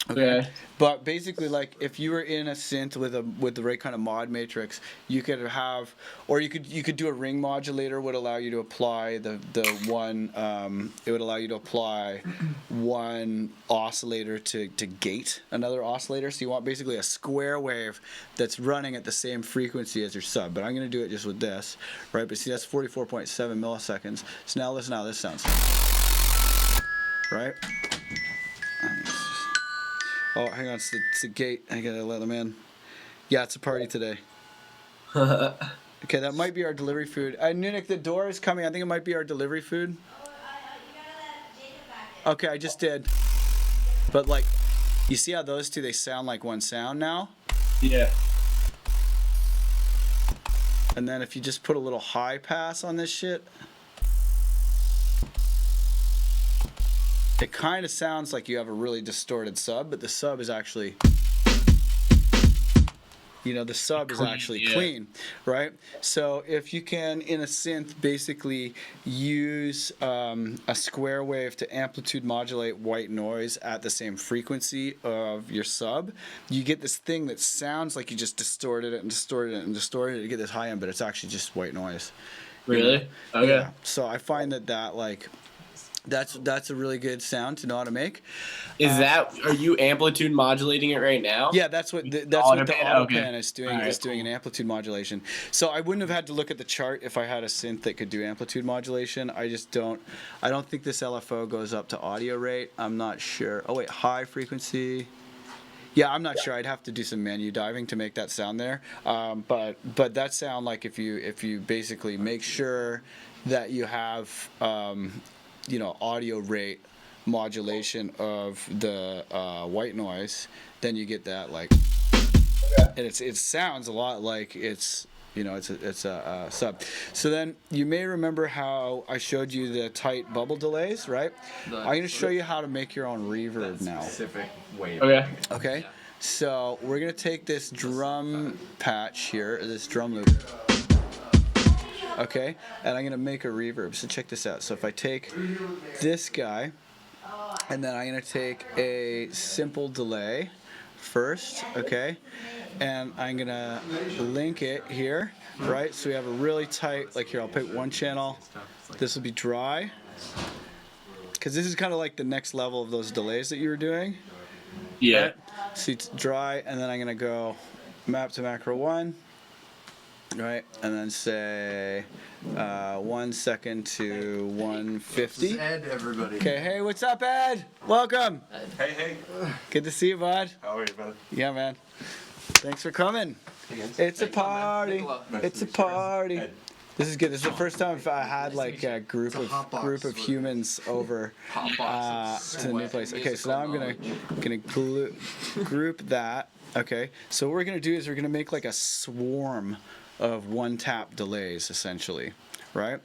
Speaker 10: Okay.
Speaker 7: But basically, like, if you were in a synth with the right kind of mod matrix, you could have, or you could do a ring modulator would allow you to apply the one. It would allow you to apply one oscillator to gate another oscillator. So you want basically a square wave that's running at the same frequency as your sub. But I'm going to do it just with this, right? But see, that's 44.7 milliseconds. So now listen how this sounds, right? Oh, hang on, it's a gate. I gotta let them in. Yeah, it's a party today. Okay, that might be our delivery food. Nunik, the door is coming. I think it might be our delivery food.
Speaker 9: You gotta let Jacob back in.
Speaker 7: Okay, I just did. But like, you see how those two, they sound like one sound now?
Speaker 10: Yeah.
Speaker 7: And then if you just put a little high pass on this shit, it kind of sounds like you have a really distorted sub, but the sub is actually, the sub is actually clean, right? So if you can, in a synth, basically use a square wave to amplitude modulate white noise at the same frequency of your sub, you get this thing that sounds like you just distorted it and distorted it and distorted it to get this high end, but it's actually just white noise.
Speaker 10: Really? Okay.
Speaker 7: Yeah. So I find that like, that's a really good sound to know how to make.
Speaker 10: Are you amplitude modulating it right now?
Speaker 7: Yeah, that's what the auto
Speaker 10: Okay.
Speaker 7: pan is doing.
Speaker 10: Alright,
Speaker 7: Is doing an amplitude modulation. So I wouldn't have had to look at the chart if I had a synth that could do amplitude modulation. I don't think this LFO goes up to audio rate. I'm not sure. Oh wait, high frequency. Yeah, I'm not sure. I'd have to do some menu diving to make that sound there. But that sound, like, if you basically make sure that you have audio rate modulation of the white noise, then you get that, like, and it sounds a lot like it's a sub. So then you may remember how I showed you the tight bubble delays, right? I'm going to show you how to make your own reverb now.
Speaker 4: Specific way.
Speaker 7: Okay.
Speaker 3: Yeah.
Speaker 7: So we're going to take this drum patch here, this drum loop. Okay, and I'm going to make a reverb. So check this out. So if I take this guy, and then I'm going to take a simple delay first, okay, and I'm going to link it here, right? So we have a really tight, like here, I'll pick one channel. This will be dry, because this is kind of like the next level of those delays that you were doing.
Speaker 10: Yeah.
Speaker 7: Right? So it's dry, and then I'm going to go map to macro 1. Right, and then say 1 second to 150.
Speaker 2: Ed, everybody.
Speaker 7: Okay, hey, what's up, Ed? Welcome.
Speaker 4: Hey.
Speaker 7: Good to see you, bud.
Speaker 4: How are you, brother?
Speaker 7: Yeah, man. Thanks for coming. It's a party. It's a party. This is good. This is the first time I had like a group of humans over to the new place. Okay, so now I'm gonna group that. Okay, so what we're gonna do is we're gonna make like a swarm of one tap delays, essentially, right?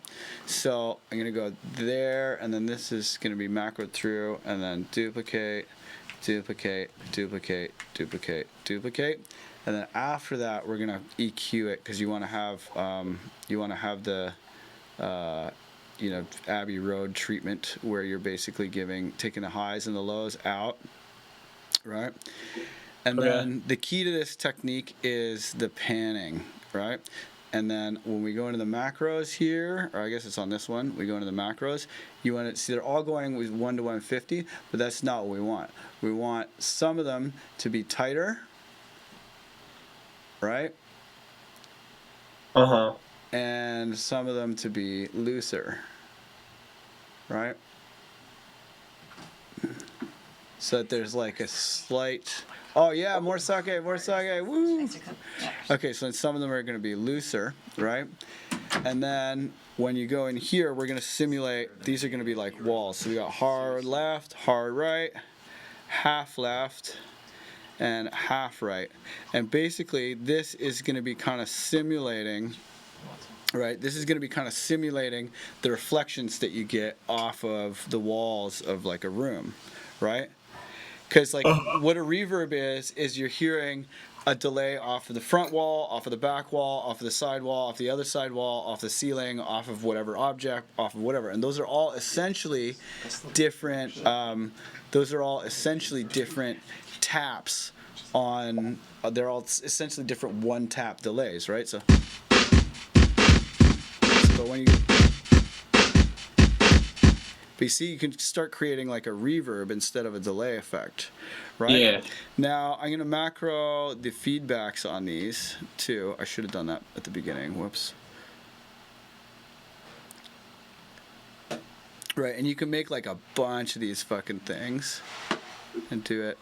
Speaker 7: So I'm gonna go there, and then this is gonna be macroed through, and then duplicate, duplicate, duplicate, duplicate, duplicate, and then after that we're gonna EQ it because you want to have the Abbey Road treatment where you're basically taking the highs and the lows out, right? And then the key to this technique is the panning, right? And then when we go into the macros here, or I guess it's on this one, we go into the macros, you want to see they're all going with 1 to 150, but that's not what we want. We want some of them to be tighter, right?
Speaker 10: Uh-huh.
Speaker 7: And some of them to be looser, right? So that there's like a slight... Oh yeah, more sake, woo! Okay, so some of them are going to be looser, right? And then when you go in here, we're going to simulate, these are going to be like walls. So we got hard left, hard right, half left, and half right. And basically, this is going to be kind of simulating, right? This is going to be kind of simulating the reflections that you get off of the walls of like a room, right? Because like what a reverb is you're hearing a delay off of the front wall, off of the back wall, off of the side wall, off the other side wall, off the ceiling, off of whatever object, off of whatever. And those are all essentially different. Taps on. They're all essentially different one-tap delays, right? So when you. But you see, you can start creating like a reverb instead of a delay effect, right?
Speaker 10: Yeah.
Speaker 7: Now, I'm going to macro the feedbacks on these, too. I should have done that at the beginning. Whoops. Right, and you can make like a bunch of these fucking things and do it.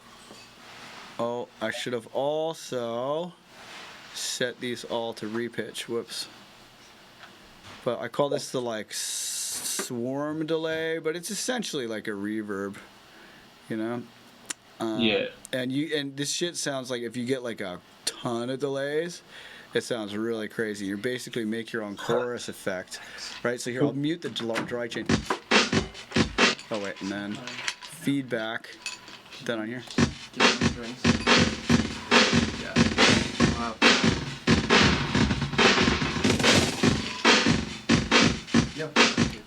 Speaker 7: Oh, I should have also set these all to repitch. Whoops. But I call this the like swarm delay, but it's essentially like a reverb, you know.
Speaker 10: Yeah.
Speaker 7: And this shit sounds like if you get like a ton of delays, it sounds really crazy. You basically make your own chorus effect, right? So here I'll mute the dry chain. Oh wait, and then feedback. Put that on here.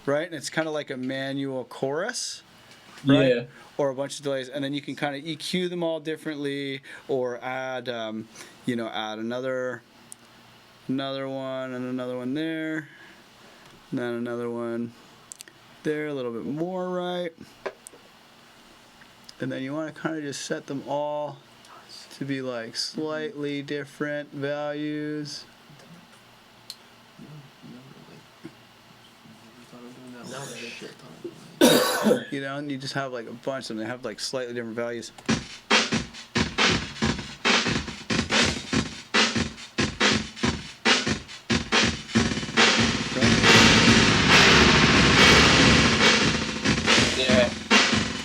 Speaker 7: Right, and it's kind of like a manual chorus, right?
Speaker 10: Yeah.
Speaker 7: Or a bunch of delays, and then you can kind of EQ them all differently, or add, add another one and another one there, and then another one there, a little bit more, right? And then you want to kind of just set them all to be like slightly different values. You know, and you just have like a bunch of them. They have like slightly different values.
Speaker 10: Yeah.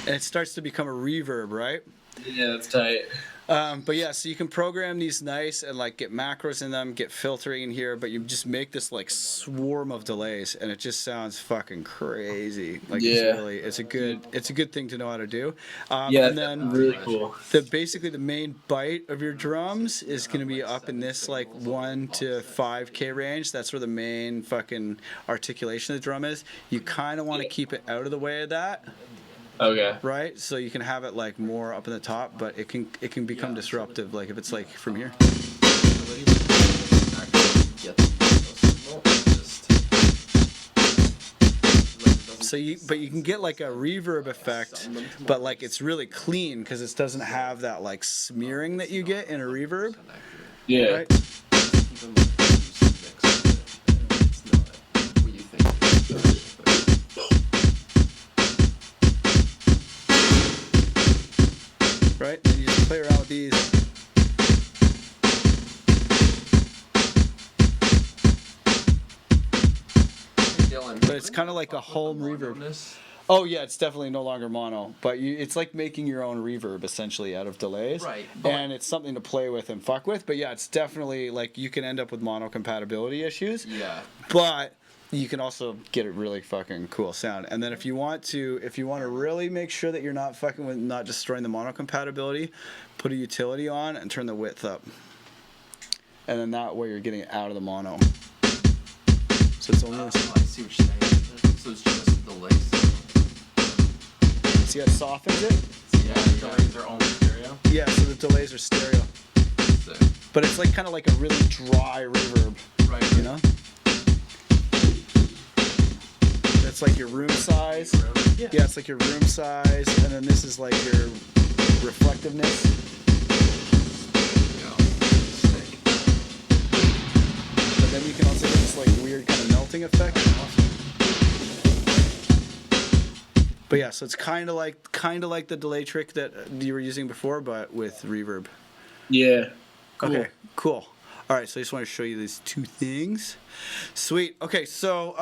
Speaker 7: And it starts to become a reverb, right?
Speaker 10: Yeah, that's tight.
Speaker 7: But yeah, so you can program these nice and like get macros in them, get filtering in here, but you just make this like swarm of delays, and it just sounds fucking crazy. Like it's a good thing to know how to do. And then
Speaker 10: really cool.
Speaker 7: Basically the main bite of your drums is going to be up in this like 1 to 5K range. That's where the main fucking articulation of the drum is. You kind of want to keep it out of the way of that.
Speaker 10: Okay.
Speaker 7: Right, so you can have it like more up in the top, but it can become disruptive. Like if it's like from here. So you can get like a reverb effect, but like it's really clean because it doesn't have that like smearing that you get in a reverb.
Speaker 10: Yeah.
Speaker 7: Right? Right? And you just play around with these. But it's kind of like a home reverb. Oh yeah, it's definitely no longer mono, but it's like making your own reverb essentially out of delays.
Speaker 3: Right.
Speaker 7: And it's something to play with and fuck with. But yeah, it's definitely like you can end up with mono compatibility issues.
Speaker 3: Yeah.
Speaker 7: But you can also get a really fucking cool sound. And then if you want to really make sure that you're not fucking with, not destroying the mono compatibility, put a utility on and turn the width up. And then that way you're getting it out of the mono. So it's only.
Speaker 3: I see what you're saying. So it's just the delay.
Speaker 7: See how it softens it?
Speaker 4: Yeah, the delays are only stereo.
Speaker 7: Yeah, so the delays are stereo. But it's like kind of like a really dry reverb.
Speaker 3: Right.
Speaker 7: You know? It's like your room size. Yeah, it's like your room size, and then this is like your reflectiveness. But then you can also get this like weird kind of melting effect. But yeah, so it's kind of like the delay trick that you were using before, but with reverb.
Speaker 10: Yeah. Cool.
Speaker 7: Okay, cool. All right, so I just want to show you these two things. Sweet. Okay, so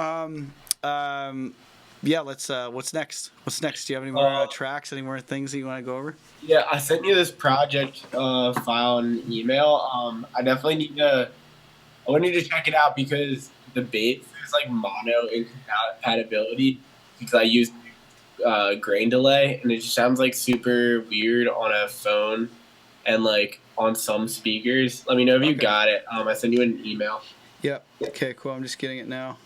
Speaker 7: yeah, let's. What's next? What's next? Do you have any more tracks? Any more things that you want to go over?
Speaker 10: Yeah, I sent you this project file and email. I definitely need to. I want you to check it out because the bass is like mono incompatibility because I use grain delay and it just sounds like super weird on a phone and like on some speakers. Let me know if you got it. I sent you an email.
Speaker 7: Yep. Okay, cool. I'm just getting it now.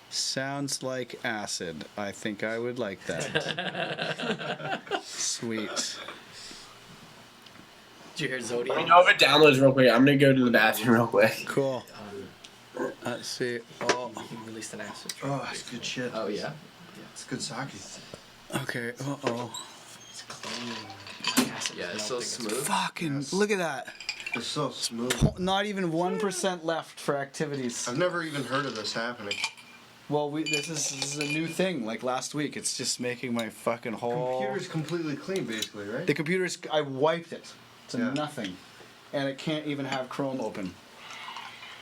Speaker 7: Sounds like acid. I think I would like that. Sweet.
Speaker 6: Did you hear Zodiac?
Speaker 10: Let me know if it downloads real quick. I'm gonna go to the bathroom real quick.
Speaker 7: Cool. Let's see. Oh.
Speaker 6: He released an acid track.
Speaker 2: Oh, it's good shit.
Speaker 3: Oh yeah.
Speaker 2: It's good sake.
Speaker 7: Okay. Uh-oh.
Speaker 6: It's clean. Acid
Speaker 3: Yeah, it's
Speaker 6: is
Speaker 3: so
Speaker 6: melting.
Speaker 3: smooth.
Speaker 7: Fucking look at that.
Speaker 2: It's so smooth.
Speaker 7: Not even 1% left for activities.
Speaker 2: I've never even heard of this happening.
Speaker 7: Well, this is a new thing. Like last week, it's just making my fucking whole.
Speaker 2: Computer's completely clean, basically, right?
Speaker 7: The computer's. I wiped it to
Speaker 2: Yeah.
Speaker 7: nothing, and it can't even have Chrome open.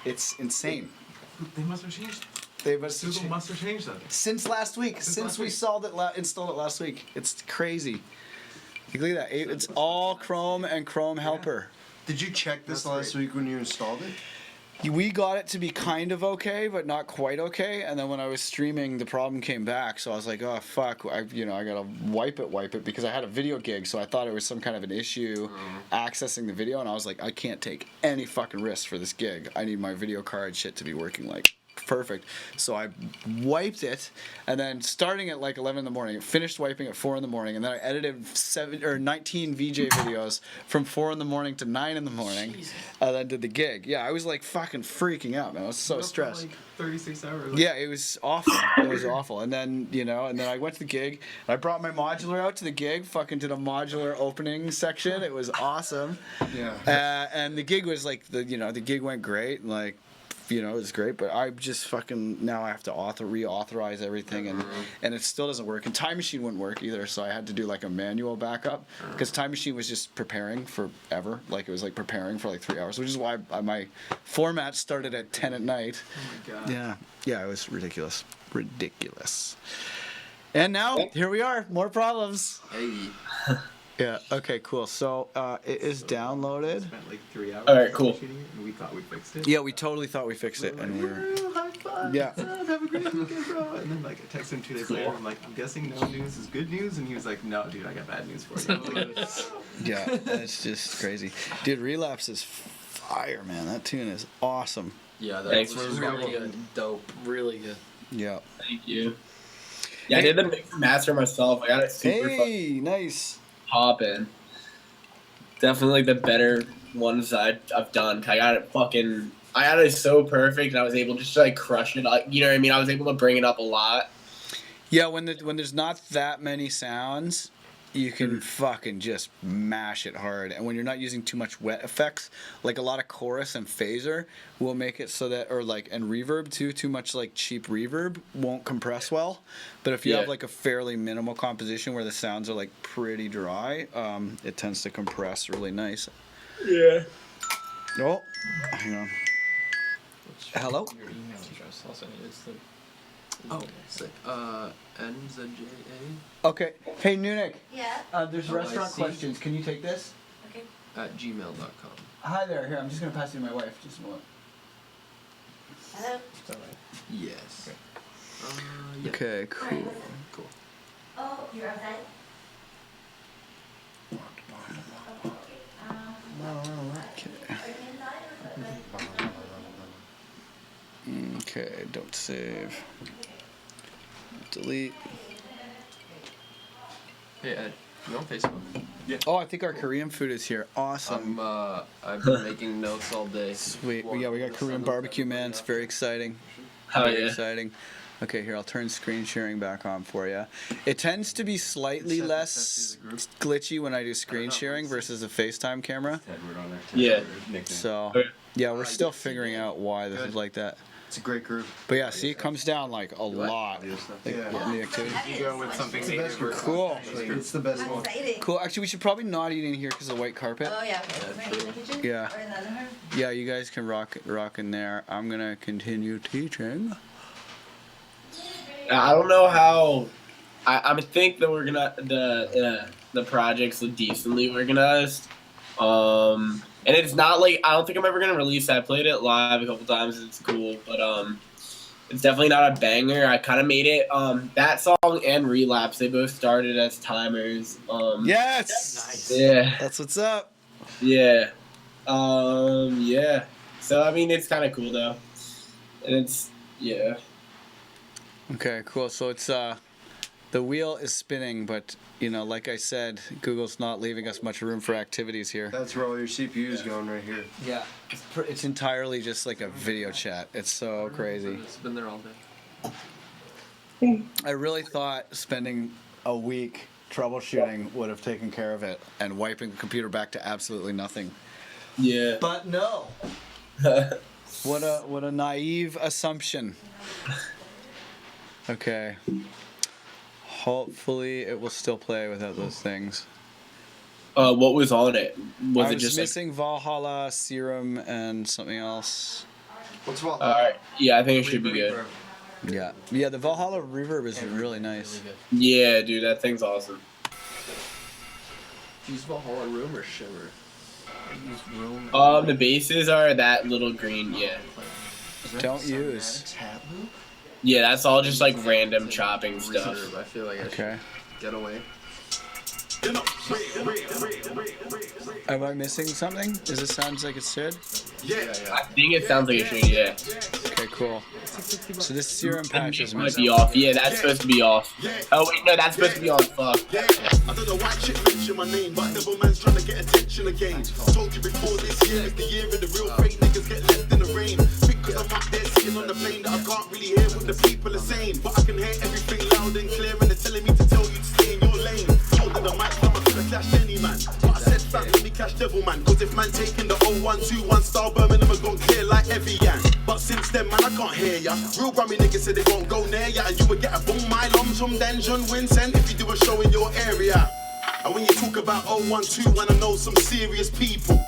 Speaker 7: It's insane.
Speaker 4: They must have changed.
Speaker 7: They must have
Speaker 4: Google
Speaker 7: changed.
Speaker 4: must have changed that.
Speaker 7: Since last week. Since
Speaker 4: last
Speaker 7: we
Speaker 4: week.
Speaker 7: installed it last week. It's crazy. Look at that. It's all Chrome and Chrome Helper.
Speaker 2: Did you check this
Speaker 4: That's
Speaker 2: last week when you installed it?
Speaker 7: We got it to be kind of okay, but not quite okay. And then when I was streaming, the problem came back. So I was like, oh fuck, I gotta wipe it because I had a video gig. So I thought it was some kind of an issue accessing the video, and I was like, I can't take any fucking risks for this gig. I need my video card shit to be working like perfect. So I wiped it, and then starting at like 11 in the morning, finished wiping at 4 in the morning, and then I edited 19 VJ videos from 4 in the morning to 9 in the morning, and then did the gig. Yeah, I was like fucking freaking out, man. I was so stressed.
Speaker 4: Like 36 hours.
Speaker 7: Yeah, it was awful. It was awful. And then, and then I went to the gig, and I brought my modular out to the gig, fucking did a modular opening section. It was awesome.
Speaker 2: Yeah.
Speaker 7: And the gig was like, the gig went great, and like, it was great, but I just fucking, now I have to reauthorize everything, and it still doesn't work. And Time Machine wouldn't work either, so I had to do like a manual backup, because Time Machine was just preparing forever. Like, it was like preparing for like 3 hours, which is why my format started at 10 at night.
Speaker 4: Oh my god.
Speaker 7: Yeah, it was ridiculous. And now, here we are, more problems.
Speaker 3: Hey.
Speaker 7: Yeah, okay, cool. So, it is downloaded.
Speaker 4: Spent like 3 hours.
Speaker 10: All right, cool.
Speaker 4: troubleshooting it, and we thought we fixed it.
Speaker 7: Yeah, we totally thought we fixed it, and we were...
Speaker 4: High five,
Speaker 7: Yeah.
Speaker 4: son, have a great weekend, bro. And then like I texted him 2 days later. I'm like, I'm guessing no news is good news, and he was like, No, dude, I got bad news for you. I'm like,
Speaker 7: Yeah, it's just crazy. Dude, Relapse is fire, man. That tune is awesome.
Speaker 3: Yeah, that
Speaker 10: Thanks
Speaker 3: was
Speaker 10: for
Speaker 3: really good. Dope.
Speaker 6: Really good.
Speaker 7: Yeah.
Speaker 10: Thank you. Yeah, I did the mix and master myself. I got it super
Speaker 7: Hey, nice.
Speaker 10: poppin'. Definitely like the better ones I've done. I got it so perfect, and I was able to just like crush it. You know what I mean? I was able to bring it up a lot.
Speaker 7: Yeah, when there's not that many sounds, you can fucking just mash it hard. And when you're not using too much wet effects, like a lot of chorus and phaser will make it so that, and reverb too much like cheap reverb won't compress well. But if you have like a fairly minimal composition where the sounds are like pretty dry, it tends to compress really nice.
Speaker 10: Yeah.
Speaker 7: Oh, hang on. Hello?
Speaker 6: Your email address. I'll send you. It's the.
Speaker 3: Oh, sick. NZJA.
Speaker 7: Okay. Hey, Nunik.
Speaker 9: Yeah,
Speaker 7: There's
Speaker 3: Oh,
Speaker 7: restaurant
Speaker 3: I see.
Speaker 7: questions. Can you take this?
Speaker 9: okay.
Speaker 3: at gmail.com.
Speaker 7: Hi there. Here, I'm just gonna pass you to my wife. Just a moment.
Speaker 9: Hello?
Speaker 6: It's all right.
Speaker 3: Yes.
Speaker 6: Okay.
Speaker 3: Yeah.
Speaker 7: Okay, cool.
Speaker 9: Oh, you're outside?
Speaker 7: Okay, don't save. Delete.
Speaker 3: Hey Ed, you on Facebook?
Speaker 7: Oh, I think our Korean food is here. Awesome.
Speaker 3: I've been making notes all day.
Speaker 7: Sweet. We got Korean barbecue, man. It's very exciting.
Speaker 10: Oh,
Speaker 7: Very
Speaker 10: yeah.
Speaker 7: exciting. Okay, here, I'll turn screen sharing back on for you. It tends to be slightly less glitchy when I do screen sharing versus a FaceTime camera.
Speaker 10: Yeah.
Speaker 7: So, yeah, we're still figuring out why this is like that.
Speaker 2: It's a great group.
Speaker 7: But yeah, see, it comes down like a lot. Like,
Speaker 2: Yeah.
Speaker 7: the activity.
Speaker 4: You go with something
Speaker 2: It's the best
Speaker 4: native
Speaker 2: group.
Speaker 4: or
Speaker 7: Cool.
Speaker 2: It's the best
Speaker 9: I'm
Speaker 2: one.
Speaker 9: excited.
Speaker 7: Cool. Actually, we should probably not eat in here because of the white carpet.
Speaker 9: Oh, yeah, okay. Right in the kitchen?
Speaker 7: Yeah.
Speaker 9: Or in the other room?
Speaker 7: Yeah, you guys can rock in there. I'm gonna continue teaching.
Speaker 10: I don't know how. I think that we're gonna the projects look decently organized. And it's not like I don't think I'm ever gonna release that. I played it live a couple times. It's cool, but it's definitely not a banger. I kind of made it. That song and Relapse, they both started as timers.
Speaker 7: Yes.
Speaker 10: Yeah.
Speaker 7: That's what's up.
Speaker 10: Yeah. Yeah. So I mean, it's kind of cool though, and it's yeah.
Speaker 7: Okay, cool. So it's the wheel is spinning, but you know, like I said, Google's not leaving us much room for activities here.
Speaker 2: That's where all your CPU's going right here.
Speaker 7: Yeah, it's entirely just like a video chat. It's so crazy.
Speaker 3: It's been there all day.
Speaker 7: I really thought spending a week troubleshooting would have taken care of it and wiping the computer back to absolutely nothing.
Speaker 10: Yeah.
Speaker 7: But no. What a naive assumption. Okay. Hopefully it will still play without those things.
Speaker 10: What was on it? Was
Speaker 7: I
Speaker 10: it
Speaker 7: was
Speaker 10: just
Speaker 7: missing Valhalla, Serum, and something else.
Speaker 2: What's wrong?
Speaker 10: All right. Yeah, I think it should be good.
Speaker 7: Yeah. Yeah, the Valhalla reverb is really nice.
Speaker 10: Yeah, dude, that thing's awesome.
Speaker 3: Use Valhalla Room or Shimmer?
Speaker 6: Use room.
Speaker 10: The bases are that little green. Yeah.
Speaker 7: Don't use.
Speaker 10: Yeah, that's all just like random chopping stuff.
Speaker 3: Reserve. I feel like I should
Speaker 7: Okay.
Speaker 3: get away.
Speaker 7: Am I missing something? Does it sound like it should?
Speaker 10: I think it sounds like it should. Yeah.
Speaker 7: Okay, cool. So this Serum patch is
Speaker 10: Might
Speaker 7: missing.
Speaker 10: be off. Yeah, that's supposed to be off. Oh wait, no, that's supposed to be on. Fuck.
Speaker 8: I don't know why shit mention my name, but Devil Man's trying to get attention again. Told you before this year is the year of the real fake niggas get left in the rain. Because I'm up there sitting on the plane that I can't really hear what the people are saying. But I can hear everything loud and clear and they're telling me to tell you to stay in your lane. Holding the mic, I could have clashed any man. But I said, fam, let me cash Devil Man. Cause if man taking the 0121 star, Birmingham are gonna clear like every gang. But since then, man, I can't hear ya. Real Grammy niggas said they won't go near ya. And you would get a boom, my lums from Denjon Vincent if you do a show in your area. And when you talk about 0121, I know some serious people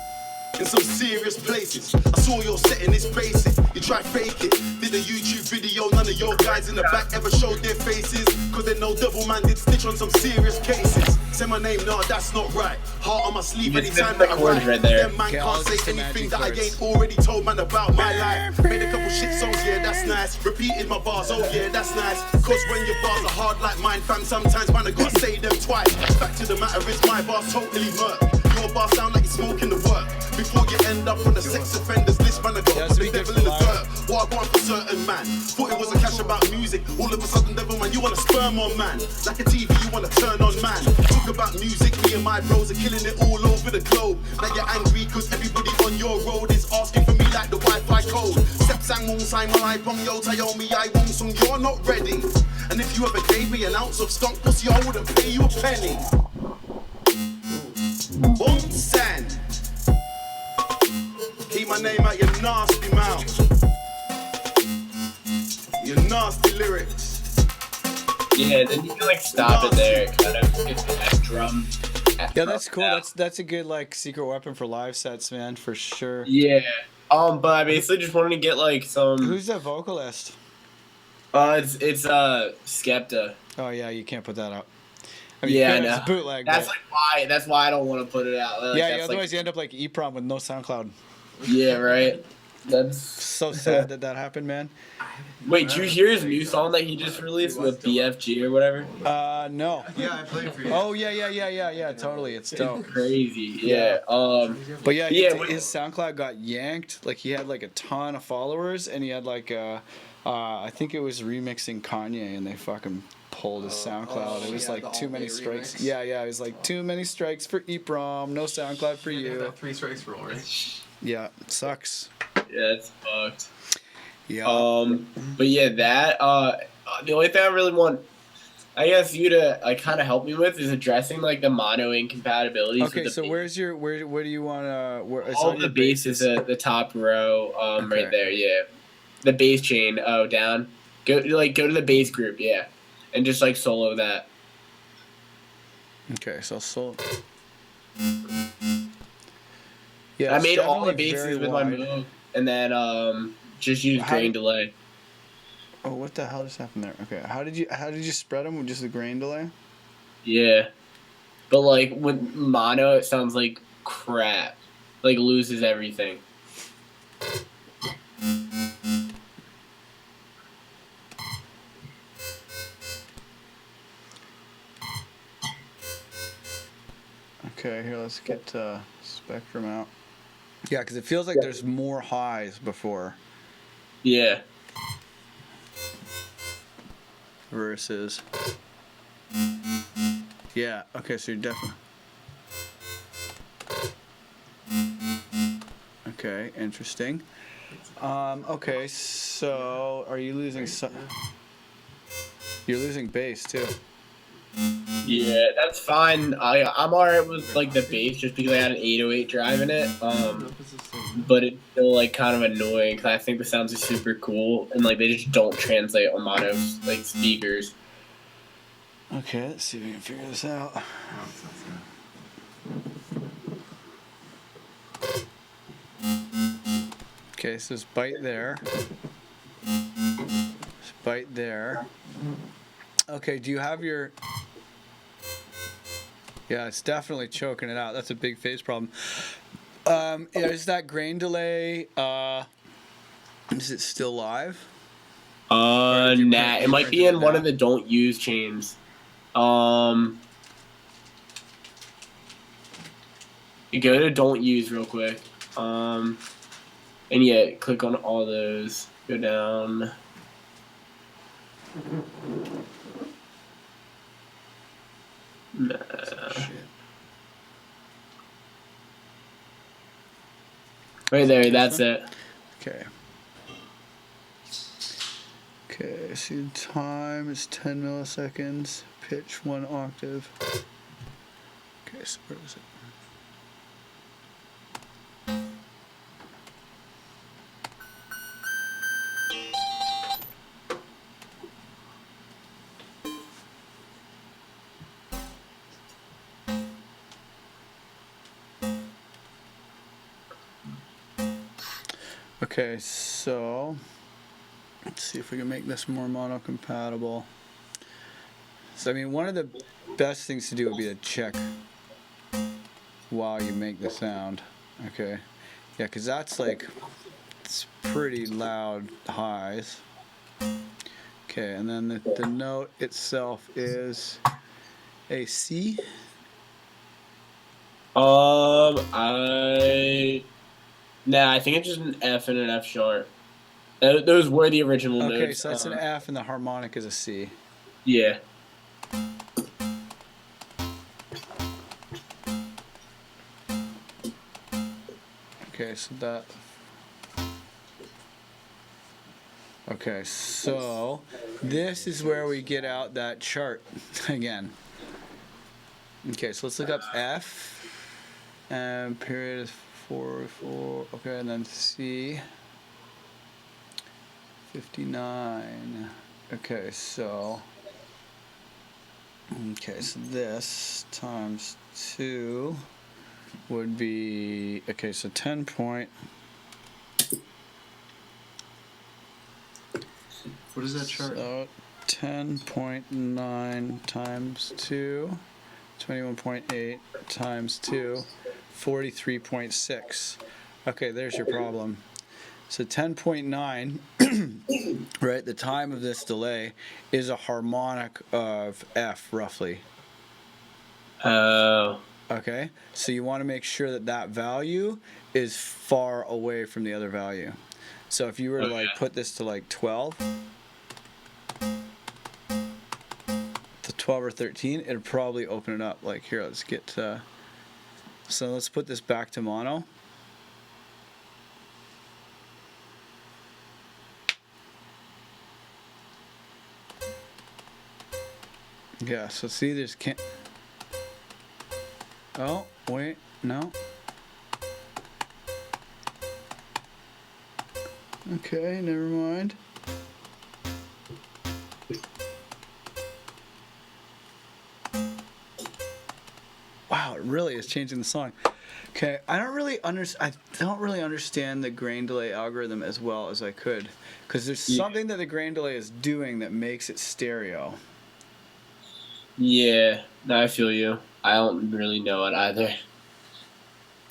Speaker 8: in some serious places. I saw your setting, it's basic. You try fake it. Did a YouTube video, none of your guys in the back ever showed their faces. Cause they know Devil Man did stitch on some serious cases. Say my name, nah, that's not right. Heart on my sleeve
Speaker 10: It's
Speaker 8: anytime
Speaker 10: the
Speaker 8: that I
Speaker 10: chords
Speaker 8: write.
Speaker 10: right there.
Speaker 8: Them man
Speaker 7: Okay, all
Speaker 8: can't
Speaker 7: just
Speaker 8: say
Speaker 7: the
Speaker 8: anything
Speaker 7: magic
Speaker 8: that I
Speaker 7: chords.
Speaker 8: ain't already told man about my life. Made a couple shit songs, yeah, that's nice. Repeated my bars, oh yeah, that's nice. Cause when your bars are hard like mine, fam, sometimes man, I gotta say them twice. Fact to the matter is my bars totally murk. Your bars sound like you're smoking the work. Before you end up on the sex offenders list, man, I got
Speaker 7: That's
Speaker 8: the
Speaker 7: be good
Speaker 8: devil
Speaker 7: for
Speaker 8: in the
Speaker 7: live.
Speaker 8: dirt. What I want for certain man. Thought it was a cash about music. All of a sudden, Devil Man, you wanna sperm on man. Like a TV, you wanna turn on man. Talk about music, me and my bros are killing it all over the globe. Now you're angry cause everybody on your road is asking for me like the Wi-Fi code. Step sang wong sign my pong yo Tayomi I wong song, you're not ready. And if you ever gave me an ounce of skunk pussy, I wouldn't pay you a penny. Boom sand. Keep my name out your nasty mouth. Your nasty lyrics.
Speaker 10: Yeah, then you can like stop it there. Kind of get that drum.
Speaker 7: Yeah, that's cool. That's a good like secret weapon for live sets, man, for sure.
Speaker 10: Yeah. But I basically just wanted to get like some.
Speaker 7: Who's the vocalist?
Speaker 10: It's Skepta.
Speaker 7: Oh yeah, you can't put that out. I mean,
Speaker 10: Yeah,
Speaker 7: you
Speaker 10: I
Speaker 7: can,
Speaker 10: know.
Speaker 7: it's a bootleg.
Speaker 10: That's
Speaker 7: but-
Speaker 10: like why. That's why I don't want to put it out. Like,
Speaker 7: yeah,
Speaker 10: that's,
Speaker 7: otherwise
Speaker 10: like,
Speaker 7: you end up like EPROM with no SoundCloud.
Speaker 10: Yeah, right. That's
Speaker 7: So sad that happened, man.
Speaker 10: wait. Did you hear his new song that he just released with BFG or whatever?
Speaker 7: No.
Speaker 2: Yeah, I played for you.
Speaker 7: Oh yeah. Totally, it's dope.
Speaker 10: Crazy. Yeah.
Speaker 7: But yeah,
Speaker 10: Yeah,
Speaker 7: his SoundCloud got yanked. Like he had like a ton of followers, and he had like I think it was remixing Kanye, and they fucking pulled his SoundCloud. It was
Speaker 3: yeah,
Speaker 7: like
Speaker 3: the
Speaker 7: too many
Speaker 3: all-day
Speaker 7: strikes.
Speaker 3: remix.
Speaker 7: Yeah. It was like too many strikes for EEPROM. No SoundCloud for
Speaker 4: You have
Speaker 7: you.
Speaker 4: that 3 strikes rule, right?
Speaker 7: Yeah, sucks.
Speaker 10: Yeah, it's fucked.
Speaker 7: Yeah.
Speaker 10: But yeah, that the only thing I really want, I guess, you to like kind of help me with is addressing like the mono incompatibilities.
Speaker 7: Okay,
Speaker 10: with the
Speaker 7: so
Speaker 10: bass.
Speaker 7: where do you want to? Where it's
Speaker 10: all
Speaker 7: on
Speaker 10: of
Speaker 7: your
Speaker 10: the bass is at the top row,
Speaker 7: Okay.
Speaker 10: right there. Yeah, the bass chain. Oh, down. Go to the bass group. Yeah, and just like solo that.
Speaker 7: Okay, so yeah,
Speaker 10: I
Speaker 7: it's
Speaker 10: made all the
Speaker 7: definitely
Speaker 10: basses
Speaker 7: very
Speaker 10: with my
Speaker 7: wide.
Speaker 10: move, and then just use
Speaker 7: How
Speaker 10: grain
Speaker 7: did-
Speaker 10: delay.
Speaker 7: Oh, what the hell just happened there? Okay, how did you spread them with just the grain delay?
Speaker 10: Yeah, but like with mono, it sounds like crap. Like loses everything.
Speaker 7: Okay, here let's get Spectrum out. Yeah, because it feels like there's more highs before
Speaker 10: Yeah.
Speaker 7: versus. Yeah. Okay, so you're definitely. Okay, interesting. Okay, so are you losing? You're losing bass too.
Speaker 10: Yeah, that's fine. I'm alright with like the bass just because I had an 808 drive in it. But it's still like kind of annoying because I think the sounds are super cool and like they just don't translate on mono like speakers.
Speaker 7: Okay, let's see if we can figure this out.
Speaker 4: Oh, sounds good.
Speaker 7: Okay, so it's bite there. It's bite there. Okay, do you have your... Yeah, it's definitely choking it out. That's a big phase problem. Yeah, is that grain delay, is it still live?
Speaker 10: Nah,
Speaker 7: you
Speaker 10: it might be
Speaker 7: printed
Speaker 10: in
Speaker 7: it
Speaker 10: one
Speaker 7: out?
Speaker 10: of the don't use chains. You go to don't use real quick. And yeah, click on all those. Go down. Nah. Right there, that's it.
Speaker 7: Okay. Okay, see the time is 10 milliseconds. Pitch 1 octave. Okay, so where is it? Okay, so let's see if we can make this more mono compatible. So I mean, one of the best things to do would be to check while you make the sound. Okay, yeah, because that's like it's pretty loud highs. Okay, and then the note itself is a C.
Speaker 10: I think it's just an F and an F sharp. Those were the original notes.
Speaker 7: Okay, so that's an F and the harmonic is a C.
Speaker 10: Yeah.
Speaker 7: Okay, so that. Okay, so this is where we get out that chart again. Okay, so let's look up F, and period is 4. Okay, and then C. 59. Okay, so. Okay, so this times 2 would be, okay, so 10 point.
Speaker 1: What is that chart?
Speaker 7: So 10.9 times 2, 21.8 times 2, 43.6. Okay, there's your problem. So 10.9, right? The time of this delay is a harmonic of F roughly.
Speaker 10: Oh.
Speaker 7: Okay, so you want to make sure that that value is far away from the other value. So if you were to like put this to like 12, to 12 or 13, it'd probably open it up. Like here, let's get to, so let's put this back to mono. Yeah, so see there's can't. Oh, wait, no. Okay, never mind. Wow, it really is changing the song. Okay, I don't really understand the grain delay algorithm as well as I could, because there's something that the grain delay is doing that makes it stereo.
Speaker 10: Yeah, no, I feel you. I don't really know it either.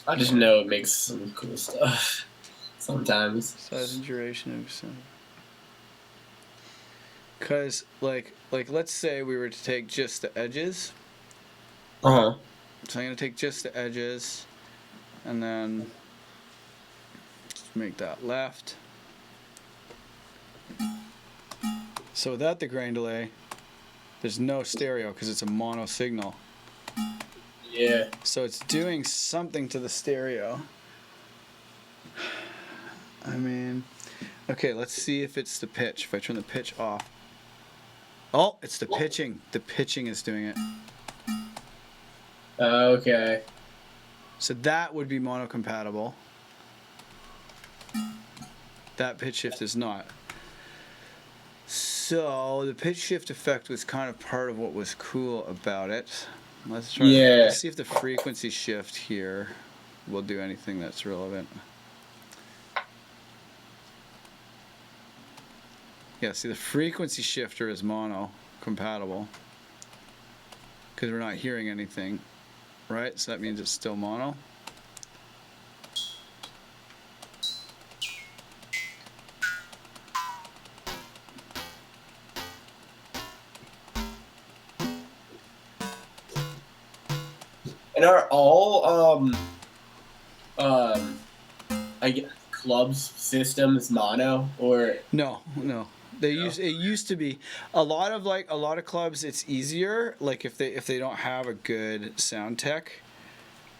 Speaker 10: I just know it makes some cool stuff sometimes.
Speaker 7: Size and duration of sound. Because, like let's say we were to take just the edges.
Speaker 10: Uh-huh.
Speaker 7: So I'm going to take just the edges, and then just make that left. So without the grain delay, there's no stereo because it's a mono signal.
Speaker 10: Yeah.
Speaker 7: So it's doing something to the stereo. I mean, okay, let's see if it's the pitch. If I turn the pitch off. Oh, it's the pitching. The pitching is doing it.
Speaker 10: Okay.
Speaker 7: So that would be mono compatible. That pitch shift is not. So the pitch shift effect was kind of part of what was cool about it. Let's try.
Speaker 10: Yeah.
Speaker 7: Let's see if the frequency shift here will do anything that's relevant. Yeah, see the frequency shifter is mono compatible because we're not hearing anything, right? So that means it's still mono.
Speaker 10: And are all I guess clubs systems mono or
Speaker 7: No. It used to be a lot of clubs. It's easier. Like if they don't have a good sound tech,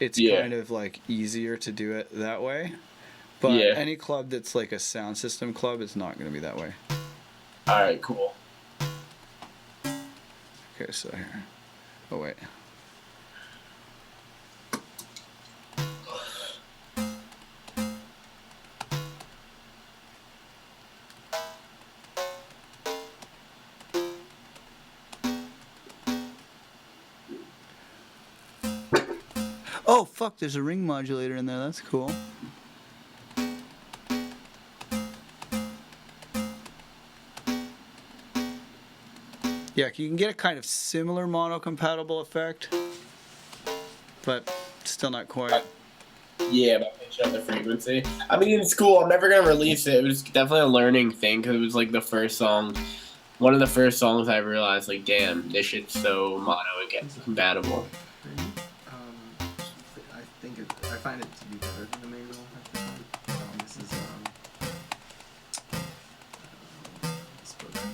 Speaker 7: it's kind of like easier to do it that way. But any club that's like a sound system club is not going to be that way.
Speaker 10: All right, cool.
Speaker 7: Okay, so here. Oh wait. Oh fuck, there's a ring modulator in there, that's cool. Yeah, you can get a kind of similar mono compatible effect, but still not quite.
Speaker 10: Yeah, by pitching up the frequency. I mean, it's cool. I'm never gonna release it. It was definitely a learning thing because it was like the first song, one of the first songs I realized, like, damn, this shit's so mono compatible.
Speaker 4: I find it to be better than the manual at the time. This is let's put that.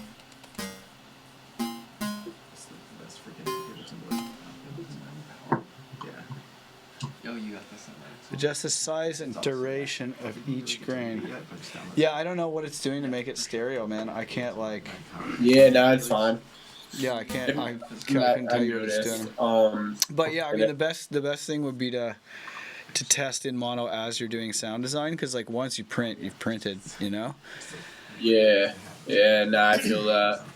Speaker 4: It's the best freaking Ableton Live. Yeah.
Speaker 6: Oh, you got this on there.
Speaker 7: Adjust the size and duration of each grain. Yeah, I don't know what it's doing to make it stereo, man. I can't like.
Speaker 10: Yeah, no, it's fine.
Speaker 7: Yeah, I can't. I couldn't tell you what it's doing. But yeah, I mean, the best thing would be to test in mono as you're doing sound design, because like once you print, you've printed, you know.
Speaker 10: Yeah, no, I feel that.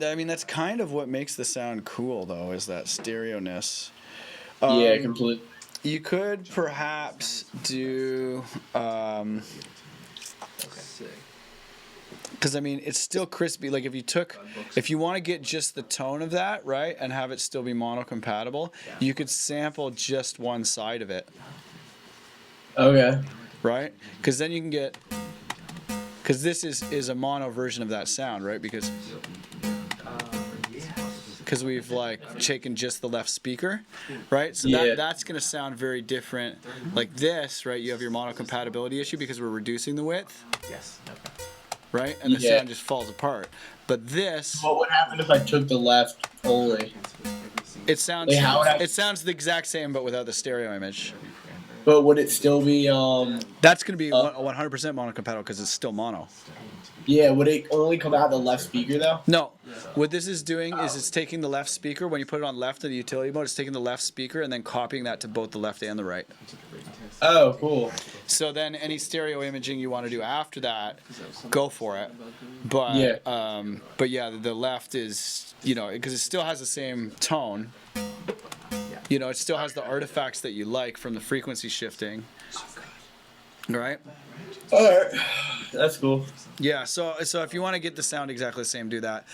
Speaker 7: I mean, that's kind of what makes the sound cool, though, is that stereo-ness.
Speaker 10: Yeah, completely.
Speaker 7: You could perhaps do. Because I mean, it's still crispy. Like if you want to get just the tone of that, right, and have it still be mono compatible, you could sample just one side of it.
Speaker 10: Okay.
Speaker 7: Right? Because then you can get Because this is a mono version of that sound, right? Because we've like taken just the left speaker, right? So that's gonna sound very different. Like this, right? You have your mono compatibility issue because we're reducing the width,
Speaker 4: Yes. Okay.
Speaker 7: right? And the sound just falls apart. But this,
Speaker 10: What would happen if I took the left only?
Speaker 7: it sounds
Speaker 10: Wait, how would I-
Speaker 7: it sounds the exact same but without the stereo image.
Speaker 10: But would it still be
Speaker 7: That's gonna be 100% mono compatible because it's still mono.
Speaker 10: Yeah, would it only come out the left speaker though?
Speaker 7: No, what this is doing is it's taking the left speaker when you put it on left in the utility mode. It's taking the left speaker and then copying that to both the left and the right.
Speaker 10: Oh, cool.
Speaker 7: So then any stereo imaging you want to do after that, go for it. But
Speaker 10: Yeah.
Speaker 7: the left is, you know, because it still has the same tone. You know, it still has the artifacts that you like from the frequency shifting. Right?
Speaker 10: Alright. That's cool.
Speaker 7: Yeah, so if you want to get the sound exactly the same, do that.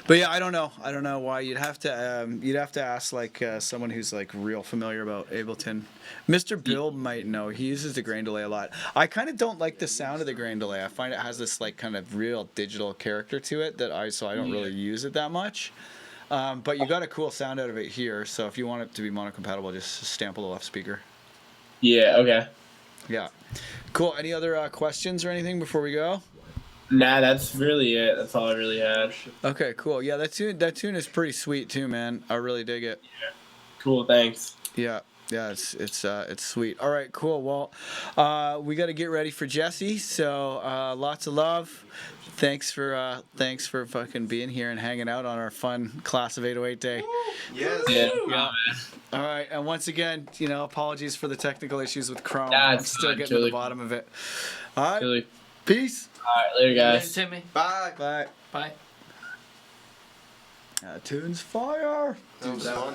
Speaker 7: But yeah, I don't know why you'd have to ask like someone who's like real familiar about Ableton. Mr. Bill might know. He uses the grain delay a lot. I kind of don't like the sound of the grain delay. I find it has this like kind of real digital character to it that I don't really use it that much. But you got a cool sound out of it here. So if you want it to be mono compatible, just stample the left speaker.
Speaker 10: Yeah, okay.
Speaker 7: Yeah. Cool. Any other questions or anything before we go?
Speaker 10: Nah, that's really it. That's all I really had.
Speaker 7: Okay, cool. Yeah, that tune is pretty sweet too, man. I really dig it.
Speaker 10: Cool, thanks.
Speaker 7: Yeah, it's sweet. All right, cool. Well, we got to get ready for Jesse. So lots of love. Thanks for fucking being here and hanging out on our fun Class of 808 day.
Speaker 2: Yes.
Speaker 10: Yeah.
Speaker 7: All right, and once again, you know, apologies for the technical issues with Chrome.
Speaker 10: Nah,
Speaker 7: I'm
Speaker 10: it's
Speaker 7: still
Speaker 10: fine,
Speaker 7: getting to
Speaker 10: Julie.
Speaker 7: the bottom of it. All right,
Speaker 10: Really.
Speaker 7: peace.
Speaker 10: Alright, later guys.
Speaker 6: Timmy.
Speaker 2: Bye.
Speaker 7: Bye.
Speaker 6: Bye.
Speaker 7: Tunes fire.
Speaker 2: Dude, that one